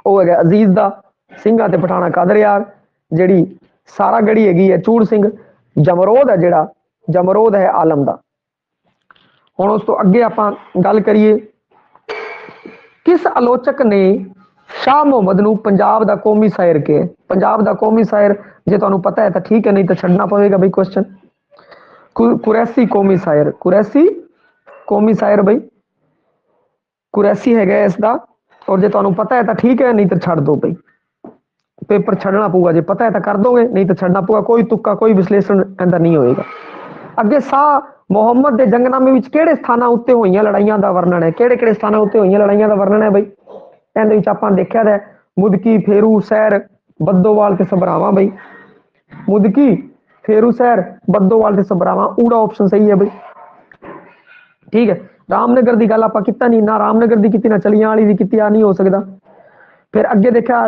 ਉਹ ਹੈਗਾ ਅਜ਼ੀਜ਼ ਦਾ, ਸਿੰਘਾਂ ਤੇ ਪਠਾਣਾ ਕਾਦਰ ਯਾਰ, ਜਿਹੜੀ ਸਾਰਾਗੜੀ ਹੈਗੀ ਹੈ ਚੂੜ ਸਿੰਘ, ਜਮਰੋਦ ਹੈ ਜਿਹੜਾ, ਜਮਰੋਦ ਹੈ ਆਲਮ ਦਾ। ਹੁਣ ਉਸ ਤੋਂ ਅੱਗੇ ਆਪਾਂ ਗੱਲ ਕਰੀਏ, ਕਿਸ ਆਲੋਚਕ ਨੇ ਸ਼ਾਹ ਮੁਹੰਮਦ ਨੂੰ ਪੰਜਾਬ ਦਾ ਕੌਮੀ ਸ਼ਾਇਰ ਕਿਹਾ। ਪੰਜਾਬ ਦਾ ਕੌਮੀ ਸ਼ਾਇਰ ਜੇ ਤੁਹਾਨੂੰ ਪਤਾ ਹੈ ਤਾਂ ਠੀਕ ਹੈ, ਨਹੀਂ ਤਾਂ ਛੱਡਣਾ ਪਵੇਗਾ ਬਈ ਕੁਐਸਚਨ। ਕੁਰੈਸ਼ੀ ਕੌਮੀ ਸ਼ਾਇਰ, ਕੁਰੈਸ਼ੀ ਕੌਮੀ ਸ਼ਾਇਰ ਬਈ, ਕੁਰੈਸ਼ੀ ਹੈਗਾ ਇਸ ਦਾ। ਔਰ ਜੇ ਤੁਹਾਨੂੰ ਪਤਾ ਹੈ ਤਾਂ ਠੀਕ ਹੈ, ਨਹੀਂ ਤਾਂ ਛੱਡ ਦੋ ਬਈ, ਪੇਪਰ ਛੱਡਣਾ ਪਊਗਾ। ਜੇ ਪਤਾ ਹੈ ਤਾਂ ਕਰ ਦੋਗੇ, ਨਹੀਂ ਤਾਂ ਛੱਡਣਾ ਪਊਗਾ। ਕੋਈ ਤੁੱਕਾ ਕੋਈ ਵਿਸ਼ਲੇਸ਼ਣ ਇਹਦਾ ਨਹੀਂ ਹੋਏਗਾ। ਅੱਗੇ ਸ਼ਾਹ ਮੁਹੰਮਦ ਦੇ ਜੰਗਨਾਮੇ ਵਿੱਚ ਕਿਹੜੇ ਸਥਾਨਾਂ ਉੱਤੇ ਹੋਈਆਂ ਲੜਾਈਆਂ ਦਾ ਵਰਣਨ ਹੈ, ਕਿਹੜੇ ਕਿਹੜੇ ਸਥਾਨਾਂ ਉੱਤੇ ਹੋਈਆਂ ਲੜਾਈਆਂ ਦਾ ਵਰਣਨ ਹੈ ਬਈ। ਇਹਦੇ ਵਿੱਚ ਆਪਾਂ ਦੇਖਿਆ ਹੈ ਮੁਦਕੀ, ਫੇਰੂ ਸ਼ਹਿਰ, ਬੱਦੋਵਾਲ ਤੇ ਸਭਰਾਵਾਂ ਬਈ। ਮੁਦਕੀ, ਫੇਰੂ ਸ਼ਹਿਰ, ਬੱਦੋਵਾਲ ਤੇ ਸਭਰਾਵਾਂ, ਊੜਾ ਆਪਸ਼ਨ ਸਹੀ ਹੈ ਬਈ। ਠੀਕ ਹੈ। ਰਾਮਨਗਰ ਦੀ ਗੱਲ ਆਪਾਂ ਕੀਤਾ ਨਹੀਂ, ਨਾ ਰਾਮਨਗਰ ਦੀ ਕੀਤੀ ਨਾ ਚਲੀਆਂ ਵਾਲੀ ਦੀ ਕੀਤੀ, ਆ ਨਹੀਂ ਹੋ ਸਕਦਾ। ਫਿਰ ਅੱਗੇ ਦੇਖਿਆ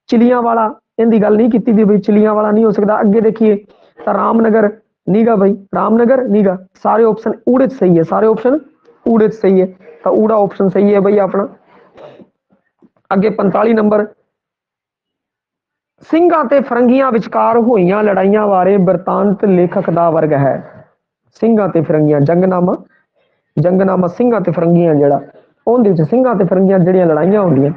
ਚਿਲੀਆਂ ਵਾਲਾ, ਇਹਦੀ ਗੱਲ ਨਹੀਂ ਕੀਤੀ ਦੀ ਬਈ, ਚਿਲੀਆਂ ਵਾਲਾ ਨਹੀਂ ਹੋ ਸਕਦਾ। ਅੱਗੇ ਦੇਖੀਏ ਤਾਂ ਰਾਮਨਗਰ ਨੀਗਾ ਬਈ, ਰਾਮਨਗਰ ਨੀਗਾ। ਸਾਰੇ ਆਪਸ਼ਨ ਊੜੇ ਚ ਸਹੀ ਹੈ, ਸਾਰੇ ਆਪਸ਼ਨ ਊੜੇ ਚ ਸਹੀ ਹੈ, ਤਾਂ ਊੜਾ ਆਪਸ਼ਨ ਸਹੀ ਹੈ ਬਈ ਆਪਣਾ। ਅੱਗੇ 45 ਨੰਬਰ, ਸਿੰਘਾਂ ਤੇ ਫਰੰਗੀਆਂ ਵਿਚਕਾਰ ਹੋਈਆਂ ਲੜਾਈਆਂ ਬਾਰੇ ਬਿਰਤਾਂਤ ਲੇਖਕ ਦਾ ਵਰਗ ਹੈ। ਸਿੰਘਾਂ ਤੇ ਫਰੰਗੀਆਂ, ਜੰਗਨਾਮਾ, ਜੰਗਨਾਮਾ ਸਿੰਘਾਂ ਤੇ ਫਰੰਗੀਆਂ ਜਿਹੜਾ, ਉਹਦੇ ਵਿੱਚ ਸਿੰਘਾਂ ਤੇ ਫਰੰਗੀਆਂ ਜਿਹੜੀਆਂ ਲੜਾਈਆਂ ਹੁੰਦੀਆਂ,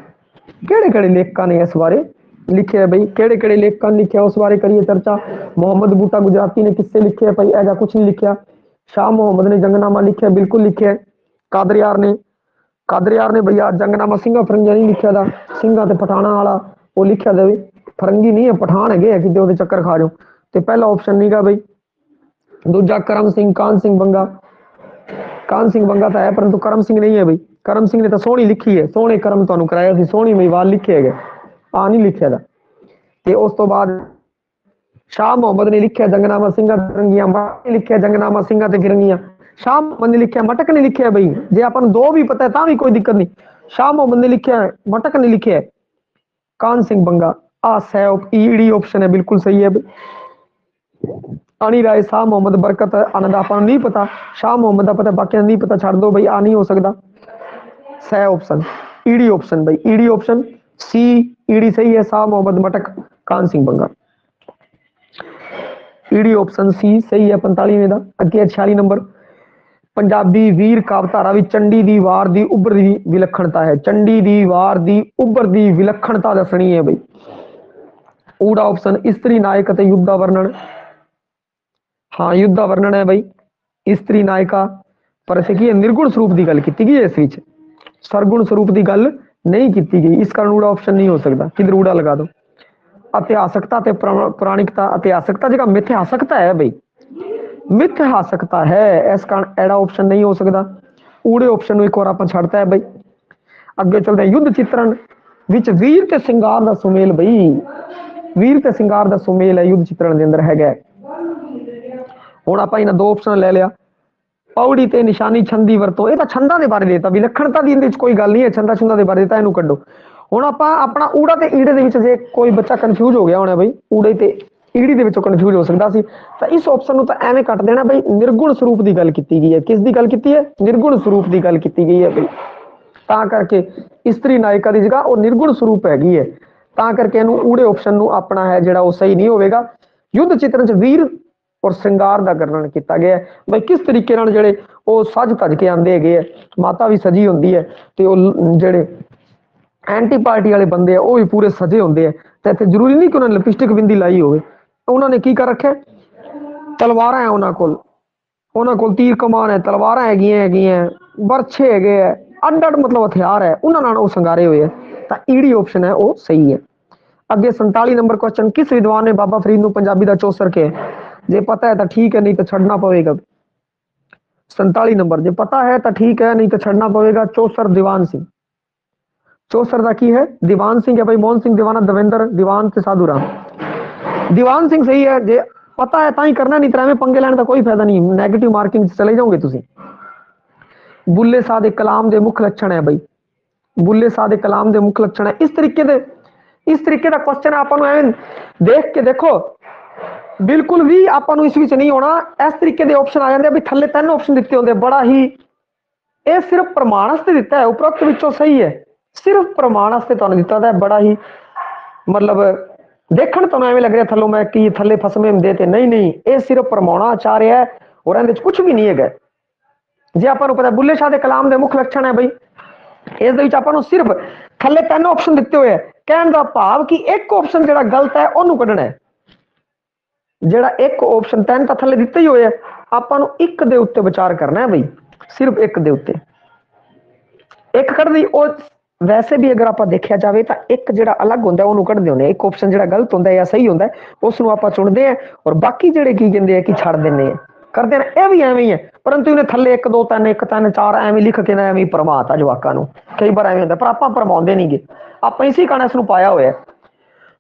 ਕਿਹੜੇ ਕਿਹੜੇ ਲੇਖਕਾਂ ਨੇ ਇਸ ਬਾਰੇ ਲਿਖਿਆ ਬਈ, ਕਿਹੜੇ ਕਿਹੜੇ ਲੇਖਕਾਂ ਨੇ ਲਿਖਿਆ ਉਸ ਬਾਰੇ ਕਰੀਏ ਚਰਚਾ। ਮੁਹੰਮਦ ਬੂਟਾ ਗੁਜਰਾਤੀ ਨੇ ਕਿੱਸੇ ਲਿਖਿਆ ਭਾਈ, ਐਜਾ ਕੁਛ ਨਹੀਂ ਲਿਖਿਆ। ਸ਼ਾਹ ਮੁਹੰਮਦ ਨੇ ਜੰਗਨਾਮਾ ਲਿਖਿਆ, ਬਿਲਕੁਲ ਲਿਖਿਆ। ਕਾਦਰ ਯਾਰ ਨੇ, ਕਾਦਰ ਯਾਰ ਨੇ ਭਈਆ ਜੰਗਨਾਮਾ ਸਿੰਘਾਂ ਫਰੰਗੀਆਂ ਨਹੀਂ ਲਿਖਿਆ ਦਾ, ਸਿੰਘਾਂ ਤੇ ਪਠਾਣਾ ਵਾਲਾ ਉਹ ਲਿਖਿਆ ਦੇਵੇ। ਫਰੰਗੀ ਨਹੀਂ ਹੈ, ਪਠਾਨ ਹੈਗੇ ਆ, ਕਿਤੇ ਉਹਦੇ ਚੱਕਰ ਖਾ ਜਾਓ। ਤੇ ਪਹਿਲਾ ਆਪਸ਼ਨ ਨੀਗਾ ਬਈ। ਦੂਜਾ ਕਰਮ ਸਿੰਘ, ਕਾਨ ਸਿੰਘ ਬੰਗਾ, ਕਾਨ ਸਿੰਘ ਬੰਗਾ ਤਾਂ ਹੈ ਪਰੰਤੂ ਕਰਮ ਸਿੰਘ ਨਹੀਂ ਹੈ ਬਈ। ਕਰਮ ਸਿੰਘ ਨੇ ਤਾਂ ਸੋਹਣੀ ਲਿਖੀ ਹੈ, ਸੋਹਣੇ ਕਰਮ ਤੁਹਾਨੂੰ ਕਰਾਇਆ ਸੀ, ਸੋਹਣੀ ਮਹੀਵਾਲ ਲਿਖੇ ਹੈਗੇ, ਆ ਨਹੀਂ ਲਿਖਿਆ ਦਾ। ਤੇ ਉਸ ਤੋਂ ਬਾਅਦ ਸ਼ਾਹ ਮੁਹੰਮਦ ਨੇ ਲਿਖਿਆ ਜੰਗਨਾਮਾ ਸਿੰਘਾਂ ਤੇ ਫਿਰੰਗੀਆਂ, ਮਟਕ ਨੇ ਲਿਖਿਆ ਜੰਗਨਾਮਾ ਸਿੰਘਾਂ ਤੇ ਫਿਰੰਗੀਆਂ। ਸ਼ਾਹ ਮੁਹੰਮਦ ਨੇ ਲਿਖਿਆ, ਮਟਕ ਨੇ ਲਿਖਿਆ ਬਈ। ਜੇ ਆਪਾਂ ਨੂੰ ਦੋ ਵੀ ਪਤਾ ਤਾਂ ਵੀ ਕੋਈ ਦਿੱਕਤ ਨਹੀਂ। ਸ਼ਾਹ ਮੁਹੰਮਦ ਨੇ ਲਿਖਿਆ, ਮਟਕ ਨੇ ਲਿਖਿਆ। ਕਾਨ ਸਿੰਘ ਬੰਗਾ, ਆ ਈੜੀ ਆਪਸ਼ਨ ਹੈ, ਬਿਲਕੁਲ ਸਹੀ ਹੈ ਬਈ। ਅਣੀ ਰਾਏ, ਸ਼ਾਹ ਮੁਹੰਮਦ, ਬਰਕਤ ਆਨੰਦ ਆਪਾਂ ਨੂੰ ਨਹੀਂ ਪਤਾ, ਸ਼ਾਹ ਮੁਹੰਮਦ ਦਾ ਪਤਾ, ਬਾਕੀਆਂ ਨੂੰ ਨਹੀਂ ਪਤਾ, ਛੱਡ ਦੋ ਬਈ, ਆ ਨਹੀਂ ਹੋ ਸਕਦਾ। ਸੈ ਆਪਸ਼ਨ ਈੜੀ ਆਪਸ਼ਨ ਬਈ, ਈੜੀ ਆਪਸ਼ਨ ਸੀ, ਈੜੀ ਸਹੀ ਹੈ। ਸ਼ਾਹ ਮੁਹੰਮਦ, ਮਟਕ, ਕਾਨ ਸਿੰਘ ਬੰਗਾ, ਈੜੀ ਆਪਸ਼ਨ ਸੀ ਸਹੀ ਹੈ 45ਵੇਂ ਦਾ। ਅੱਗੇ 46 ਨੰਬਰ, ਪੰਜਾਬੀ ਵੀਰ ਕਾਵਿਧਾਰਾ ਵਿੱਚ ਚੰਡੀ ਦੀ ਵਾਰ ਦੀ ਉੱਭਰਦੀ ਵਿਲੱਖਣਤਾ ਹੈ। ਚੰਡੀ ਦੀ ਵਾਰ ਦੀ ਉੱਭਰਦੀ ਵਿਲੱਖਣਤਾ ਦੱਸਣੀ ਹੈ ਬਈ। ਊੜਾ ਆਪਸ਼ਨ ਇਸਤਰੀ ਨਾਇਕ ਅਤੇ ਯੁੱਧ ਦਾ ਵਰਣਨ, ਹਾਂ ਯੁੱਧ ਦਾ ਵਰਣਨ ਹੈ ਬਈ। ਇਸਤਰੀ ਨਾਇਕਾ, ਪਰ ਇਸੇ ਕੀ ਨਿਰਗੁਣ ਸਰੂਪ ਦੀ ਗੱਲ ਕੀਤੀ ਗਈ ਹੈ, ਇਸ ਵਿੱਚ ਸਰਗੁਣ ਸਰੂਪ ਦੀ ਗੱਲ ਨਹੀਂ ਕੀਤੀ ਗਈ, ਇਸ ਕਾਰਨ ਊੜਾ ਆਪਸ਼ਨ ਨਹੀਂ ਹੋ ਸਕਦਾ। ਕਿਧਰ ਊੜਾ ਲਗਾ ਦੋ। ਇਤਿਹਾਸਕਤਾ ਤੇ ਪੌਰਾਣਿਕਤਾ। ਇਤਿਹਾਸਕਤਾ जगह मिथहासकता है बई, मिथहासकता है, इस कारण एड़ा ऑप्शन नहीं हो सकता। ऊड़े ऑप्शन एक बार आप छड़ता है बई। अगे चलते हैं युद्ध चित्रण विच वीर ते सिंगार दा सुमेल। बई वीर ते सिंगार दा सुमेल है युद्ध चित्रण दे अंदर हैगा। हुण आपां इन्हां दो ऑप्शन ले लिया, पौड़ी ते निशानी छंदी वरतो। ये तो छंदा के बारे देता, विलक्षणता की इहदे विच कोई गल नहीं है, छंदा छुंदा के बारे देता, इहनूं कड्डो। हुण आपां अपना ऊड़ा ते ईड़े दे विच जे कोई बच्चा कन्फ्यूज हो गया होना बई, ऊड़े ते ईड़ी दे विचों कन्फ्यूज हो सकदा सी, तां इस ऑप्शन नूं तां एवें कट देना बई निर्गुण स्वरूप की गल कीती गई है। किस दी गल कीती है? निर्गुण स्वरूप की गल कीती गई है बई। तां करके इस्त्री नायिका की जगह वो निर्गुण स्वरूप हैगी है, तां करके इहनूं ऊड़े ऑप्शन नूं अपना है जिहड़ा वो सही नहीं होवेगा। युद्ध चित्रण च वीर और श्रृंगार का वर्णन किया गया है बई किस तरीके नाल जिहड़े वो सज धज के आंदे हैगे, माता भी सजी होंदी है ते वो जिहड़े एंटी पार्टी वाले बंदे हैं वो भी पूरे सजे होंदे हैं। ते इत्थे जरूरी नहीं कि उन्होंने लिपस्टिक बिंदी लाई होवे, उन्होंने की कर रखा है, तलवारां है उन्होंने कोल तीर कमान है, तलवारां हैगियां, बरछे हैगे है, अड अड मतलब हथियार है, उन्होंने नाल वो संगारे हुए है। तां ईड़ी ऑप्शन है वो सही है। अगे 47 नंबर क्वेश्चन, किस विद्वान ने बाबा फरीद नूं पंजाबी दा चौसर कहा? जे पता है तो ठीक है, नहीं तो छड़ना पवेगा। 47 नंबर, जे पता है तो ठीक है, नहीं तो छड़ना पवेगा। चौसर दीवान सिंह, चौसर का की है? दीवान सिंह है भाई। मोहन सिंह दीवाना, दविंदर दीवान से साधु राम। दीवान सिंह सही है, जे पता है तां ही करना, नहीं तो पंगे लैण का कोई फायदा नहीं, नैगेटिव मार्किंग चले जाओगे तुसीं। बुल्ले शाह दे कलाम दे मुख लक्षण है भाई, बुल्ले शाह दे कलाम दे मुख लक्षण है। इस तरीके का क्वेश्चन आपां नूं एवें देख के देखो, बिल्कुल भी आपां नूं इस विच नहीं होना। इस तरीके के ऑप्शन आ जाते भी थल्ले 3 ऑप्शन दिते होंगे, बड़ा ही ये सिर्फ प्रमाण वास्ते दिता है, उपरोक्त विचों सही है, सिर्फ प्रमाण वास्ते तुहानूं दिता है। बड़ा ही मतलब देखण तुहानूं एवें लग रहा थल्लों मैं कि थल्ले फसमे हुंदे ते नहीं, ये सिर्फ प्रमाणा आ रहा है और इहदे विच कुछ भी नहीं है। जे आपां नूं पता बुल्ले शाह दे कलाम दे मुख लक्षण है बई, इस दे विच आपां नूं सिर्फ थल्ले 3 ऑप्शन दिते हुए है, कहण दा भाव कि एक ऑप्शन जिहड़ा गलत है उहनूं कढना है। ਜਿਹੜਾ एक ऑप्शन 3 ਤਾਂ ਥੱਲੇ ਦਿੱਤੇ ਹੀ ਹੋਏ ਆ, ਆਪਾਂ ਨੂੰ ਇੱਕ ਦੇ ਉੱਤੇ ਵਿਚਾਰ ਕਰਨਾ ਹੈ ਬਈ, ਸਿਰਫ ਇੱਕ ਦੇ ਉੱਤੇ ਇੱਕ ਕੱਢਦੀ। ਉਹ ਵੈਸੇ ਵੀ ਅਗਰ ਆਪਾਂ ਦੇਖਿਆ ਜਾਵੇ ਤਾਂ ਇੱਕ ਜਿਹੜਾ ਅਲੱਗ ਹੁੰਦਾ ਉਹਨੂੰ ਕੱਢਦੇ ਹੁੰਦੇ, ਇੱਕ ਆਪਸ਼ਨ ਜਿਹੜਾ ਗਲਤ ਹੁੰਦਾ ਜਾਂ ਸਹੀ ਹੁੰਦਾ ਉਸ ਨੂੰ ਆਪਾਂ ਚੁਣਦੇ ਆ, ਔਰ ਬਾਕੀ ਜਿਹੜੇ ਕੀ ਕਹਿੰਦੇ ਆ ਕਿ ਛੱਡ ਦਿੰਦੇ ਆ, ਕਰਦੇ ਨੇ। ਇਹ ਵੀ ਐਵੇਂ ਹੀ ਹੈ, ਪਰੰਤੂ ਇਹਨੇ ਥੱਲੇ 1 2 3 1 3 4 ਐਵੇਂ ਲਿਖ ਕੇ ਨਾ ਐਵੇਂ ਭਰਮਾਤਾ ਜਵਾਕਾਂ ਨੂੰ, ਕਈ ਵਾਰ ਐਵੇਂ ਹੁੰਦਾ, ਪਰ ਆਪਾਂ ਭਰਮਾਉਂਦੇ ਨਹੀਂਗੇ, ਆਪਾਂ ਇਸੇ ਕਾਰਨ ਇਸ ਨੂੰ ਪਾਇਆ ਹੋਇਆ।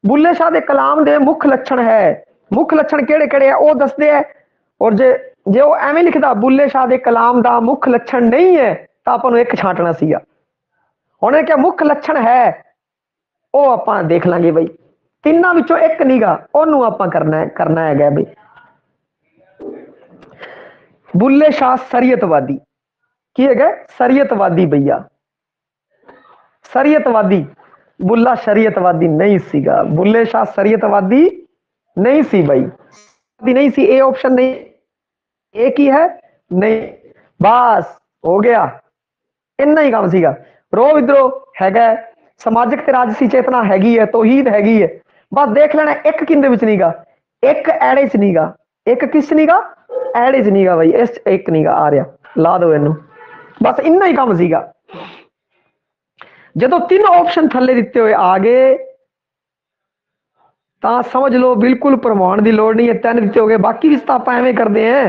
ਬੁੱਲੇ ਸ਼ਾਹ ਦੇ ਕਲਾਮ ਦੇ ਮੁੱਖ ਲੱਛਣ ਹੈ, मुख लक्षण केड़े केड़े है वो दसदे है, और जे वो एवें लिखदा बुल्ले शाह दे कलाम दा मुख लक्षण नहीं है तो आपां नूं एक छांटना सीगा। हुण क्या मुख लक्षण है वो आपां देख लांगे बई, तिन्नां विचों एक नीगा ओनूं आपां करना है बई। बुल्ले शाह शरीयतवादी की है? शरीयतवादी भैया, शरीयतवादी। बुल्ला शरीयतवादी नहीं सीगा, बुल्ले शाह शरीयतवादी नहीं सी भाई, नहीं सी। ए ऑप्शन नहीं, एक ही है नहीं, बस हो गया, इन्ना ही काम सीगा। रोह विद्रोह हैगा, समाजिक ते राजसी चेतना हैगी है, तौहीद हैगी है, बस देख लेना एक किंदे विच नीगा, एक ऐड़े च नीगा, एक किस नीगा? ऐड़े च नीगा भाई, इस एक नीगा आ रहा, ला दो इनू, बस इन्ना ही काम सीगा। जदों 3 ऑप्शन थल्ले दिते हुए आ गए ਤਾਂ समझ लो बिल्कुल प्रमाण की लोड़ नहीं है, 3 दिते हो गए, बाकी भी आप एवें करते हैं,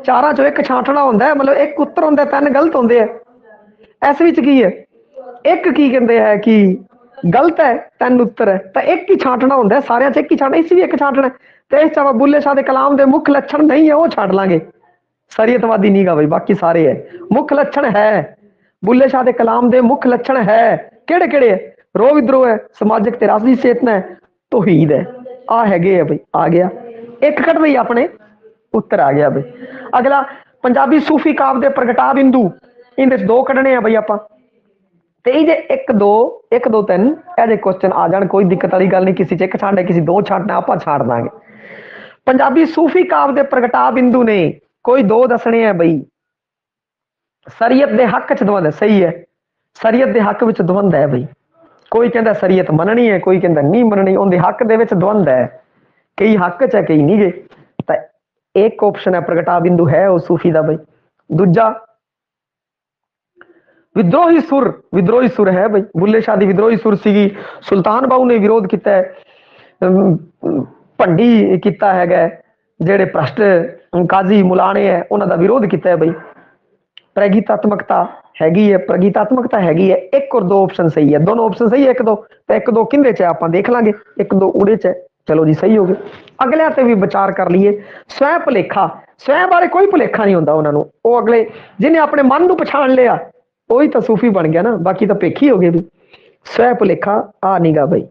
4 चों एक छांटना होंदा है, मतलब एक उत्तर होंदा, 3 गलत होंदे है। इस विच की है, एक की कहते हैं कि गलत है, 3 उत्तर है, तो एक ही छांटना होंदा है, सारे एक ही छांटना, इस भी एक छांटना। तो इस चाह बुल्ले शाह दे कलाम दे मुख लक्षण नहीं है वो छाट लांगे, शरीयतवादी नहीं गा भाई, बाकी सारे है। मुख लक्षण है बुल्ले शाह दे कलाम दे मुख लक्षण है केड़े केड़े है? रोह विद्रोह है, समाजिक ते राजसी चेतना है, तौहीद है, आ हैगे है भाई, आ गया एक कट भाई, अपने उत्तर आ गया भाई। अगला पंजाबी सूफी काव्य दे प्रगटा बिंदु, इनदे 2 कढने आ भाई आपां, ते जे 1 2 1 2 3 ऐसे क्वेश्चन आ जाण, कोई दिक्कत वाली गल नहीं, किसी च 1 छांटना किसी 2 छांटना, आपां छाट दांगे। पंजाबी सूफी काव्य दे प्रगटा बिंदु ने कोई 2 दसने हैं भाई। शरीयत दे हक च द्वंद, सही है, शरीयत दे हक विच द्वंद है भाई, कोई कहता शरीयत मननी है, कोई कहता नहीं मननी, उनके हक दे विच द्वंद है, कई हक च है कई नहीं गे। तो एक ऑप्शन है प्रगटा बिंदु है वो सूफी दा भाई। दूजा विद्रोही सुर, विद्रोही सुर है भाई, बुल्ले शाह दी विद्रोही सुर सीगी, सुल्तान बाहू ने विरोध किया है, ਭੰਡੀ ਕੀਤਾ ਹੈਗਾ, ਜਿਹੜੇ ਭ੍ਰਸ਼ਟ ਕਾਜ਼ੀ ਮੁਲਾਣੇ ਹੈ ਉਹਨਾਂ ਦਾ ਵਿਰੋਧ ਕੀਤਾ ਹੈ ਬਈ। ਪ੍ਰਗੀਤਾਤਮਕਤਾ ਹੈਗੀ ਹੈ, ਪ੍ਰਗੀਤਾਤਮਕਤਾ ਹੈਗੀ ਹੈ, ਇੱਕ ਔਰ ਦੋ ਆਪਸ਼ਨ ਸਹੀ ਹੈ, ਦੋਨੋਂ ਆਪਸ਼ਨ ਸਹੀ ਹੈ, ਇੱਕ ਦੋ ਤੇ ਇੱਕ ਦੋ ਕਿੰਦੇ ਚ ਹੈ ਆਪਾਂ ਦੇਖ ਲਾਂਗੇ, ਇੱਕ ਦੋ ਉਹਦੇ ਚ ਹੈ। ਚਲੋ ਜੀ ਸਹੀ ਹੋ ਗਏ। ਅਗਲਿਆਂ ਤੇ ਵੀ ਵਿਚਾਰ ਕਰ ਲਈਏ। ਸਵੈ ਭੁਲੇਖਾ, ਸਵੈ ਬਾਰੇ ਕੋਈ ਭੁਲੇਖਾ ਨਹੀਂ ਹੁੰਦਾ ਉਹਨਾਂ ਨੂੰ, ਉਹ ਅਗਲੇ ਜਿਹਨੇ ਆਪਣੇ ਮਨ ਨੂੰ ਪਛਾਣ ਲਿਆ ਉਹੀ ਤਾਂ ਸੂਫੀ ਬਣ ਗਿਆ ਨਾ, ਬਾਕੀ ਤਾਂ ਭੇਖੀ ਹੋ ਗਏ ਵੀ। ਸਵੈ ਭੁਲੇਖਾ ਆ ਨੀਗਾ ਬਈ,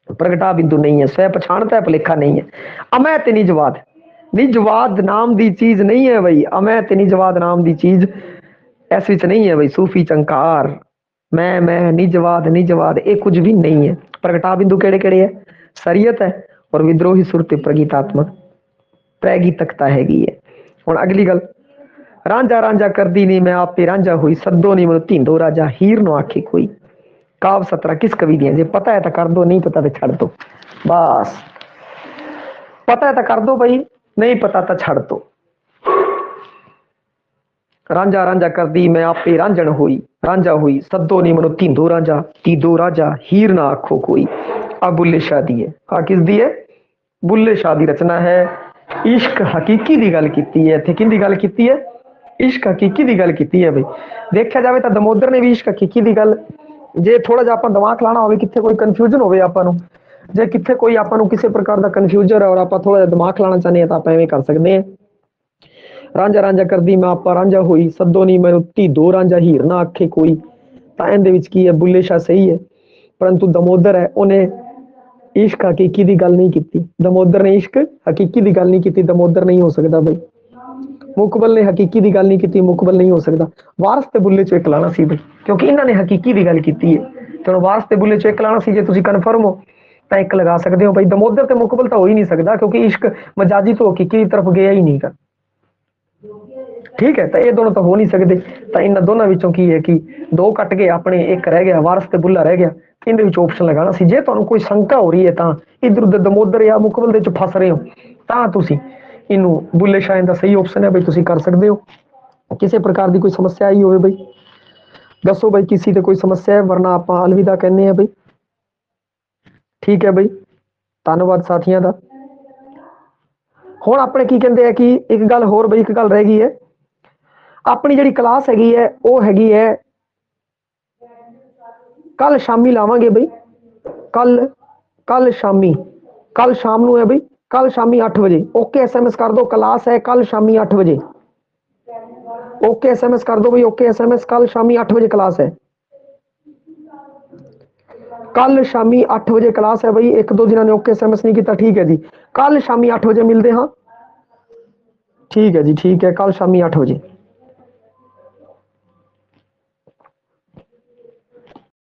ਪ੍ਰਗਟਾ ਬਿੰਦੂ ਨਹੀਂ ਹੈ, ਸਵੈ ਪਛਾਣਤਾ ਹੈ, ਭੁਲੇਖਾ ਨਹੀਂ ਹੈ। ਅਮੈ ਤੇ ਨਿਜਵਾਦ, ਨਿਜਵਾਦ ਨਾਮ ਦੀ ਚੀਜ਼ ਨਹੀਂ ਹੈ ਬਈ, ਅਮੈ ਤੇ ਨਿਜਵਾਦ ਨਾਮ ਦੀ ਚੀਜ਼ ਇਸ ਵਿੱਚ ਨਹੀਂ ਹੈ ਬਈ। ਸੂਫੀ ਚੰਕਾਰ ਮੈਂ ਨਿਜਵਾਦ ਨਿਜਵਾਦ ਇਹ ਕੁਝ ਵੀ ਨਹੀਂ ਹੈ। ਪ੍ਰਗਟਾ ਬਿੰਦੂ ਕਿਹੜੇ ਕਿਹੜੇ ਹੈ? ਸਰੀਅਤ ਹੈ ਔਰ ਵਿਦਰੋਹੀ ਸੁਰ ਤੇ ਪ੍ਰਗੀਤਾਤਮਕ ਪ੍ਰੈਗੀਤਕਤਾ ਹੈਗੀ ਹੈ। ਹੁਣ ਅਗਲੀ ਗੱਲ, ਰਾਂਝਾ ਰਾਂਝਾ ਕਰਦੀ ਨਹੀਂ ਮੈਂ ਆਪੇ ਰਾਂਝਾ ਹੋਈ, ਸੱਦੋ ਨਹੀਂ ਮੈਨੂੰ ਧੀਂਦੋ ਰਾਜਾ, ਹੀਰ ਨੂੰ ਆਖੇ ਕੋਈ। ਕਾਵ ਸਤਰਾ ਕਿਸ ਕਵੀ ਦੀਆਂ? ਜੇ ਪਤਾ ਹੈ ਤਾਂ ਕਰ ਦੋ, ਨਹੀਂ ਪਤਾ ਤਾਂ ਛੱਡ ਦੋ। ਬਸ ਪਤਾ ਹੈ ਤਾਂ ਕਰ ਦੋ ਬਈ, ਨਹੀਂ ਪਤਾ ਤਾਂ ਛੱਡ ਦੋ। ਰਾਂਝਾ ਰਾਂਝਾ ਕਰਦੀ ਮੈਂ ਆਪੇ ਰਾਂਝਣ ਹੋਈ, ਰਾਂਝਾ ਹੋਈ, ਸੱਦੋ ਨਹੀਂ ਮੈਨੂੰ ਧੀਂਦੋ ਰਾਂਝਾ, ਧੀਂਦੋ ਰਾਜਾ, ਹੀਰ ਨਾ ਆਖੋ ਕੋਈ। ਆ ਬੁੱਲੇ ਸ਼ਾਹ ਦੀ ਹੈ। ਆ ਕਿਸ ਦੀ ਹੈ? ਬੁੱਲੇ ਸ਼ਾਹ ਦੀ ਰਚਨਾ ਹੈ। ਇਸ਼ਕ ਹਕੀਕੀ ਦੀ ਗੱਲ ਕੀਤੀ ਹੈ ਇੱਥੇ। ਕਿਹਦੀ ਗੱਲ ਕੀਤੀ ਹੈ? ਇਸ਼ਕ ਹਕੀਕੀ ਦੀ ਗੱਲ ਕੀਤੀ ਹੈ ਬਈ। ਦੇਖਿਆ ਜਾਵੇ ਤਾਂ ਦਮੋਦਰ ਨੇ ਵੀ ਇਸ਼ਕ ਹਕੀਕੀ ਦੀ ਗੱਲ, ਜੇ ਥੋੜਾ ਜਿਹਾ ਆਪਾਂ ਦਿਮਾਗ ਲਾਣਾ ਹੋਵੇ, ਕਿੱਥੇ ਕੋਈ ਕਨਫਿਊਜ਼ਨ ਹੋਵੇ ਆਪਾਂ ਨੂੰ, ਜੇ ਕਿੱਥੇ ਕੋਈ ਆਪਾਂ ਨੂੰ ਕਿਸੇ ਪ੍ਰਕਾਰ ਦਾ ਕਨਫਿਊਜ਼ਨ ਹੈ ਔਰ ਆਪਾਂ ਥੋੜਾ ਜਿਹਾ ਦਿਮਾਗ ਲਾਣਾ ਚਾਹੁੰਦੇ ਹਾਂ ਤਾਂ ਆਪਾਂ ਐਵੇਂ ਕਰ ਸਕਦੇ ਹਾਂ। ਰਾਂਝਾ ਰਾਂਝਾ ਕਰਦੀ ਮੈਂ ਆਪਾ ਰਾਂਝਾ ਹੋਈ, ਸੱਦੋ ਨਹੀਂ ਮੈਨੂੰ ਧੀਂਦੋ ਰਾਂਝਾ, ਹੀਰ ਨਾ ਆਖੇ ਕੋਈ। ਤਾਂ ਇਹਦੇ ਵਿੱਚ ਕੀ ਹੈ? ਬੁੱਲੇ ਸ਼ਾਹ ਸਹੀ ਹੈ, ਪਰੰਤੂ ਦਮੋਦਰ ਹੈ ਉਹਨੇ ਇਸ਼ਕ ਹਕੀਕੀ ਦੀ ਗੱਲ ਨਹੀਂ ਕੀਤੀ। ਦਮੋਦਰ ਨੇ ਇਸ਼ਕ ਹਕੀਕੀ ਦੀ ਗੱਲ ਨਹੀਂ ਕੀਤੀ, ਦਮੋਦਰ ਨਹੀਂ ਹੋ ਸਕਦਾ ਬਈ। ਮੁਕਬਲ ਨੇ ਹਕੀਕੀ ਦੀ ਗੱਲ ਨਹੀਂ ਕੀਤੀ, ਮੁਕਬਲ ਨਹੀਂ ਹੋ ਸਕਦਾ। ਵਾਰਸ ਤੇ ਬੁੱਲੇ ਚੋਂ ਇੱਕ ਲਾਣਾ ਸੀ ਬਈ, ਕਿਉਂਕਿ ਇਹਨਾਂ ਨੇ ਹਕੀਕੀ ਦੀ ਗੱਲ ਕੀਤੀ ਹੈ। ਚਲੋ ਵਾਰਸ ਤੇ ਬੁੱਲੇ ਚੋਂ ਇੱਕ ਲਾਣਾ ਸੀ, ਜੇ ਤੁਸੀਂ ਕਨਫਰਮ ਹੋ ਤਾਂ ਇੱਕ ਲਗਾ ਸਕਦੇ ਹੋ ਬਈ। ਦਮੋਦਰ ਤੇ ਮੁਕਬਲ ਤਾਂ ਹੋ ਹੀ ਨਹੀਂ ਸਕਦਾ, ਕਿਉਂਕਿ ਇਸ਼ਕ ਮਜਾਜੀ ਤੋਂ ਹਕੀਕੀ ਦੀ ਤਰਫ ਗਿਆ ਹੀ ਨਹੀਂ ਗਾ। ਠੀਕ ਹੈ, ਤਾਂ ਇਹ ਦੋਨੋਂ ਤਾਂ ਹੋ ਨਹੀਂ ਸਕਦੇ। ਤਾਂ ਇਹਨਾਂ ਦੋਨਾਂ ਵਿੱਚੋਂ ਕੀ ਹੈ ਕਿ ਦੋ ਕੱਟ ਗਏ ਆਪਣੇ, ਇੱਕ ਰਹਿ ਗਿਆ, ਵਾਰਸ ਤੇ ਬੁੱਲਾ ਰਹਿ ਗਿਆ। ਇਹਦੇ ਵਿੱਚ ਆਪਸ਼ਨ ਲਗਾਉਣਾ ਸੀ। ਜੇ ਤੁਹਾਨੂੰ ਕੋਈ ਸ਼ੰਕਾ ਹੋ ਰਹੀ ਹੈ ਤਾਂ ਇੱਧਰ ਉੱਧਰ ਦਮੋਦਰ ਜਾਂ ਮੁਕਬਲ ਦੇ ਚ ਫਸ ਰਹੇ ਹੋ, ਤਾਂ ਤੁਸੀਂ ਇਹਨੂੰ ਬੁੱਲੇ ਸ਼ਾਹ ਦਾ ਸਹੀ ਆਪਸ਼ਨ ਹੈ ਬਈ, ਤੁਸੀਂ ਕਰ ਸਕਦੇ ਹੋ। ਕਿਸੇ ਪ੍ਰਕਾਰ ਦੀ ਕੋਈ ਸਮੱਸਿਆ ਆਈ ਹੋਵੇ ਬਈ ਦੱਸੋ ਬਈ, ਕਿਸੇ ਤੇ ਕੋਈ ਸਮੱਸਿਆ ਹੈ, ਵਰਨਾ ਆਪਾਂ ਅਲਵਿਦਾ ਕਹਿੰਦੇ ਆ ਬਈ। ਠੀਕ ਹੈ ਬਈ, ਧੰਨਵਾਦ ਸਾਥੀਆਂ ਦਾ। ਹੁਣ ਆਪਣੇ ਕੀ ਕਹਿੰਦੇ ਆ ਕਿ ਇੱਕ ਗੱਲ ਹੋਰ ਬਈ, ਇੱਕ ਗੱਲ ਰਹਿ ਗਈ ਹੈ। ਆਪਣੀ ਜਿਹੜੀ ਕਲਾਸ ਹੈਗੀ ਹੈ ਉਹ ਹੈਗੀ ਹੈ ਕੱਲ ਸ਼ਾਮੀ ਲਾਵਾਂਗੇ ਬਈ। ਕੱਲ ਸ਼ਾਮ ਨੂੰ ਹੈ ਬਈ, ਕੱਲ ਸ਼ਾਮੀ 8 ਵਜੇ। ਓਕੇ SMS ਕਰ ਦੋ, ਕਲਾਸ ਹੈ ਕੱਲ ਸ਼ਾਮੀ 8 ਵਜੇ। ਓਕੇ SMS ਕਰ ਦੋ ਬਈ, ਓਕੇ SMS, ਕੱਲ ਸ਼ਾਮੀ 8 ਵਜੇ ਕਲਾਸ ਹੈ। ਕੱਲ ਸ਼ਾਮੀ 8 ਵਜੇ ਕਲਾਸ ਹੈ ਬਈ। ਇੱਕ ਦੋ ਦਿਨਾਂ ਨੇ ਓਕੇ SMS ਨਹੀਂ ਕੀਤਾ, ਠੀਕ ਹੈ ਜੀ। ਕੱਲ ਸ਼ਾਮੀ 8 ਵਜੇ ਮਿਲਦੇ ਹਾਂ। ਠੀਕ ਹੈ ਜੀ, ਠੀਕ ਹੈ, ਕੱਲ ਸ਼ਾਮੀ 8 ਵਜੇ।